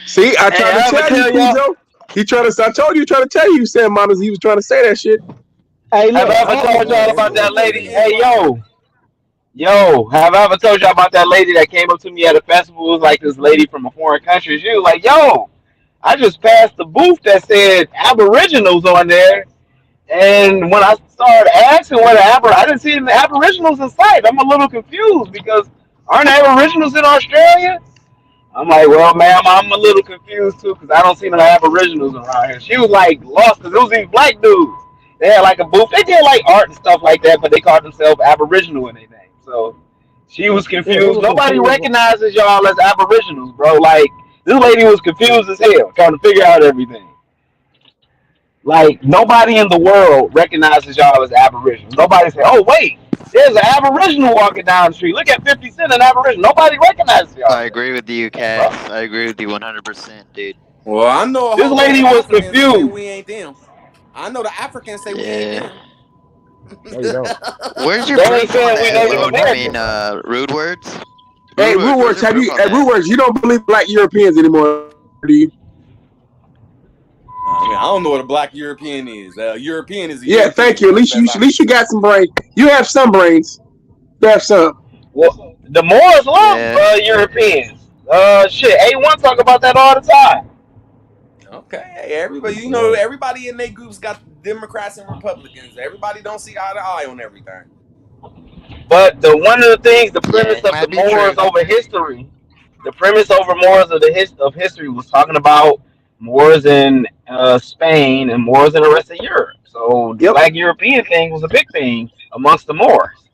See, I Hey, tried to I ever tell you, tell y'all? Cujo. I told you, trying to tell you, saying Montes. He was trying to say that shit. Hey, Have look, I ever No, told no, y'all this about that root word lady? is Hey, right. have I ever told y'all about that lady that came up to me at a festival? It was like this lady from a foreign country. She was like, "Yo, I just passed the booth that said Aboriginals on there." And when I started asking what I didn't see the Aboriginals in sight. I'm a little confused because aren't Aboriginals in Australia? I'm like, well, ma'am, I'm a little confused too because I don't see no Aboriginals around here. She was like lost because it was these black dudes. They had like a booth. They did like art and stuff like that, but they called themselves Aboriginal in their name. So she was Yeah, they confused. were Nobody confused. recognizes y'all as Aboriginals, bro. Like this lady was confused as hell trying to figure out everything. Like nobody in the world recognizes y'all as Aboriginals. Nobody say, "Oh wait, there's an Aboriginal walking down the street. Look at 50 Cent, an Aboriginal." Nobody recognizes y'all I as that, agree with you, bro. Cass. I agree with you 100%, dude. Well, I know a This whole bunch lady of was Africans that say confused. we ain't them. I know the Africans say we ain't Yeah. them. No, you don't. Where's your They ain't proof on saying we that, Native Bone? I mean, American, bro. rude words? Hey, Rude root words, where's words. your proof on Hey, root that? words. You don't believe black Europeans anymore, do you? I mean, I don't know what a black European is. European is a Yeah, thank European. you. That's the best At I can least you say. got some brain. You have some brains. You have some. Well, the Moors love Yeah. Europeans. Shit, A1 talk about that all the time. Okay, hey, everybody, Yeah. everybody in their groups got Democrats and Republicans. Everybody don't see eye to eye on everything. But one of the things, the Yeah, premise it of the might be true. Moors over history, the premise over Moors of history was talking about Moors in Spain and Moors in the rest of Europe. So the Yep. Black European thing was a big thing amongst the Moors.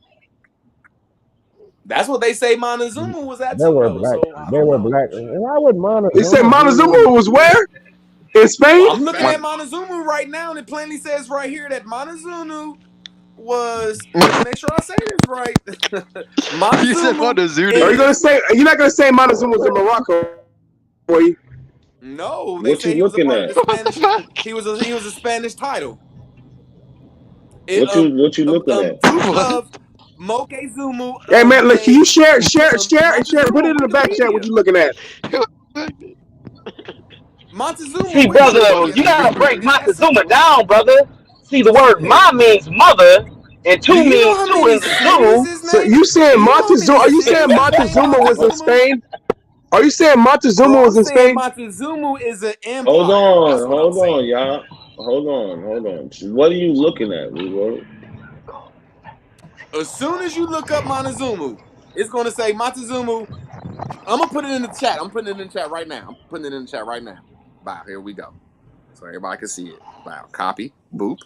That's what they say Montezuma was at They too, were though. black. So I They don't were know. black. And why would They said Montezuma Montezuma was where? In Spain? Well, I'm looking at Montezuma right now, and it plainly says right here that Montezuma was. Let me make sure I say this right. Montezuma. Are you gonna say? You're not gonna say Montezuma was in Morocco, are you? No, they What say you he was a looking part of at? the Spanish. He was a Spanish title. What you looking at? Duke of Moctezuma. Hey man, look, can you share, Montezuma, put it in the back chat what Wikipedia. you looking at. Montezuma, See, brother, Wikipedia. you gotta break It's that Montezuma simple. down, brother. See, the word "ma" means mother, and Do "two" you know means how two many in the cities Zulu. his So name? you saying Do you know how Montezuma? many Are you saying cities his name Montezuma was in Montezuma? Spain? Are you saying Montezuma Bro, I'm was in saying Spain? Montezuma is an Hold empire. That's on, what I'm saying. y'all. Hold on. What are you looking at, Leroy? As soon as you look up Montezuma, it's gonna say Montezuma. I'm gonna put it in the chat. I'm putting it in the chat right now. Wow, here we go. So everybody can see it. Wow, copy, boop.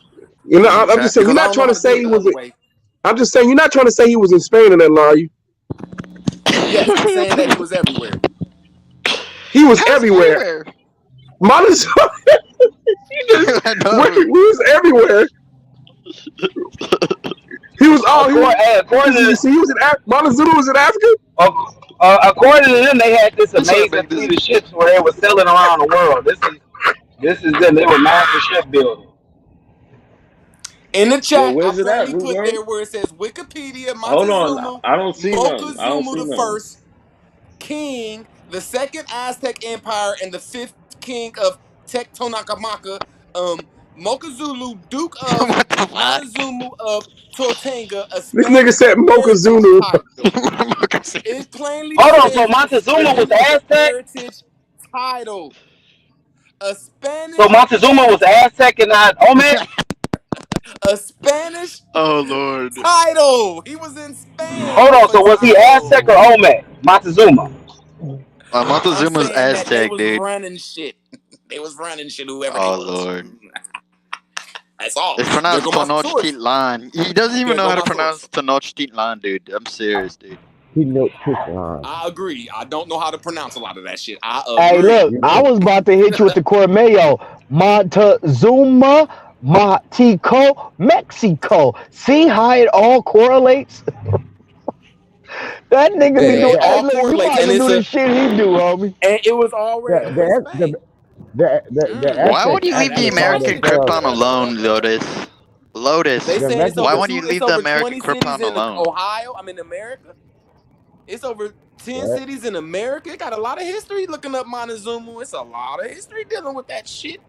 You know, Put it in the I'm just chat saying. You're because I not don't know trying how to to do say it he the was. other way. I'm just saying you're not trying to say he was in Spain or nothing, are you? Yes, I'm saying that he was everywhere. He was everywhere. Montezuma. he was everywhere. He was all. According to He was in Montezuma was in Africa. according to them, they had this amazing fleet of ships where they were sailing around the world. This is them. They were master shipbuilders. In the Yo, chat, I where's it at, plainly Root put Word? there where it says Wikipedia, Hold on, Montezuma, I don't see nothing. Moctezuma the first, king, the second Aztec Empire, and the fifth king of Tectonacamaca, Moctezuma, Duke of Montezuma of Tortanga, a This nigga Spanish said heritage Mokozunu. title. It plainly Hold on, so says a Montezuma was Spanish Aztec? heritage title. A So Spanish Montezuma was Aztec and not Olmec? a Spanish Oh Lord. title. He was in Spain Hold on, for a so was he Aztec or title. Olmec? Montezuma. I'm Montezuma's saying that they Aztec, was dude. running shit. They was running shit, whoever they Oh was. Lord. That's all. It's There pronounced go my source. Tenochtitlan. He doesn't even There know go how to my source. pronounce Tenochtitlan, dude. I'm serious, dude. He knows Tristan. I agree. I don't know how to pronounce a lot of that shit. I Hey, agree. look, I was about to hit you with the Cormeo. Montezuma, Motico, Mexico. See how it all correlates? That nigga be doing. It Hey, all look, you correlates, might as and well it's do a the shit he do, homie. and it was already over in Spain. The Why Aztec would you leave the actually That's called American possible. themselves. Krypton alone, Lotus? Lotus. They The saying it's Why over Mexican. wouldn't you it's leave the over American 20 cities Krypton in alone? Ohio. I mean America. It's over 10 What? cities in America. It got a lot of history looking up Montezuma. It's a lot of history dealing with that shit.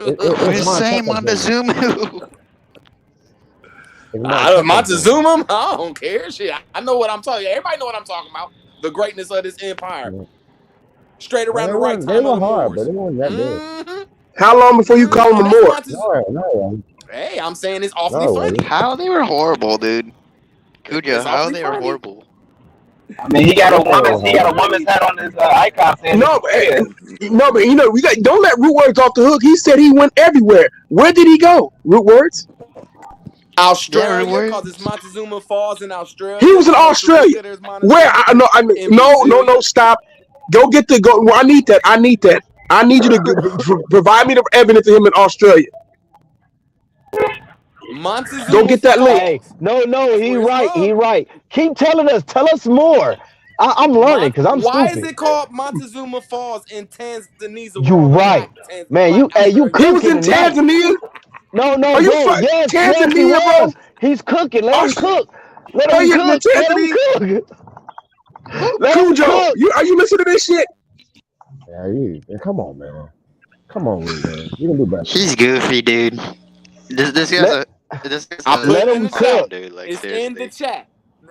It's We're saying Montezuma. Montezuma. It's Montezuma. Montezuma? I don't care. Shit. I know what I'm talking. Everybody know what I'm talking about. The greatness of this empire. Yeah. Straight Well, around the right they time of were the hard, but Moors. they weren't that big. How long before you call him a And that's Moor? Montezuma. No, Hey, I'm saying it's awfully no, funny. How they were horrible, dude. Cujo, It's how awfully they were funny. horrible. I mean, he got they a were hard. woman's head on his icon saying No, this is but you know, don't let Root Words off the hook. He said he went everywhere. Where did he go? Root Words. Australia, because it's Montezuma Falls in Australia. He was in It's mostly Australia. considered as Where? Montezuma. In No, Brazil. stop. Go get the go. Well, I need that. I need you to provide me the evidence of him in Australia. Go Montezuma get that link. Hey, Falls. no, That's he where it's right, from. Keep telling us. Tell us more. I'm learning because I'm Why is stupid. it called Montezuma Falls in Tanzania, You where all the right, man. black You He Australians was cooking in live? tonight. Tanzania. No, Are you bro. Yes, he Tanzania, bro? was. He's cooking. Let him cook. Let Are him you in cook. Let him Tanzania? cook. Let him Cujo, cook. are you listening to this shit? Yeah, come on, man. Come on, man. You can do better. He's goofy, dude. This guy's I put Let it in him the chat. cook. dude. Like It's in the seriously. chat.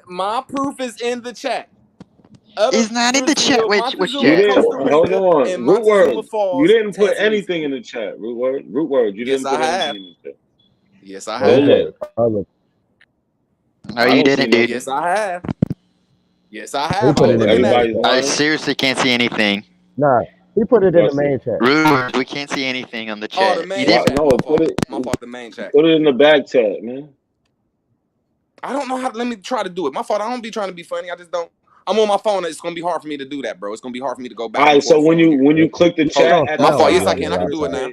My proof is in the chat. He's not in the chat. Brazil, Which You Montezuma, chat? didn't. Costa Hold Rica, and on, Root Montezuma Word. You Falls, didn't put Tanzania. anything in the chat, Root Word. Root Word. You Yes, didn't I put anything have. in the chat. Yes, I Well, they Go have. look. put No, I you don't see didn't, dude. nothing. Yes, I have. Yes, I he have. put I'm it Oh, in the looking at main it. everybody's chat. I lying. seriously can't see anything. Nah, he put it in the Trust main me. chat. Rude. We can't see anything on the Oh, the chat. You main didn't. chat. My No, fault. My fault. The main chat. put it in the back chat, man. I don't know how. Let me try to do it. My fault. I don't be trying to be funny. I just don't. I'm on my phone. It's gonna be hard for me to do that, bro. It's gonna be hard for me to go back. All right, and so forth when you click the chat at the my fault. top, Yes, I can. I can do it now.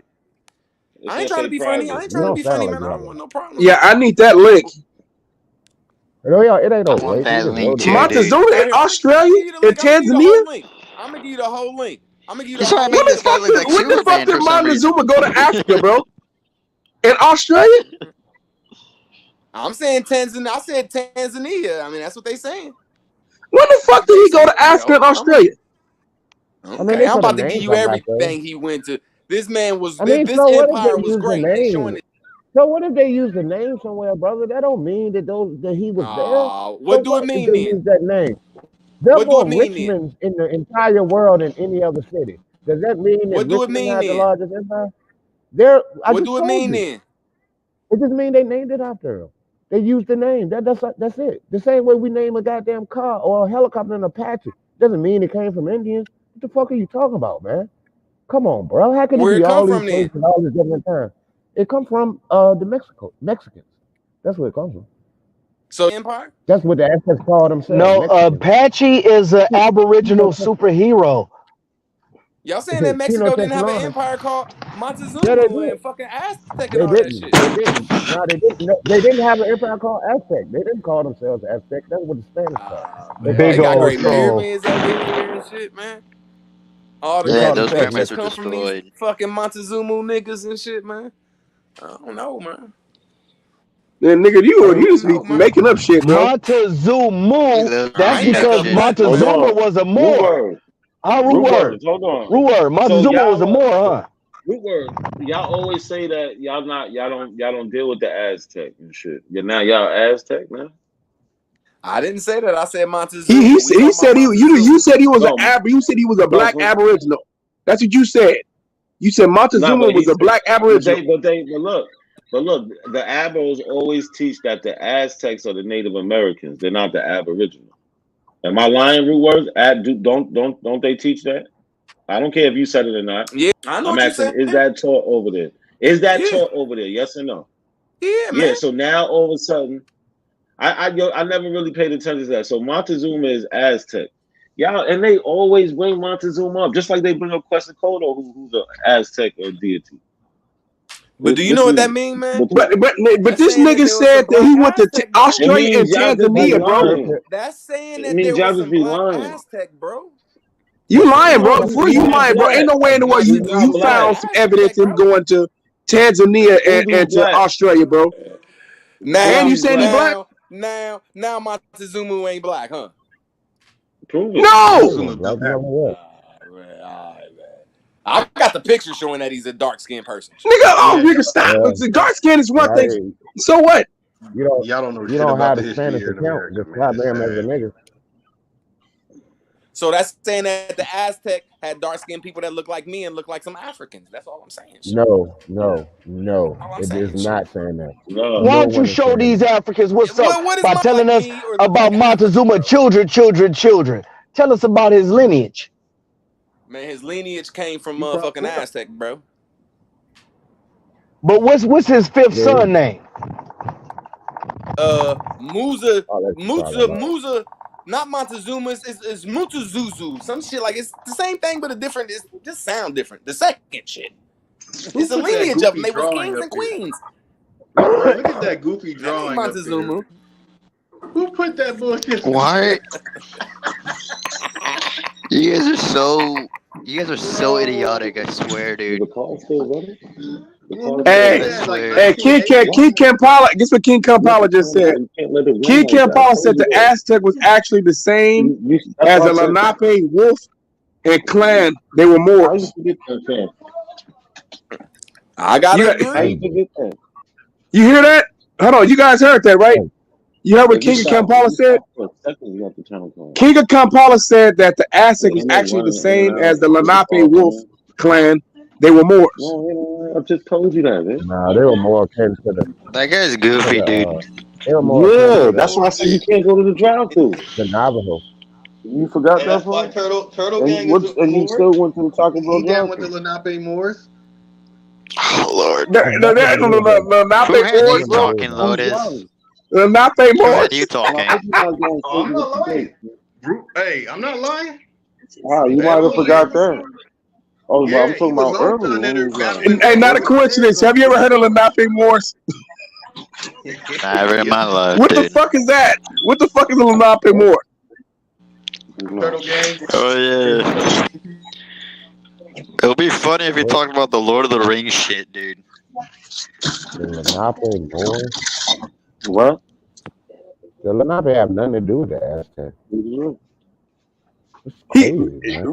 I ain't trying to be funny. I ain't trying to be funny, man. I don't want no problem. Yeah, I need that link. No, yeah, it ain't no I want link. that link too, Montezuma dude. in Australia, in Tanzania. I'm gonna give you the whole link. I'm gonna give you He's the trying whole to make link. this guy look like What the fuck Superman did for some reason. Montezuma go to Africa, bro? In Australia? I'm saying Tanzania. I said Tanzania. I mean, that's what they saying. When the fuck did he go to Africa and Australia? Okay, I'm about to give you everything he went to. This man was. I mean, This so what if empire they was use the great. They showing name? it. So what if they use the name somewhere, brother? That don't mean that he was there. What So do it if mean they then? use that name? There are What do it more mean then? Richmonds in the entire world than any other city. Does that mean that What do it Richmond mean has the then? largest empire? I What just do it told mean you. then? It just means they named it after him. They used the name. That's it. The same way we name a goddamn car or a helicopter an Apache. Doesn't mean it came from Indians. What the fuck are you talking about, man? Come on, bro. How can it Where be it come all these from places then? all these different times? It come from the Mexicans. That's where it comes from. So empire? That's what the Aztecs call themselves. No, Mexicans. Apache is an Aboriginal superhero. Y'all saying that Mexico didn't have an Tenochtitlan. empire called Yeah, Montezuma they did. and fucking Aztec and They all that didn't. shit? They didn't. No, they didn't. No, they didn't have an empire called Aztec. They didn't call themselves Aztec. That's what the Spanish called. They Man, called they got themselves great troll. pyramids over here and shit, man. All the They Yeah, great called those themselves inventions pyramids were come Mexicans. from these destroyed. fucking Montezuma niggas and shit, man. I don't know, man. Yeah, nigga, you I just don't be know, man. making up shit, bro. Montezuma. I That's ain't make because up shit. Hold Montezuma on. was a Root Moor. word. Root word. Hold on. Root word. So Montezuma was a Moor, huh? root word. Y'all always say that y'all don't deal with the Aztec and shit. Y'all Aztec, man. I didn't say that. I said Montezuma. He We talking said about you Montezuma. said he was No, you said he was a black no, Aboriginal. That's what you said. You said Montezuma was a black Aboriginal. But look, the Abos always teach that the Aztecs are the Native Americans. They're not the Aboriginal. Am I lying, root words? Don't they teach that? I don't care if you said it or not. Yeah, I know I'm what you asking, said. is that taught over there? Is that Yeah. taught over there? Yes or no? Yeah, man. Yeah. So now all of a sudden, I never really paid attention to that. So Montezuma is Aztec. Y'all, and they always bring Montezuma up, just like they bring up Quetzalcoatl, who's an Aztec or deity. But do you know what that means, man? But That's this saying that nigga there was said some that he black went to Aztec, bro. It Australia and means y'all just be Tanzania, bro. lying. That's saying It that means there y'all was just some be black lying. Aztec, bro. You lying, No, bro. For you he's not lying, bro. Ain't black. no way in the world He's not you black. found some evidence him going to Tanzania and to black. Australia, bro. And you saying he black? Now Montezuma ain't black, huh? Prove No. I got the picture showing that he's a dark skinned person. Nigga, stop. Dark skin is one thing. So what? Y'all don't know shit about the history here in America, man. It's sad. So that's saying that the Aztec had dark skinned people that look like me and look like some Africans. That's all I'm saying. Shit. No. It is not saying that. Why don't you show these Africans what's up What is by my telling us me or look about like Africa, Montezuma children? Tell us about his lineage. man, his lineage came from motherfucking Aztec, bro. But what's his fifth son name? Musa, not Montezuma, it's Mutuzuzu. Some shit like it's the same thing, but it's just sound different. The second shit. It's a lineage of them. They was kings and queens. Look at that goofy drawing up Montezuma. there. Who put that bullshit? What? You guys are so idiotic, I swear, dude. The call still running? Hey, King Kampala. Guess what King Kampala just said? King Kampala said the Aztec was actually the same as the Lenape wolf and clan. They were Moors. I gotta agree. You hear that? Hold on, you guys heard that, right? You heard what King of Kampala said? King of Kampala said that the Aztec was actually the same as the Lenape wolf clan. They were Moors. No, I just told you that, man. Nah, they were more akin to the. That guy's goofy, dude. They were more akin to That's why I said you can't go to the drive-thru. the Navajo. You forgot And that that's why part? Turtle Gang is the And you Moors. still went to the Taco Bell He down with the drive-thru. Lenape Moors. Oh Lord. The Lenape Who has Moors, you bro. talking, Lotus? Lenape Go ahead, Morris. you talking? I'm not lying. Hey, I'm not lying. Wow, you They might had have all forgot Arizona. that. Oh, but I'm Yeah, he talking was about long earlier time when he there was battling And not a Northern coincidence. Have Arizona. you ever heard of Lenape Morris? Never in my life, What the dude. fuck is that? What the fuck is a Lenape Morris? Turtle Gang. Oh yeah. It'll be funny if you talk about the Lord of the Rings shit, dude. The Lenape Moors. What? The Lenape have nothing to do with the Aztec. It's He, crazy, man.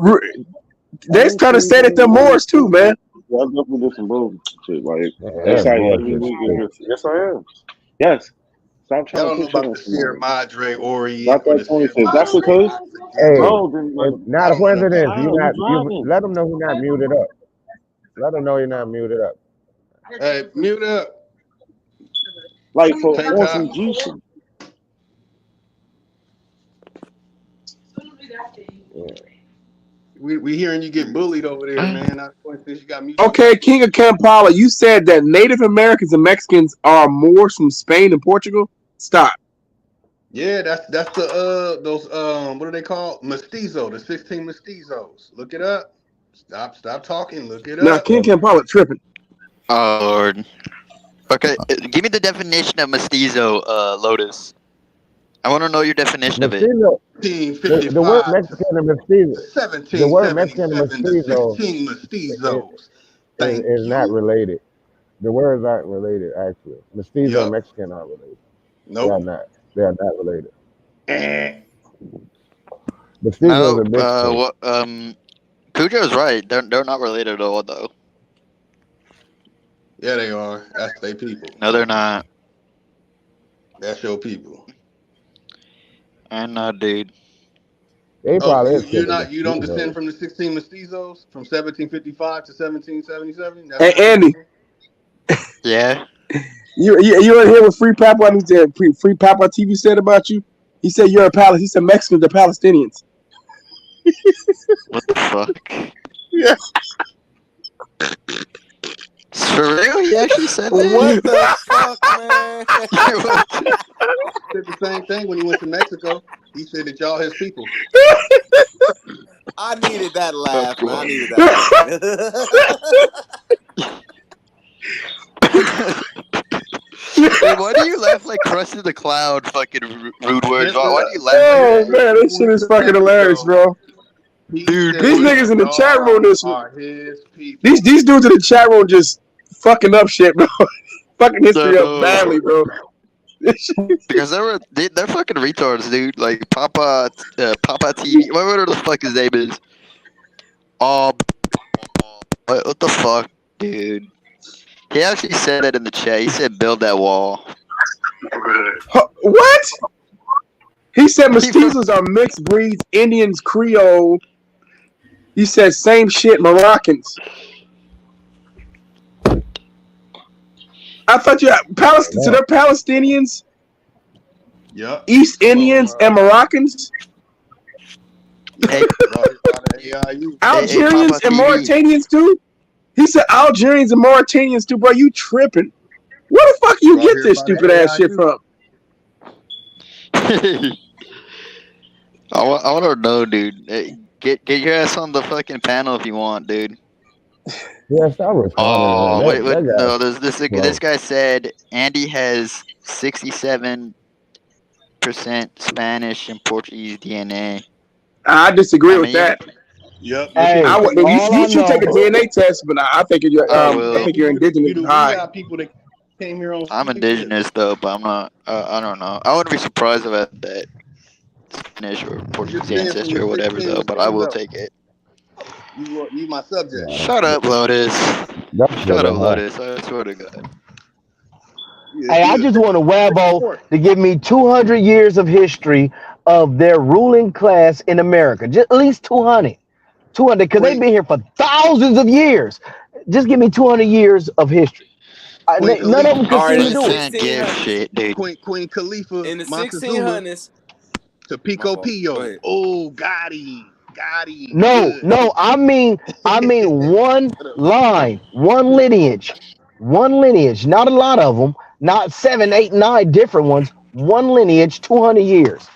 they're trying to say that they're Moors too, man. Yeah, I definitely did some bullshit. Like, Yeah, it's like Moors every is week sick. is just, yes, I am. Yes. Stop I trying to don't know put shit about on the Sierra somebody. Madre Orient Got or that the Sierra 26. That's the Madre case? Hey, Bro, then it's like, not I a don't know about coincidence. how you You driving? let them know he's not muted up. Let them know you're not muted up. that. Hey, mute up. Like for Tank on top. some G shit. Yeah. We hearing you get bullied over there, man. Not since you got mute. Okay, King of Kampala, you said that Native Americans and Mexicans are Moors from Spain and Portugal. Stop. Yeah, that's the those what are they called? Mestizo, the 16 mestizos. Look it up. Stop talking. Look it Now, up. King of Kampala tripping. Oh Lord. Okay, give me the definition of mestizo, Lotus. I want to know your definition of it. Mestizo. The word 1755 Mexican and mestizo. to The word Mexican and 1777, the mestizo 16 mestizos. Thank is not you. related. The words aren't related, actually. Mestizo and Yep. Mexican aren't related. They Nope. are not. They are not related. Mestizo No, is a mixed thing. what? Cujo's right. They're not related at all, though. Yeah, they are. That's their people. No, they're not. That's your people. I'm not, dude. They Oh, probably is you killing don't mestizos. descend from the 16 mestizos from 1755 to 1777? That's Hey, not your Andy, people? Yeah. you in here with Free Papa? Who said Free Papa TV said about you? He said you're a Palestinian. He said Mexicans are Palestinians. What the fuck? Yeah. For real? He actually said What that? the fuck, man? He said the same thing when he went to Mexico. He said that y'all his people. I needed that laugh, man. I needed Hey, why do you laugh like Krusty the Clown? Fucking rude words. Why do you laugh like Oh that? man, this shit is fucking hilarious, bro. Dude, These niggas in the chat room, are his people. these dudes in the chat room just fucking up shit, bro. Fucking history up No. badly, bro. Because they're fucking retards, dude. Like Papa TV, whatever the fuck his name is. What the fuck, dude? He actually said it in the chat. He said, "Build that wall." What? He said mestizos are mixed breeds, Indians, Creole. He said same shit, Moroccans. I thought you Palestine. So they're Palestinians, Yep. East Indians, and Moroccans. Hey, Algerians and Mauritanians too. He said Algerians and Mauritanians too, bro. You tripping? Where the fuck you get this stupid ass shit from? I want to know, dude. Hey, get your ass on the fucking panel if you want, dude. Yeah, stop responding. Oh, wait. That guy, No, this guy said Andy has 67% Spanish and Portuguese DNA. I disagree with that. Yep. Hey, you should take a DNA test, but I think you're indigenous. We got people that came here on. I'm indigenous though, but I'm not. I don't know. I wouldn't be surprised if I had that Spanish or Portuguese ancestry or whatever though. But I will take it. You my subject. Shut up, Lotus. Shut up, Lotus. I swear to God. Hey, I just want a Wabo to give me 200 years of history of their ruling class in America. Just at least 200. 200, because they've been here for thousands of years. Just give me 200 years of history. None of them can seem to do it. Queen Khalifa In the Montezuma 1600s. to Pico Pio. Oh, got him. No, I mean one line, one lineage, not a lot of them, not 7, 8, 9 different ones. One lineage, 200 years.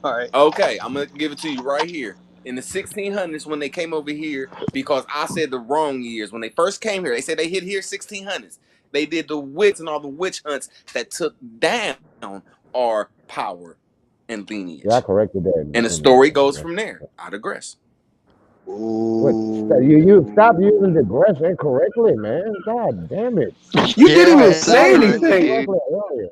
All right. Okay, I'm gonna give it to you right here. In the 1600s, when they came over here, because I said the wrong years. When they first came here, they said they hit here 1600s. They did the witch and all the witch hunts that took down our power and lineage. Yeah, I corrected that. And the story goes from there. I digress. What? You stop using digress incorrectly, man. God damn it! You didn't even That's say correct, anything. dude. Earlier.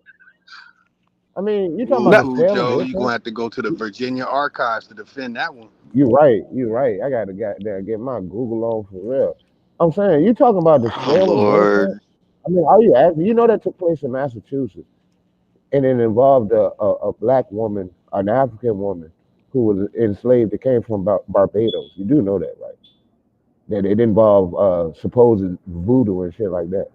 I mean, you talking about the Ooh, Salem Joe, witch you're hunt? gonna have to go to the Virginia archives to defend that one. You're right. You're right. I gotta get my Google on for real. I'm saying you talking about the Oh Salem witch hunt? Lord. I mean, are you asking? You know that took place in Massachusetts, and it involved a black woman, an African woman, who was enslaved. That came from Barbados. You do know that, right? That it involved supposed voodoo and shit like that.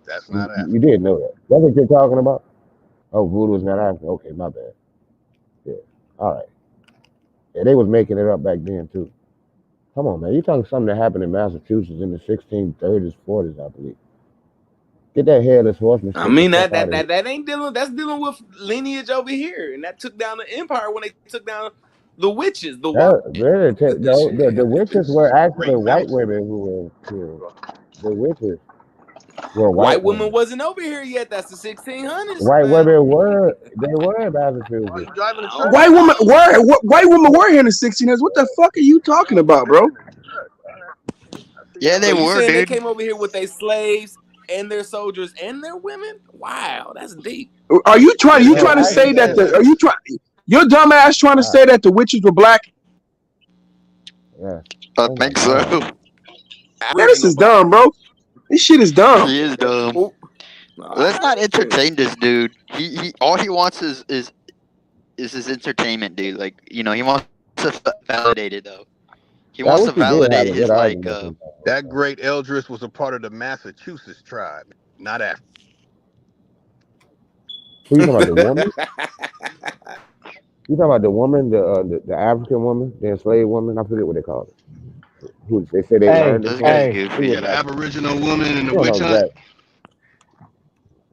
That's You, not you did know that. That's what you're talking about. Oh, voodoo is not African. Okay, my bad. Yeah. All right. Yeah, they was making it up back then too. Come on, man. You talking something that happened in Massachusetts in the 1630s, 40s, I believe. Get that headless horseman I shit the mean fuck that out that of here. that that ain't dealing. That's dealing with lineage over here, and that took down the empire when they took down the witches, the white. No, the witches were actually Great white mountain. women who were killed. The witches were White white women women. wasn't over here yet. That's the 1600s, White man. women were in Why Massachusetts. you driving a truck? White woman were here in the 1600s. What the fuck are you talking about, bro? Yeah, So they you were, saying they dude. came over here with their slaves and their soldiers and their women? Wow, that's deep. Are you trying? Yeah, You some trying to African say that the? Are ancestors. you trying? Your dumb ass trying to say that the witches were black? Yeah. I Oh my think so. god. Man, this Original is black. dumb, bro. This shit is dumb. He is dumb. All Let's not right, then. entertain this dude. He all he wants is his entertainment, dude. Like, you know, he wants to validate it though. He I wants to wish we did have validate a good his like argument sometimes. That great Eldris was a part of the Massachusetts tribe, not Africa. Who you talking about? The woman? You talking about the woman, the African woman, the enslaved woman? I forget what they called it. Who they say they Hey, learned it this from? guy's hey, She goofy. was Yeah, the like, Aboriginal woman in the you don't know witch hunt. exactly.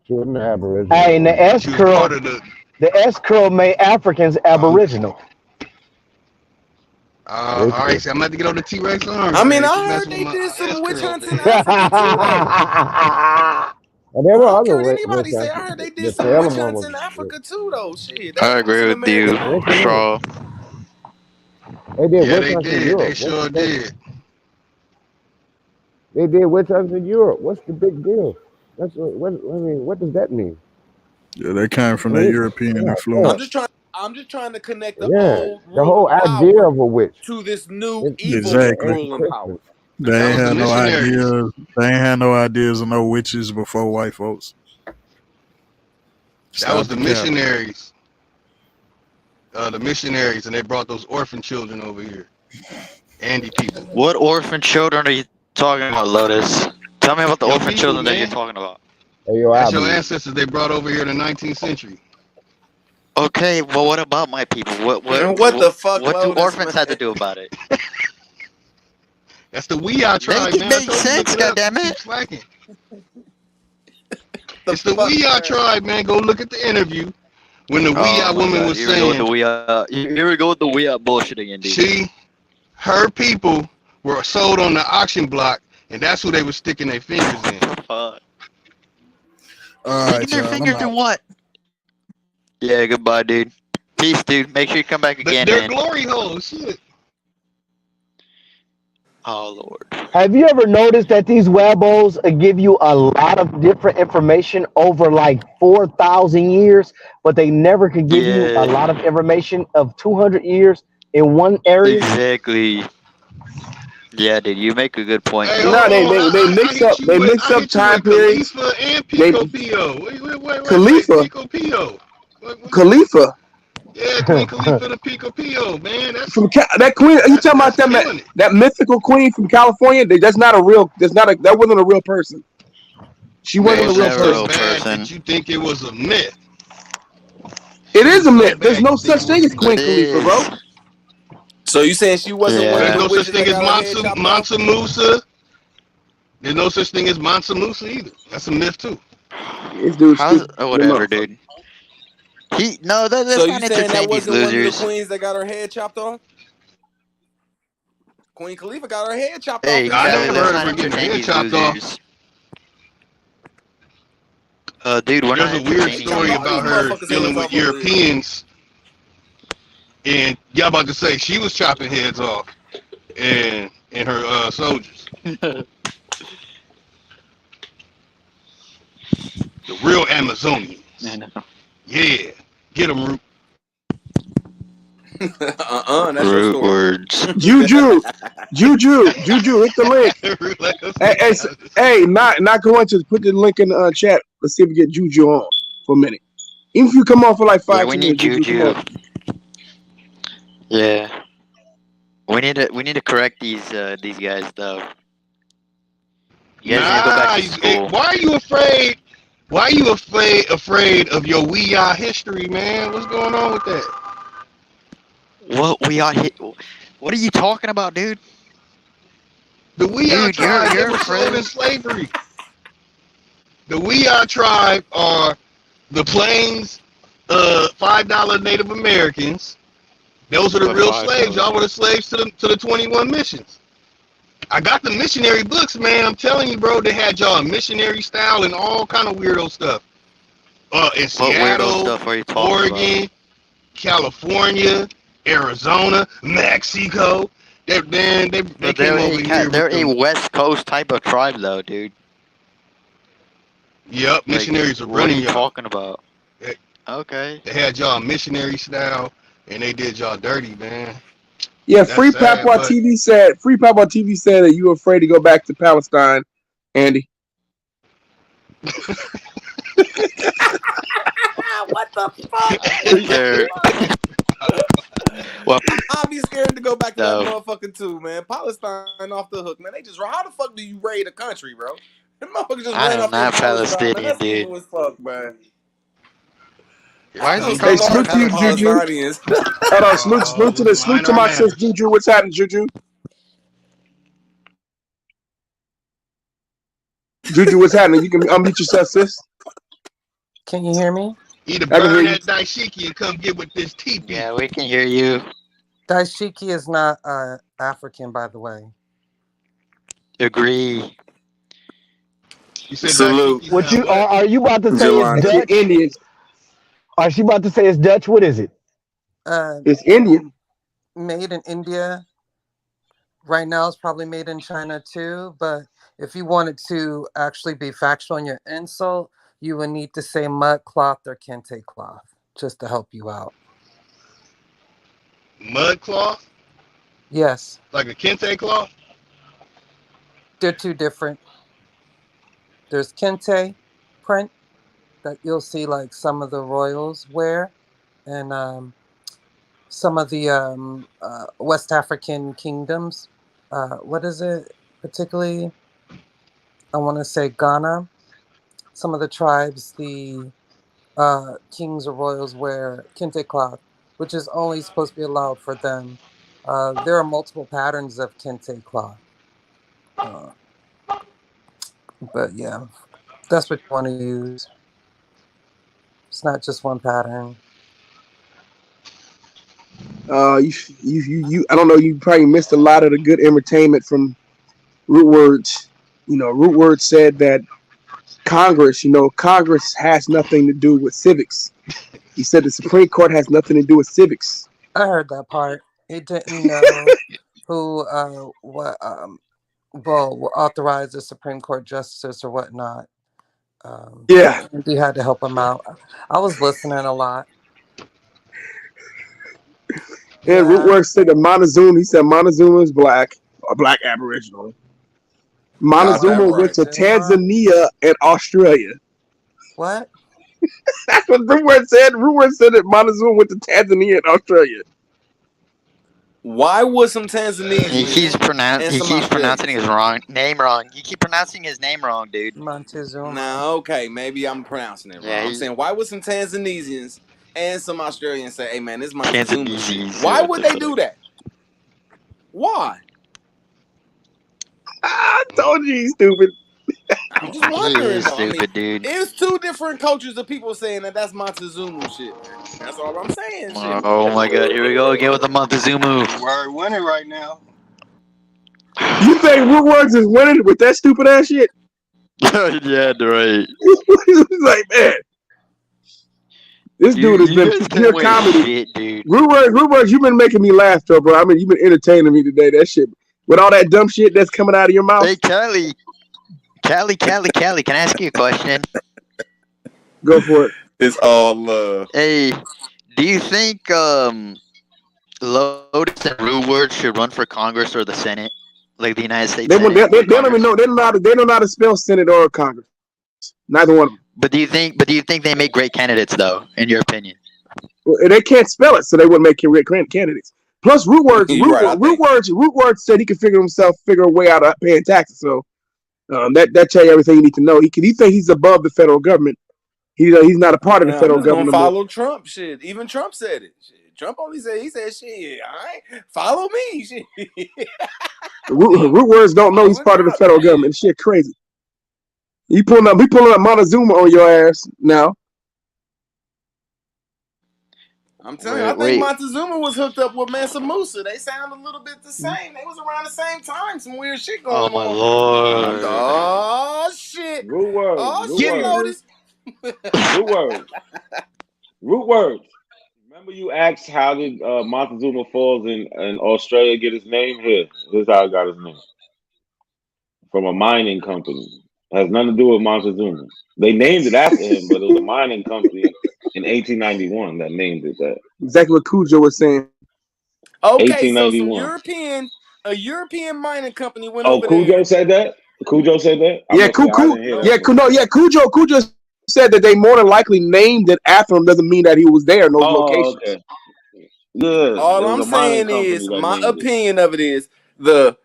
She wasn't an Aboriginal hey, and woman. the S She was part curl, of the. the S curl made Africans aboriginal. All right, so I'm about to get on the T-Rex arms, I mean, man. I Quit heard messing with they my did some S witch curl, hunts in man. Africa too, though. And there I were don't other care what witch anybody say. I hunts. heard they did The some witch Salem one hunts was in Africa too, though. Shit, I that agree wasn't with you, American yes, only. it is. Shaw. They did Yeah, witch they hunts in did. They Europe. What's sure the fuck? did. They did witch hunts in Europe. What's the big deal? I mean, what does that mean? Yeah, they came I from that mean, European yeah, I'm influence. just trying. I'm just trying to connect the yeah. old The whole ruling idea power of a witch. to this new It, evil the Exactly. ruling anti-Christian. power. They That ain't was the had no missionaries. ideas. They ain't had no ideas of no witches before white folks. That was Stop the the cap. missionaries. The missionaries, and they brought those orphan children over here. Andy people. What orphan children are you talking about, Lotus? Tell me about the Your orphan people, children that you're man. talking about. Hey, yo, That's I your believe. ancestors they brought over here in the 19th century. Okay, well, what about my people? Man, what the fuck, What do Lotus, orphans man? have to do about it? That's the We'yah Make tribe, it man. I make told you look sense, it up. You keep goddammit. slacking. The It's the fuck, We'yah man? tribe, man. Go look at the interview when the Oh We'yah my woman god, was here we go with saying the here we go with the bullshit again, dude. her people were sold on the auction block, and that's who they were sticking their fingers in. Fuck. All Sticking right, their y'all. I'm fingers in out. what? Yeah, goodbye, dude. Peace, dude. Make sure you come back again, They're man. glory holes. Shit. Oh lord. Have you ever noticed that these webos give you a lot of different information over like 4,000 years, but they never could give you a lot Yeah, of information of 200 years in one area? exactly. Yeah, dude, you make a good point, Hey, dude. hold No, on. they I mix hit up. you They with mix up time periods. Khalifa and They Pico Pio. Wait. Khalifa, Pico Pio. Khalifa Yeah, Queen Khalifa and Pico Pio, man. from that queen. Are you talking That's about killing it. that mythical queen from California? That's not a real. That wasn't a real person. She That wasn't Man, a was real she's never a so real person. bad person. that you think it was a myth. It is She's a so myth. There's bad no you think such it thing was a as Queen It myth. Khalifa, bro. is. So you saying she wasn't one of There's them Yeah. no such witches thing that as got her head chopped off? Mansa Musa. There's no such thing as Mansa Musa either. That's a myth too. This dude's How's stupid. whatever, dude. That's So not you saying that entertaining these wasn't one of the losers. queens that got her head chopped off? Queen Khalifa got her head chopped Hey, off in I Travis, never let's heard of not her getting her entertain head these chopped off. losers. Dude, we're There's not a weird entertaining chopped story these all these about her losers. motherfuckers' dealing heads with off over here. Europeans, and y'all about to say she was chopping heads off, and her soldiers, the real Amazonians. I know. Yeah, get them, Root. That's your Root story. words. Juju, hit the link. Hey, not going to put the link in the chat. Let's see if we get Juju on for a minute. Even if you come on for like Yeah, 5 we 10 need minutes, Juju, come on. Juju. Yeah, we need to correct these guys though. You guys need to go back Nah, to school. why are you afraid? Why are you afraid of your wee history, man? What's going on with that? What we are hit? What are you talking about, dude? The We'yah Dude, tribe, they you're were sold in afraid. slavery. The We'yah tribe are the Plains $5 Native Americans. Those are the What real slaves. $5? Y'all were the slaves to the 21 missions. I got the missionary books, man. I'm telling you, bro, they had y'all missionary style and all kind of weirdo stuff. In What weirdo Seattle, stuff are you talking about? Oregon, California, Arizona, Mexico. They But came over here with they're a them. West Coast type of tribe, though, dude. Yep, Like, missionaries are what are running you y'all. talking about? They, Okay. they had y'all missionary style, and they did y'all dirty, man. Yeah, That's Free sad, Papua but TV said that you were afraid to go back to Palestine, Andy. What the fuck? They're well, I'll be scared to go back to that no. motherfucker too, man. Palestine off the hook, man. They just how the fuck do you raid a country, bro? Them motherfuckers just I ran am off in not Palestine, man. Palestinian, That's dude. evil as fuck, man. Why is he Those Hey, calling me salute to you, motherfucking Juju. Palestinian? Palestinians. Hold on, salute mind to our my sis manners. Juju. What's happening, Juju? Juju, what's happening? You can unmute yourself, sis. Can you hear me? Either I can hear burn you. that daishiki and come get with this teepee. Yeah, we can hear you. Daishiki is not African, by the way. Agree. You said Salute, daishiki's What not you what? are you about to say? It's Jelani. It's Dutch? Indian. Are she about to say it's Dutch? What is it? It's Indian. Made in India. Right now, it's probably made in China too. But if you wanted to actually be factual in your insult, you would need to say mud cloth or kente cloth, just to help you out. Mud cloth? Yes, Like a kente cloth? they're two different. There's kente print that you'll see like some of the royals wear, and some of the West African kingdoms. What is it particularly? I want to say Ghana. Some of the tribes, the kings or royals wear kente cloth, which is only supposed to be allowed for them. There are multiple patterns of kente cloth. Uh, but yeah, that's what you want to use. It's not just one pattern. You I don't know. You probably missed a lot of the good entertainment from Root Words. Root Words said that Congress has nothing to do with civics. He said the Supreme Court has nothing to do with civics. I heard that part. It didn't know who, will authorize the Supreme Court justice or whatnot. Yeah. You had to help him out. I was listening a lot. And Root Yeah. Words said that Montezuma. He said Montezuma is black, a black Aboriginal. Got that Montezuma went right. to Montezuma? Tanzania and Australia. What? That's what Root Words said. Root Words said that Montezuma went to Tanzania and Australia. Why would some He Tanzanians keeps and some pronouncing Australians? his name wrong. You keep pronouncing his name wrong, dude. Montezuma. Now, okay, maybe I'm pronouncing it wrong. Yeah, I'm saying, why would some Tanzanians and some Australians say, "Hey, man, this Montezuma shit"? Tanzanians. Why What would the they do fuck? that? Why? I told you he's stupid. I'm just wondering though. Stupid, dude. It's two different cultures of people saying that that's Montezuma shit, man. That's all I'm saying. Shit. Oh my god, here we go again with the Montezuma. We're winning right now. You think Root Words is winning with that stupid ass shit? Yeah, right. It's like, man, this dude has been pure comedy. Shit, dude. Root Words, you've been making me laugh, though, bro. I mean, you've been entertaining me today. That shit, with all that dumb shit that's coming out of your mouth. Hey, Callie, can I ask you a question? Go for it. It's all love. Hey, do you think Lotus and Root Words should run for Congress or the Senate, like the United States They Senate? don't even know. They don't know how to spell Senate or Congress. Neither one of them. But do you think they make great candidates, though? In your opinion? Well, they can't spell it, so they wouldn't make great candidates. Plus, Root Words said he could figure a way out of paying taxes. So that tell you everything you need to know. He think he's above the federal government. He's not a part of the federal government. Gonna follow Trump shit. Even Trump said it. Shit. Trump only said shit. All right, follow me. Shit. Root Words don't know he's part of the federal government. Shit, crazy. He pulling up Montezuma on your ass now. I'm telling you, I think Montezuma was hooked up with Mansa Musa. They sound a little bit the same. They was around the same time. Some weird shit going on. Oh my lord! Oh shit! Root Words. Oh Root shit! Words. Root Words. Root Words. Remember you asked how did Montezuma Falls in Australia get his name? Here's how it got his name. From a mining company. It has nothing to do with Montezuma. They named it after him, but it was a mining company in 1891 that named it that. Exactly what Cujo was saying. Okay, so 1891. a European mining company went over there. Cujo said that? Cujo said that? Cujo said that they more than likely named it after him. Doesn't mean that he was there in those locations. Okay. Yeah. All I'm saying is, my opinion of it is the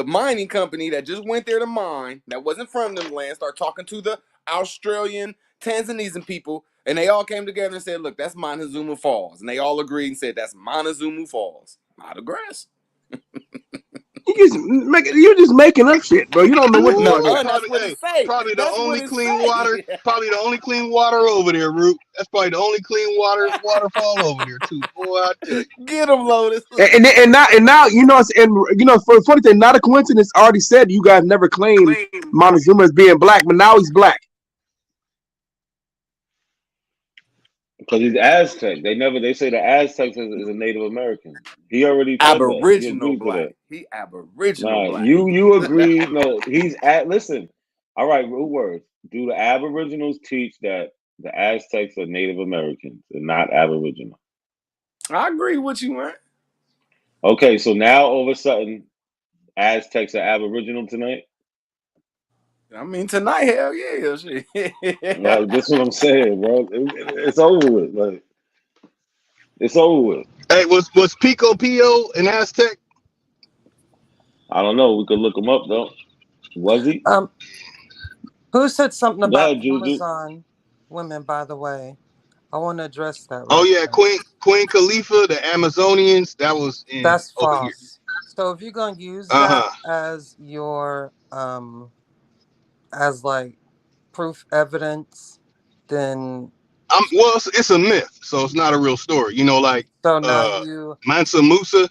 mining company that just went there to mine, that wasn't from them land, start talking to the Australian, Tanzanian people, and they all came together and said, look, that's Montezuma Falls. And they all agreed and said, that's Montezuma Falls. I digress. You're just making up shit, bro. You don't know what you're doing. That's what it say. Probably the only clean water. Probably the only clean water over there, Root. That's probably the only clean waterfall over there too. Boy, I tell you. Get him, Lotus. And now you know, for the funny thing, not a coincidence. Already said you guys never claimed Montezuma as being black, but now he's black. Because he's Aztec. They say the Aztecs is a Native American. He already said Aboriginal that. black. He Aboriginal black. You agree. No, listen. All right, Root Words. Do the Aboriginals teach that the Aztecs are Native Americans and not Aboriginal? I agree with you, man. Okay, so now all of a sudden, Aztecs are Aboriginal tonight? I mean, tonight, hell yeah. Shit. Like, that's what I'm saying, bro. It's over with. Like, it's over with. Hey, was Pico Pio an Aztec? I don't know. We could look him up though. Was he? Who said something about Juju. Amazon women? By the way, I want to address that. Oh yeah, Queen Khalifa, the Amazonians. That was that's false. Here. So if you're gonna use that as your as like proof evidence, then well, it's a myth, so it's not a real story. You know, like so now Mansa Musa,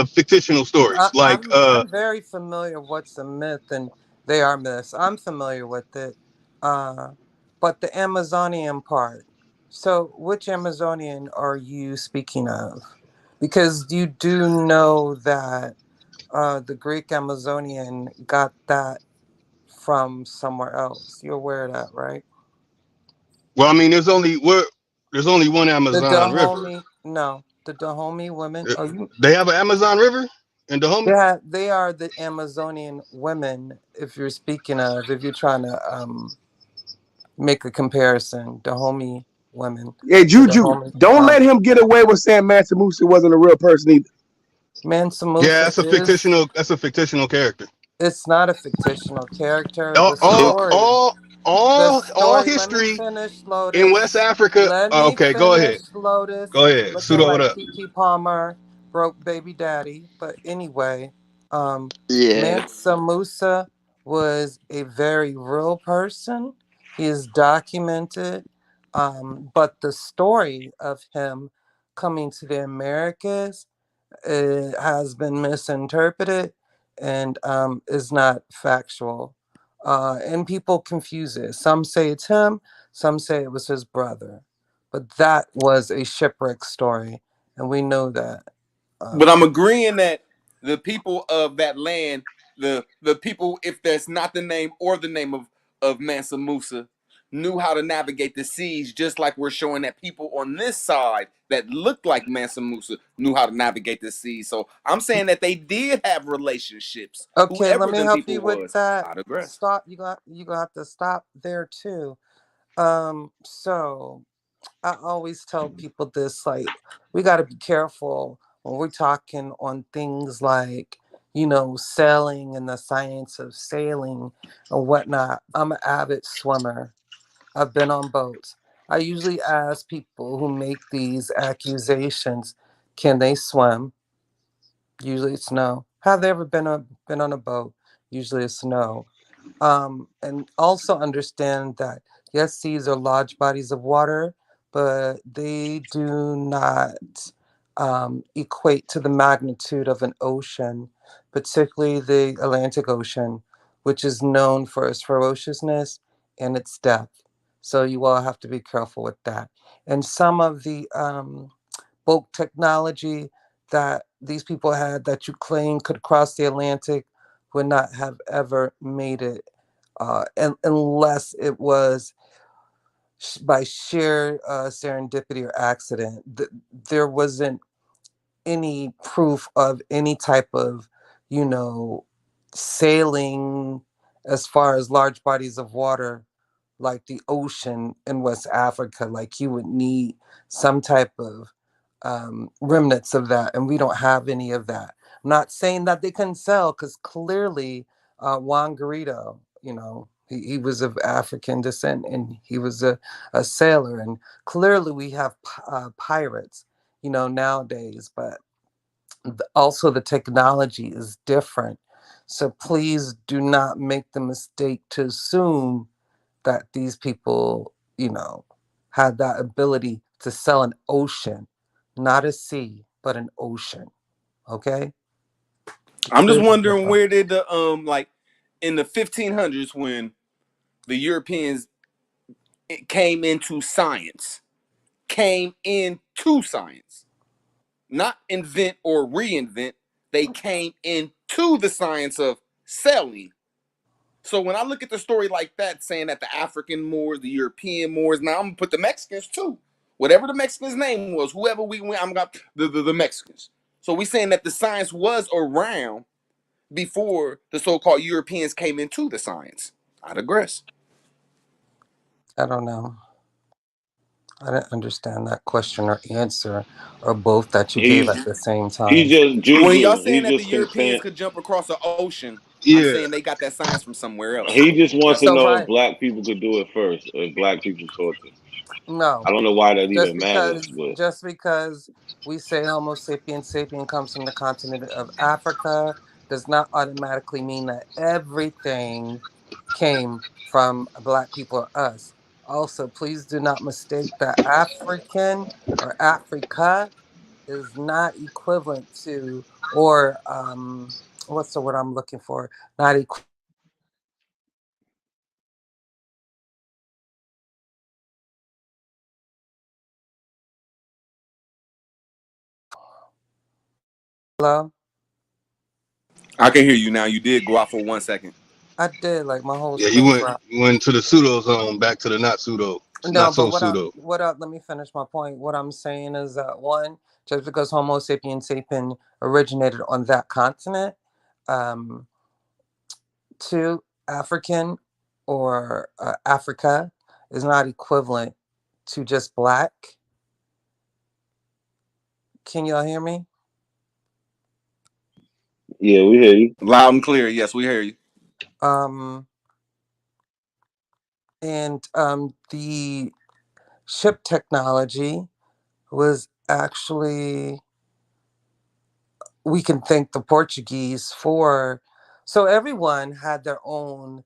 fictional stories. I'm very familiar what's a myth, and they are myths. I'm familiar with it, but the Amazonian part. So, which Amazonian are you speaking of? Because you do know that the Greek Amazonian got that from somewhere else. You're aware of that, right? Well, I mean, there's only one Amazon River. No, the Dahomey women. They have an Amazon River in Dahomey? Yeah, they are the Amazonian women. If you're speaking of, if you're trying to make a comparison, Dahomey women. Hey, Juju, don't let him get away with saying Mansa Musa wasn't a real person either. Mansa Musa. Yeah, that's a fictional character. It's not a fictional character. All history in West Africa. Okay, go ahead. Lotus. Go ahead. Looking like Kiki Palmer broke baby daddy. But anyway, Mansa Musa was a very real person. He is documented, but the story of him coming to the Americas has been misinterpreted and is not factual. And people confuse it. Some say it's him, some say it was his brother. But that was a shipwreck story, and we know that. But I'm agreeing that the people of that land, the people, if that's not the name or the name of Mansa Musa, knew how to navigate the seas, just like we're showing that people on this side that looked like Mansa Musa knew how to navigate the seas. So I'm saying that they did have relationships, Okay, let whoever me them help people you with was. that. I digress. Stop. You got to stop there too. So I always tell people this, like, we got to be careful when we're talking on things like, sailing and the science of sailing and whatnot. I'm an avid swimmer. I've been on boats. I usually ask people who make these accusations, can they swim? Usually it's no. Have they ever been on a boat? Usually it's no. And also understand that yes, seas are large bodies of water, but they do not equate to the magnitude of an ocean, particularly the Atlantic Ocean, which is known for its ferociousness and its depth. So you all have to be careful with that. And some of the boat technology that these people had that you claim could cross the Atlantic would not have ever made it unless it was by sheer serendipity or accident. There wasn't any proof of any type of, you know, sailing as far as large bodies of water like the ocean in West Africa. Like you would need some type of remnants of that, and we don't have any of that. I'm not saying that they couldn't sell, because clearly Juan Garrido, he was of African descent and he was a sailor, and clearly we have pirates, nowadays, but also the technology is different. So please do not make the mistake to assume that these people, had that ability to sell an ocean, not a sea, but an ocean. Okay? I'm just Clear to wondering, yourself. where did the like in the 1500s, when the Europeans came into science, not invent or reinvent, they came into the science of selling. So when I look at the story like that, saying that the African Moors, the European Moors, now I'm gonna put the Mexicans too. Whatever the Mexicans' name was, whoever we went, I'm got the Mexicans. So we saying that the science was around before the so-called Europeans came into the science. I digress. I don't know. I didn't understand that question or answer, or both that you gave at the same He's time. just When y'all Juju. saying He that the just can Europeans stand. could jump across the ocean, I'm Yeah. saying they got that science from somewhere else. He just wants to That's So, know all. if right. black people could do it first, if black people taught them. No. I don't know why that Just even matters, because but just because we say Homo sapien comes from the continent of Africa does not automatically mean that everything came from black people or us. Also, please do not mistake that African or Africa is not equivalent to, or what's the word I'm looking for? Not equivalent. Hello? I can hear you now. You did go out for 1 second. I did, like my whole Yeah, you screen went dropped. you went to the pseudo zone, back to the not pseudo, No, not but so pseudo. let me finish my point. What I'm saying is that one, just because Homo sapien originated on that continent, um, two, African or Africa is not equivalent to just black. Can y'all hear me? yeah, we hear you. Loud and clear. Yes, we hear you. Um, and the ship technology was actually, we can thank the Portuguese for So everyone had their own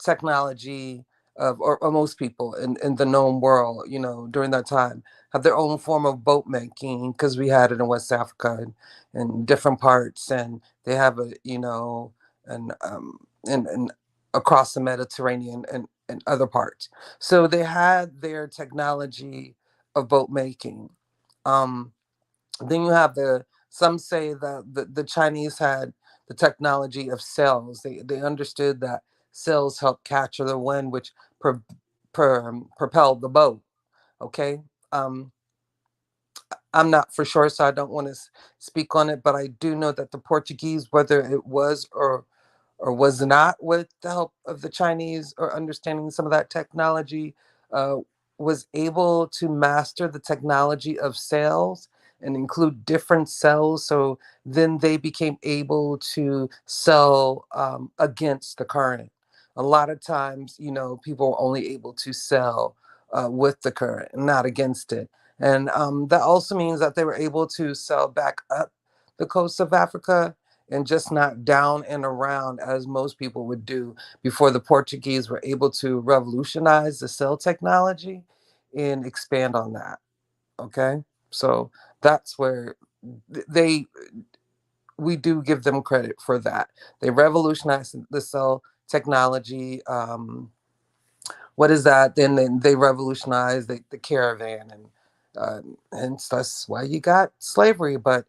technology of, or most people in the known world, you know, during that time have their own form of boat making because we had it in West Africa and different parts, and they have a, you know, and across the Mediterranean and other parts. So they had their technology of boat making. Um, then you have some say that the Chinese had the technology of sails. They understood that sails help capture the wind, which propelled the boat. Okay. Um, I'm not for sure, so I don't want to speak on it, but I do know that the Portuguese, whether it was or was not with the help of the Chinese or understanding some of that technology, uh, was able to master the technology of sails and include different cells. So then they became able to sell against the current. A lot of times, you know, people were only able to sell with the current, not against it. And that also means that they were able to sell back up the coast of Africa and just not down and around as most people would do before the Portuguese were able to revolutionize the cell technology and expand on that. Okay. So that's where they, we do give them credit for that. They revolutionized the cell technology. What is that? Then they revolutionized the caravan, and that's why you got slavery. But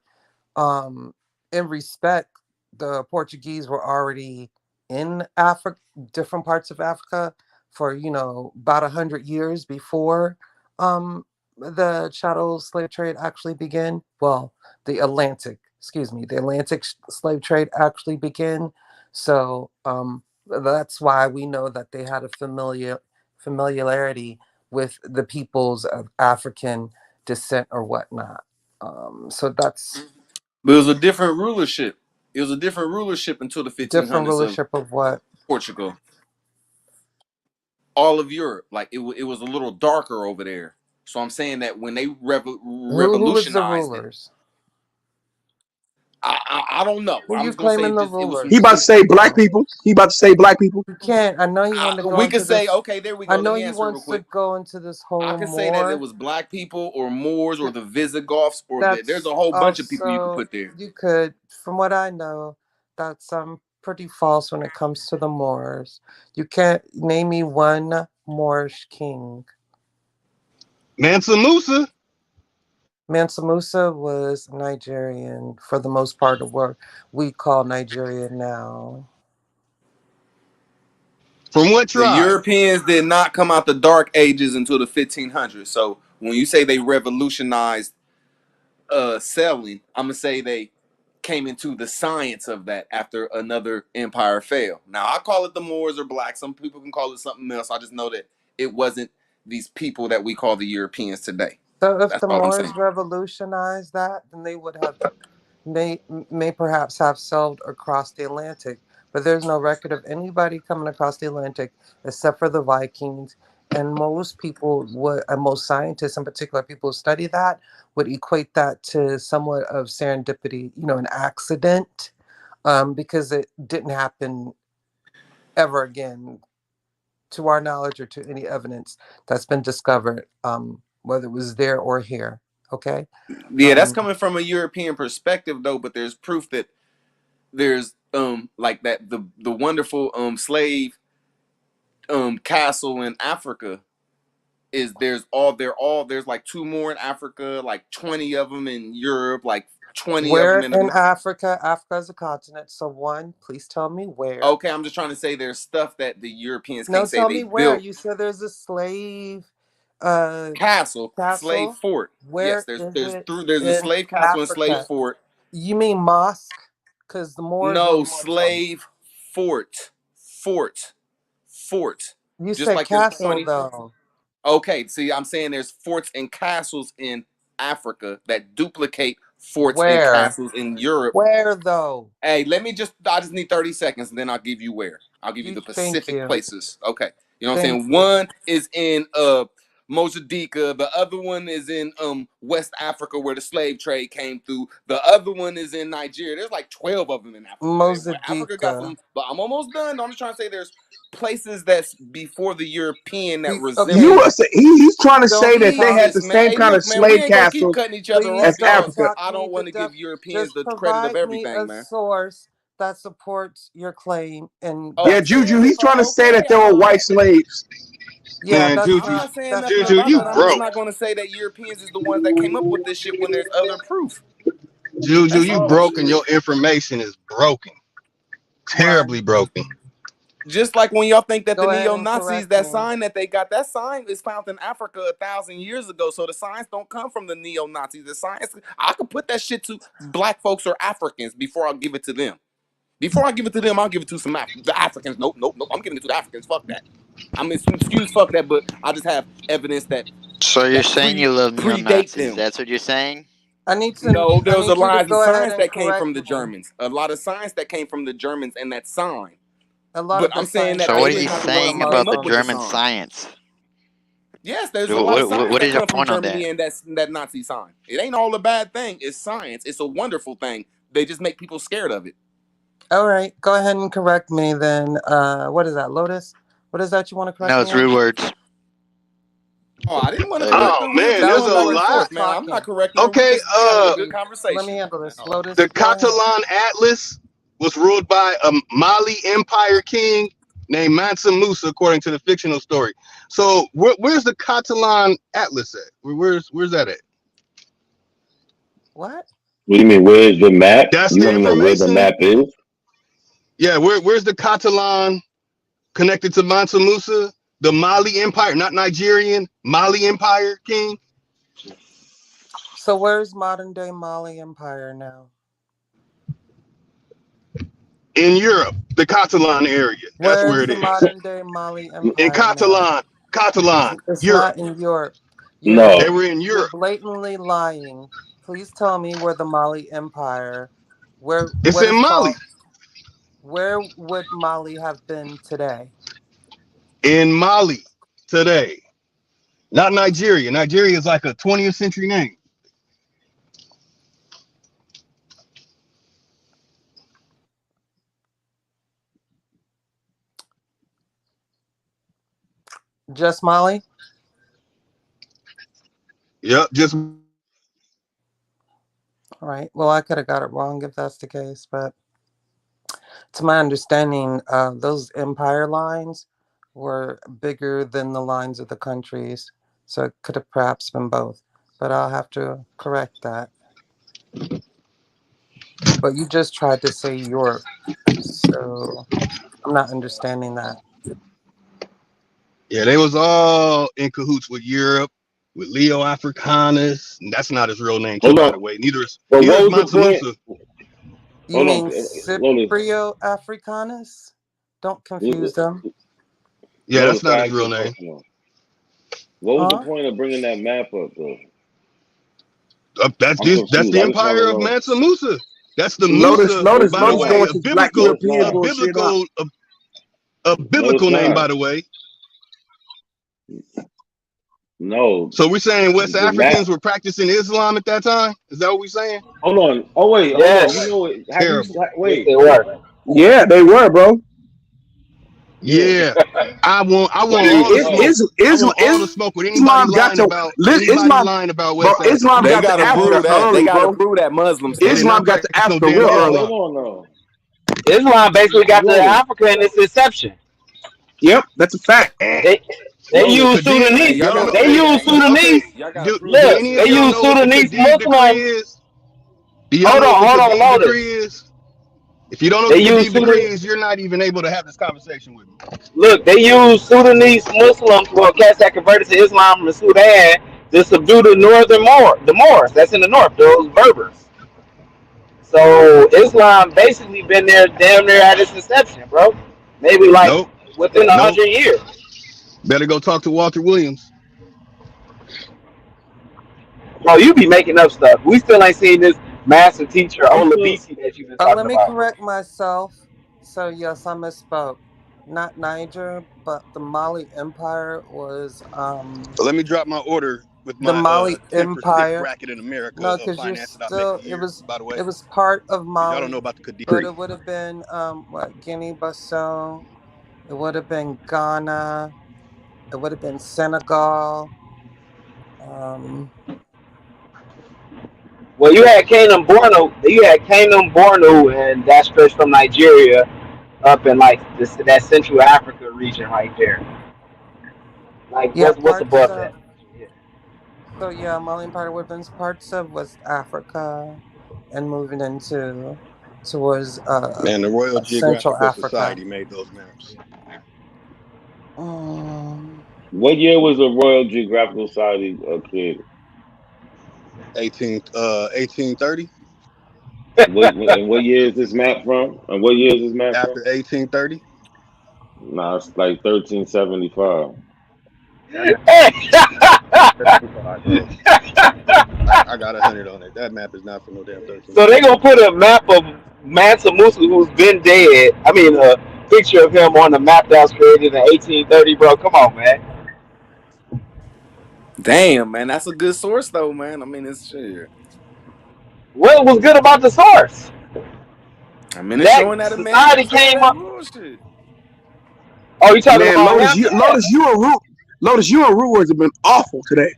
in respect, the Portuguese were already in Africa, different parts of Africa, for about 100 years before the chattel slave trade actually began. Well, the Atlantic, excuse me, the Atlantic slave trade actually began. So that's why we know that they had a familiarity with the peoples of African descent or whatnot. So that's But it was a different rulership. It was a different rulership until the different 1500s of rulership of what? Portugal. All of Europe, like it was a little darker over there. So I'm saying that when they Who was the revolutionized it, rulers? I don't know. Who I'm you just gonna say claiming it the just it was rulers? He some about to say black Oh, people. He about to say black people. you can't. I know you want to go we could into say, this. okay, there we I go. know Let me you answer it want real to quick. go into this I whole could say that it more. was black people or Moors or the Visigoths or there's That's a whole bunch of people you could also, put there. you could, from what I know, that's pretty false when it comes to the Moors. You can't name me one Moorish king. Mansa Musa. Mansa Musa was Nigerian for the most part of what we call Nigeria now. From what The tribe? Europeans did not come out the Dark Ages until the 1500s. So when you say they revolutionized selling, I'm gonna say they came into the science of that after another empire fell. Now I call it the Moors or black. Some people can call it something else. I just know that it wasn't these people that we call the Europeans today. So if That's the all I'm saying. Moors revolutionized that, then they would have may perhaps have sailed across the Atlantic, but there's no record of anybody coming across the Atlantic except for the Vikings. And most people would, and most scientists in particular, people who study that, would equate that to somewhat of serendipity, an accident, because it didn't happen ever again, to our knowledge or to any evidence that's been discovered, whether it was there or here. Okay. Yeah, that's Um, coming from a European perspective though, but there's proof that there's like that the wonderful slave castle in Africa is there's like two more in Africa, like 20 of them in Europe, like 20 of where them in in America. Africa? Africa is a continent. So one, please tell me where. Okay, I'm just trying to say there's stuff that the Europeans No, can't say tell they me where. built. You said there's a slave uh Slave castle. fort. Yes, Where is it there's a in slave castle and slave Africa? fort. You mean mosque? Because the Moors were No, Muslim. slave fort. Fort. You Just said like there's castle 20. though. Okay, see, I'm saying there's forts and castles in Africa that duplicate forts and Where? castles in Europe. Where though? Hey, I just need 30 seconds and then I'll give you where. I'll give you the Thank Pacific you. places. Okay. You know what I'm Thank saying? you. One is in Mozambique. The other one is in West Africa where the slave trade came through. The other one is in Nigeria. There's like 12 of them in Africa. Where Africa got some, but I'm almost done. I'm just trying to say there's places that's before the European that resemble. He's trying to say that they had the Jesus, man. same Hey, kind of look, man, we slave ain't gonna keep castles cutting each other as off because Africa. I don't want to give Europeans Just the credit of provide me everything, a man. source that supports your claim, and Yeah, that's it. Juju, he's trying to say that there were white slaves. Yeah, Man, that's I'm not saying nothing Juju, about you that. I'm just broke. not going to say that Europeans is the ones that came up with this shit when there's other proof. Juju, That's you all. broke and your information is broken. Terribly broken. Just like when y'all think that Go the ahead and neo-Nazis, correct that me. sign that they got, that sign is found in Africa 1,000 years ago. So the signs don't come from the neo-Nazis. The signs, I could put that shit to black folks or Africans before I give it to them. Before I give it to them, I'll give it to the Africans. Nope. I'm giving it to the Africans. Fuck that. I mean, excuse fuck that, but I just have evidence that So you're that saying you love predate neo-Nazis? them. That's what you're saying? I need No, there was a you to lot of go ahead science and that came correct from the me. Germans. A lot of science that came from the Germans and that sign. A lot But of the I'm saying science that So what they are you not the ones saying who came about the up with the German sign. science? Yes, there's a lot of science What that is your come from point on Germany that? and that Nazi sign. It ain't all a bad thing. It's science. It's a wonderful thing. They just make people scared of it. All right, go ahead and correct me then. What is that, Lotus? What is that you want to correct No, me it's on? rude words. Oh, I didn't want to Look, correct Oh her. We were man, just That there's was a going back and Lotus lot. forth, man. I'm talking. not correcting her. Okay, We having a good Let conversation. me handle this. Lotus, the go ahead. Catalan Atlas was ruled by a Mali Empire king named Mansa Musa, according to the fictional story. So where's the Catalan Atlas at? Where's that at? What? What do you mean? Where's the map? That's You the want to know where the information. map is? Yeah, where's the Catalan connected to Mansa Musa? The Mali Empire, not Nigerian, Mali Empire king. So where's modern day Mali Empire now? In Europe, the Catalan area. That's where Where's it the is. modern day Mali In Empire now? Catalan, It's Europe. not in Europe. No. They were in You're Europe. blatantly lying. Please tell me where the Mali Empire, It's what in is Mali. called, where would Mali have been today? In Mali today. Not Nigeria. Nigeria is like a 20th century name. Just Mali? Yep, just All right. Well, I could have got it wrong if that's the case, but to my understanding, those empire lines were bigger than the lines of the countries, so it could have perhaps been both. But I'll have to correct that. But you just tried to say Europe, so I'm not understanding that. yeah, they was all in cahoots with Europe, with Leo Africanus. And that's not his real name too, Hold by on. the way. Neither is But what was the Mansa point? Musa. You Hold on, mean Lotus. Cyprio Africanus? Don't confuse them. Yeah, that's Lotus, not I his asked you real a name. question. What was the Huh? point of bringing that map up, though? That's I'm confused. the I just want to empire of know. Mansa Musa. That's the Lotus, Musa, Lotus, by the Lotus way, going No, to black European a not. bullshit now. No, it's biblical name, not. by the way. No, So we're saying West the map. Africans were practicing Islam at that time? Is that what we're saying? Hold on. Oh wait, hold on. You Yes. know it? Have you? Terrible. Yes, Wait. they were. Yeah, they were, bro. Yeah. Yeah. I want What do all the you? smoke. I want all the smoke with Islam got to Islam, bro. West Islam Africa. They got to gotta Africa prove that. They early, gotta bro. prove that Muslims They did did it. Islam not got to practice no Africa damn real Hold on. early. Islam. Hold on. No. Islam basically got to Lotus. Africa in its inception. Yep, that's a fact. They Lotus. use Hey, Sudanese. y'all gotta They prove use that. Okay. Sudanese. Y'all gotta prove Do that Look, any shit. of they y'all use know what the Sudanese Khedive decree Muslims. is? Do y'all know what the Hold on, Khedive decree Lotus. is? If you don't know They what the use Khedive decree Sudan. is, you're not even able to have this conversation with me. Look, they use Sudanese Muslims, well, cats that converted to Islam from Sudan to subdue the the Moors. That's in the north, those Berbers. So Islam basically been there damn near at its inception, bro. Maybe like Nope. within a Nope. 100 years. Better go talk to Walter Williams. Bro, you be making up stuff. We still ain't seen this master teacher What's the? Olabisi that you've been Let talking me about. correct myself. So yes, I misspoke. not Niger, but the Mali Empire was So let me drop my order with the my Mali 10% Empire. bracket in America No, of because you're finance that I make still a year, by the way. it was part of Because y'all don't know Mali, about the but Kadiri. it would have been what, Guinea Bissau, it would have been Ghana, it would have been Senegal. Well, you had Kingdom Borno. You had Kingdom Borno, and that stretched from Nigeria up in like that Central Africa region right there. Like Yeah, what's parts above of that? so yeah, Mali Empire would have been parts of West Africa and moving into towards Man, the Royal Central Geographical Africa. Society made those maps. What year was the Royal Geographical Society created? 1830. What year is this map from? And what year is this map After from? 1830. Nah, it's like 1375. I got 100 on it. That map is not for no damn So they 1370. gonna put a map of Mansa Musa, who's been dead. I mean, a picture of him on the map that was created in 1830, bro. Come on, man. Damn, man, that's a good source though, man. I mean, it's shit. What was good about the source? I mean, it's That showing that a man society was on came that up. bullshit. Oh, you talking Man, about Lotus, him? Yeah. Lotus, you and Root words have been awful today.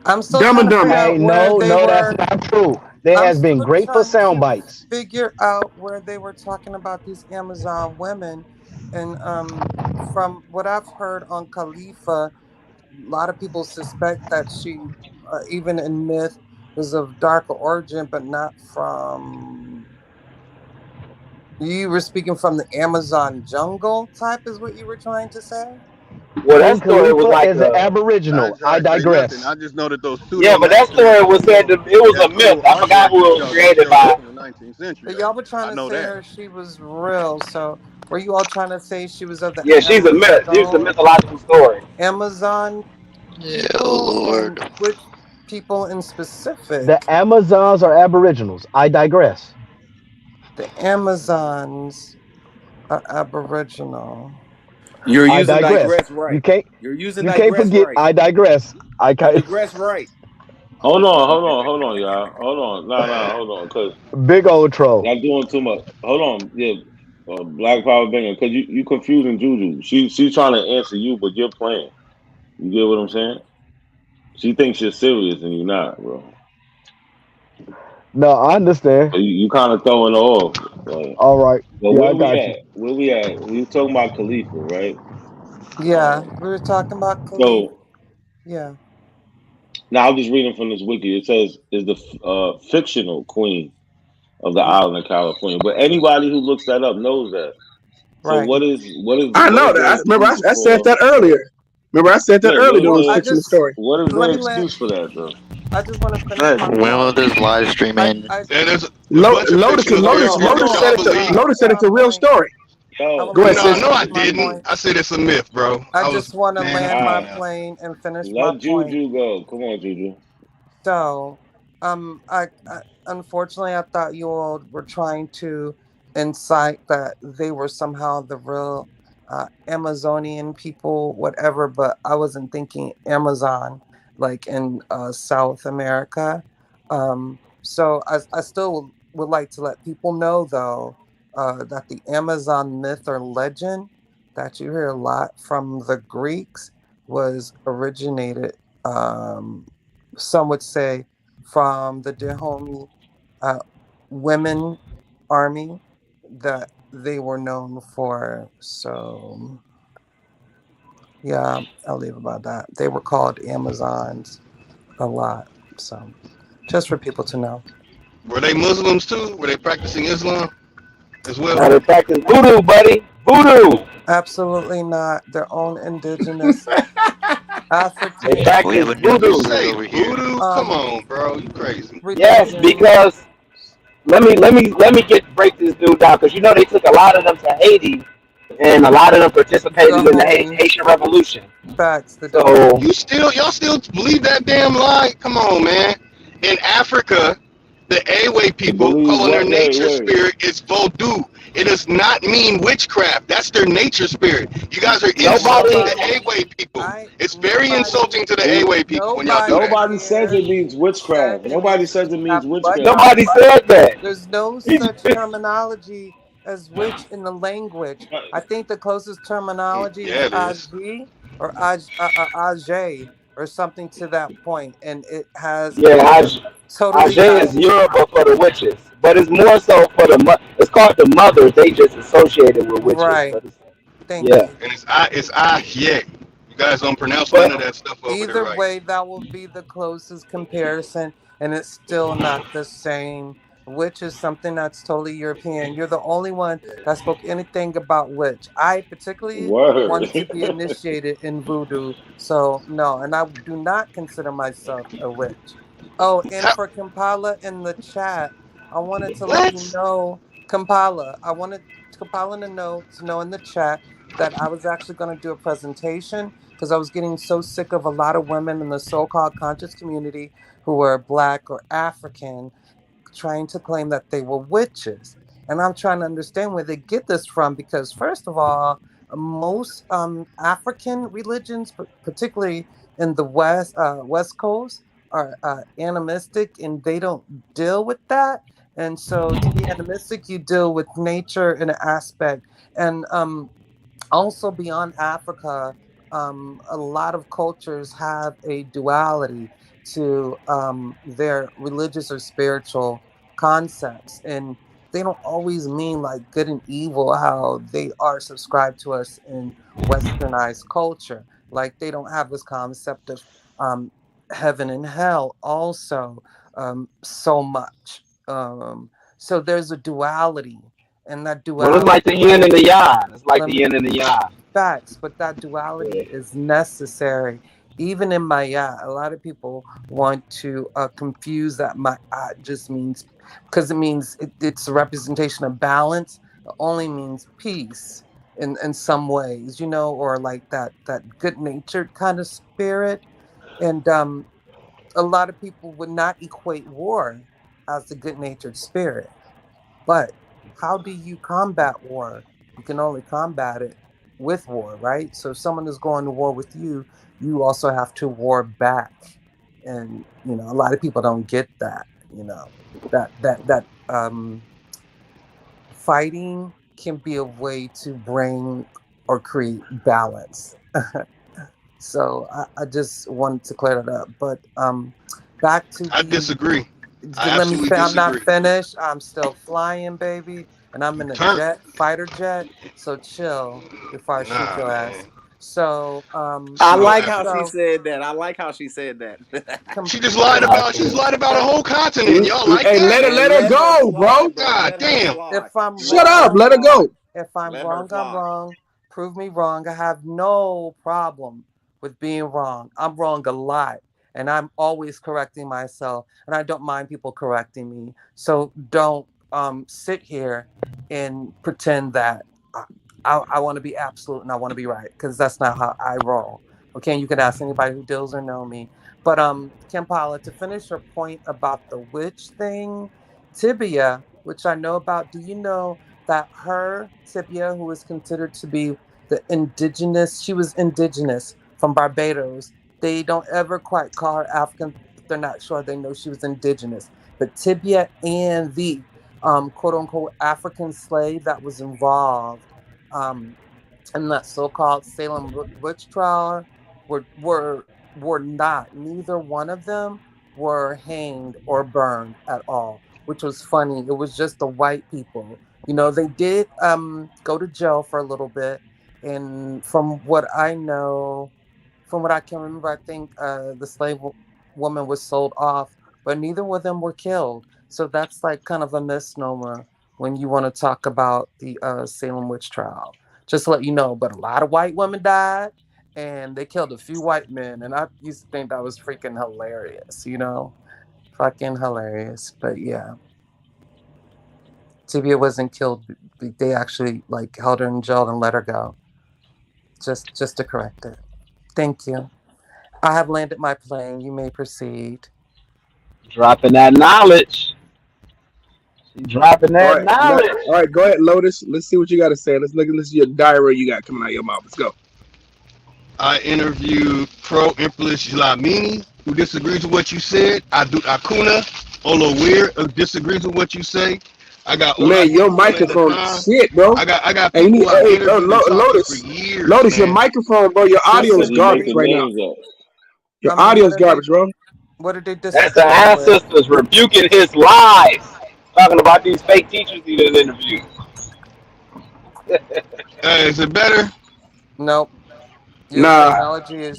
I'm still Dumb trying and to figure dumber. out Hey, where no, they no, that's were. not true. There I'm has been still great for trying sound to bites. figure out where they were talking about these Amazon women, and from what I've heard on Khalifa, a lot of people suspect that she, even in myth, was of darker origin, but not from. You were speaking from the Amazon jungle type, is what you were trying to say? Well, that King story was Khalifa like is an a Aboriginal. I I ain't say nothing. digress. I just know that those yeah, pseudo but that story naturalists was said to, it was that a myth. pseudo I forgot artwork who you it was show don't created show by. up from the 19th century But though. y'all were trying I to know say that. her she was real. So were you all trying to say she was of the Yeah, she's a myth. She's a mythological story. Amazon Yeah, people, and Lord. which people in specific? The Amazons are Aboriginals. I digress. The Amazons are Aboriginal. You're I using digress. digress You right. can't You're using you can't digress forget right. I digress. I You can't. digress right. Hold on, y'all. Hold on. Nah, hold on. Because Big old troll. y'all doing too much. Hold on. Yeah. Black Power Banger. Because you confusing Juju. She's trying to answer you, but you're playing. You get what I'm saying? She thinks you're serious and you're not, bro. No, I understand. So you kind of throwing her off. Like, All right. but Yeah, I where we got you. at? Where we at? We was talking about Khalifa, right? Yeah, we were talking about Khalif. So Yeah, now I'm just reading from this wiki. It says is the fictional queen of the island of California. But anybody who looks that up knows that. So right. I what know is that. their Remember, excuse I said for? that earlier. Remember, I said that Yeah, earlier during this I fictional just story. what is let their me land. excuse for that though? I just want to Go finish ahead, my Juju. When will point. this live stream end? I There's a bunch of fictional Lotus, characters that Lotus y'all said it's a let me believe. Lotus finish said my it's a real point. story. I Yo, would Go like ahead, to No, sis. no, I finish my didn't. point. I said it's a myth, bro. I I was, just want to man, land come my on now. plane and finish my let point. Juju go. Come on, Juju. So, I unfortunately I thought you all were trying to incite that they were somehow the real Amazonian people, whatever. But I wasn't thinking Amazon like in South America. So I still would like to let people know though that the Amazon myth or legend that you hear a lot from the Greeks was originated. Some would say from the Dahomey uh, women army that they were known for. So yeah, I'll leave about that. They were called Amazons a lot. So just for people to know. Were they Muslims too? Were they practicing Islam as well? Now they practice voodoo, buddy. Voodoo. Absolutely not. Their own indigenous They African We have practice a new You voodoo. user say over here. voodoo? Come on, bro. You crazy. Yes, religion. because let me break this dude down because you know they took a lot of them to Haiti and a lot of them The participated in the Dahomey. Haitian Revolution. Facts, the So Dahomey. Y'all still believe that damn lie? Come on, man. In Africa, the Awe You people believe calling their what? nature Wait. spirit is voodoo. It does not mean witchcraft. That's their nature spirit. You guys are insulting Nobody, the Awe people. It's very insulting to the Who? Awe people when y'all do that. Nobody says it means Said witchcraft. it Nobody means says it means witchcraft, but witchcraft. nobody said that. there's no He such terminology as witch in the language. I think the closest terminology is Yeah, it is. Aj or Aj or something to that point, and it has Yeah, totally Ajay is has Yoruba for the witches, but it's more so for the it's called the mothers. They just associated with witches, right. but it's, Thank yeah. you. And it's yeah. You guys don't pronounce none But of that stuff over there Either right. way, that will be the closest comparison, and it's still not the same. Which is something that's totally European. You're the only one that spoke anything about witch. I particularly Word. wanted to be initiated in voodoo, so no, and I do not consider myself a witch. Oh, and for Kampala in the chat, I wanted to let you What? know, Kampala. I wanted Kampala to know in the chat that I was actually going to do a presentation because I was getting so sick of a lot of women in the so-called conscious community who were black or African trying to claim that they were witches. And I'm trying to understand where they get this from because, first of all, most African religions, particularly in the West Coast, are animistic and they don't deal with that. And so, to be animistic, you deal with nature in an aspect. And also beyond Africa, a lot of cultures have a duality to their religious or spiritual concepts, and they don't always mean like good and evil how they are subscribed to us in westernized culture. Like they don't have this concept of um, heaven and hell also so much. So there's a duality, and that well, it's like duality the yin and the yang. It's like let the me yin and the yang. facts, but that duality is necessary. Even in Maya, a lot of people want to confuse that Maya just means because it means it's a representation of balance. It only means peace in some ways, or like that good natured kind of spirit. And a lot of people would not equate war as the good natured spirit. But how do you combat war? You can only combat it with war, right? So if someone is going to war with you, you also have to war back. And a lot of people don't get that, that fighting can be a way to bring or create balance. So I just wanted to clear that up. But back to I the disagree. I let me absolutely say I'm not disagree. finished. I'm still flying, baby, and I'm in a Turn. fighter jet. So chill before I shoot Nah, your man. ass. So I Pseudo like how she African. so said that. I like how she said that. She just lied com- about. She's lied about a com- whole continent. Y'all like Hey, that? let Man, her let her go, fly, bro. bro. God Let her damn. fly. if I'm Shut Let up. her wrong, Let her fly. go. if I'm Let her wrong, I'm fly. wrong. Prove me wrong. I have no problem with being wrong. I'm wrong a lot. And I'm always correcting myself. And I don't mind people correcting me. So don't sit here and pretend that I want to be absolute and I want to be right. Because that's not how I roll. Okay, you can ask anybody who deals or know me. But Kampala, to finish your point about the witch thing, Tibia, which I know about, do you know that her Tibia, who is considered to be she was indigenous from Barbados. They don't ever quite call her African, but they're not sure. They know she was indigenous. But Tibia and the quote unquote African slave that was involved um, in that so-called Salem witch trial were not. Neither one of them were hanged or burned at all, which was funny. It was just the white people. They did go to jail for a little bit, and from what I know, from what I can remember, I think the woman was sold off, but neither of them were killed. So that's like kind of a misnomer when you want to talk about the Salem witch trial. Just to let you know, but a lot of white women died, and they killed a few white men, and I used to think that was freaking hilarious. Fucking hilarious. But yeah, Tibia wasn't killed. They actually like held her in jail and let her go. Just to correct it. Thank you. I have landed my plane. You may proceed. Dropping that knowledge. Dropping that knowledge. All right, go ahead, Lotus. Let's see what you got to say. Let's listen to your diary you got coming out of your mouth. Let's go. I interviewed Pro Empress Dlamini, who disagrees with what you said. I do Akuna Olawir, who disagrees with what you say. I got Man, your microphone shit, bro. I got Hey, people I interviewed and talked to Lotus, for years. Lotus, your Man. microphone, bro. Your audio is garbage right now. Your audio is garbage, bro. What did they That's disagree the with? ancestors rebuking his lies. Talking about these fake teachers he done interviewed. Is it better? Nope. Your Nah. technology is.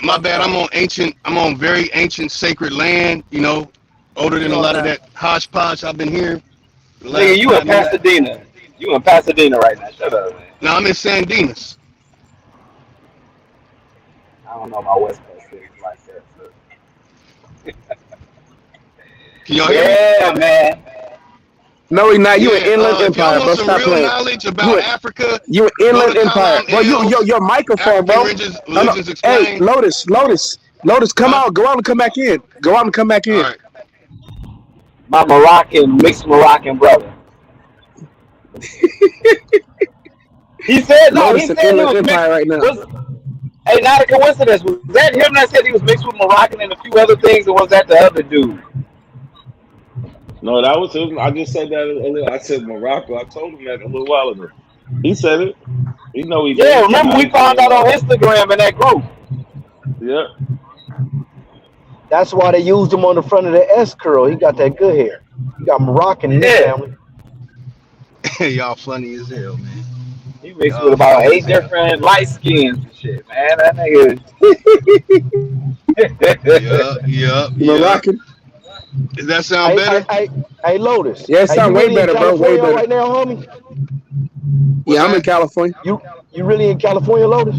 My bad. I'm on very ancient sacred land. You know, older than a lot of that hodgepodge I've been here. Nigga, you in Pasadena. You in Pasadena right now. Shut up, man. No, I'm in San Dimas. I don't know about West Coast cities like that. So. Can y'all hear me? Yeah, man. No, he not. You an Inland if y'all Empire, want bro. some Stop real playing. knowledge about Africa, You an go Inland to Empire, bro. Your microphone, bro. Religions Hey, Explained. Lotus, come out. Go out and come back in. Go out and come back in. All right. My mixed Moroccan brother. He said no. Lotus He an said he Inland was Empire right now. Hey, not a coincidence. Was that him that said he was mixed with Moroccan and a few other things, or was that the other dude? No, that was him. I just said that earlier. I said Morocco. I told him that a little while ago. He said it. He know he did. Yeah, remember we found out on Instagram in that group. Yeah. That's why they used him on the front of the S curl. He got that good hair. He got Moroccan in his family. Y'all funny as hell, man. He mixed with about 8 different light skins and shit, man. That nigga. Yeah. Moroccan. Does that sound better? Hey, Lotus. Yeah, it sound way really better, in bro. Way California better. right now, homie? Yeah, I'm in California. You really in California, Lotus?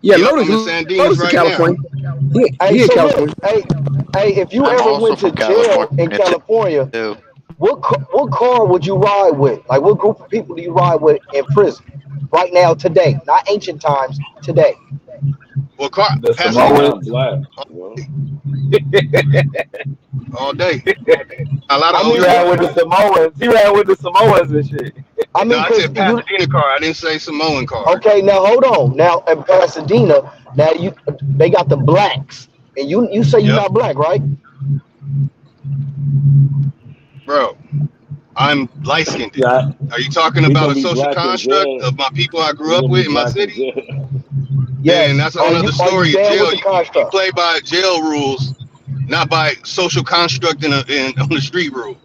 Yeah, Yep, Lotus. I'm in San Dimas Lotus in right now. California. Hey, He in so California. look, hey, if you I'm ever also went to from jail in California, California, what car would you ride with? Like, what group of people do you ride with in prison right now, today? Not ancient times, today. What car? The Pasadena. Not black. All day. A lot of He OG. ran with the Samoans. He ran with the Samoans and shit. I mean, No, I said Pasadena car. I didn't say Samoan car. Okay, now hold on. Now in Pasadena, they got the blacks, and you say you're not black, right? Bro, I'm light skinned. Yeah. Are you talking He about gonna a be social black in construct jail. of my people I He grew up gonna with be in my black in city? jail. Yes. And that's another story. You down Jail, with the construct? you play by jail rules, not by social construct on the street rule.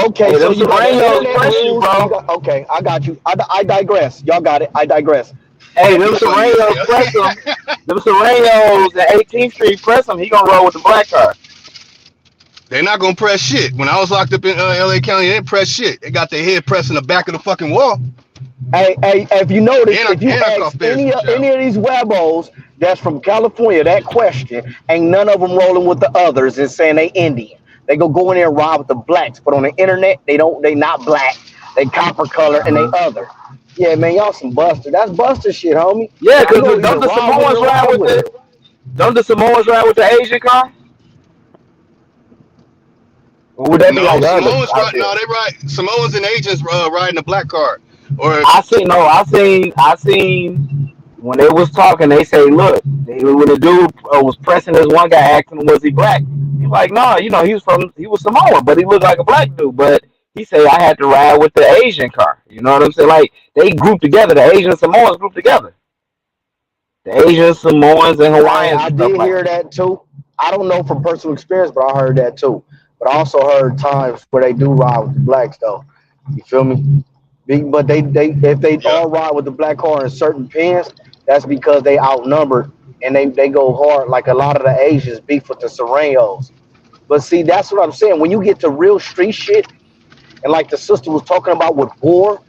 Okay, Hey, so them you got the Serranos internet press you, rules. bro. Okay, I got you. I digress. Y'all got it. I digress. Hey, them You funny as Serranos hell. press him. Them Serranos at 18th Street press him. He gonna roll with the black car. They're not gonna press shit. When I was locked up in LA County, they didn't press shit. They got their head pressed in the back of the fucking wall. Hey, if you notice, if you I ask cough any bears of these webos that's from California that question, ain't none of them rolling with the others and saying they Indian. They go in there and ride with the blacks, but on the internet they not black. They copper color and they other. Yeah, man, y'all some buster. That's buster shit, homie. Yeah, You cause don't don't even the ride with it Samoans or ride ride with with it. the Asian car? Or would that be like the other Samoans out ride. there? No, they ride. Samoans and Asians riding the black card. Or I seen when they was talking, they say, look, when the dude was pressing this one guy asking him was he black? He's like, no, he was Samoan, but he looked like a black dude. But he said I had to ride with the Asian car. You know what I'm saying? Like they grouped together, the Asian and Samoans grouped together. The Asian, Samoans, and Hawaiians I and stuff did like hear that too. I don't know from personal experience, but I heard that too. But I also heard times where they do ride with the blacks, though. You feel me? But they if they all ride with the black car in certain pens, that's because they outnumbered and they go hard. Like a lot of the Asians beef with the Serranos. But see, that's what I'm saying. When you get to real street shit, and like the sister was talking about with war,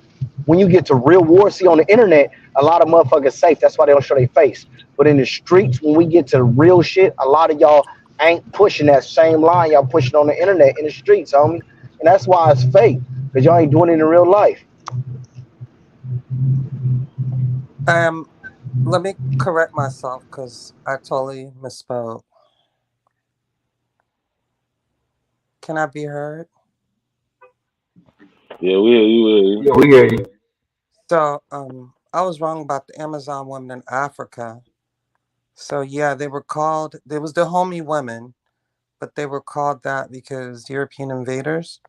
when you get to real war, see on the internet, a lot of motherfuckers safe. That's why they don't show their face. But in the streets, when we get to real shit, a lot of y'all ain't pushing that same line y'all pushing on the internet in the streets, homie. And that's why it's fake, because y'all ain't doing it in real life. Let me correct myself because I totally misspelled. Can I be heard? Yeah, we hear you. Yeah, we hear you. So, I was wrong about the Amazon women in Africa. So yeah, they were called. There was the homie women, but they were called that because European invaders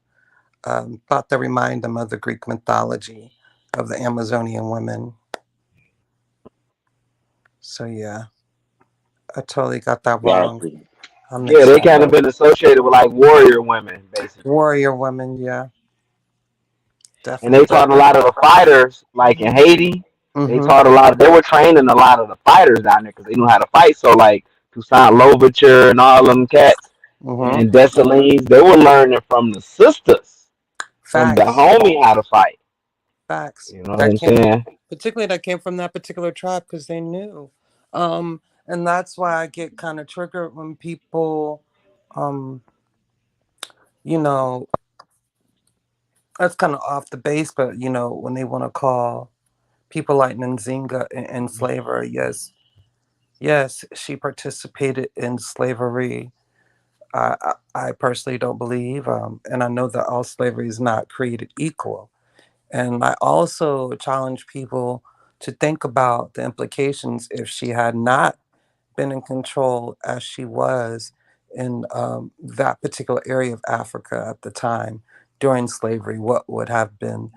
thought to remind them of the Greek mythology of the Amazonian women. So yeah, I totally got that wrong. Gotcha. I Yeah, mixed they that kind of up. been associated with like warrior women, basically. Warrior women, yeah, And they definitely. taught a lot of the fighters, like in Haiti. They Mm-hmm. taught a lot. They were training a lot of the fighters down there because they knew how to fight. So like Toussaint Louverture and all them cats Mm-hmm. and Dessalines, they were learning from the sisters, from the Facts. homie how to fight. Facts. You know what That I'm came, saying? particularly that came from that particular tribe because they knew. And that's why I get kind of triggered when people, um, you know, that's kind of off the base, but when they want to call people like Nzinga in slavery, yes, yes, she participated in slavery. I personally don't believe, and I know that all slavery is not created equal. And I also challenge people to think about the implications if she had not been in control as she was in that particular area of Africa at the time during slavery. What would have been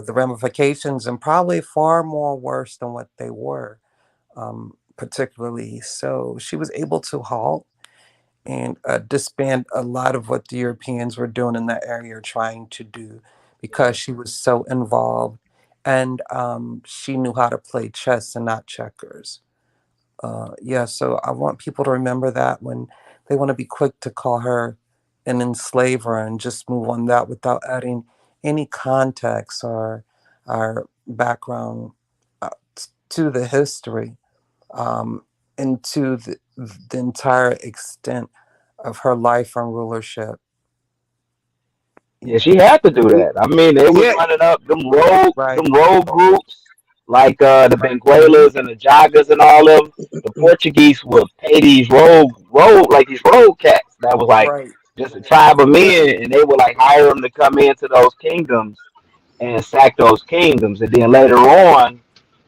the ramifications, and probably far more worse than what they were, particularly. So she was able to halt and disband a lot of what the Europeans were doing in that area, trying to do, because she was so involved and she knew how to play chess and not checkers. Yeah, so I want people to remember that when they want to be quick to call her an enslaver and just move on that without adding any context or background to the history, um, and to the entire extent of her life and rulership. Yeah, she had to do that. I mean, they was Yeah, running up Right. them rogue groups like the Mm-hmm. Benguelas and the Jagas and all of them. The Portuguese would pay these like these rogue cats that was like Right. just a tribe of men, and they would like hire them to come into those kingdoms and sack those kingdoms, and then later on,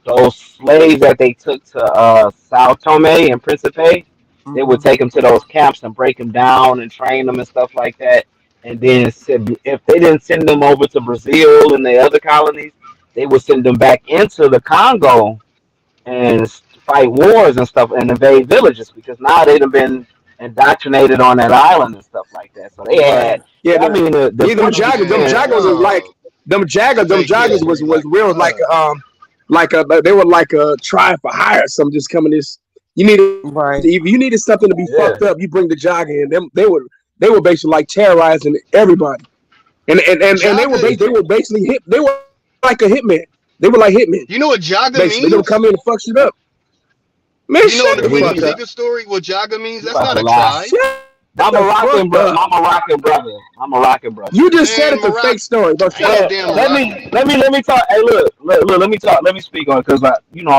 those slaves that they took to Sao Tome and Principe, they would Mm-hmm. take them to those camps and break them down and train them and stuff like that. And then if they didn't send them over to Brazil and the other colonies, they would send them back into the Congo and fight wars and stuff and invade villages because now they'd have been indoctrinated on that island and stuff like that. So they had, Right. yeah. I mean, the Yeah, Portuguese them man. Jaggers is like them Fake Jaggers was history, like real like they were like a try for hire. Some just coming this. You needed Right. if you needed something to be Yeah. fucked up, you bring the Jagger in. Them they were basically like terrorizing everybody, and Jaga. they were basically hit. They were like a hitman. They were like hitmen. You know what Jaga Basically, they would means? come in and fuck shit up. Man, You know, in shut the the Yeah, Freedom fuck up. Seeker story, what Jaga means? you That's about not to a lie. tribe. Shut My the fuck Moroccan brother. up. My Moroccan brother. My Moroccan brother. You just said Man, it's a fake Morocco story, but shut ain't up. no Well, damn let Moroccan. me let me talk. Hey, look. Let me talk. Let me speak on it because I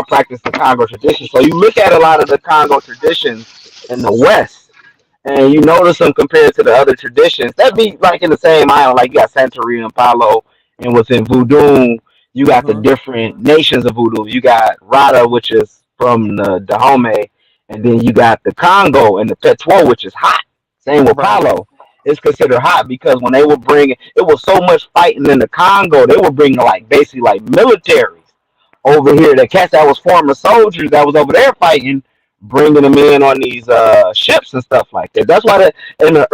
practice the Congo tradition. So you look at a lot of the Congo traditions in the West, and you notice them compared to the other traditions. That be like in the same island. Like you got Santeria and Palo, and within Voodoo, you got the Mm-hmm. different nations of Voodoo. You got Rada, which is from the Dahomey, and then you got the Congo and the Petois, which is hot. Same with Right. Palo. It's considered hot because when they were bringing, it was so much fighting in the Congo. They were bringing like basically like militaries over here. The cats that was former soldiers that was over there fighting, bringing them in on these ships and stuff like that. That's why in the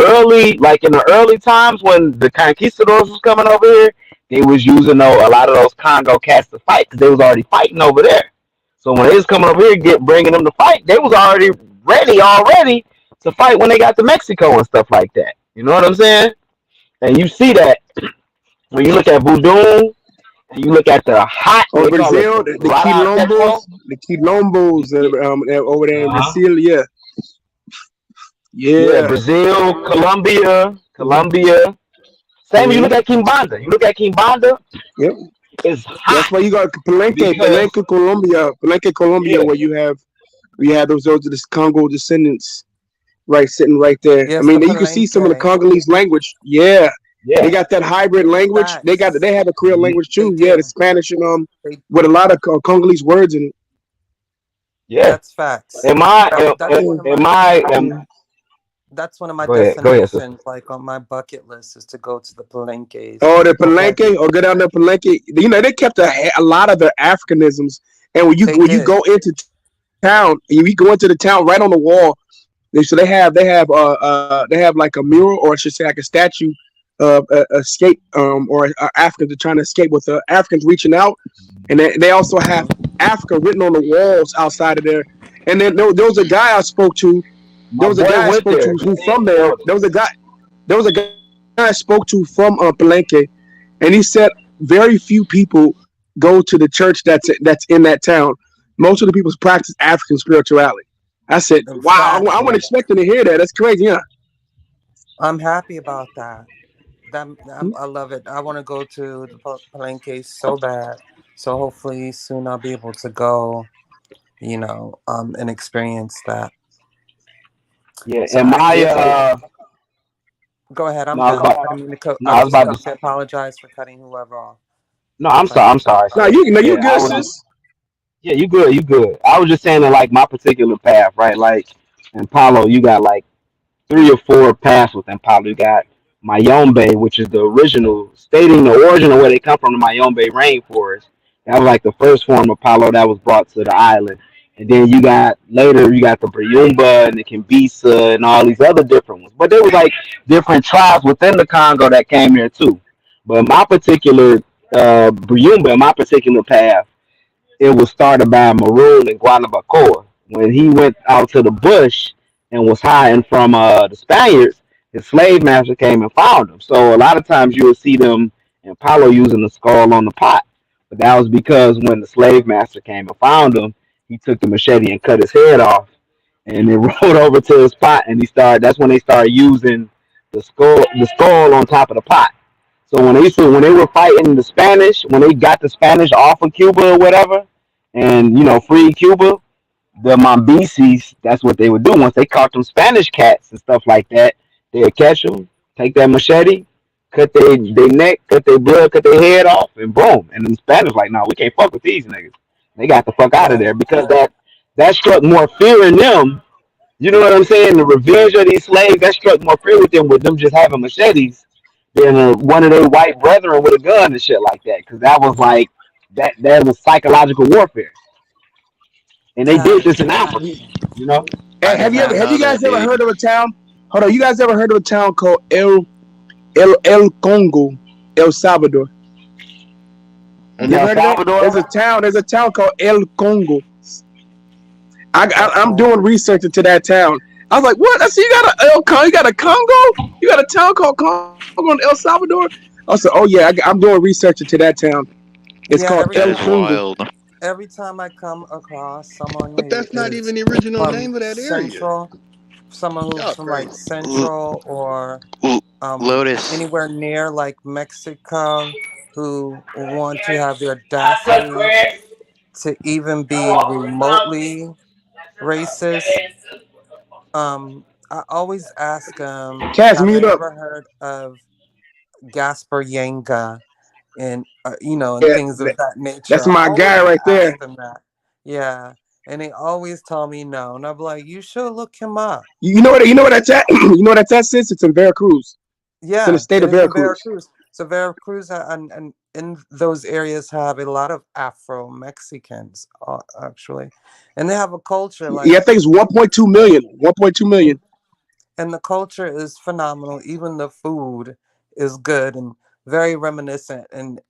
early times when the conquistadors was coming over here, they was using a lot of those Congo cats to fight because they was already fighting over there. So when they was coming over here, bringing them to fight, they was already ready to fight when they got to Mexico and stuff like that. You know what I'm saying? And you see that when you look at Voodoo and you look at the hot, Or they call it Brazil, the the Rada Petro. Quilombos Yeah. over there in Uh-huh. Brazil. Yeah, Yeah, yeah. Brazil, Colombia. Same you look Mm-hmm. at Kimbanda. You look at Kimbanda, Yep. it's That's hot why you got because Palenque, Colombia, yeah, where you have those of this Congo descendants, right, sitting right there. I Yes, mean, the you can see some of the Palenque. Congolese language. Yeah, Yeah. They got that hybrid language. Facts. They have a Creole language They too. Yeah, the do. Spanish and They, with a lot of Congolese words in it. Yeah. that's facts. Am I? That's one of my. Am I? Am, That's one of my go ahead. Go ahead, sister. destinations. Like on my bucket list is to go to the Palenques. Oh, the Go back. Palenque, or go down there Palenque. You know, they kept a lot of their Africanisms, and They when you did. go into town, and you go into the town right on the wall, they have like a mural, or I should say like a statue of escape or Africans are trying to escape with the Africans reaching out, and they also have Africa written on the walls outside of there. And then there was a guy I spoke to. My boy went there. He Who seen from the there. building. There was a guy I spoke to from Palenque, and he said very few people go to the church that's in that town. Most of the people practice African spirituality. I said, wow, I wasn't Exactly. expecting to hear that. That's crazy, huh? I'm happy about that. I love it. I want to go to the Palenque so bad. So hopefully soon I'll be able to go. And experience that. Yeah. So Am I I? give. Go ahead. I'm No, I was done. about. I didn't mean to. No, I I was was just about gonna to. say apologize for cutting whoever off. No, I'm If I sorry. I'm did. sorry, No, sis. you Yeah, I good, was. sis. Yeah, you good. You good. I was just saying that like my particular path, right? Like in Palo, you got like 3 or 4 paths within Palo. You got Mayombe, which is the original, stating the origin of where they come from, the Mayombe rainforest. That was like the first form of Palo that was brought to the island. And then you got the Brayumba and the Kimbisa and all these other different ones. But there was like different tribes within the Congo that came there too. But my particular Brayumba, my particular path, it was started by Maroon and Guanabacoa. When he went out to the bush and was hiding from the Spaniards, his slave master came and found him. So a lot of times you would see them in Palo using the skull on the pot. But that was because when the slave master came and found him, he took the machete and cut his head off and then rode over to his pot and that's when they started using the skull on top of the pot. So when they were fighting the Spanish, when they got the Spanish off of Cuba or whatever, and freed Cuba, the Mambises, that's what they would do. Once they caught them Spanish cats and stuff like that, they'd catch them, take that machete, cut their neck, cut their blood, cut their head off, and boom. And the Spanish like, no, we can't fuck with these niggas. They got the fuck out of Right. there because that struck more fear in them. You know what I'm saying? The revenge of these slaves, that struck more fear with them just having machetes than one of their white brethren with a gun and shit like that. Because that was like that was psychological warfare, and they did this Facts. in Africa. You know? Hey, I did not have know you that, guys ever dude. heard of a town? Hold on, you guys ever heard of a town called El Congo, El Salvador? In You ever El heard of that? Salvador, There's a town called El Congo. I'm Okay. doing research into that town. I was like, what? I see you got a Congo? You got a town called Congo in El Salvador? I said, oh yeah, I'm doing research into that town. It's Yeah. called That El is Congo. wild. Every time I come across someone But who that's not is even the original from name of that area. Central, someone who's Y'all from like crazy. L- Central or Lotus. anywhere near like Mexico, who want to have the audacity to even be remotely racist. I always ask them, Cass, have mute they up. ever heard of Gaspar Yanga and and Yeah, things of that that's nature? I my guy always right ask there. them that. Yeah, and they always tell me no, and I'm like, you should look him up. You know what that's at? You know what that's at, sis? It's in Veracruz. It's in the Yeah, state it of is in Veracruz. Veracruz. So Veracruz and in those areas have a lot of Afro Mexicans, actually, and they have a culture Yeah, like, I think it's 1.2 million. 1.2 million. and the culture is phenomenal. Even the food is good and very reminiscent. And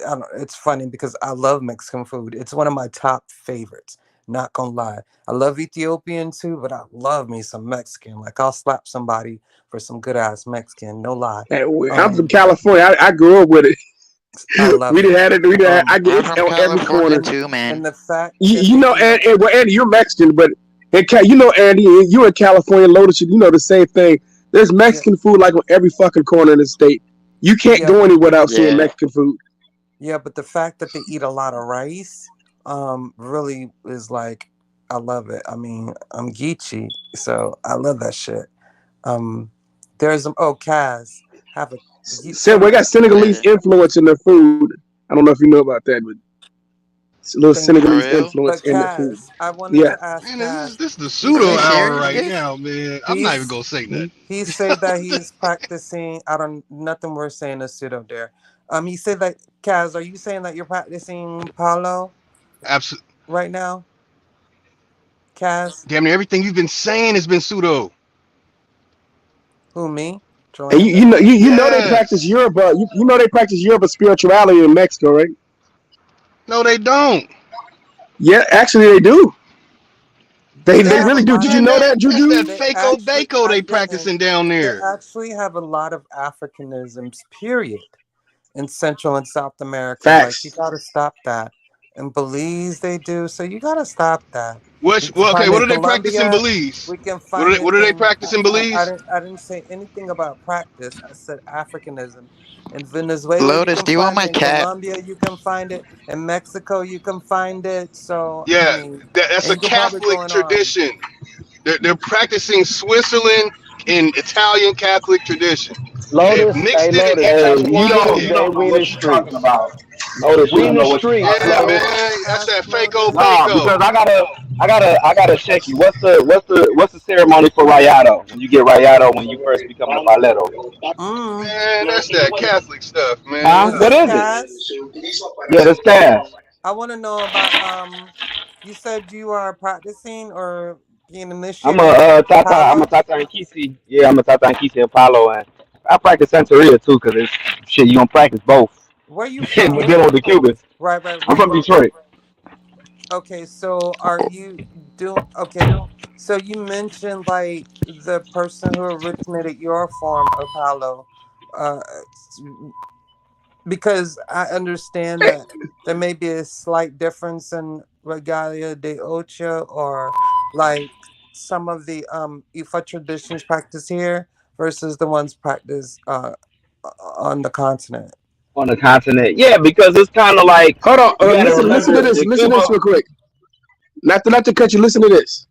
I don't, it's funny because I love Mexican food. It's one of my top favorites. Not gonna lie, I love Ethiopian too, but I love me some Mexican. Like I'll slap somebody for some good ass Mexican. No lie. Hey, I'm from Um, California. I grew up with it. I love We it. didn't have it. We didn't have, I I'm get it from on every California corner. too, man. And the fact that You they know, eat a well, Andy, you're Mexican, but you know, Andy, you in California, Lotus, you know the same thing. There's yeah, Mexican food like on every fucking corner in the state. You can't yeah, go but anywhere without seeing Yeah. Mexican food. yeah, but the fact that they eat a lot of rice, really is like, I love it. I mean, I'm Geechee, so I love that shit. Um, there's Kaz. have a We got Senegalese Man, influence in their food. I don't know if you know about that, but it's a little thank for you. Senegalese real? influence But in their food. Kaz, I wanted Yeah. to ask Man, Kaz. this is the He pseudo Are you said hour that serious, right Gage? now, man. I'm not even he's gonna say nothing. he said that he's practicing. I don't nothing we're saying is pseudo there. He said that Kaz, are you saying that you're practicing Palo Absolutely. right now, Kaz? Damn near everything you've been saying has been pseudo. Who me? And Jolanda? you know they practice Yes. Yoruba. You know they practice Yoruba spirituality in Mexico, right? No, they don't. Yeah, actually they do. They They have a really do. lot Did of. you Man, know that, that's Juju? that They Faco actually, Baco I they didn't. practicing down They there. actually have a lot of Africanisms. Period. In Central and South America, like you Facts. gotta stop that. In Belize, they do. So you gotta stop that. We Which, can well, okay, find what in do they practice in Colombia. Belize? We can What do find they, it what do they in. practice in Belize? I didn't say anything about practice. I said Africanism. In Venezuela, you Lotus, can do you want find it. my In cat? Colombia, you can find it. In Mexico, you can find it. So I Yeah, mean, that's and a you can probably Catholic go on. tradition. They're practicing Switzerland in Italian Catholic tradition. They've Lotus, hey mixed it and Lotus, Hey, tap in with intertwined us, it. you gang. don't know We in the what you're talking streets. about. Lotus, you We in don't the know what you're streets, talking Yeah, about. Lotus. man, that's Ask that Faco Lotus. Nah, because Baco. I gotta check you. What's the ceremony for Rayado? When you get Rayado when you first become a Balero? Mm. Man, that's that Catholic stuff, Huh? man. Is What this is it? Cass? Yeah, that's cash. I want to know about you said you are practicing or being I'm a initiated in Tata. I'm a Palo. Tata and Kisi. Yeah, I'm a Tata and Kisi Apollo, and I practice Santeria too, cause it's shit. You don't practice both. Where you But from? then on the Cubans, Right, right, I'm from right. Detroit. Okay, so are you doing okay? So you mentioned like the person who originated your form of Palo. Uh because I understand that there may be a slight difference in Regalia de Ocho or like some of the Ifa traditions practiced here versus the ones practiced on the continent. On the continent. Yeah, because it's kind of like Hold on. you got to Listen to remember this. the Listen to this Cuba. real quick. Not to cut you. Listen to this.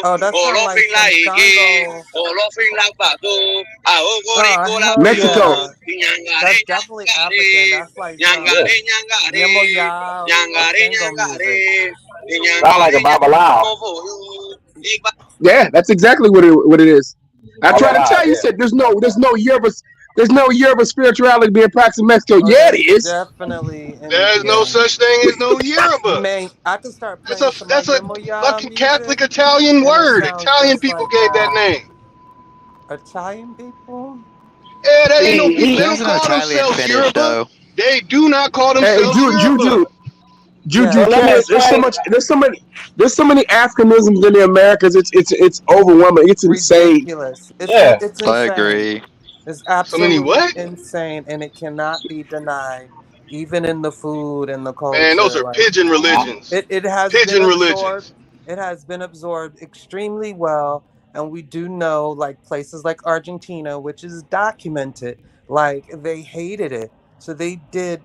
Oh, that sounds like some Shango. Oh hell Mexico. yeah, that's definitely African. That's like some Yeah, Yemoya or Shango music. sound like a Babalao. Yeah, that's exactly what it is. I try to Babalao. tell you, Yeah. said there's no Yoruba spirituality being practiced in Mexico. Oh, Yeah, there's it is. definitely in There's no yeah. such thing as no You Yoruba. may I could start That's playing some of a Yemoya Catholic music, Italian and it word. sounds Italian just people like gave that that. name. Italian people. Yeah, that ain't no people. They He don't was an call Italian themselves finish Yoruba. though. They do not call Hey, themselves Yoruba. Juju, Yeah. So let me Cass. explain. There's so many Africanisms in the Americas. It's overwhelming. It's insane. Ridiculous. Yeah. It's I insane. agree. It's So many absolutely what? insane, and it cannot be denied, even in the food and the Man, those culture. are Like pigeon religions. it has been Pigeon absorbed. religions. It has been absorbed extremely well, and we do know like places like Argentina, which is documented, like they hated it, so they did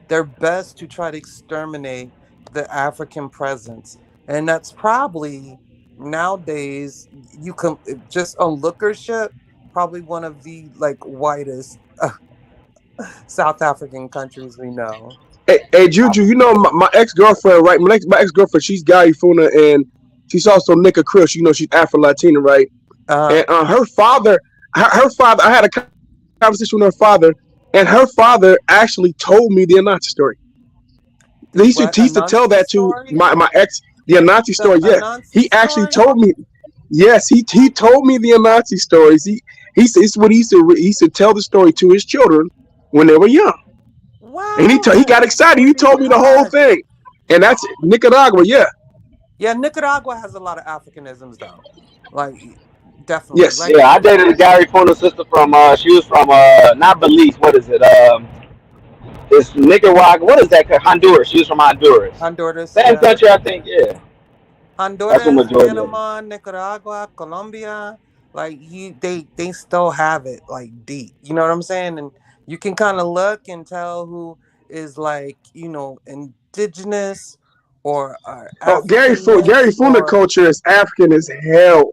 their best to try to exterminate the African presence, and that's probably nowadays you can just on lookership probably one of the like whitest South African countries we know. Hey, Juju, you know my ex girlfriend, right? My ex girlfriend, she's Garifuna, and she's also Nika Krill. You know she's Afro Latina, right? Uh-huh. And her father, I had a conversation with her father, and her father actually told me the Anansi story. The what? He used to tell Anansi that to story? my ex, the Anansi The story. Yeah, Anansi he actually story? told me. Yes, he told me the Anansi stories. He said it's what he used to tell the story to his children when they were young, and he Wow, got I excited. swear He to told me the whole God. thing, and that's Nicaragua. Yeah, Yeah, Nicaragua has a lot of Africanisms though. Like definitely. yes. Like Yeah, I dated a Gary Fuller sister from. She was from not Belize. What is it? It's Nicaragua. What is that? Honduras. She was from Honduras. Honduras, Same yeah. country, I think. Yeah, that's what Honduras, majority of. Panama, Nicaragua, Colombia, like they still have it like deep. You know what I'm saying? And you can kind of look and tell who is like, indigenous or Oh, Africanist Gary Funa or culture is African as hell.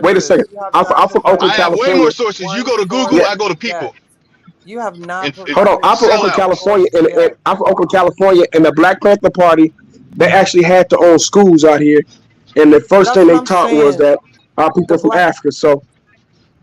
Wait a second. sources. You have not I'm from Oakland, provided I have way California. more sources. You one go to Google, Yeah. source I go to yet. people. You have not And Hold on. provided I'm from one Oakland, sellouts. California, source and yet. I'm from Oakland, California, and the Black Panther Party, they actually had their own schools out here, and the first That's thing what they I'm taught was saying. that our people The from black Africa. So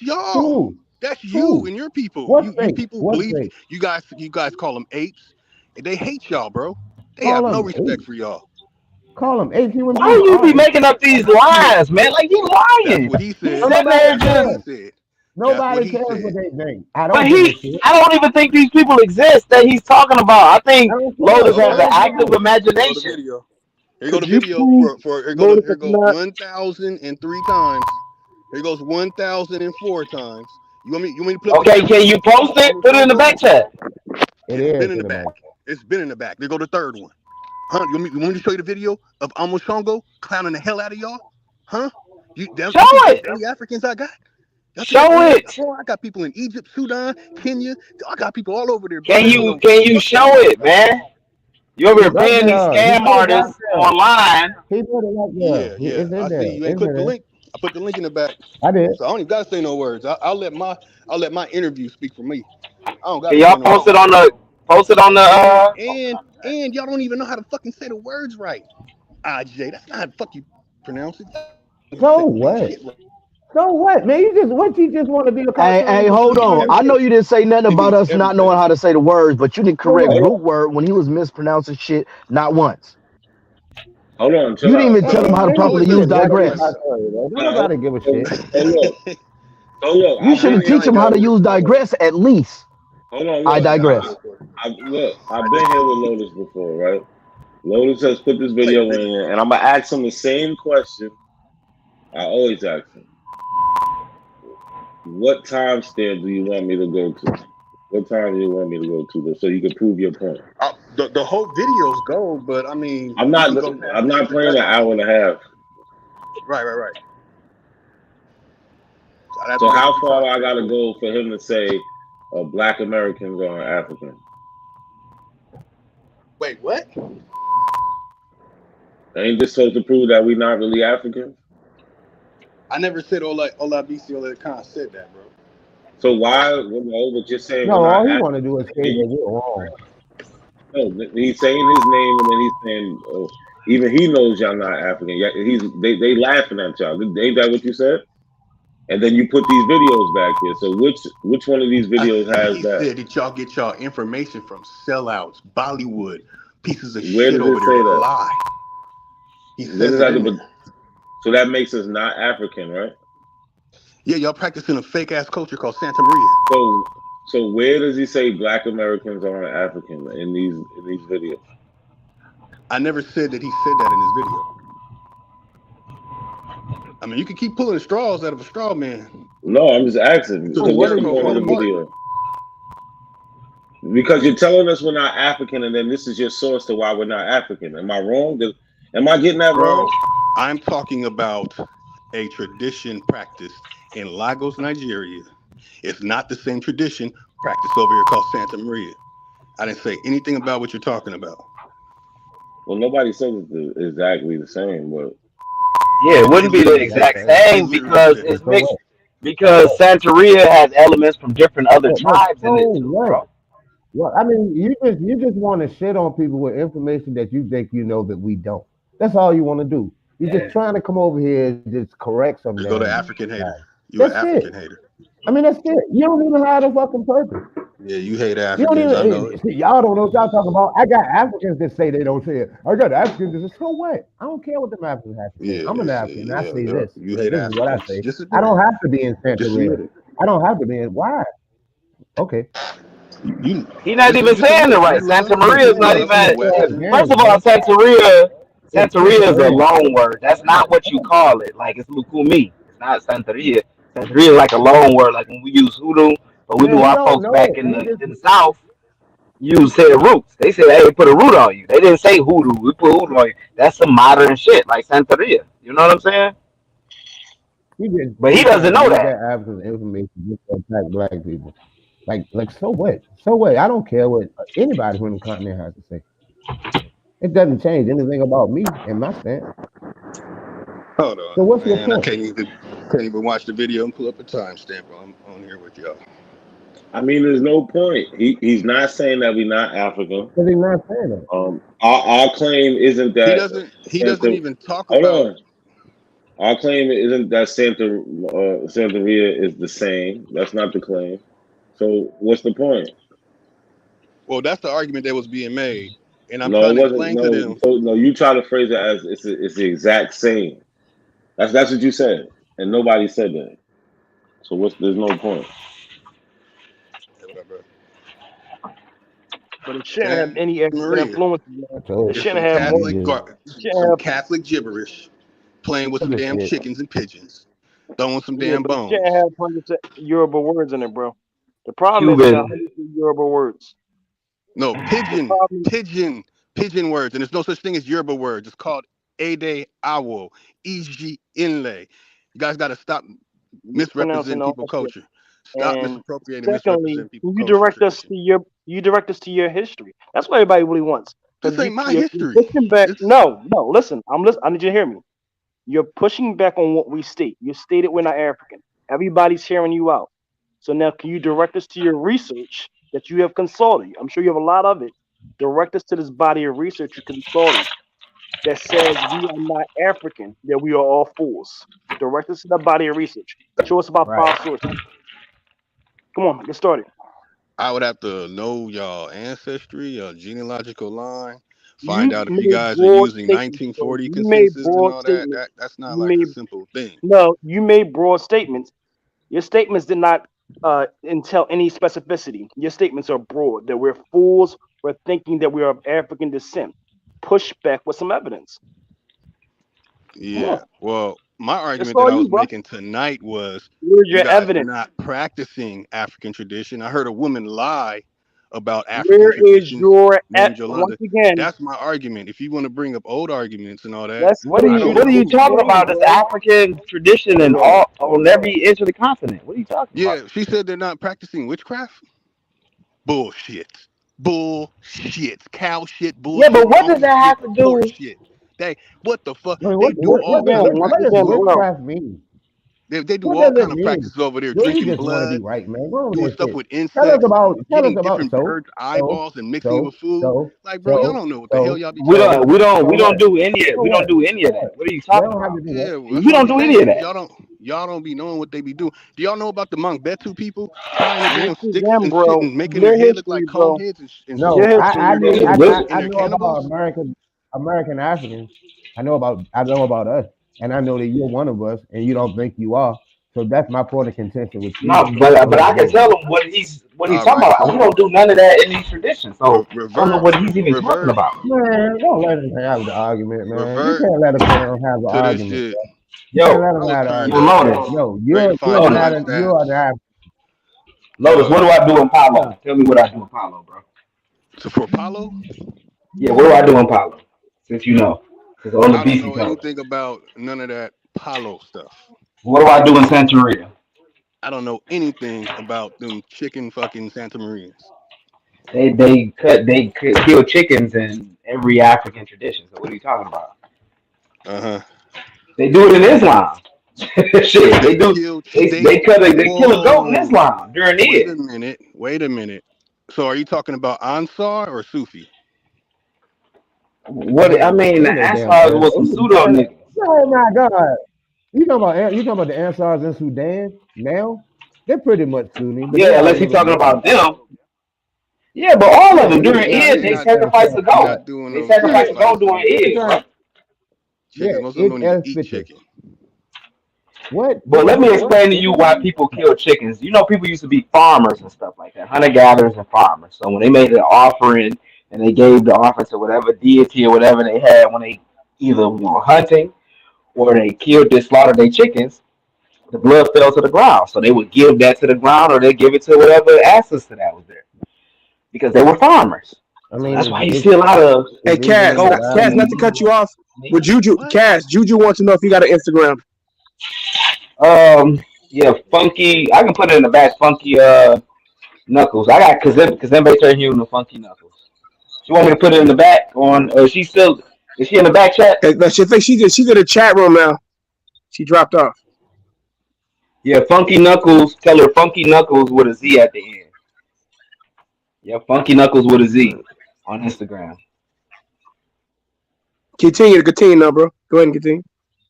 That's y'all. Who? That's you Who? and your people. What You fake? people What believe fake? you guys call them apes. And they hate y'all, bro. They Call have no them respect apes. for y'all. Call them apes. Human Why beings you are be apes. making up these Yeah, lies, man? Like he that's lying. what he He's said. Well, sitting nobody there That's what he just. cares. said. That's what Nobody he cares what said. they think. I But don't give a shit. I don't even think these people exist that he's talking about. I I think don't care. Lotus Hold I has an on. don't active care. Here go the imagination. video. Here go Could the you video prove for here Lotus is go not? 1,003 times. Here goes 1,004 times. You want me? You want me to put up the Okay, can definition you of post it? Put it in the Congo? back chat. It It's been is in in the the back. back. It's been in the back. There go the third one. Huh? You want me to show you the video of Congo clowning the hell out of y'all? Huh? Show You think that's it. the only Africans I got? Y'all think that's the Show only it. Boy, I got people in Egypt, Sudan, Kenya. I got people all over there, bro. Can They don't you know can you fuck show about it, man? You over It's here up paying these there. He scam put it up artists there. online. He put it up there. Yeah. It's in I there. see you ain't It's click in the there. link. I put the link in the back. I did. So I don't even gotta say no words. I'll let my interview speak for me. I don't Can gotta say y'all no post words. it on the And y'all don't even know how to fucking say the words right. IJ, that's not how the fuck you pronounce it. You So say what? shit right. So what, man? You just want to be a Hey, cartoon? hold He means on. I know everything. you didn't say nothing He about means us not knowing everything. how to say the words, but you didn't So correct what? Root word when he was mispronouncing shit not once. Hold on, You chill didn't out. even Hey, tell him how to I properly always niggas say use just what want to be digress. digress. cartoon, man. Don't Hold nobody give a shit. look. You I've should been have here teach him with how to Lotus use before. digress at least. Hold on, I look. digress. I've been here with Lotus before, right? Lotus has put this Play the video video. in, and I'm gonna ask him the same question I always ask him. What timestamp do you want me to go to? What time do you want me to go to, so you can prove your point? The whole video's gold, but I mean, I'm we not. can go past I'm the not playing an introduction. hour and a half. Right. So I'd have to So go how with the far I timestamp gotta too. go for him to say Black Americans are African? Wait, what? Ain't this supposed to prove that we not really Africans? I never said Ola BC Ola Khan said that, bro. So why? No, but you're saying No, we're not all he want to African. do is say that we're wrong. No, he's saying his name and then he's saying, oh, even he knows y'all not African. Yeah, they laughing at y'all. Ain't that what you said? And then you put these videos back here. So which one of these videos has He that? said that y'all get y'all information from sellouts, Bollywood, pieces of Where shit does over it there say that that? lie. He What says does it that? in But there. so that makes us not African, right? Yeah, y'all practicing a fake ass culture called Santa Maria. So where does he say Black Americans aren't African in these videos? I never said that he said that in his video. I mean, you can keep pulling straws out of a straw man No, I'm just asking. to So the what's the Jericho point of hole the of Martin. video? Because you're telling us we're not African, and then this is your source to why we're not African. Am I wrong? Am I getting that wrong? Bro, I'm talking about a tradition practiced in Lagos, Nigeria. It's not the same tradition practiced over here called Santa Maria. I didn't say anything about what you're talking about. Well, nobody says it's exactly the same, but Yeah, it They wouldn't be the literally exact said. They same literally because said. it's mixed. Because Santeria has elements from different other But tribes so in it too, what? bro. Well, I mean, you just want to shit on people with information that you think you know that we don't. That's all you want to do. You're just trying to come over here and just correct some There go the damn African hater. time. You an That's it. African hater. I mean, that's it. You don't even have a fucking purpose. Yeah, you hate You don't Africans. I know even. it. Y'all don't know what y'all talking about. I got Africans that say they don't say it. I got Africans that say, so what? I don't care what them Africans have to say. I'm an African. And I say Yeah. this. You hate This is what I Africans. say. Just I admit it. don't have to be in Just Santeria. admit it. I don't have to be in. Why? Okay. You He's not even just saying admit it it. right. You Santa lying. Maria is You not lying. I'm a even. Western. First of all, Santeria is a loan word. That's not what you call it. Like it's Lukumi. It's not Santeria. Santeria is like a loan word. Like when we use hoodoo, but we knew Man, we our don't folks know. back in We the just South use said roots. They said, "Hey, put a root on you." They didn't say hoodoo. We put hoodoo on you. That's some modern shit, like Santeria. You know what I'm saying? But he we trying doesn't to know use that. that African information just to attack black people. Like so what? So what? I don't care what anybody from the continent has to say. It doesn't change anything about me and my stance. Hold So on, what's your man. I point? can't even watch the video and pull up a timestamp while I'm on here with y'all. I mean, there's no point. He's not saying that we're not African. Because he's not saying that. Our claim isn't He that doesn't. He doesn't Santa. even talk Hold about. on. Our claim isn't that Santeria is the same. That's not the claim. So what's the point? Well, that's the argument that was being made, and I'm No, trying it to wasn't. explain to No, them. so no, you try to phrase it as it's the exact same. That's what you said, and nobody said that. So there's no point. But it shouldn't have Santa any extra Maria. influence. It It's shouldn't some have more. Catholic Jesus. It shouldn't some have. Catholic gibberish, playing with Full some of damn shit. chickens and pigeons. throwing some Yeah, damn but it bones. can't have hundreds of Yoruba words in it, bro. The problem is it got Cuban. hundreds of Yoruba words. No, The pigeon, problem, pigeon, pigeon words, and there's no such thing as Yoruba words. It's called Ede Awo, Iji Inle. You guys got to stop you pronouncing misrepresenting all people that shit. culture. Stop And misappropriating, secondly, misrepresenting people can culture, tradition. you direct us to your history. That's what everybody really wants. This Because ain't my you're history. pushing back. This No, no, listen. I need you to hear me. You're pushing back on what we state. You stated we're not African. Everybody's hearing you out. So now, can you direct us to your research that you have consulted? I'm sure you have a lot of it. Direct us to this body of research you consulted that says we are not African, that we are all fools. Direct us to that body of research. Show us about Right. 5 sources. Come on, get started. I would have to know y'all ancestry, your genealogical line, find You out if you made guys are broad using statements, bro. 1940 You made consensus and broad all that. statements. That's not You like a made simple thing. no. You made broad statements. Your statements did not entail any specificity. Your statements are broad. That we're fools for thinking that we are of African descent. Push back with some evidence. Come Yeah. on, Well, my it's argument that all I you, was bro. making tonight was Where's you your guys evidence? not practicing African tradition. I heard a woman lie about African Where is traditions your named once Yolanda. again? That's my argument. If you want to bring up old arguments and all that, Let's What are put I you you don't to What are you know. good talking shame, about? This bro. African tradition and Bro, all on every inch of the continent. What are you talking about? Yeah, she said they're not practicing witchcraft. Bullshit. Bullshit. Cow shit, Yeah, but bullshit, what does donkey that shit, have to horse do? shit. They what the fuck? I mean, They do once all again, kind of once what does again, practices over there. bro. witchcraft mean? They do What all does it kind of mean? practices over there, Well, you drinking just want to be blood, right, man. Go on doing that stuff shit. with Tell us insects, about. Tell us getting about. different birds' So, eyeballs and mixing it so, with food. so, Like, bro, y'all so, don't know what the hell so, y'all be We talking don't so, we about. don't so we don't what? do any of So we don't what? do any So of that. what? What are you We talking don't have to about? do that. Yeah, well, that's You what don't I'm do any of saying. that. Y'all don't be knowing what they be doing. Do y'all know about the Mongbetu people tying the Once damn sticks again, and shit bro. and making their Your head look like history, cone bro. heads and Your No, history, bro. in I their know about cannibals? American Africans. I know about us, and I know that you're one of us, and you don't think you are. So that's my point of contention with you. No, but Go I can ahead. tell him what he's All talking right, about. We so don't do none of that in these traditions. So I don't know revert, what he's even talking revert, about. Man, don't let him have the argument, man. You revert can't let him have the to this argument, shit. bro. You can't Yo, let I him was have the turned yo, up, argument. Lotus, Yo, ready to find nine you are stats. the African. Lotus, what Uh, do I do in Palo? Tell me what I do in Palo, bro. so for Apollo, Yeah, what do I do in Palo? Since you know, since all the I don't beastie know told us. anything about none of that Palo stuff. What do I do in Santeria? I don't know anything about them chicken fucking Santa Marians. They kill chickens in every African tradition. So what are you talking about? Uh huh. They do it in Islam. Shit, They kill. they kill a goat in Whoa. Islam during Wait Eid. a minute. Wait a minute. So are you talking about Ansar or Sufi? What I mean, the Ain't no damn Ansars answer. was some pseudo niggas. Oh my God. You talking about the Ansars in Sudan now? They're pretty much Sunni, but they Yeah, got a unless you're little talking bit of about them. Yeah, but all of yeah, them yeah. during They Eid, They they not. sacrifice a They goat. not doing They no sacrifice a goat sacrificing during of Eid, bro. yeah, chickens. Muslims it don't even as eat picture. chicken. What? But let me explain to you why people kill chickens. You know, people used to be farmers and stuff like that, hunter gatherers and farmers. So when they made an offering and they gave the offering to whatever deity or whatever they had when they either were hunting or they killed, they slaughtered their chickens, the blood fell to the ground. So they would give that to the ground or they give it to whatever ancestor that was there because they were farmers. I So mean, that's why you see a lot of it's Hey, legal in the Cass, goats Bible. Cass, not to and cut you off, but What? Juju wants to know if you got an Instagram. yeah, funky. I can put it in the back. Funky knuckles. I got Kazembe Terhune and Funky Knuckles. You want me to put it in the back on? She still is she in the back chat? She think she's in the chat room now. She dropped off. Yeah, Funky Knuckles. Tell her Funky Knuckles with a Z at the end. Yeah, Funky Knuckles with a Z on Instagram. Continue now, bro. Go ahead and continue.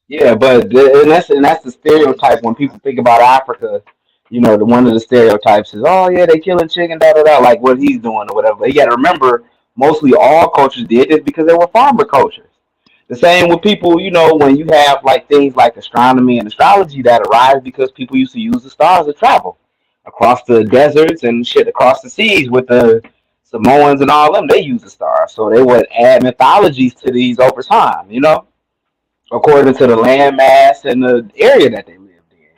Yeah, but and that's the stereotype when people think about Africa. You know, one of the stereotypes is, oh yeah, they killing chicken, da da da, like what he's doing or whatever. But you got to remember, mostly all cultures did this because they were farmer cultures. The same with people, you know, when you have like things like astronomy and astrology that arise because people used to use the stars to travel across the deserts and shit, across the seas with the Samoans and all them. They use the stars, so they would add mythologies to these over time. You know, according to the land mass and the area that they lived in.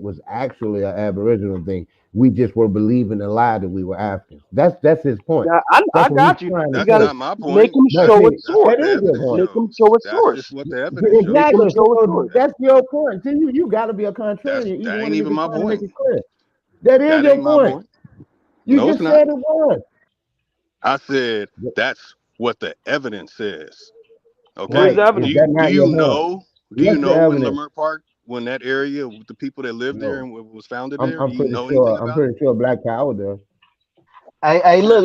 it was actually an Aboriginal thing. We just were believing the lie that we were Africans. That's his point. Now, That's I what he's got you. trying to You That's gotta say. not my make point. him But show see, a That's source. what that the is your evidence point. Make him shows. show a That's source. just what the evidence shows. Make him Exactly. show a So source. that's your point. See, you got to be a contrarian. Either That one ain't of even niggas my trying to make point. it clear. That is That your ain't my point. point. You No, it's just not. said it was. I said that's what the evidence says. What is Okay. Right. the Do Is evidence? you that do not you your point? know do you What's the know when evidence? Leimert Park, when that area, the people that lived there No. and was founded I'm there, I'm do you pretty know sure anything I'm about it? pretty sure Black Power does. Hey, look,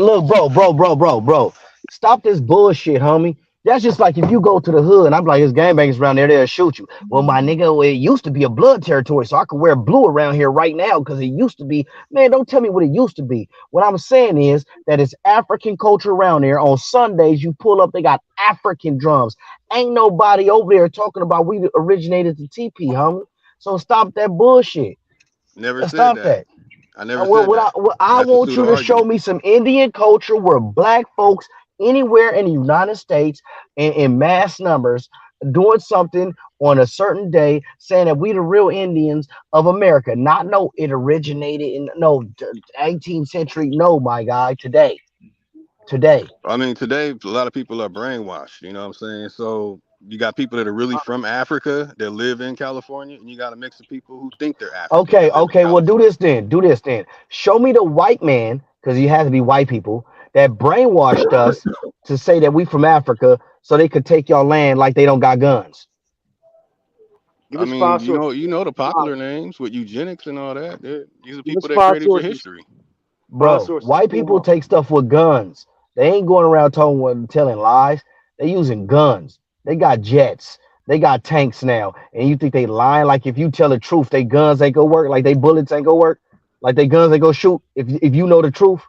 bro. Stop this bullshit, homie. That's just like if you go to the hood and I'm like, there's gangbangers around there, they'll shoot you. Well, my nigga, well, it used to be a blood territory, so I could wear blue around here right now because it used to be. Man, don't tell me what it used to be. What I'm saying is that it's African culture around there. On Sundays, you pull up, they got African drums. Ain't nobody over there talking about we originated the TP, homie. So stop that bullshit. Never said Stop that. that. I never said that. What I That's a want you pseudo to show argument. me some Indian culture where black folks anywhere in the United States in mass numbers doing something on a certain day saying that we the real Indians of America. Not no, it originated in no 18th century. No, my guy, today. I mean, today a lot of people are brainwashed. You know what I'm saying? So you got people that are really from Africa that live in California, and you got a mix of people who think they're African Okay, that live in okay. Well, do California. this then. Do this then. Show me the white man, because he has to be white people that brainwashed us to say that we from Africa, so they could take y'all land like they don't got guns. Give I us mean, five sources. you know the popular names with eugenics and all that. These are Give us people that five created your sources. history. Five Bro, sources. white people take stuff with guns. They ain't going around telling lies. They using guns. They got jets. They got tanks now. And you think they lying? Like if you tell the truth, they guns ain't gonna work. Like they bullets ain't gonna work. Like they guns ain't gonna shoot. If you know the truth,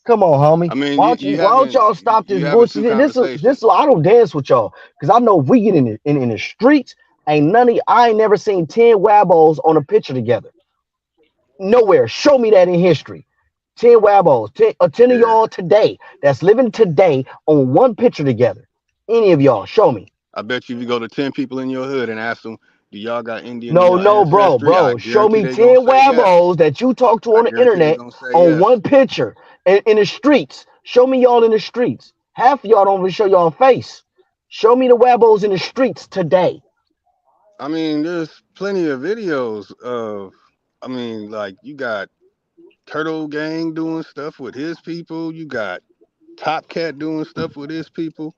come on, homie. I mean, Why don't y'all stop this you having two bullshit? This conversations. I don't dance with y'all because I know if we get in the streets, ain't none of I ain't never seen 10 Wabos on a picture together. Nowhere. Show me that in history. 10 Wabos, 10 of Yeah, y'all today that's living today on one picture together. Any of y'all, show me. I bet you if you go to 10 people in your hood and ask them, do y'all got Indian in No, your no, ancestry? I bro. Show guarantee me they gonna 10 say yes. Wabos that you talk to I on the guarantee they internet gonna say on yes. one picture in the streets. Show me y'all in the streets. Half of y'all don't even show y'all face. Show me the Wabos in the streets today. I mean, there's plenty of videos of, I mean, like you got Turtle Gang doing stuff with his people. You got Top Cat doing stuff with his people.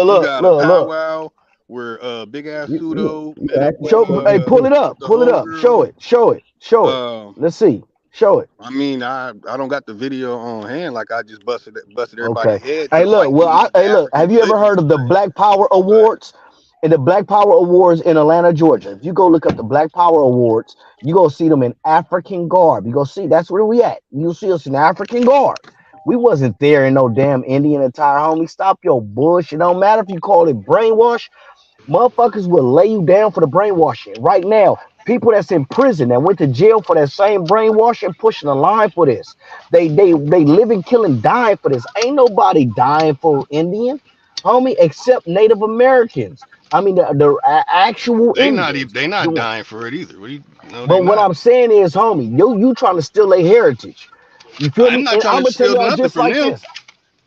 You got a Look. powwow where Big Ass Pseudo met up with Show, hey, pull it up. the Pull it up. homegirl. Show it. Um, Let's see. Show it. I mean, I don't got the video on hand. Like I just busted everybody's Okay. head to Hey, the look. white Well, meat and the look. Have African you ever religions heard and of the things. Black Power But Awards? In the Black Power Awards in Atlanta, Georgia. If you go look up the Black Power Awards, you go see them in African garb. You go see that's where we at. You'll see us in African garb. We wasn't there in no damn Indian attire, homie. Stop your bullshit. It don't matter if you call it brainwash. Motherfuckers will lay you down for the brainwashing. Right now, people that's in prison that went to jail for that same brainwashing, pushing the line for this. They living, killing, dying for this. Ain't nobody dying for Indian, homie, except Native Americans. I mean, the actual Indians. they not dying for it either. No, they But what not. I'm saying is, homie, you trying to steal their heritage. You feel I'm me? not And trying I'm to gonna tell steal y'all nothing just from like them. this.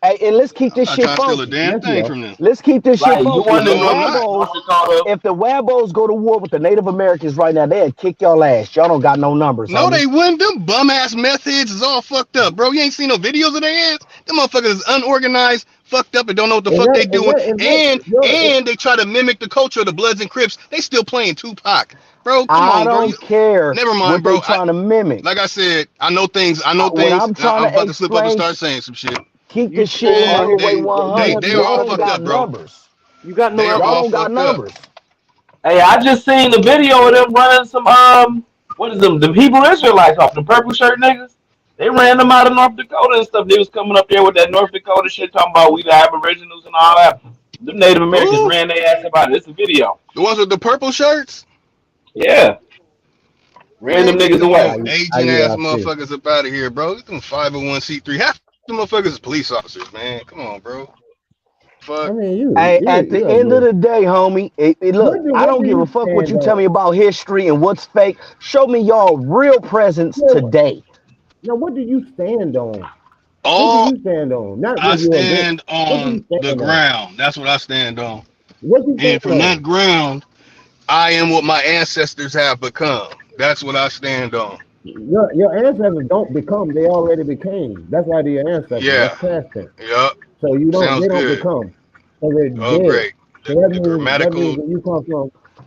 Hey, and let's keep I'm this not shit trying to steal a funky. damn thing from them. Let's keep this shit Right, you funky. want to No, I'm not. North Dakota? If the Wabos go to war with the Native Americans right now, they'd kick y'all ass. Y'all don't got no numbers, No, homie. they wouldn't. Them bum ass meth heads is all fucked up, bro. You ain't seen no videos of their ass. Them motherfuckers is unorganized, fucked up, and don't know what the fuck they doing. And they try to mimic the culture of the Bloods and Crips. They still playing Tupac, bro. Come I on, bro. don't care Never mind, what they bro. trying to mimic. Like I said, I know things. I know What things. I'm And trying I'm to about to slip up and explain, start saying some shit. keep You this shit spoke 100 way already. You 100. have They are no all Y'all don't fucked got up, bro. numbers. You got no They are Y'all all don't evidence. got fucked up. numbers. Hey, I just seen the video of them running some what is them? The Hebrew Israelites off the purple shirt niggas. They ran them out of North Dakota and stuff. They was coming up there with that North Dakota shit, talking about we the Aboriginals and all that. Them Native Americans Who? ran their ass about it. It's a video. The ones with the purple shirts? Yeah, ran Man, them get niggas them away. old aging ass motherfuckers up out of here, bro. Get them 501c3. Half the motherfuckers is police officers, man. Come on, bro. I Fuck. mean, Hey, at the you're a end of little. the day, homie, look, I What don't do give a you fuck what stand you tell me on? about history and what's fake. Show me y'all real presence Yeah. today. Now, what do you stand on? What do All you stand on? Not I what you're against. stand What do on you the stand on? ground. That's what I stand on. What you And stand from that on? ground, I am what my ancestors have become. That's what I stand on. Your ancestors don't become; they already became. That's why they're your ancestors. Yeah. That's past tense. Yup. So you don't. Sounds They don't good. become. So they're Oh, dead. great. So that The means grammatical. when you come from.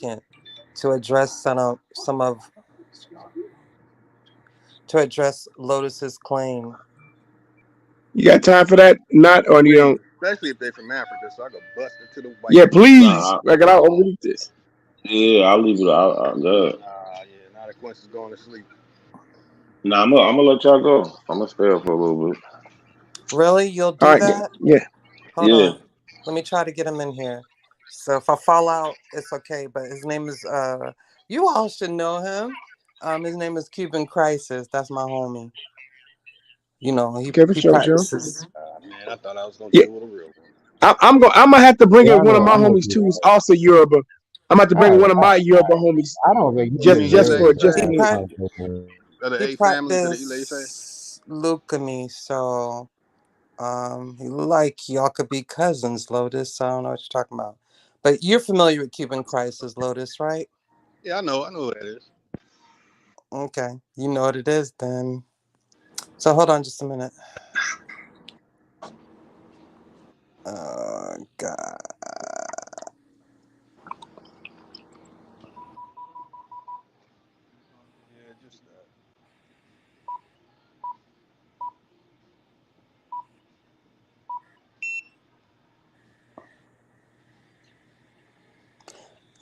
significant to address some of to address Lotus's claim. You got time for that? Not or you don't? Especially if they're from Africa, so I could bust into the white. Yeah, please. Nah, I gotta read this. yeah, I'll leave it out. Good. Yeah, now that Quincy's going to sleep. Nah, I'm gonna let y'all go. I'm gonna stay up for a little bit. Really? You'll do All right, that? yeah. Hold Yeah. on. Let me try to get him in here. So if I fall out, it's okay. But his name is you all should know him. His name is Cuban Crisis. That's my homie. You know, he practices. Man, I thought I was gonna Yeah. deal with a real one. I'm gonna have to bring Yeah, in one of my I know homies you. too, who's also Yoruba. I'm about to bring in one of my Yoruba homies. I don't think Just for Ife? me. Are the He eight families of the Ife? practiced Lucani, so he like y'all could be cousins, Lotus. I don't know what you're talking about. But you're familiar with Cuban Crisis, Lotus, right? Yeah, I know who that is. Okay. You know what it is then. So hold on just a minute. God. Yeah, just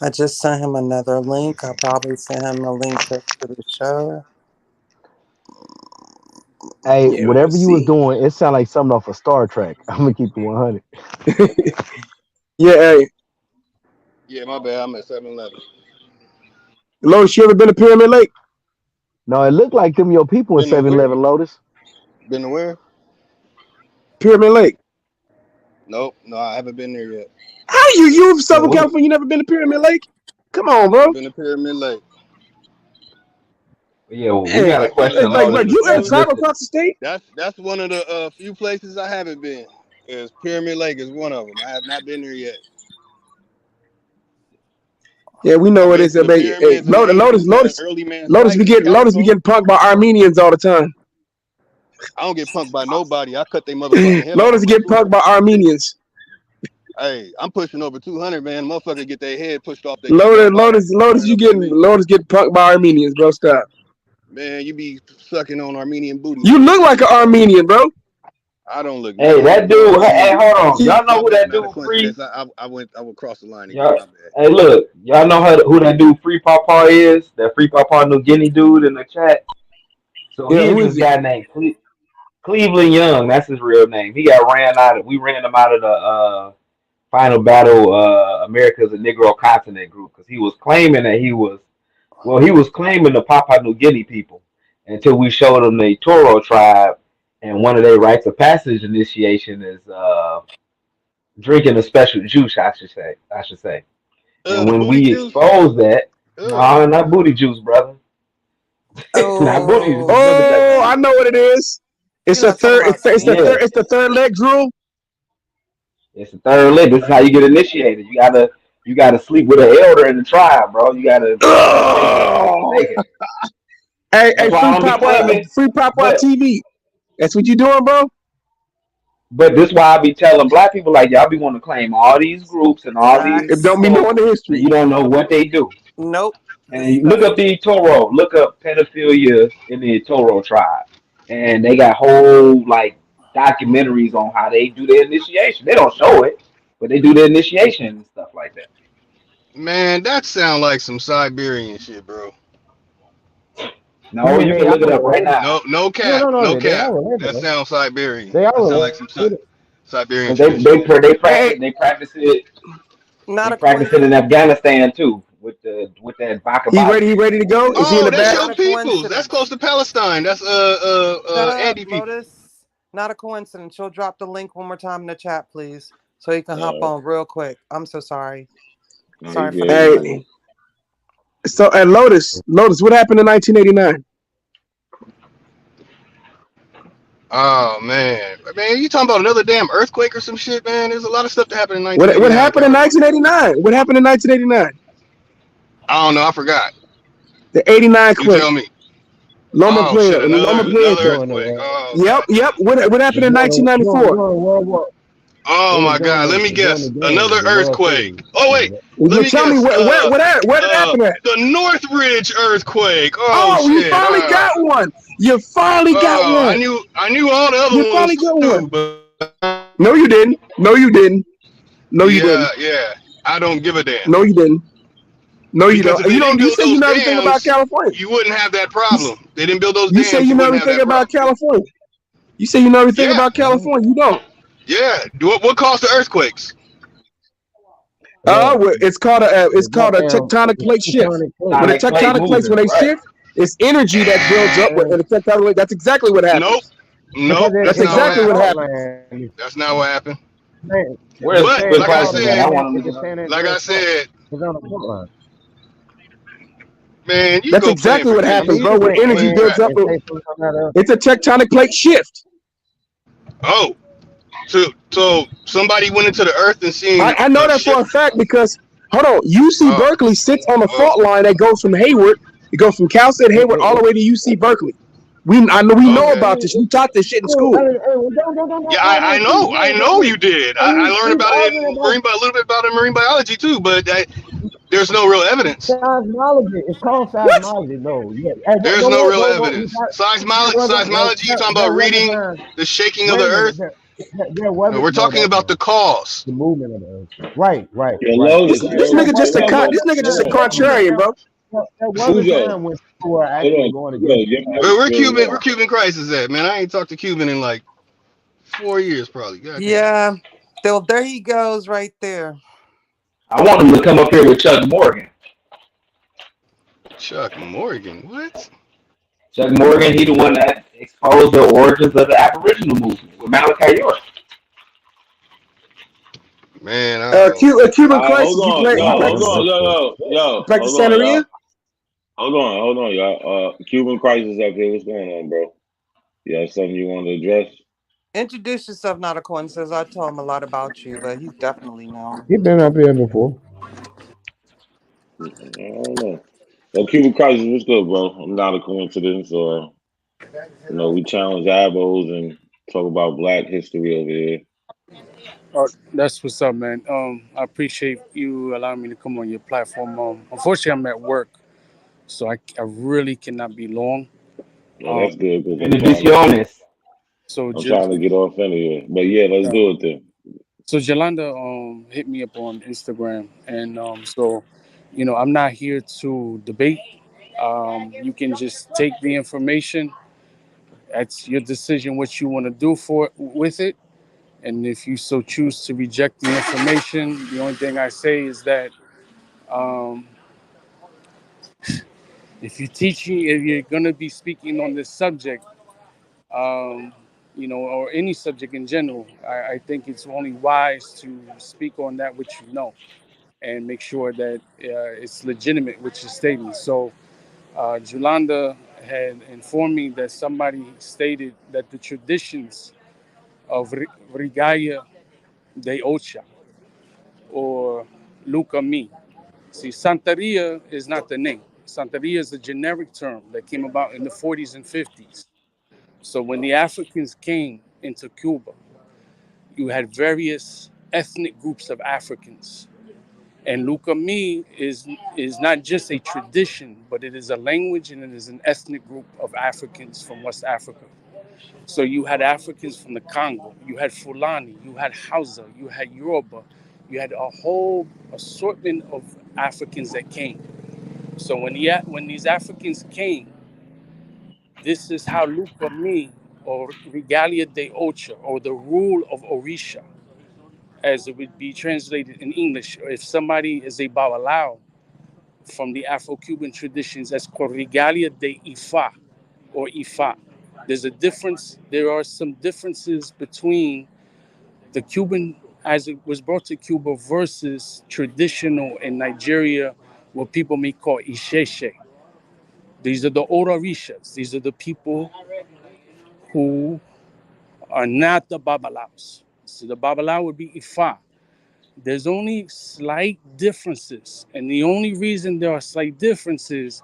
I just sent him another link. I'll probably send him a link to the show. Hey, Yeah, whatever let's you was see. doing, it sounded like something off of Star Trek. I'm gonna keep it 100. Yeah, hey. Yeah, my bad. I'm at 7-Eleven. Lotus, you ever been to Pyramid Lake? No, it looked like them your people in Been to where? 7-Eleven, Lotus. Been to where? Pyramid Lake. Nope, no, I haven't been there yet. How you from Southern What? California? You never been to Pyramid Lake? Come on, Never bro. been to Pyramid Lake. Yeah, well, we Hey, got a question, like Lotus. you If gotta you travel listen, across the state. That's one of the few places I haven't been. Is Pyramid Lake is one of them. I have not been there yet. Yeah, we know I've what it been is. to the Hey, pyramids and the ancient early man Lotus, sites in we Calico. get punked by Armenians all the time. I don't get punked by nobody. I cut their motherfucking head off Lotus with my get foot. punked by Armenians. Hey, I'm pushing over 200, man. Motherfucker get their head pushed off their scalp. Lotus, Lotus get punked by Armenians, bro. Stop. Man, you be sucking on Armenian booty. You look like an Armenian, bro. I don't look hey, nothing like that no dude. Hey, Armenian. hold on. Y'all know My who bad, that not a dude free? coincidence. I would cross the line again. Y'all, My bad. hey, look. Y'all know who that dude Free Papa is? That Free Papa New Guinea dude in the chat. So Yeah, he who is is this he? guy named Cleveland Young. That's his real name. He got ran out of. We ran him out of the Final Battle America's a Negro Continent group because he was claiming that he was claiming the Papua New Guinea people until we showed him the Toro tribe, and one of their rites of passage initiation is drinking a special juice. I should say. And The when booty we juice. exposed that, Ugh. no, not booty juice, brother. Not booty juice. Oh, Another type of Oh, I juice. know what it is. It's you're a not talking third. about Yeah, semen? It's the third leg drool. it's the third leg. This is how you get initiated. You gotta sleep with an elder in the tribe, bro. You gotta partake in it. Oh, Partake in it. hey, That's why I don't be claiming. free Papua But TV. That's what you doing, bro. this why I be telling black people like y'all be wanting to claim all these groups and all these It Facts. don't be knowing the cults, and history. you don't know what they do. Nope. And This you look up the Toro, look up pedophilia in the Toro tribe, and they got whole like documentaries on how they do their initiation. They don't show it, but they do their initiation and stuff like that. Man, that sound like some Siberian shit, bro. I No, mean, you they can are look it up right related. now. No No, cap, no, no no. They cap. are related. That sounds Siberian. They are That sound like some related. Siberian And tradition. Hey, they practice it not they a practice it in coincidence. Afghanistan too with that Baka he ready? Bali He shit. ready to go? Is he in Oh, the that's back? your Not a peoples. That's close coincidence. to Palestine. That's Shut up, Andy people. Lotus. Not a coincidence. You'll drop the link one more time in the chat, please, so you can hop Uh, on real quick. I'm so sorry. no, you Sorry for good, the you delay. Hey, good. so at Lotus, what happened in 1989? Oh man, you talking about another damn earthquake or some shit, man? There's a lot of stuff that happened in What 1989, happened in bro. 1989? What happened in 1989? I don't know. I forgot. The 89 You quake. tell me. Loma Oh shit, Prieta. Loma another Prieta. During earthquake. the Oh Yep, god yep. damn. What happened in during 1994? World War Oh my God! Let me doing the guess. game, Another the World earthquake. Series. Oh wait, let Well, me tell me guess. where did it happen at? The Northridge earthquake. Oh Oh, you shit. finally got one. You finally got Oh, one. I knew all the You other finally ones got one. too, but No, you didn't. No, you didn't. No, you didn't. yeah. I don't give a damn No, you didn't. No, you because don't. if they You didn't don't. You build say you those know everything about dams, California. you wouldn't have that problem. They didn't build those You say dams, you you know wouldn't have everything that about problem. California. You say you know everything Yeah, about California. You don't. yeah. What caused the earthquakes? Well, It's the called a goddamn tectonic plate shift. tectonic plate. When the Sonic plate tectonic plates when moving, they right? shift, it's energy that builds up And in the tectonic plate. That's exactly what Nope, happens. nope. That's it's That's not on what a exactly what happened. fault happens. line. That's not what happened. Man, Where's But where's like I Crisis at? said, I want him It's to a get. San like I Andreas fault. said, It's on a fault line. man, you That's go playing exactly for what I mean, happens, keeps. you bro. just When went energy Keep and builds track. up, say something like that. it's a tectonic plate shift. Oh, so somebody went into the earth and seen I know a that for a shift. fact because hold on, UC Oh, Berkeley sits on a oh, fault line that goes from Hayward. It goes from Cal State Hayward all the way to UC Berkeley. We know okay. about this. We taught this shit in school. Yeah, Don't keep I going with know this. you did. He's I learned about it arguing in about a little bit about it in marine biology too, but there's no real evidence. seismology. It's called What? seismology, though. Yeah. Hey, There's no real we evidence. got, there wasn't Seismology, you talking there about was a reading time. the shaking of the Wait a minute. earth? There No, wasn't we're no talking that's about the cause. the movement of the earth. Right, right, Yo, right. Lotus, This Lotus, nigga just hold a on, There con. was This Lotus, nigga just a hold on. contrarian, bro. there was a Fujo, time when people were hold actually on. going Yo, against your mic Where real Where low. Cuban crisis at, man? I ain't talked to Cuban in like 4 years, probably. Goddamn. Yeah, there he goes right there. I want him to come up here with Chuck Morgan. Chuck Morgan, what? Chuck Morgan, he the one that exposed the origins of the Aboriginal movement with Malachi York. Man, I don't know. Cuban Hold crisis. He on, played. He yo, hold practiced. on, He practiced hold on, Santeria. y'all. Hold on, y'all. Cuban crisis up here. What's going on, bro? You have something you want to address? Introduce yourself, not a coincidence. I told him a lot about you, but he's definitely known. He's been up here before. I don't know. Well, Cuban crisis, what's good, bro? I'm not a coincidence. We challenge abos and talk about Black history over here. That's what's up, man. I appreciate you allowing me to come on your platform. Unfortunately, I'm at work, so I really cannot be long. Yeah, Um, that's good because Benedicciones. so I'm J- trying to get off anyway. But yeah, let's uh, do it then. so Jolanda hit me up on Instagram, and I'm not here to debate. You can just take the information. That's your decision what you want to do with it. And if you so choose to reject the information, the only thing I say is that um, if you're going to be speaking on this subject, um, or any subject in general, I think it's only wise to speak on that which you know and make sure that it's legitimate, which is stating. So, Julanda had informed me that somebody stated that the traditions of Rigaya de Ocha or Luca Mi. See, Santeria is not the name. Santeria is a generic term that came about in the 40s and 50s. So when the Africans came into Cuba, you had various ethnic groups of Africans. And Lucami is not just a tradition, but it is a language and it is an ethnic group of Africans from West Africa. So you had Africans from the Congo, you had Fulani, you had Hausa, you had Yoruba, you had a whole assortment of Africans that came. So when these Africans came, this is how Lucami or Regalia de Ocha or the rule of Orisha, as it would be translated in English, or if somebody is a Babalao from the Afro-Cuban traditions, as called Regalia de Ifa or Ifa. There's a difference. There are some differences between the Cuban, as it was brought to Cuba, versus traditional in Nigeria, what people may call Isheshe. These are the Orarishas. These are the people who are not the Babalaos. So the Babalao would be Ifa. There's only slight differences. And the only reason there are slight differences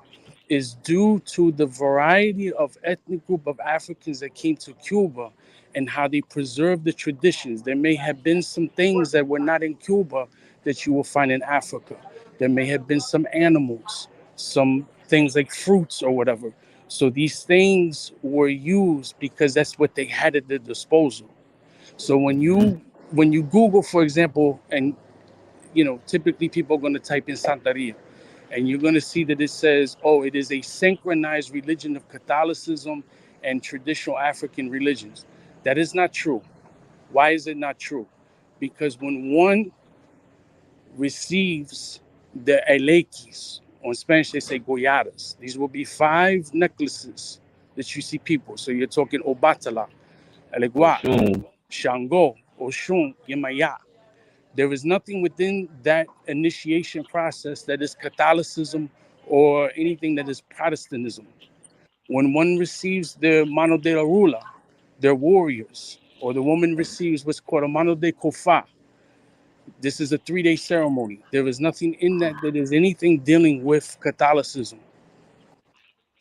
is due to the variety of ethnic group of Africans that came to Cuba and how they preserve the traditions. There may have been some things that were not in Cuba that you will find in Africa. There may have been some animals, some things like fruits or whatever. So these things were used because that's what they had at their disposal. So when you Google, for example, and typically people are going to type in Santeria, and you're going to see that it says, oh, it is a synchronized religion of Catholicism and traditional African religions. That is not true. Why is it not true? Because when one receives the elequis, on Spanish they say goyadas, these will be 5 necklaces that you see people. So you're talking Obatala, Elegua, Oshun. Shango, Oshun, Yemaya. There is nothing within that initiation process that is Catholicism or anything that is Protestantism. When one receives the mano de la rula, their warriors, or the woman receives what's called a mano de kofa, this is a 3-day ceremony. There is nothing in that is anything dealing with Catholicism.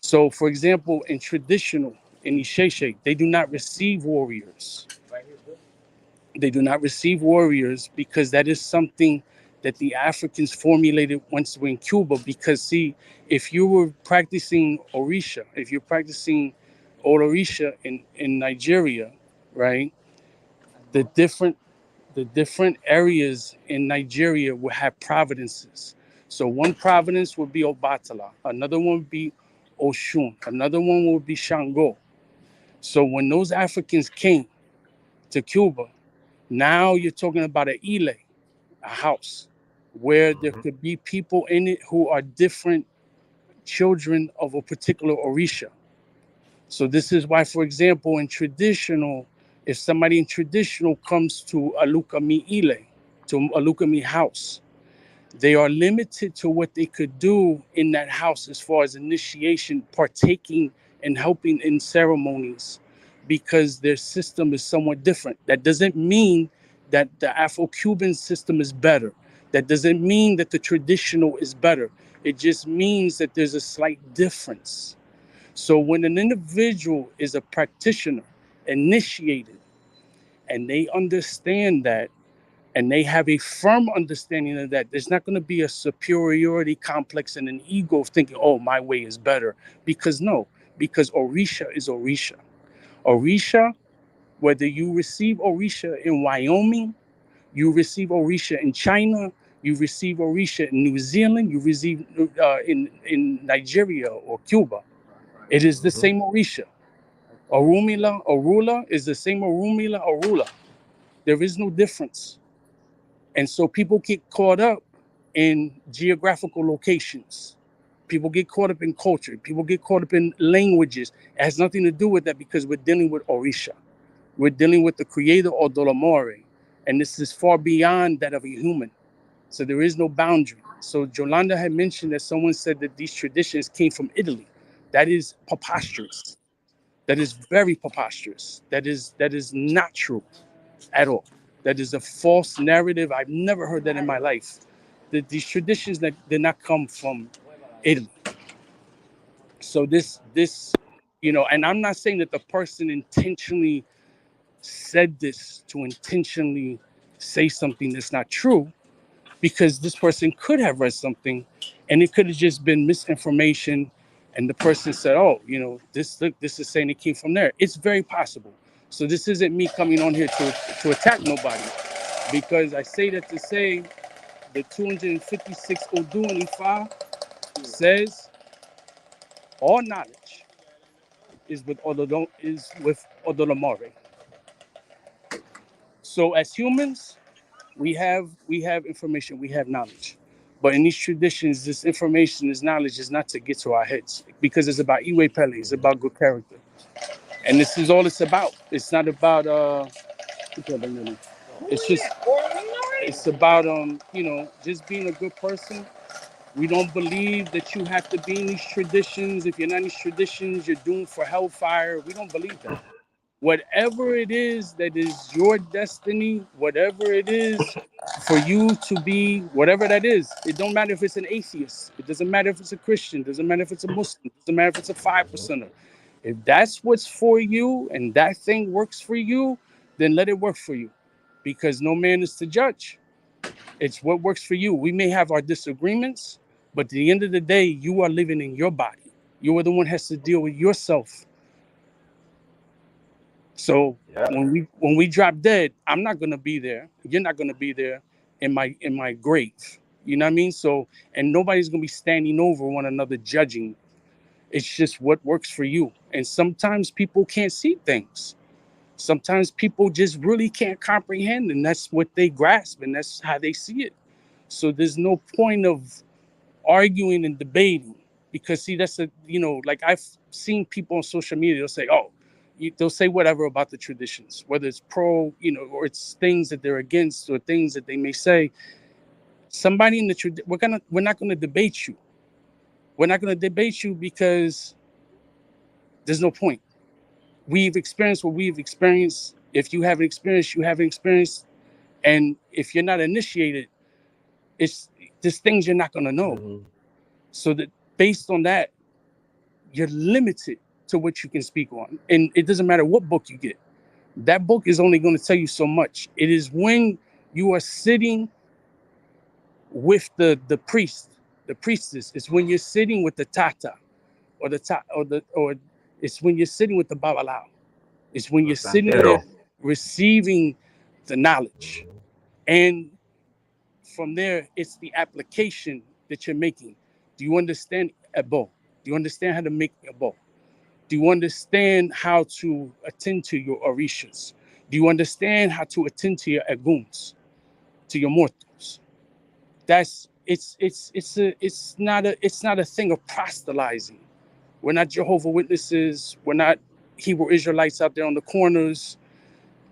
So, for example, in traditional, in Isheshe, they do not receive warriors. They do not receive warriors because that is something that the Africans formulated once we're in Cuba. Because see, if you were practicing Orisha, if you're practicing Orisha in Nigeria, right? The different areas in Nigeria will have providences. So one providence would be Obatala, another one would be Oshun, another one would be Shango. So when those Africans came to Cuba, now you're talking about an ile, a house, where there could be people in it who are different children of a particular Orisha. So this is why, for example, in traditional, if somebody in traditional comes to Alukami ile, to Alukami house, they are limited to what they could do in that house as far as initiation, partaking and helping in ceremonies, because their system is somewhat different. That doesn't mean that the Afro-Cuban system is better. That doesn't mean that the traditional is better. It just means that there's a slight difference. So when an individual is a practitioner, initiated, and they understand that, and they have a firm understanding of that, there's not going to be a superiority complex and an ego of thinking, oh, my way is better. Because no, because Orisha is Orisha. Orisha, whether you receive Orisha in Wyoming, you receive Orisha in China, you receive Orisha in New Zealand, you receive in Nigeria or Cuba, it is the same Orisha. Orula is the same Orula. There is no difference. And so people get caught up in geographical locations. People get caught up in culture. People get caught up in languages. It has nothing to do with that because we're dealing with Orisha. We're dealing with the creator or Dolomore. And this is far beyond that of a human. So there is no boundary. So Jolanda had mentioned that someone said that these traditions came from Italy. That is preposterous. That is very preposterous. That is not true at all. That is a false narrative. I've never heard that in my life. That these traditions that did not come from Italy. So and I'm not saying that the person intentionally said this to intentionally say something that's not true, because this person could have read something and it could have just been misinformation, and the person said, oh, this is saying it came from there. It's very possible. So this isn't me coming on here to attack nobody, because I say that to say the 256 Odu and Ifa says all knowledge is with Odolamare. So as humans, we have information, we have knowledge. But in these traditions, this information, this knowledge is not to get to our heads, because it's about Iwe Pele, it's about good character. And this is all it's about. It's not about it's about just being a good person. We don't believe that you have to be in these traditions. If you're not in these traditions, you're doomed for hellfire. We don't believe that. Whatever it is that is your destiny, whatever it is for you to be, whatever that is, it don't matter if it's an atheist. It doesn't matter if it's a Christian. It doesn't matter if it's a Muslim. It doesn't matter if it's a 5%er. If that's what's for you and that thing works for you, then let it work for you, because no man is to judge. It's what works for you. We may have our disagreements, but at the end of the day, you are living in your body. You are the one who has to deal with yourself. So Yeah. when we drop dead, I'm not gonna be there. You're not gonna be there in my grave. You know what I mean? So, and nobody's gonna be standing over one another judging. It's just what works for you. And sometimes people can't see things. Sometimes people just really can't comprehend, and that's what they grasp, and that's how they see it. So there's no point of arguing and debating, because see, that's a, you know, like I've seen people on social media, they'll say, oh, they'll say whatever about the traditions, whether it's pro, you know, or it's things that they're against or things that they may say. Somebody in the we're not gonna debate you. We're not gonna debate you because there's no point. We've experienced what we've experienced. If you haven't experienced, you haven't experienced. And if you're not initiated, it's there's things you're not gonna know. Mm-hmm. So that based on that, you're limited to what you can speak on. And it doesn't matter what book you get. That book is only going to tell you so much. It is when you are sitting with the priest, the priestess. It's when you're sitting with the tata, or it's when you're sitting with the babalao. It's when you're sitting there Santero. receiving the knowledge. And from there, it's the application that you're making. Do you understand a bow? Do you understand how to make a bow? Do you understand how to attend to your orishas? Do you understand how to attend to your aguns, to your mortals? That's it's not a thing of proselytizing. We're not Jehovah Witnesses. We're not Hebrew Israelites out there on the corners.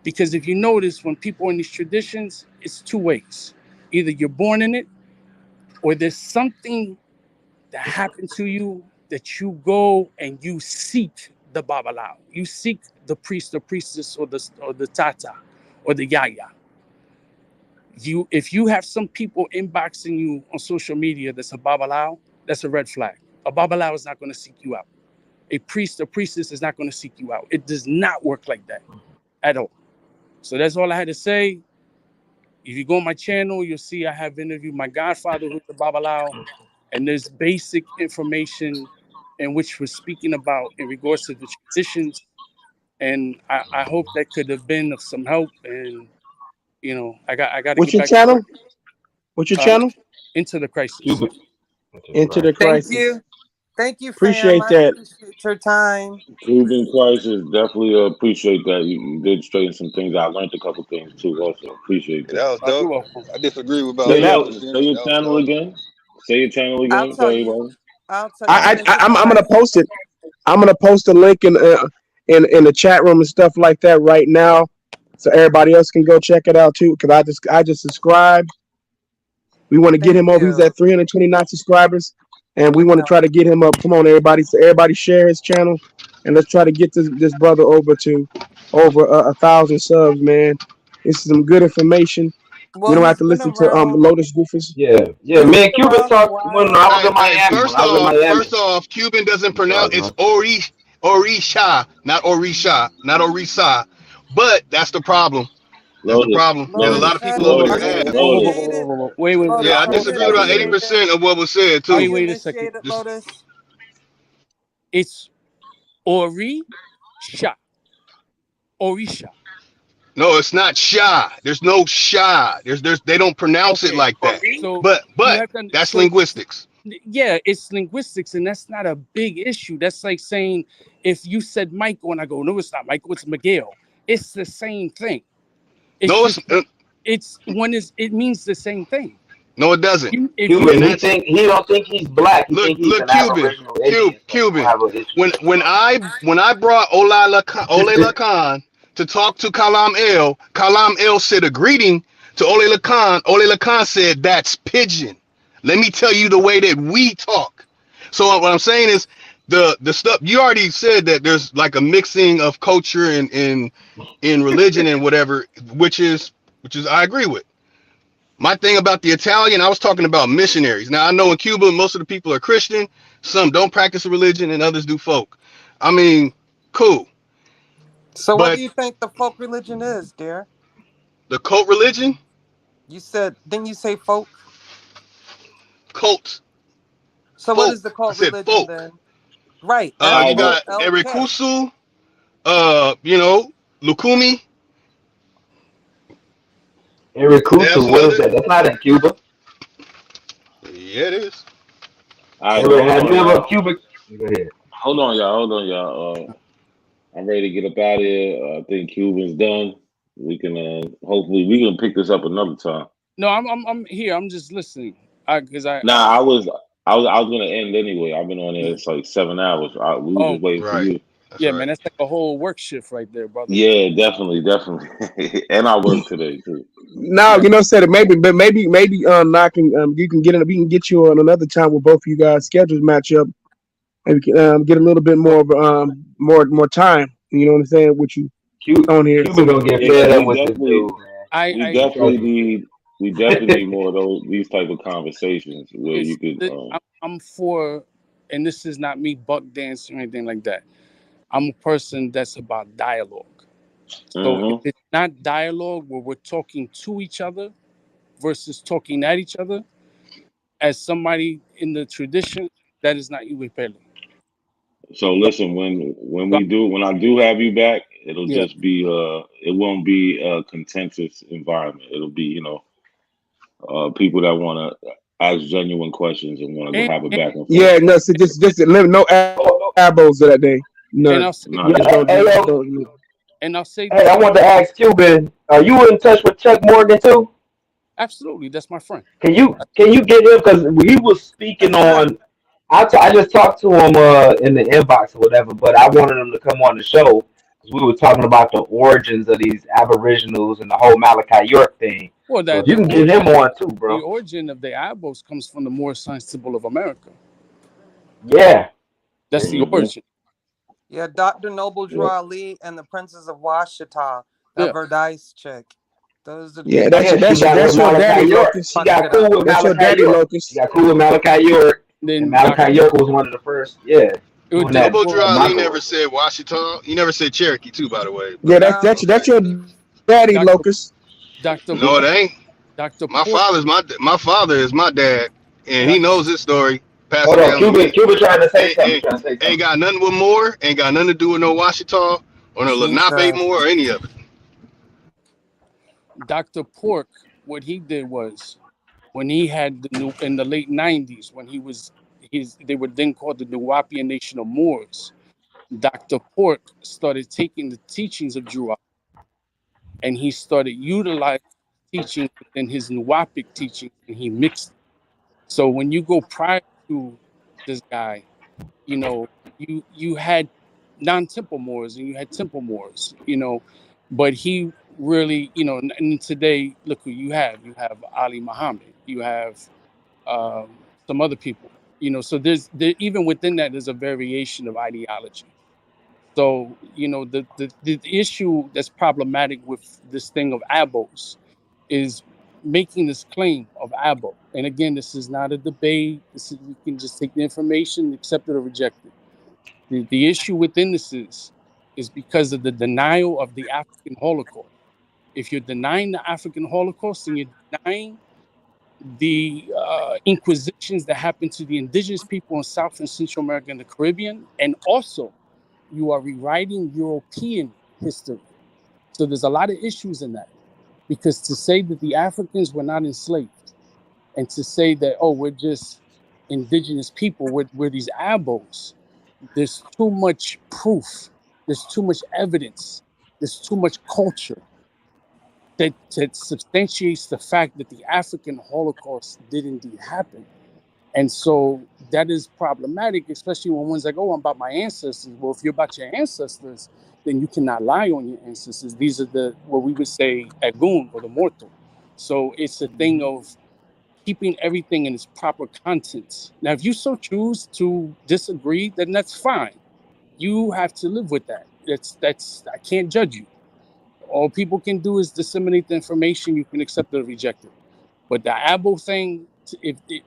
Because if you notice, when people are in these traditions, it's two ways. Either you're born in it, or there's something that happened to you that you go and you seek the babalao. You seek the priest or priestess or the tata or the yaya. If you have some people inboxing you on social media that's a babalao, that's a red flag. A babalao is not going to seek you out. A priest or priestess is not going to seek you out. It does not work like that at all. So that's all I had to say. If you go on my channel, you'll see I have interviewed my godfather who's the babalao, and there's basic information in which we're speaking about in regards to the traditions. And I hope that could have been of some help. And you know, I got to What's get your back to channel? work. What's your channel? Into the crisis. Cuban. Into the Thank crisis. you. Thank you, fam. Appreciate I that. appreciate your time. Cuban crisis, definitely appreciate that. You did straighten some things. I learned a couple things too. Also appreciate That that. was You're dope. welcome. I disagree with Yeah, about that 80%. Say your That was channel dope. again. Say your channel I'll again for tell you. everybody. I'll tell you. Into the I'm gonna crisis. post it. I'm gonna post a link in the chat room and stuff like that right now, so everybody else can go check it out too. Because I just subscribed. We want to get Thank him over. He's you. at 329 subscribers, and we I want to know. try to get him up. Come on, everybody! So everybody share his channel, and let's try to get this brother over to over 1,000 subs, man. This is some good information. We Well, don't have he's to been listen to around. Lotus Goofus. Yeah, yeah. He's Me been and Cuban around a talked when I while. was in Hey, Miami. When I was in Miami. first off, Cuban doesn't I'm pronounce sorry, it's bro. Orisha, not Orisha, not Orisa. But that's the problem. That's the Loaded, problem. And a loaded, lot Lotus, of people over loaded. here are you ask. initiated? Wait, Yeah, Lotus, I are you disagree with about wait. initiated? 80% of what was said All Are right, too. you wait a second. initiated, Just Lotus? It's Orisha. Orisha. no, it's not shy. There's no shy. There's they don't pronounce it Okay. like that. So you But have to. that's So linguistics. yeah, it's linguistics, and that's not a big issue. That's like saying if you said Michael and I go, no, it's not Michael, it's Miguel. It's the same thing. It's No, it's just it's one is it means the same thing. no, it doesn't. If you And Cuban, say that's he don't think he's black. He think he's look an Cuban, Aboriginal Indian, so he don't Cuban. have an issue with it. When I brought Ole Lacan to talk to Kalam El said a greeting to Ole Lacan. Ole Lacan said that's pigeon. Let me tell you the way that we talk. So what I'm saying is the stuff you already said that there's like a mixing of culture and in religion and whatever, which is I agree with. My thing about the Italian, I was talking about missionaries. Now I know in Cuba most of the people are Christian, some don't practice a religion, and others do folk. I mean, Cool. So what But do you think the folk religion is, dear? the cult religion, You said, didn't you say folk? cult, So what is folk. the I cult said religion folk. then? Right, All You right, but got FOLK. Erikusu, Lukumi. Eric They have Kusu, some what is other. that? That's not in Cuba. Yeah, it is. all right, but Ever hold have on, you ever y'all. Cuba? Go ahead. Hold on, y'all. I'm ready to get up out of here. I think Cuban's done. We can hopefully we can pick this up another time. No, I'm here. I'm just listening. Because Nah, I was gonna end anyway. I've been on there. It's like 7 hours. We were oh just waiting for Right. you. That's yeah, right. man, that's like a whole work shift right there, brother. Yeah, definitely. And I work today too. No, Yeah, said it maybe I can you can get in we can get you on another time where both of you guys schedules match up and we can get a little bit well, more of more time. You know what I'm saying? With you on here. Cuban gonna get Yeah, fed up we with this definitely dude, man. we I definitely Trust me. need we definitely need more of these type of conversations where you it's could I'm for, and this is not me buck dancing or anything like that. I'm a person that's about dialogue. So if mhm. it's not dialogue where we're talking to each other versus talking at each other, as somebody in the tradition, that is not Iwepele. So So, listen, so when I do have you back, it'll yeah, just be it won't be a contentious environment. It'll be, people that want to ask genuine questions and want to go and have a and, back and forth. Yeah, no, so just no elbows that day. and None. I'll say Nah, Yeah, this, yeah. hey, yo, and I'll say hey, this I too. want to ask Cuban, are you in touch with Chuck Morgan too? Absolutely, that's my friend. Can you get him because he was speaking on? I just talked to him in the inbox or whatever, but I wanted him to come on the show because we were talking about the origins of these Aboriginals and the whole Malachi York thing. Well, So that if you can get him on too, the bro. origin of the Abos comes from the Moorish Science Temple of America. Yeah, That's the Hmm. origin. Yeah, Dr. Noble Drew yeah. Ali and the Princess of Washita, that Yeah. Verdice chick. Those are the Yeah, people Yeah, she got with that's your daddy, Malachi York. Locust. She fucked got it cool up. with That's your Malachi daddy, York. She Locust. got cool with Malachi York, and Then Malachi York was one of the first, yeah, doing that Noble Drew Ali microwave. never said Washita. He never said Cherokee too, by the way. Yeah, But No, that's okay. your daddy, Dr. Locust. Dr. No, it ain't. Dr. My Port father is my dad, and he Dr. knows this story. Passed Hold it on, down to Cuban, me. Cuban trying to say something. Ain't, Trying to say ain't something. got nothing with Moore. Ain't got nothing to do with no Washita or no Lenape Jesus. Moore or any of it. Dr. Pork, what he did was when he had the new in the late 90s, when he was they were then called the Nuwapian Nation of Moors. Dr. Pork started taking the teachings of Drew and he started utilizing teaching within his Nuwapic teaching and he mixed it. So when you go prior to this guy, you had non-temple Moors and you had temple Moors, but he really, and today look who you have. You have Ali Muhammad. You have um, some other people. So even within that there's a variation of ideology. So the issue that's problematic with this thing of abos is making this claim of abo. And again, this is not a debate. This is, you can just take the information, accept it or reject it. The issue within this is because of the denial of the African Holocaust. If you're denying the African Holocaust and you're denying the inquisitions that happened to the indigenous people in South and Central America and the Caribbean, and also you are rewriting European history. So there's a lot of issues in that. Because to say that the Africans were not enslaved and to say that, oh, we're just indigenous people, we're these abos, there's too much proof, there's too much evidence, there's too much culture that substantiates the fact that the African Holocaust did indeed happen. And so that is problematic, especially when one's like, oh, I'm about my ancestors. Well, if you're about your ancestors, then you cannot lie on your ancestors. These are what we would say, agun or the mortal. So it's a thing of keeping everything in its proper contents. Now, if you so choose to disagree, then that's fine. You have to live with that. I can't judge you. All people can do is disseminate the information. You can accept it or reject it. But the Abo thing,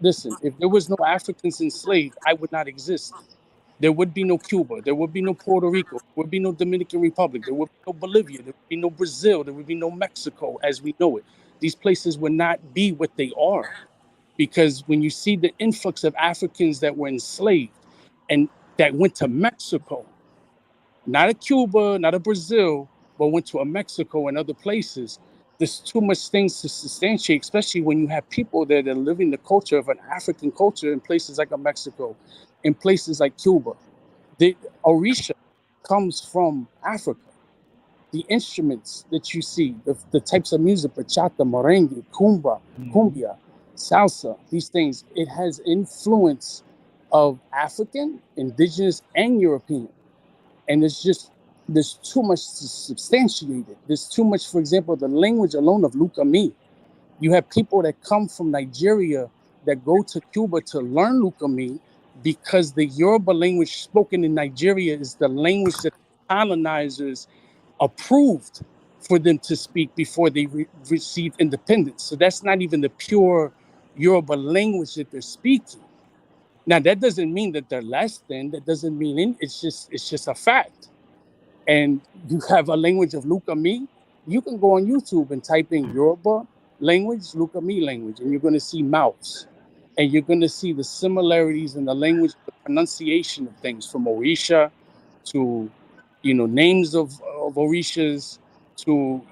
listen, if there was no Africans enslaved, I would not exist. there would be no Cuba, there would be no Puerto Rico, there would be no Dominican Republic, there would be no Bolivia, there would be no Brazil, there would be no Mexico as we know it. These places would not be what they are, because when you see the influx of Africans that were enslaved and that went to Mexico, not a Cuba, not a Brazil, but went to a Mexico and other places, there's too much things to substantiate, especially when you have people that are living the culture of an African culture in places like a Mexico, in places like Cuba. The Orisha comes from Africa. The instruments that you see, the types of music, bachata, merengue, cumbia, salsa, these things, it has influence of African, indigenous, and European. And there's too much to substantiate it. There's too much, for example, the language alone of Lukami. You have people that come from Nigeria that go to Cuba to learn Lukami because the Yoruba language spoken in Nigeria is the language that the colonizers approved for them to speak before they received independence. So that's not even the pure Yoruba language that they're speaking. Now that doesn't mean that they're less than. That doesn't mean it's just a fact. And you have a language of Lukami, you can go on YouTube and type in Yoruba language, Lukami language, and you're going to see mouths. And you're going to see the similarities in the language, the pronunciation of things from Orisha to, names of Orishas to,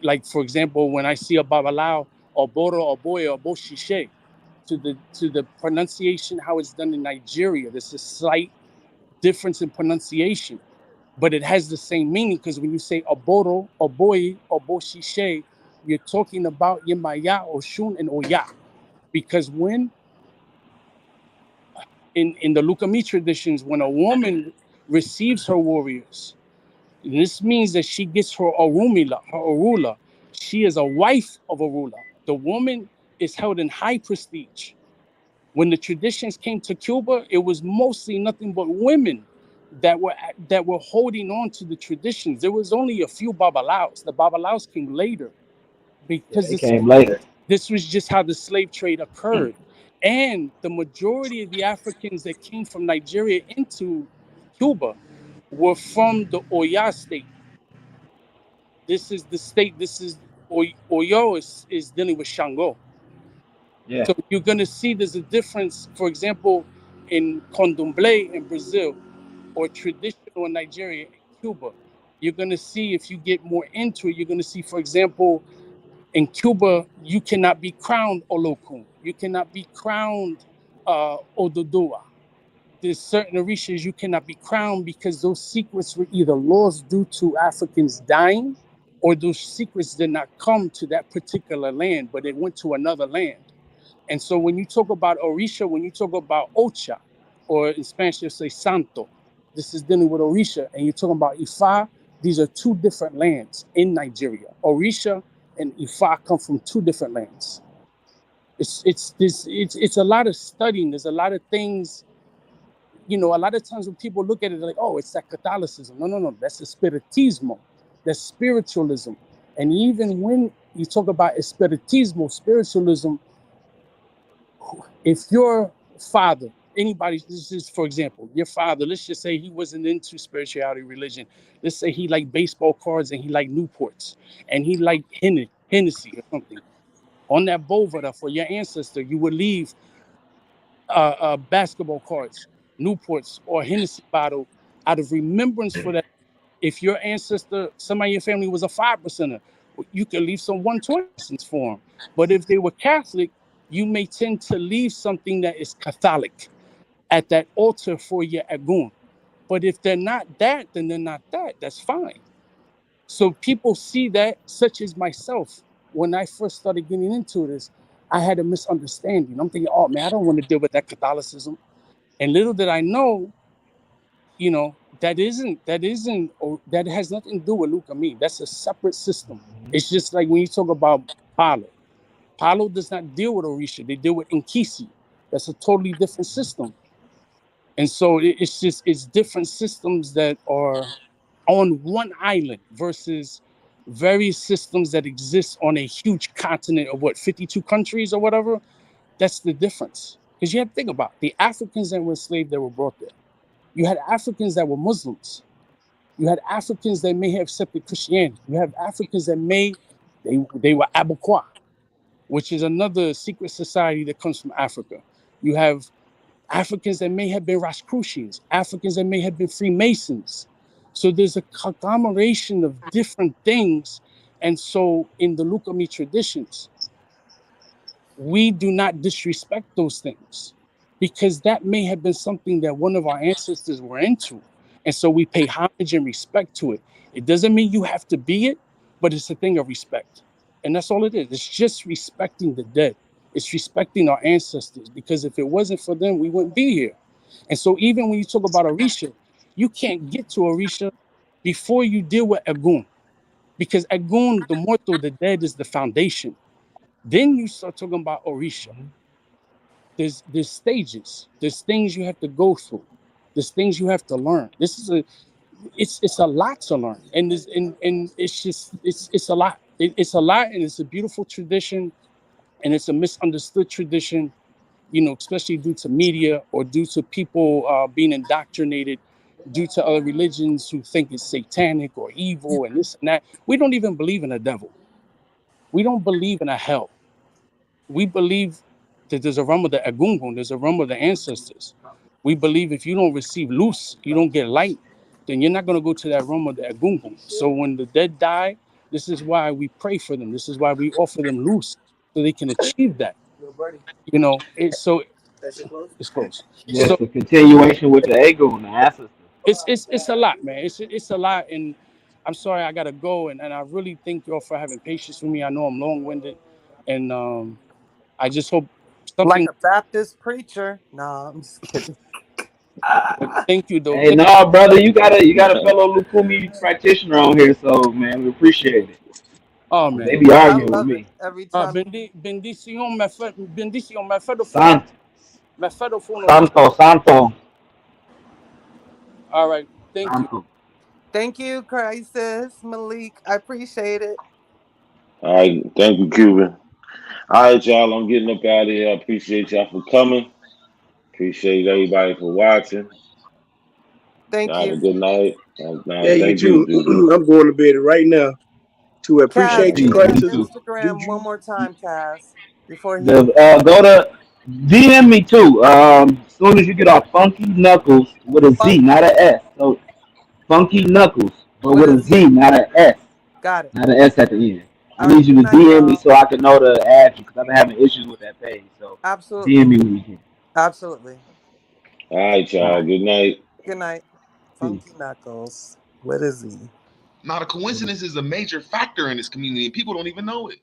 like, for example, when I see a Babalao, Oboro, Oboye, Oboshishe, to the pronunciation, how it's done in Nigeria, there's a slight difference in pronunciation, but it has the same meaning, because when you say Oboro, Oboye, Oboshishe, you're talking about Yemaya, Oshun, and Oya. Because when, in the Lukami traditions, when a woman receives her warriors, this means that she gets her Orula. She is a wife of Orula. The woman is held in high prestige. When the traditions came to Cuba, it was mostly nothing but women that were holding on to the traditions. There was only a few Babalaos. The Babalaos came later because It came later. this was just how the slave trade occurred. And the majority of the Africans that came from Nigeria into Cuba were from the Oya state. This is the state, Oyo is dealing with Shango. Yeah. So you're going to see there's a difference, for example, in Condomble in Brazil, or traditional in Nigeria and Cuba. You're going to see, if you get more into it, you're going to see, for example, in Cuba, you cannot be crowned Olokun. You cannot be crowned Ododua. There's certain orishas you cannot be crowned because those secrets were either lost due to Africans dying, or those secrets did not come to that particular land, but it went to another land. And so when you talk about Orisha, when you talk about Ocha, or in Spanish you say Santo, this is dealing with Orisha. And you're talking about Ifa, these are two different lands in Nigeria. Orisha and Ifa come from two different lands. It's a lot of studying. There's a lot of things, a lot of times when people look at it, they're like, oh, it's that Catholicism. No, that's the Spiritismo, that's spiritualism. And even when you talk about Espiritismo, spiritualism, if your father, anybody, this is, for example, your father, let's just say he wasn't into spirituality, religion. Let's say he liked baseball cards and he liked Newports and he liked Hennessy or something. On that bovada for your ancestor, you would leave basketball cards, Newports, or Hennessy bottle out of remembrance for that. If your ancestor, somebody in your family was a 5%er, you could leave some 120 for them. But if they were Catholic, you may tend to leave something that is Catholic at that altar for your Agun. But if they're not that, then they're not that. That's fine. So people see that, such as myself. When I first started getting into this, I had a misunderstanding. I'm thinking, oh man, I don't want to deal with that Catholicism. And little did I know, that has nothing to do with Lukami. That's a separate system. It's just like when you talk about Palo. Palo does not deal with Orisha. They deal with Nkisi. That's a totally different system. And so it's different systems that are on one island versus various systems that exist on a huge continent of 52 countries or whatever. That's the difference. Because you have to think about it. The Africans that were enslaved, that were brought there. You had Africans that were Muslims. You had Africans that may have accepted Christianity. You have Africans that they were Abaquois, which is another secret society that comes from Africa. You have Africans that may have been Rosicrucians, Africans that may have been Freemasons. So there's a conglomeration of different things. And so in the Lukami traditions, we do not disrespect those things because that may have been something that one of our ancestors were into. And so we pay homage and respect to it. It doesn't mean you have to be it, but it's a thing of respect. And that's all it is. It's just respecting the dead. It's respecting our ancestors, because if it wasn't for them, we wouldn't be here. And so even when you talk about Orisha, you can't get to Orisha before you deal with Agun, because Agun, the mortal, the dead, is the foundation. Then you start talking about Orisha. There's stages. There's things you have to go through. There's things you have to learn. It's a lot to learn, and it's just it's a lot. It's a lot, and it's a beautiful tradition, and it's a misunderstood tradition. You know, especially due to media or due to people being indoctrinated, due to other religions who think it's satanic or evil and this and that. We don't even believe in a devil. We don't believe in a hell. We believe that there's a realm of the Agungun, there's a realm of the ancestors. We believe if you don't receive luz, you don't get light, then you're not going to go to that realm of the Agungun. So when the dead die, this is why we pray for them. This is why we offer them luz, so they can achieve that. You know, it's close. Yes, So the continuation with the ego and the ancestors. it's a lot, man. It's a lot, and I'm sorry I gotta go, and I really thank y'all for having patience with me. I know I'm long-winded, and I just hope Like something. a Baptist preacher. Nah, I'm just kidding. But thank you, though. Hey, no, brother, you got a fellow Lukumi practitioner on here, so man, we appreciate it. Oh They man. be I arguing with love it me. every time. Bendición me fed the phone. Sant, Me fed the phone. Santo. All right. Thank you. Santo. Thank you, Crisis Malik. I appreciate it. All right, thank you, Cuban. All right, y'all. I'm getting up out of here. I appreciate y'all for coming. Appreciate everybody for watching. Thank Y'all have you, a good night. Yeah, you Thank you, too. Juju. I'm going to bed right now. To Cass. appreciate your Give me your Me crisis, too. Instagram one Juju. more time, Cass, before he The leaves. go to DM me too. As soon as you get off Funky Knuckles with a Z, not a S. So Funky Knuckles, but With with a a Z, Z. not a S. Got it. Not an S at the end. I All right. need you Good to night, DM me y'all. so I can know to add you because I've been having issues with that page. So DM Absolutely. me when you can. Absolutely. All right, All y'all. right. Good night. Good night. Peace. Funky Knuckles with a Z. Not a coincidence is a major factor in this community, and people don't even know it.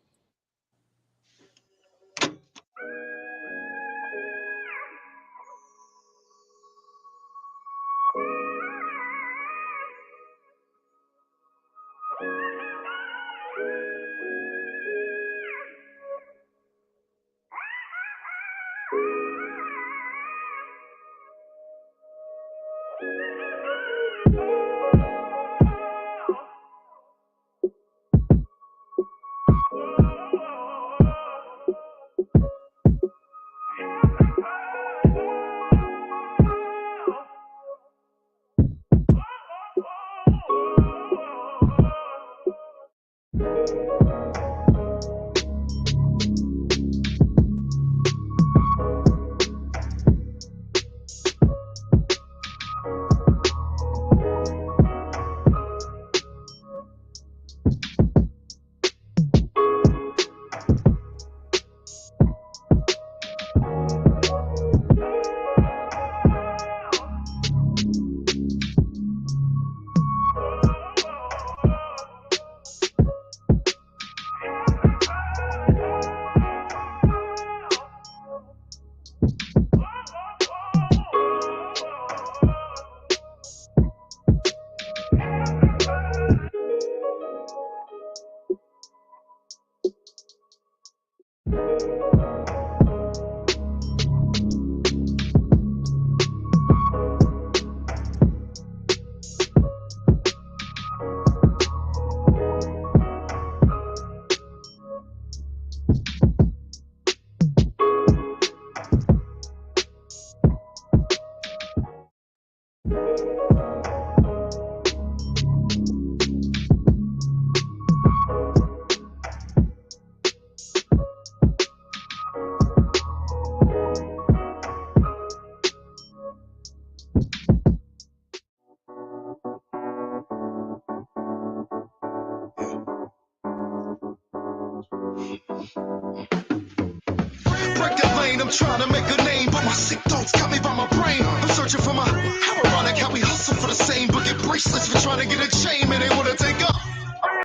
pain. I'm trying to make a name, but my sick thoughts got me by my brain. I'm searching for my, how ironic how we hustle for the same, but get bracelets for trying to get a chain. Man, they wanna take